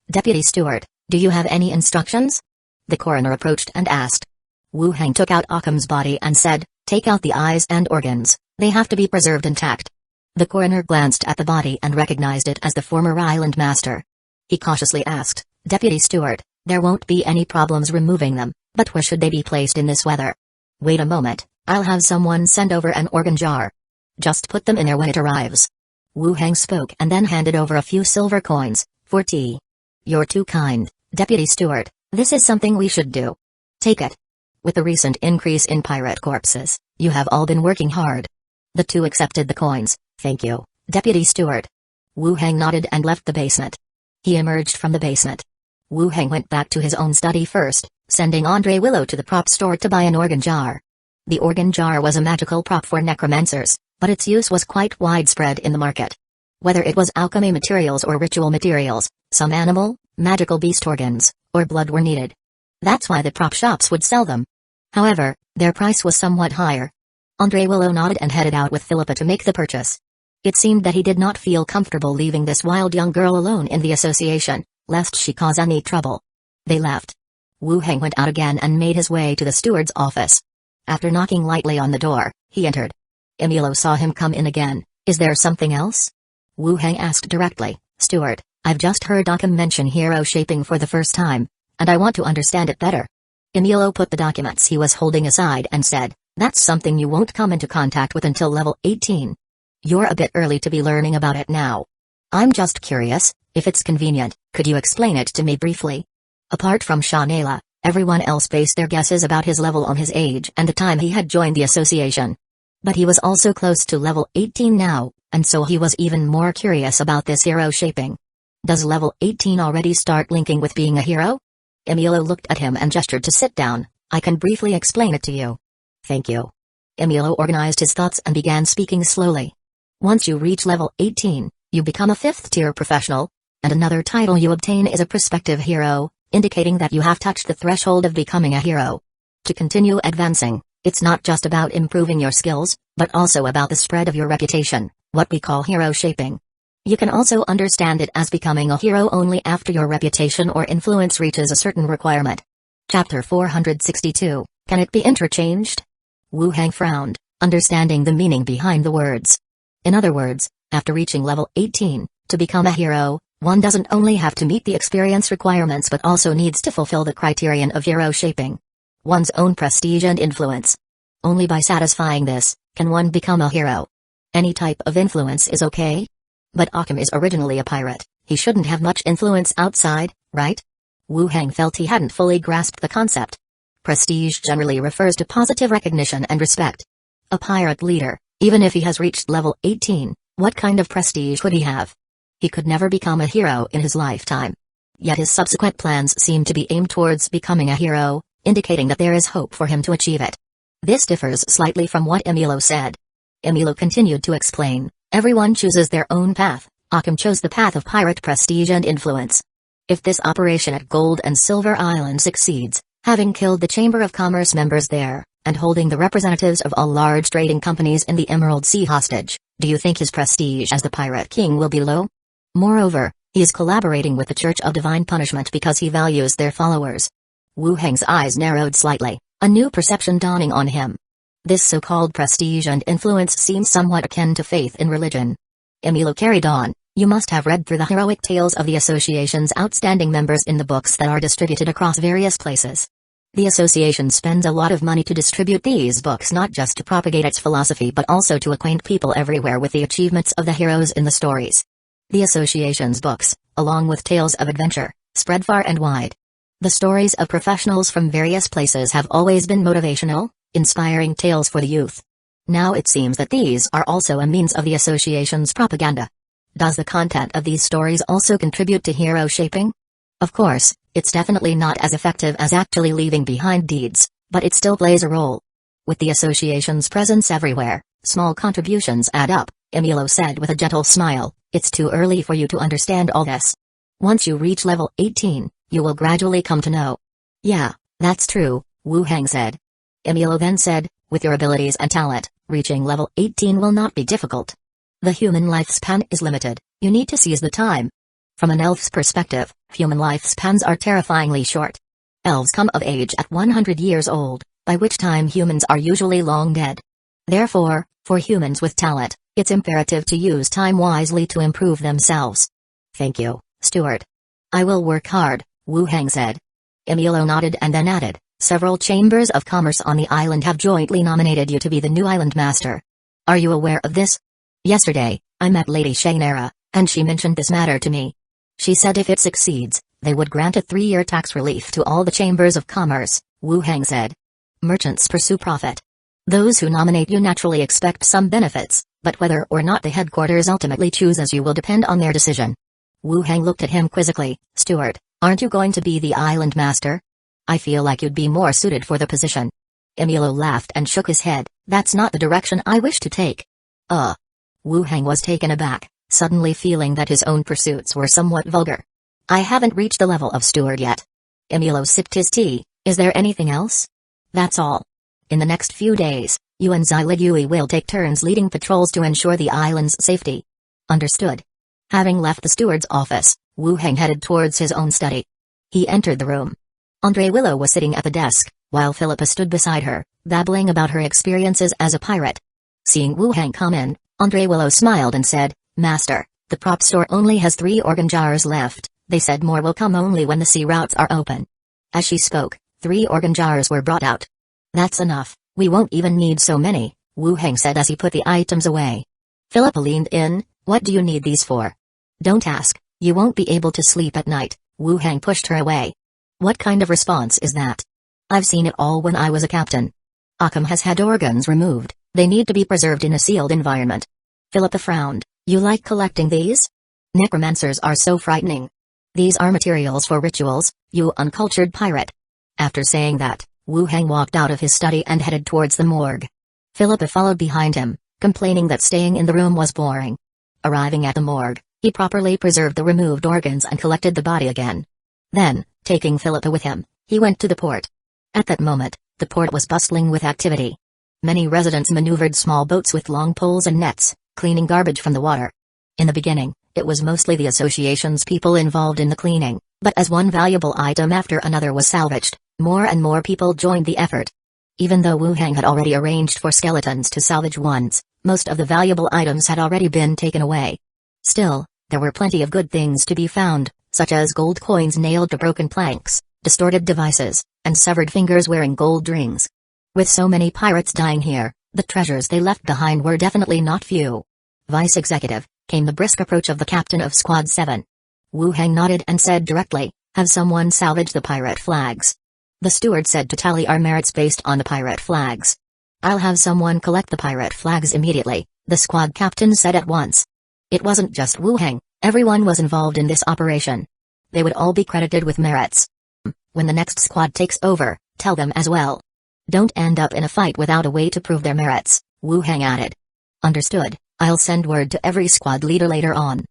Deputy Steward, do you have any instructions? The coroner approached and asked. Wu Heng took out Akam's body and said, take out the eyes and organs, they have to be preserved intact. The coroner glanced at the body and recognized it as the former island master. He cautiously asked, Deputy Steward, there won't be any problems removing them, but where should they be placed in this weather? Wait a moment, I'll have someone send over an organ jar. Just put them in there when it arrives. Wu Heng spoke and then handed over a few silver coins, for tea. You're too kind, Deputy Steward, this is something we should do. Take it. With the recent increase in pirate corpses, you have all been working hard. The two accepted the coins. Thank you, Deputy Steward. Wu Heng nodded and left the basement. He emerged from the basement. Wu Heng went back to his own study first, sending Andre Willow to the prop store to buy an organ jar. The organ jar was a magical prop for necromancers, but its use was quite widespread in the market. Whether it was alchemy materials or ritual materials, some animal, magical beast organs, or blood were needed. That's why the prop shops would sell them. However, their price was somewhat higher. Andre Willow nodded and headed out with Philippa to make the purchase. It seemed that he did not feel comfortable leaving this wild young girl alone in the association, lest she cause any trouble. They left. Wu Heng went out again and made his way to the steward's office. After knocking lightly on the door, he entered. Emilio saw him come in again. Is there something else? Wu Heng asked directly. Steward, I've just heard Akam mention hero shaping for the first time, and I want to understand it better. Emilio put the documents he was holding aside and said, that's something you won't come into contact with until level 18. You're a bit early to be learning about it now. I'm just curious, if it's convenient, could you explain it to me briefly? Apart from Shanela, everyone else based their guesses about his level on his age and the time he had joined the association. But he was also close to level 18 now, and so he was even more curious about this hero shaping. Does level 18 already start linking with being a hero? Emilio looked at him and gestured to sit down. I can briefly explain it to you. Thank you. Emilio organized his thoughts and began speaking slowly. Once you reach level 18, you become a 5th-tier professional, and another title you obtain is a prospective hero, indicating that you have touched the threshold of becoming a hero. To continue advancing, it's not just about improving your skills, but also about the spread of your reputation, what we call hero shaping. You can also understand it as becoming a hero only after your reputation or influence reaches a certain requirement. Chapter 462, Can it be interchanged? Wu Hang frowned, understanding the meaning behind the words. In other words, after reaching level 18, to become a hero, one doesn't only have to meet the experience requirements but also needs to fulfill the criterion of hero shaping. One's own prestige and influence. Only by satisfying this, can one become a hero. Any type of influence is okay? But Akam is originally a pirate, he shouldn't have much influence outside, right? Wu Hang felt he hadn't fully grasped the concept. Prestige generally refers to positive recognition and respect. A pirate leader, even if he has reached level 18, what kind of prestige would he have? He could never become a hero in his lifetime. Yet his subsequent plans seem to be aimed towards becoming a hero, indicating that there is hope for him to achieve it. This differs slightly from what Emilo said. Emilo continued to explain, everyone chooses their own path. Akam chose the path of pirate prestige and influence. If this operation at Gold and Silver Island succeeds, having killed the Chamber of Commerce members there, and holding the representatives of all large trading companies in the Emerald Sea hostage, do you think his prestige as the Pirate King will be low? Moreover, he is collaborating with the Church of Divine Punishment because he values their followers. Wu Hang's eyes narrowed slightly, a new perception dawning on him. This so-called prestige and influence seems somewhat akin to faith in religion. Emilo carried on, you must have read through the heroic tales of the association's outstanding members in the books that are distributed across various places. The association spends a lot of money to distribute these books, not just to propagate its philosophy but also to acquaint people everywhere with the achievements of the heroes in the stories. The association's books, along with tales of adventure, spread far and wide. The stories of professionals from various places have always been motivational, inspiring tales for the youth. Now it seems that these are also a means of the association's propaganda. Does the content of these stories also contribute to hero shaping? Of course, it's definitely not as effective as actually leaving behind deeds, but it still plays a role. With the association's presence everywhere, small contributions add up, Emilo said with a gentle smile. It's too early for you to understand all this. Once you reach level 18, you will gradually come to know. Yeah, that's true, Wu Hang said. Emilo then said, with your abilities and talent, reaching level 18 will not be difficult. The human lifespan is limited, you need to seize the time. From an elf's perspective, human lifespans are terrifyingly short. Elves come of age at 100 years old, by which time humans are usually long dead. Therefore, for humans with talent, it's imperative to use time wisely to improve themselves. Thank you, Steward. I will work hard, Wu Hang said. Emilo nodded and then added, several chambers of commerce on the island have jointly nominated you to be the new island master. Are you aware of this? Yesterday, I met Lady Shainera, and she mentioned this matter to me. She said if it succeeds, they would grant a 3-year tax relief to all the chambers of commerce, Wu Hang said. Merchants pursue profit. Those who nominate you naturally expect some benefits, but whether or not the headquarters ultimately chooses you will depend on their decision. Wu Hang looked at him quizzically, Steward, aren't you going to be the island master? I feel like you'd be more suited for the position. Emilo laughed and shook his head, that's not the direction I wish to take. Wu Hang was taken aback, suddenly feeling that his own pursuits were somewhat vulgar. I haven't reached the level of steward yet. Emilo sipped his tea, is there anything else? That's all. In the next few days, you and Xiligui will take turns leading patrols to ensure the island's safety. Understood. Having left the steward's office, Wu Hang headed towards his own study. He entered the room. Andre Willow was sitting at the desk, while Philippa stood beside her, babbling about her experiences as a pirate. Seeing Wu Hang come in, Andre Willow smiled and said, Master, the prop store only has 3 organ jars left, they said more will come only when the sea routes are open. As she spoke, 3 organ jars were brought out. That's enough, we won't even need so many, Wu Hang said as he put the items away. Philippa leaned in, what do you need these for? Don't ask, you won't be able to sleep at night, Wu Hang pushed her away. What kind of response is that? I've seen it all when I was a captain. Akam has had organs removed, they need to be preserved in a sealed environment. Philippa frowned, you like collecting these? Necromancers are so frightening. These are materials for rituals, you uncultured pirate. After saying that, Wu Hang walked out of his study and headed towards the morgue. Philippa followed behind him, complaining that staying in the room was boring. Arriving at the morgue, he properly preserved the removed organs and collected the body again. Then, taking Philippa with him, he went to the port. At that moment, the port was bustling with activity. Many residents maneuvered small boats with long poles and nets, cleaning garbage from the water. In the beginning, it was mostly the association's people involved in the cleaning, but as one valuable item after another was salvaged, more and more people joined the effort. Even though Wu Heng had already arranged for skeletons to salvage ones, most of the valuable items had already been taken away. Still, there were plenty of good things to be found, such as gold coins nailed to broken planks, distorted devices, and severed fingers wearing gold rings. With so many pirates dying here, the treasures they left behind were definitely not few. Vice Executive, came the brisk approach of the captain of Squad 7. Wu Heng nodded and said directly, "Have someone salvage the pirate flags." The steward said to tally our merits based on the pirate flags. "I'll have someone collect the pirate flags immediately," the squad captain said at once. It wasn't just Wu Heng, everyone was involved in this operation. They would all be credited with merits. When the next squad takes over, tell them as well. Don't end up in a fight without a way to prove their merits, Wu Heng added. Understood, I'll send word to every squad leader later on.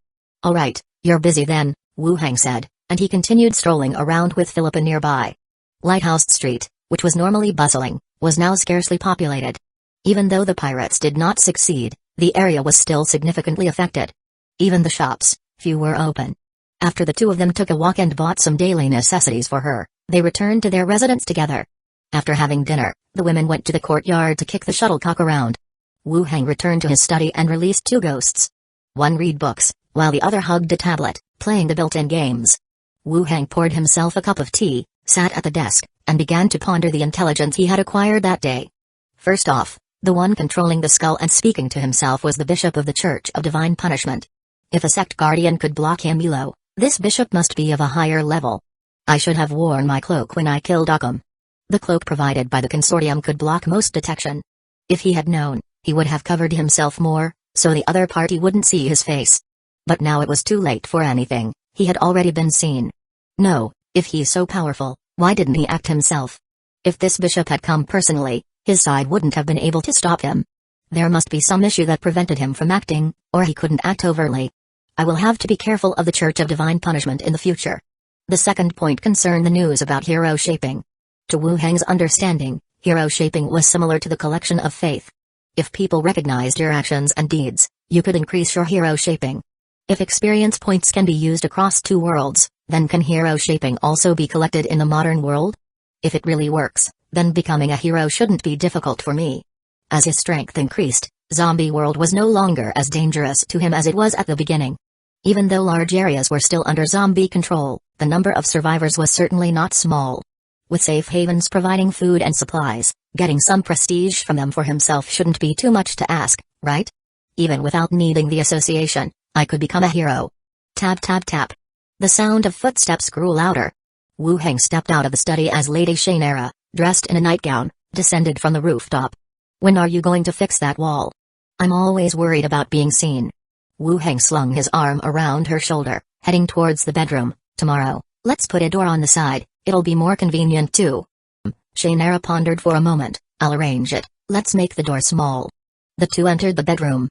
Alright, you're busy then, Wu Heng said, and he continued strolling around with Philippa nearby. Lighthouse Street, which was normally bustling, was now scarcely populated. Even though the pirates did not succeed, the area was still significantly affected. Even the shops, few were open. After the two of them took a walk and bought some daily necessities for her, they returned to their residence together. After having dinner, the women went to the courtyard to kick the shuttlecock around. Wu Heng returned to his study and released two ghosts. One read books, while the other hugged a tablet, playing the built-in games. Wu Heng poured himself a cup of tea, sat at the desk, and began to ponder the intelligence he had acquired that day. First off, the one controlling the skull and speaking to himself was the bishop of the Church of Divine Punishment. If a sect guardian could block him below, this bishop must be of a higher level. I should have worn my cloak when I killed Occam. The cloak provided by the consortium could block most detection. If he had known, he would have covered himself more, so the other party wouldn't see his face. But now it was too late for anything, he had already been seen. No, if he's so powerful, why didn't he act himself? If this bishop had come personally, his side wouldn't have been able to stop him. There must be some issue that prevented him from acting, or he couldn't act overtly. I will have to be careful of the Church of Divine Punishment in the future. The second point concerned the news about hero shaping. To Wu Heng's understanding, hero shaping was similar to the collection of faith. If people recognized your actions and deeds, you could increase your hero shaping. If experience points can be used across two worlds, then can hero shaping also be collected in the modern world? If it really works, then becoming a hero shouldn't be difficult for me. As his strength increased, zombie world was no longer as dangerous to him as it was at the beginning. Even though large areas were still under zombie control, the number of survivors was certainly not small. With safe havens providing food and supplies, getting some prestige from them for himself shouldn't be too much to ask, right? Even without needing the association, I could become a hero. Tap tap tap. The sound of footsteps grew louder. Wu Heng stepped out of the study as Lady Shainera, dressed in a nightgown, descended from the rooftop. When are you going to fix that wall? I'm always worried about being seen. Wu Heng slung his arm around her shoulder, heading towards the bedroom. Tomorrow, let's put a door on the side, it'll be more convenient too. Shainera pondered for a moment. I'll arrange it, let's make the door small. The two entered the bedroom.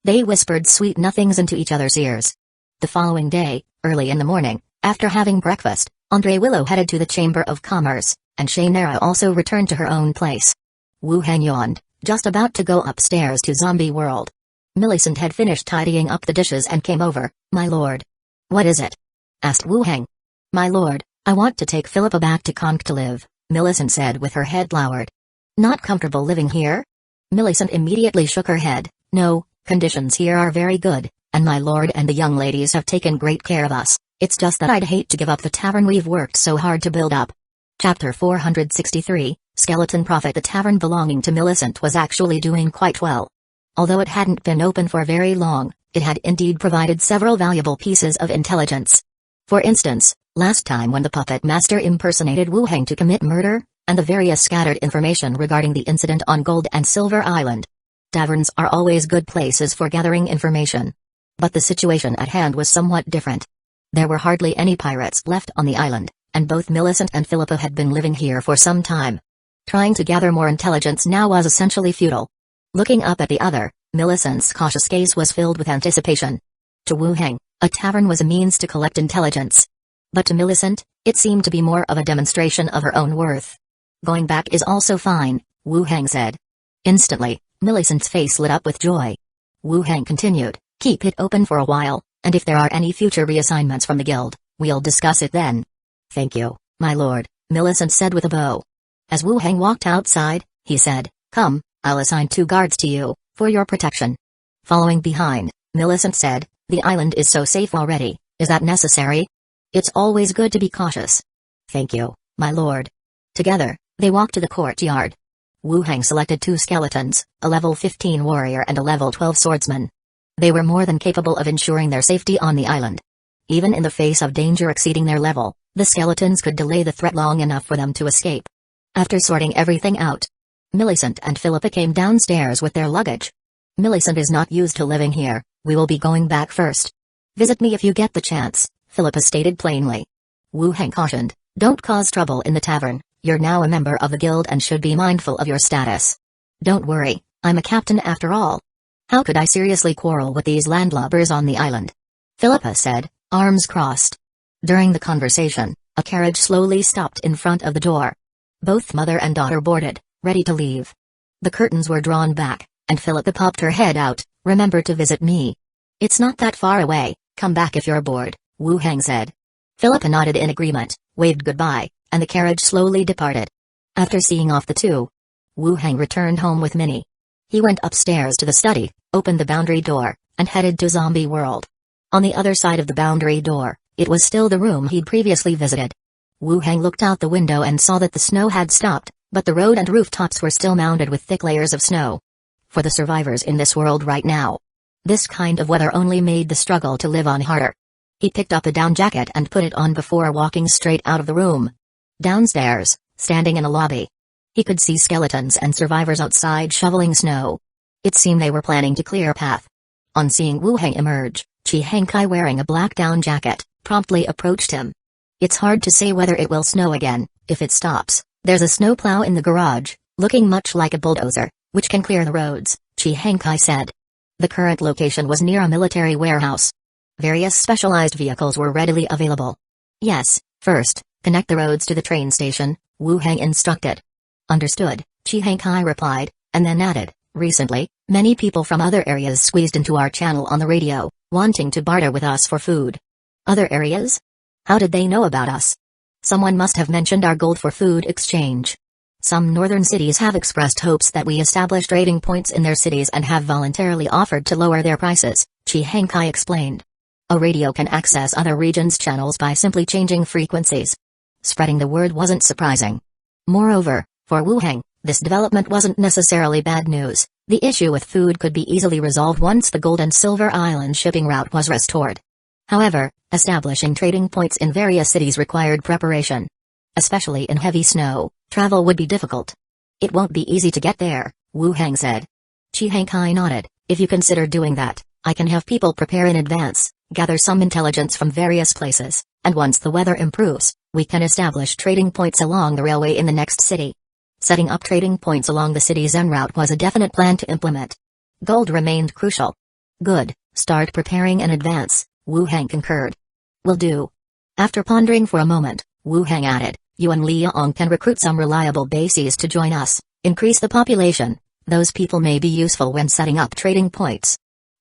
They whispered sweet nothings into each other's ears. The following day, early in the morning, after having breakfast, Andre Willow headed to the Chamber of Commerce, and Shainera also returned to her own place. Wu Heng yawned, just about to go upstairs to Zombie World. Millicent had finished tidying up the dishes and came over. My lord. What is it? Asked Wu Heng. My lord, I want to take Philippa back to Conk to live, Millicent said with her head lowered. Not comfortable living here? Millicent immediately shook her head. No, conditions here are very good, and my lord and the young ladies have taken great care of us. It's just that I'd hate to give up the tavern we've worked so hard to build up. Chapter 463, Skeleton Prophet. The tavern belonging to Millicent was actually doing quite well. Although it hadn't been open for very long, it had indeed provided several valuable pieces of intelligence. For instance, last time when the puppet master impersonated Wu Heng to commit murder, and the various scattered information regarding the incident on Gold and Silver Island. Taverns are always good places for gathering information. But the situation at hand was somewhat different. There were hardly any pirates left on the island, and both Millicent and Philippa had been living here for some time. Trying to gather more intelligence now was essentially futile. Looking up at the other, Millicent's cautious gaze was filled with anticipation. To Wu Heng, a tavern was a means to collect intelligence. But to Millicent, it seemed to be more of a demonstration of her own worth. Going back is also fine, Wu Heng said. Instantly, Millicent's face lit up with joy. Wu Heng continued, keep it open for a while, and if there are any future reassignments from the guild, we'll discuss it then. Thank you, my lord, Millicent said with a bow. As Wu Heng walked outside, he said, come, I'll assign 2 guards to you, for your protection. Following behind, Millicent said, the island is so safe already, is that necessary? It's always good to be cautious. Thank you, my lord. Together, they walked to the courtyard. Wu Heng selected 2 skeletons, a level 15 warrior and a level 12 swordsman. They were more than capable of ensuring their safety on the island. Even in the face of danger exceeding their level, the skeletons could delay the threat long enough for them to escape. After sorting everything out, Millicent and Philippa came downstairs with their luggage. Millicent is not used to living here, we will be going back first. Visit me if you get the chance, Philippa stated plainly. Wu Heng cautioned, don't cause trouble in the tavern, you're now a member of the guild and should be mindful of your status. Don't worry, I'm a captain after all. How could I seriously quarrel with these landlubbers on the island? Philippa said, arms crossed. During the conversation, a carriage slowly stopped in front of the door. Both mother and daughter boarded, ready to leave. The curtains were drawn back, and Philippa popped her head out, remember to visit me. It's not that far away, come back if you're bored, Wu Heng said. Philippa nodded in agreement, waved goodbye, and the carriage slowly departed. After seeing off the 2, Wu Heng returned home with Minnie. He went upstairs to the study, opened the boundary door, and headed to Zombie World. On the other side of the boundary door, it was still the room he'd previously visited. Wu Heng looked out the window and saw that the snow had stopped, but the road and rooftops were still mounted with thick layers of snow. For the survivors in this world right now, this kind of weather only made the struggle to live on harder. He picked up a down jacket and put it on before walking straight out of the room. Downstairs, standing in a lobby, he could see skeletons and survivors outside shoveling snow. It seemed they were planning to clear a path. On seeing Wu Heng emerge, Chi Hengkai wearing a black down jacket, promptly approached him. It's hard to say whether it will snow again. If it stops, there's a snowplow in the garage, looking much like a bulldozer, which can clear the roads, Chi Hengkai said. The current location was near a military warehouse. Various specialized vehicles were readily available. Yes, first, connect the roads to the train station, Wu Heng instructed. Understood, Chi Hengkai replied, and then added, recently, many people from other areas squeezed into our channel on the radio, wanting to barter with us for food. Other areas? How did they know about us? Someone must have mentioned our gold for food exchange. Some northern cities have expressed hopes that we establish trading points in their cities and have voluntarily offered to lower their prices, Chi Hengkai explained. A radio can access other regions' channels by simply changing frequencies. Spreading the word wasn't surprising. Moreover, for Wu Heng, this development wasn't necessarily bad news. The issue with food could be easily resolved once the Gold and Silver Island shipping route was restored. However, establishing trading points in various cities required preparation. Especially in heavy snow, travel would be difficult. It won't be easy to get there, Wu Heng said. Chi Hengkai nodded, if you consider doing that, I can have people prepare in advance, gather some intelligence from various places, and once the weather improves, we can establish trading points along the railway in the next city. Setting up trading points along the city's en route was a definite plan to implement. Gold remained crucial. Good, start preparing in advance, Wu Heng concurred. Will do. After pondering for a moment, Wu Heng added, you and Liang can recruit some reliable bases to join us, increase the population. Those people may be useful when setting up trading points.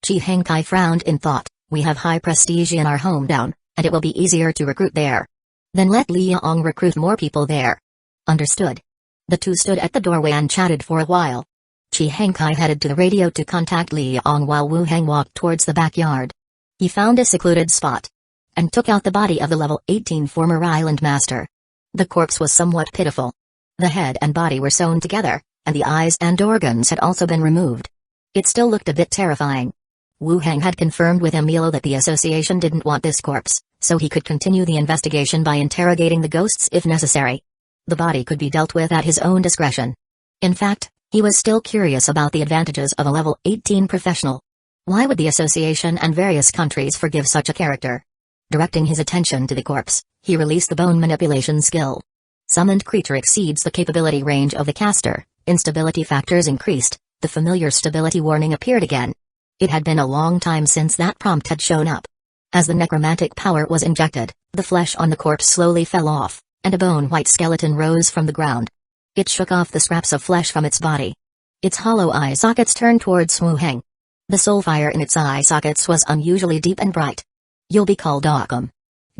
Chi Hengkai frowned in thought, we have high prestige in our hometown, and it will be easier to recruit there. Then let Liang recruit more people there. Understood. The two stood at the doorway and chatted for a while. Chi Hengkai headed to the radio to contact Liang while Wu Heng walked towards the backyard. He found a secluded spot and took out the body of the level 18 former island master. The corpse was somewhat pitiful. The head and body were sewn together, and the eyes and organs had also been removed. It still looked a bit terrifying. Wu Heng had confirmed with Emilio that the association didn't want this corpse, so he could continue the investigation by interrogating the ghosts if necessary. The body could be dealt with at his own discretion. In fact, he was still curious about the advantages of a level 18 professional. Why would the association and various countries forgive such a character? Directing his attention to the corpse, he released the bone manipulation skill. Summoned creature exceeds the capability range of the caster, instability factors increased, the familiar stability warning appeared again. It had been a long time since that prompt had shown up. As the necromantic power was injected, the flesh on the corpse slowly fell off, and a bone-white skeleton rose from the ground. It shook off the scraps of flesh from its body. Its hollow eye sockets turned towards Wu Heng. The soul fire in its eye sockets was unusually deep and bright. "You'll be called Occam.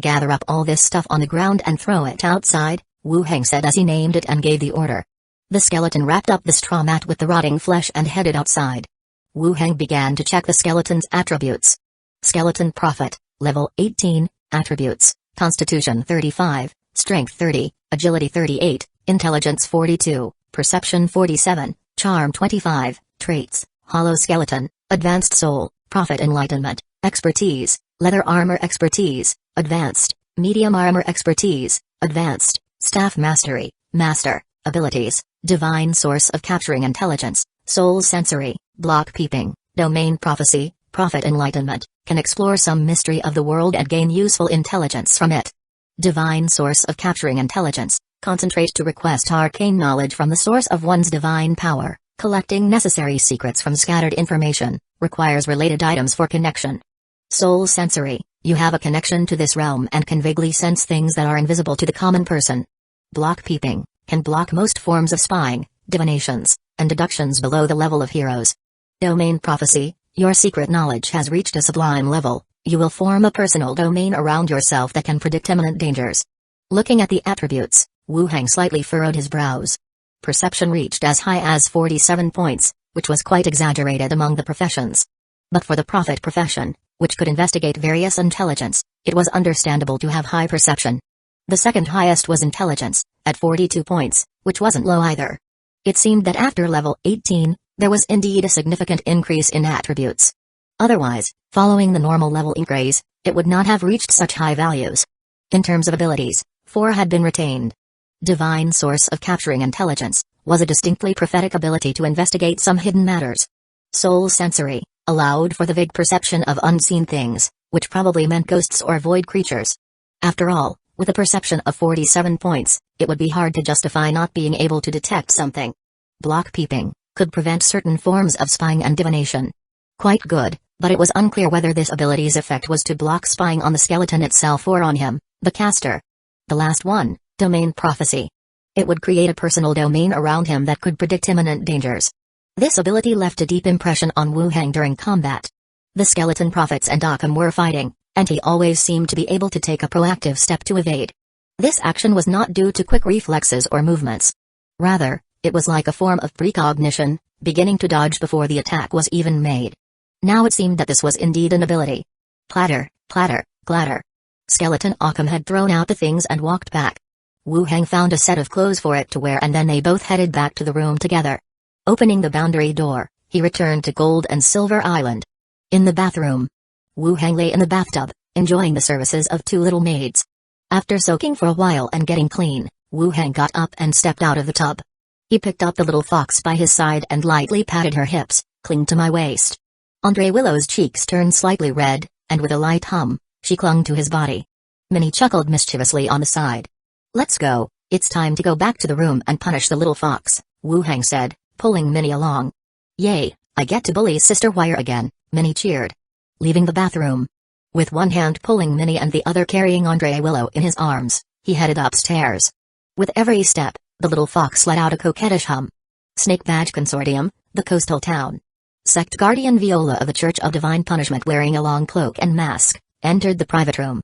Gather up all this stuff on the ground and throw it outside," Wu Heng said as he named it and gave the order. The skeleton wrapped up the straw mat with the rotting flesh and headed outside. Wu Heng began to check the skeleton's attributes. Skeleton Prophet, level 18, attributes, Constitution 35, Strength 30, Agility 38, Intelligence 42, Perception 47, Charm 25, Traits, Hollow Skeleton, Advanced Soul, Prophet Enlightenment, Expertise, Leather Armor Expertise, Advanced, Medium Armor Expertise, Advanced, Staff Mastery, Master, Abilities, Divine Source of Capturing Intelligence, Soul Sensory, Block Peeping, Domain Prophecy, Prophet Enlightenment, can explore some mystery of the world and gain useful intelligence from it. Divine Source of Capturing Intelligence, concentrate to request arcane knowledge from the source of one's divine power, collecting necessary secrets from scattered information, requires related items for connection. Soul Sensory, you have a connection to this realm and can vaguely sense things that are invisible to the common person. Block Peeping, can block most forms of spying, divinations, and deductions below the level of heroes. Domain Prophecy, your secret knowledge has reached a sublime level, you will form a personal domain around yourself that can predict imminent dangers. Looking at the attributes, Wu Heng slightly furrowed his brows. Perception reached as high as 47 points, which was quite exaggerated among the professions. But for the prophet profession, which could investigate various intelligence, it was understandable to have high perception. The second highest was intelligence, at 42 points, which wasn't low either. It seemed that after level 18, there was indeed a significant increase in attributes. Otherwise, following the normal level increase, it would not have reached such high values. In terms of abilities, 4 had been retained. Divine Source of Capturing Intelligence, was a distinctly prophetic ability to investigate some hidden matters. Soul Sensory, allowed for the vague perception of unseen things, which probably meant ghosts or void creatures. After all, with a perception of 47 points, it would be hard to justify not being able to detect something. Block Peeping, could prevent certain forms of spying and divination. Quite good, but it was unclear whether this ability's effect was to block spying on the skeleton itself or on him, the caster. The last one, Domain Prophecy. It would create a personal domain around him that could predict imminent dangers. This ability left a deep impression on Wu Heng during combat. The skeleton prophets and Occam were fighting, and he always seemed to be able to take a proactive step to evade. This action was not due to quick reflexes or movements. Rather, it was like a form of precognition, beginning to dodge before the attack was even made. Now it seemed that this was indeed an ability. Clatter, clatter, clatter. Skeleton Occam had thrown out the things and walked back. Wu Heng found a set of clothes for it to wear and then they both headed back to the room together. Opening the boundary door, he returned to Gold and Silver Island. In the bathroom, Wu Heng lay in the bathtub, enjoying the services of 2 little maids. After soaking for a while and getting clean, Wu Heng got up and stepped out of the tub. He picked up the little fox by his side and lightly patted her hips. "Cling to my waist." Andre Willow's cheeks turned slightly red, and with a light hum, she clung to his body. Minnie chuckled mischievously on the side. "Let's go, it's time to go back to the room and punish the little fox," Wu Heng said, pulling Minnie along. "Yay, I get to bully Sister Wire again," Minnie cheered. Leaving the bathroom. With one hand pulling Minnie and the other carrying Andre Willow in his arms, he headed upstairs. With every step, the little fox let out a coquettish hum. Snake Badge Consortium, the coastal town. Sect Guardian Viola of the Church of Divine Punishment wearing a long cloak and mask, entered the private room.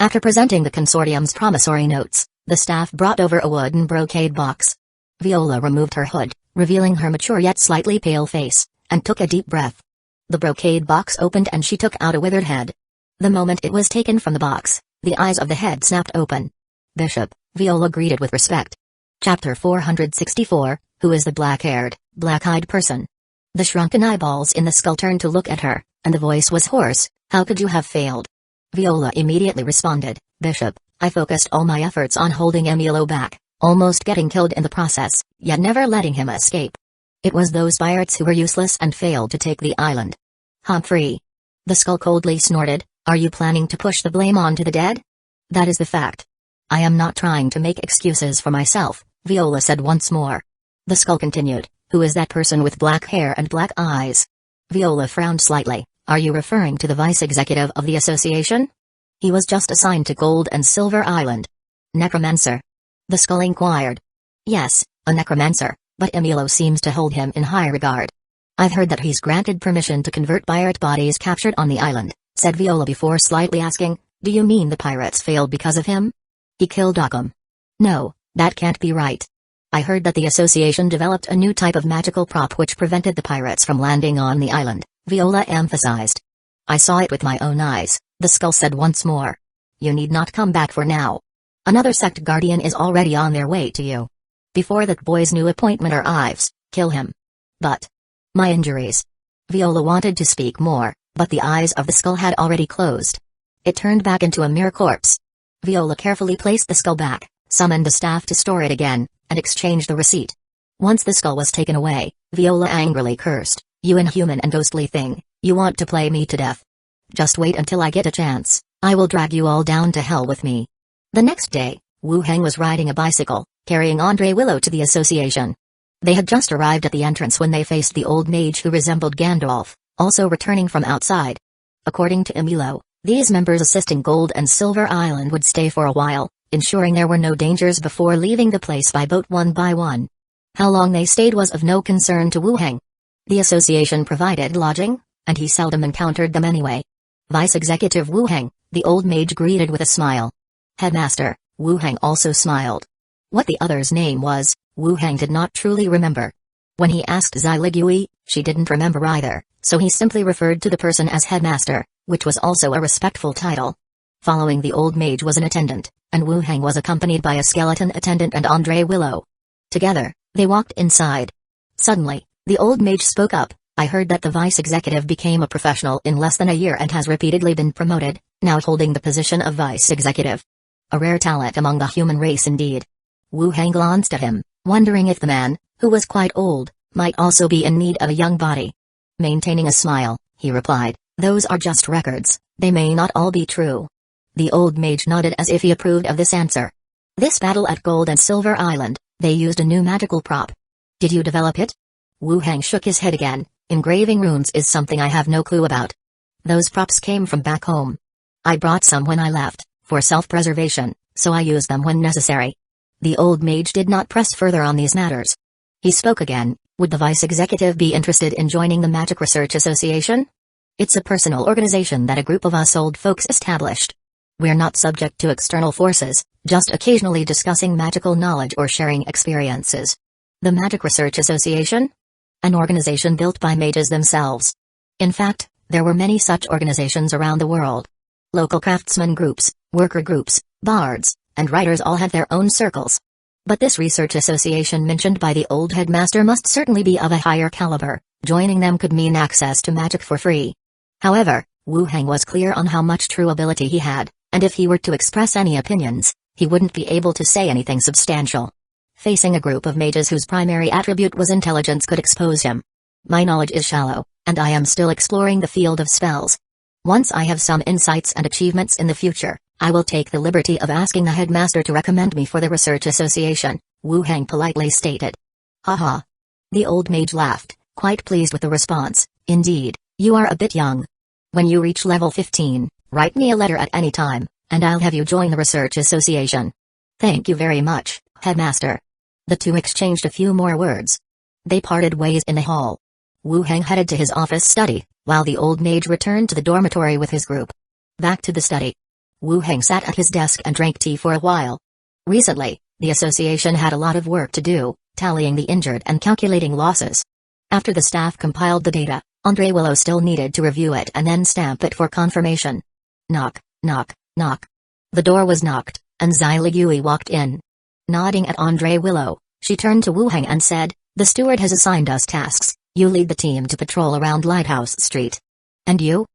After presenting the consortium's promissory notes, the staff brought over a wooden brocade box. Viola removed her hood, revealing her mature yet slightly pale face, and took a deep breath. The brocade box opened and she took out a withered head. The moment it was taken from the box, the eyes of the head snapped open. "Bishop," Viola greeted with respect. Chapter 464, Who is the black-haired, black-eyed person? The shrunken eyeballs in the skull turned to look at her, and the voice was hoarse. "How could you have failed?" Viola immediately responded, "Bishop, I focused all my efforts on holding Emilio back, almost getting killed in the process, yet never letting him escape. It was those pirates who were useless and failed to take the island." "Humphrey." The skull coldly snorted, "Are you planning to push the blame onto the dead?" "That is the fact." "I am not trying to make excuses for myself," Viola said once more. The skull continued, "Who is that person with black hair and black eyes?" Viola frowned slightly. "Are you referring to the vice executive of the association?" "He was just assigned to Gold and Silver Island." "Necromancer?" The skull inquired. "Yes, a necromancer, but Emilio seems to hold him in high regard." I've heard that he's granted permission to convert pirate bodies captured on the island, said Viola before slightly asking, do you mean the pirates failed because of him? He killed Occam. No, that can't be right. I heard that the association developed a new type of magical prop which prevented the pirates from landing on the island, Viola emphasized. I saw it with my own eyes, the skull said once more. You need not come back for now. Another sect guardian is already on their way to you. Before that boy's new appointment arrives, kill him. But my injuries. Viola wanted to speak more, but the eyes of the skull had already closed. It turned back into a mere corpse. Viola carefully placed the skull back, summoned the staff to store it again, and exchanged the receipt. Once the skull was taken away, Viola angrily cursed, you inhuman and ghostly thing, you want to play me to death. Just wait until I get a chance, I will drag you all down to hell with me. The next day, Wu Heng was riding a bicycle, carrying Andre Willow to the association. They had just arrived at the entrance when they faced the old mage who resembled Gandalf, also returning from outside. According to Emilo, these members assisting Gold and Silver Island would stay for a while, ensuring there were no dangers before leaving the place by boat one by one. How long they stayed was of no concern to Wu Heng. The association provided lodging, and he seldom encountered them anyway. Vice Executive Wu Heng, the old mage greeted with a smile. Headmaster, Wu Heng also smiled. What the other's name was, Wu Heng did not truly remember. When he asked Zai Ligui, she didn't remember either, so he simply referred to the person as headmaster, which was also a respectful title. Following the old mage was an attendant, and Wu Heng was accompanied by a skeleton attendant and Andre Willow. Together, they walked inside. Suddenly, the old mage spoke up, I heard that the vice executive became a professional in less than a year and has repeatedly been promoted, now holding the position of vice executive. A rare talent among the human race indeed. Wu Heng glanced at him, wondering if the man, who was quite old, might also be in need of a young body. Maintaining a smile, he replied, those are just records, they may not all be true. The old mage nodded as if he approved of this answer. This battle at Gold and Silver Island, they used a new magical prop. Did you develop it? Wu Heng shook his head again, engraving runes is something I have no clue about. Those props came from back home. I brought some when I left, for self-preservation, so I used them when necessary. The old mage did not press further on these matters. He spoke again, would the vice executive be interested in joining the Magic Research Association? It's a personal organization that a group of us old folks established. We're not subject to external forces, just occasionally discussing magical knowledge or sharing experiences. The Magic Research Association? An organization built by mages themselves. In fact, there were many such organizations around the world. Local craftsman groups, worker groups, bards, and writers all had their own circles. But this research association mentioned by the old headmaster must certainly be of a higher caliber, joining them could mean access to magic for free. However, Wu Heng was clear on how much true ability he had, and if he were to express any opinions, he wouldn't be able to say anything substantial. Facing a group of mages whose primary attribute was intelligence could expose him. My knowledge is shallow, and I am still exploring the field of spells. Once I have some insights and achievements in the future, I will take the liberty of asking the headmaster to recommend me for the research association, Wu Heng politely stated. Haha. The old mage laughed, quite pleased with the response. Indeed, you are a bit young. When you reach level 15, write me a letter at any time, and I'll have you join the research association. Thank you very much, headmaster. The two exchanged a few more words. They parted ways in the hall. Wu Heng headed to his office study, while the old mage returned to the dormitory with his group. Back to the study. Wu Heng sat at his desk and drank tea for a while. Recently, the association had a lot of work to do, tallying the injured and calculating losses. After the staff compiled the data, Andre Willow still needed to review it and then stamp it for confirmation. Knock, knock, knock. The door was knocked, and Zai Ligui walked in. Nodding at Andre Willow, she turned to Wu Heng and said, the steward has assigned us tasks, you lead the team to patrol around Lighthouse Street. And you?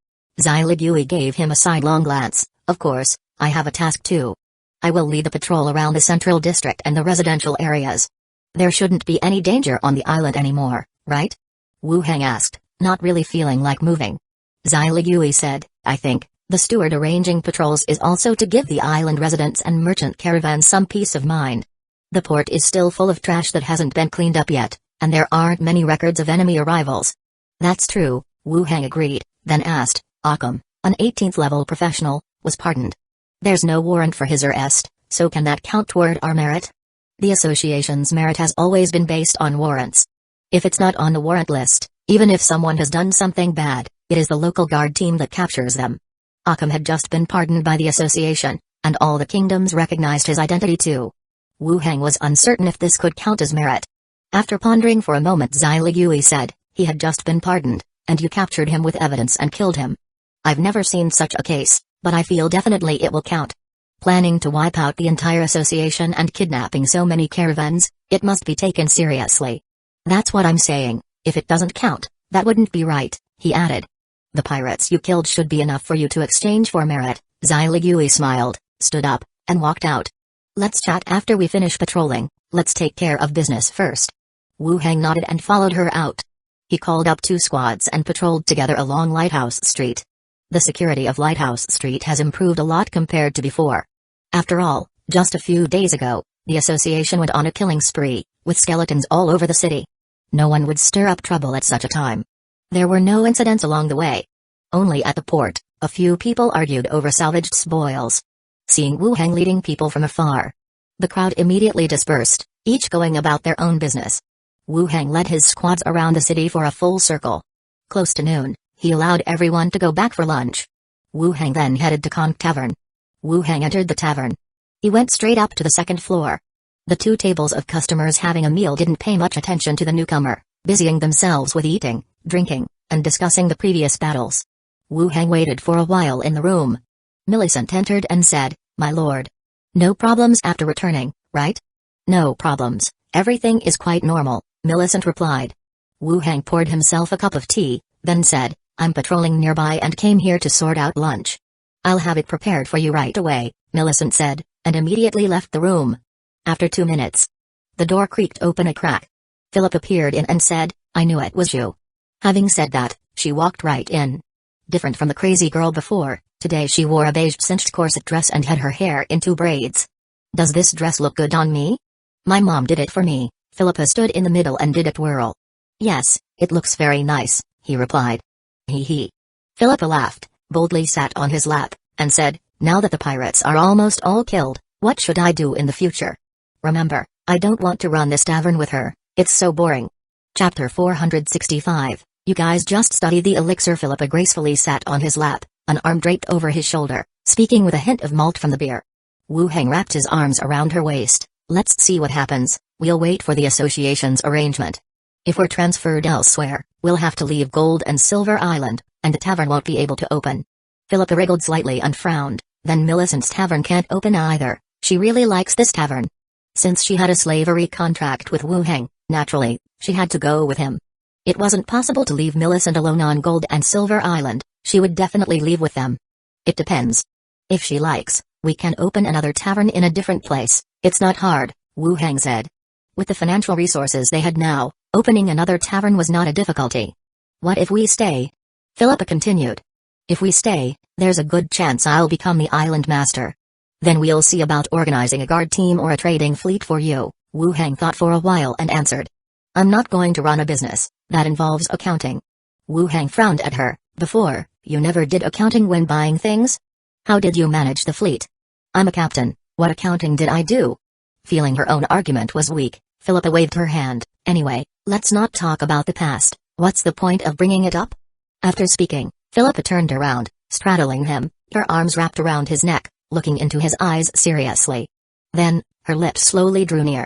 Zai Ligui gave him a sidelong glance. Of course, I have a task too. I will lead the patrol around the central district and the residential areas. There shouldn't be any danger on the island anymore, right? Wu Heng asked, not really feeling like moving. Zai Ligui said, I think, the steward arranging patrols is also to give the island residents and merchant caravans some peace of mind. The port is still full of trash that hasn't been cleaned up yet, and there aren't many records of enemy arrivals. That's true, Wu Heng agreed, then asked, Occam, an 18th level professional, was pardoned. There's no warrant for his arrest, so can that count toward our merit? The association's merit has always been based on warrants. If it's not on the warrant list, Even if someone has done something bad, it is the local guard team that captures them. Akam had just been pardoned by the association, and all the kingdoms recognized his identity too. Wu Heng was uncertain if this could count as merit. After pondering for a moment, Zai Ligui said, he had just been pardoned, and you captured him with evidence and killed him. I've never seen such a case, but I feel definitely it will count. Planning to wipe out the entire association and kidnapping so many caravans, it must be taken seriously. That's what I'm saying, if it doesn't count, that wouldn't be right, he added. The pirates you killed should be enough for you to exchange for merit. Zai Ligui smiled, stood up, and walked out. Let's chat after we finish patrolling, let's take care of business first. Wu Heng nodded and followed her out. He called up 2 squads and patrolled together along Lighthouse Street. The security of Lighthouse Street has improved a lot compared to before. After all, just a few days ago, the association went on a killing spree, with skeletons all over the city. No one would stir up trouble at such a time. There were no incidents along the way. Only at the port, a few people argued over salvaged spoils. Seeing Wu Heng leading people from afar, the crowd immediately dispersed, each going about their own business. Wu Heng led his squads around the city for a full circle. Close to noon, he allowed everyone to go back for lunch. Wu Heng then headed to Conch Tavern. Wu Heng entered the tavern. He went straight up to the 2nd floor. The 2 tables of customers having a meal didn't pay much attention to the newcomer, busying themselves with eating, drinking, and discussing the previous battles. Wu Heng waited for a while in the room. Millicent entered and said, "My lord. No problems after returning, right?" "No problems, everything is quite normal," Millicent replied. Wu Heng poured himself a cup of tea, then said, "I'm patrolling nearby and came here to sort out lunch." "I'll have it prepared for you right away," Millicent said, and immediately left the room. After 2 minutes, the door creaked open a crack. Philip appeared in and said, "I knew it was you." Having said that, she walked right in. Different from the crazy girl before, today she wore a beige cinched corset dress and had her hair in 2 braids. "Does this dress look good on me?" "My mom did it for me." Philippa stood in the middle and did a twirl. "Yes, it looks very nice," he replied. Hee hee. Philippa laughed, boldly sat on his lap, and said, "Now that the pirates are almost all killed, what should I do in the future? Remember, I don't want to run this tavern with her, it's so boring." Chapter 465, You guys just study the elixir. Philippa gracefully sat on his lap, an arm draped over his shoulder, speaking with a hint of malt from the beer. Wu Heng wrapped his arms around her waist. "Let's see what happens, we'll wait for the association's arrangement. If we're transferred elsewhere, we'll have to leave Gold and Silver Island, and the tavern won't be able to open." Philippa wriggled slightly and frowned. "Then Millicent's tavern can't open either, she really likes this tavern." Since she had a slavery contract with Wu Heng, naturally, she had to go with him. It wasn't possible to leave Millicent alone on Gold and Silver Island, she would definitely leave with them. "It depends. If she likes, we can open another tavern in a different place, it's not hard," Wu Heng said. With the financial resources they had now, opening another tavern was not a difficulty. "What if we stay?" Philippa continued. "If we stay, there's a good chance I'll become the island master. Then we'll see about organizing a guard team or a trading fleet for you." Wu Heng thought for a while and answered. "I'm not going to run a business that involves accounting." Wu Heng frowned at her. "Before, you never did accounting when buying things? How did you manage the fleet?" "I'm a captain, what accounting did I do?" Feeling her own argument was weak, Philippa waved her hand. "Anyway, let's not talk about the past, what's the point of bringing it up?" After speaking, Philippa turned around, straddling him, her arms wrapped around his neck, looking into his eyes seriously. Then, her lips slowly drew near,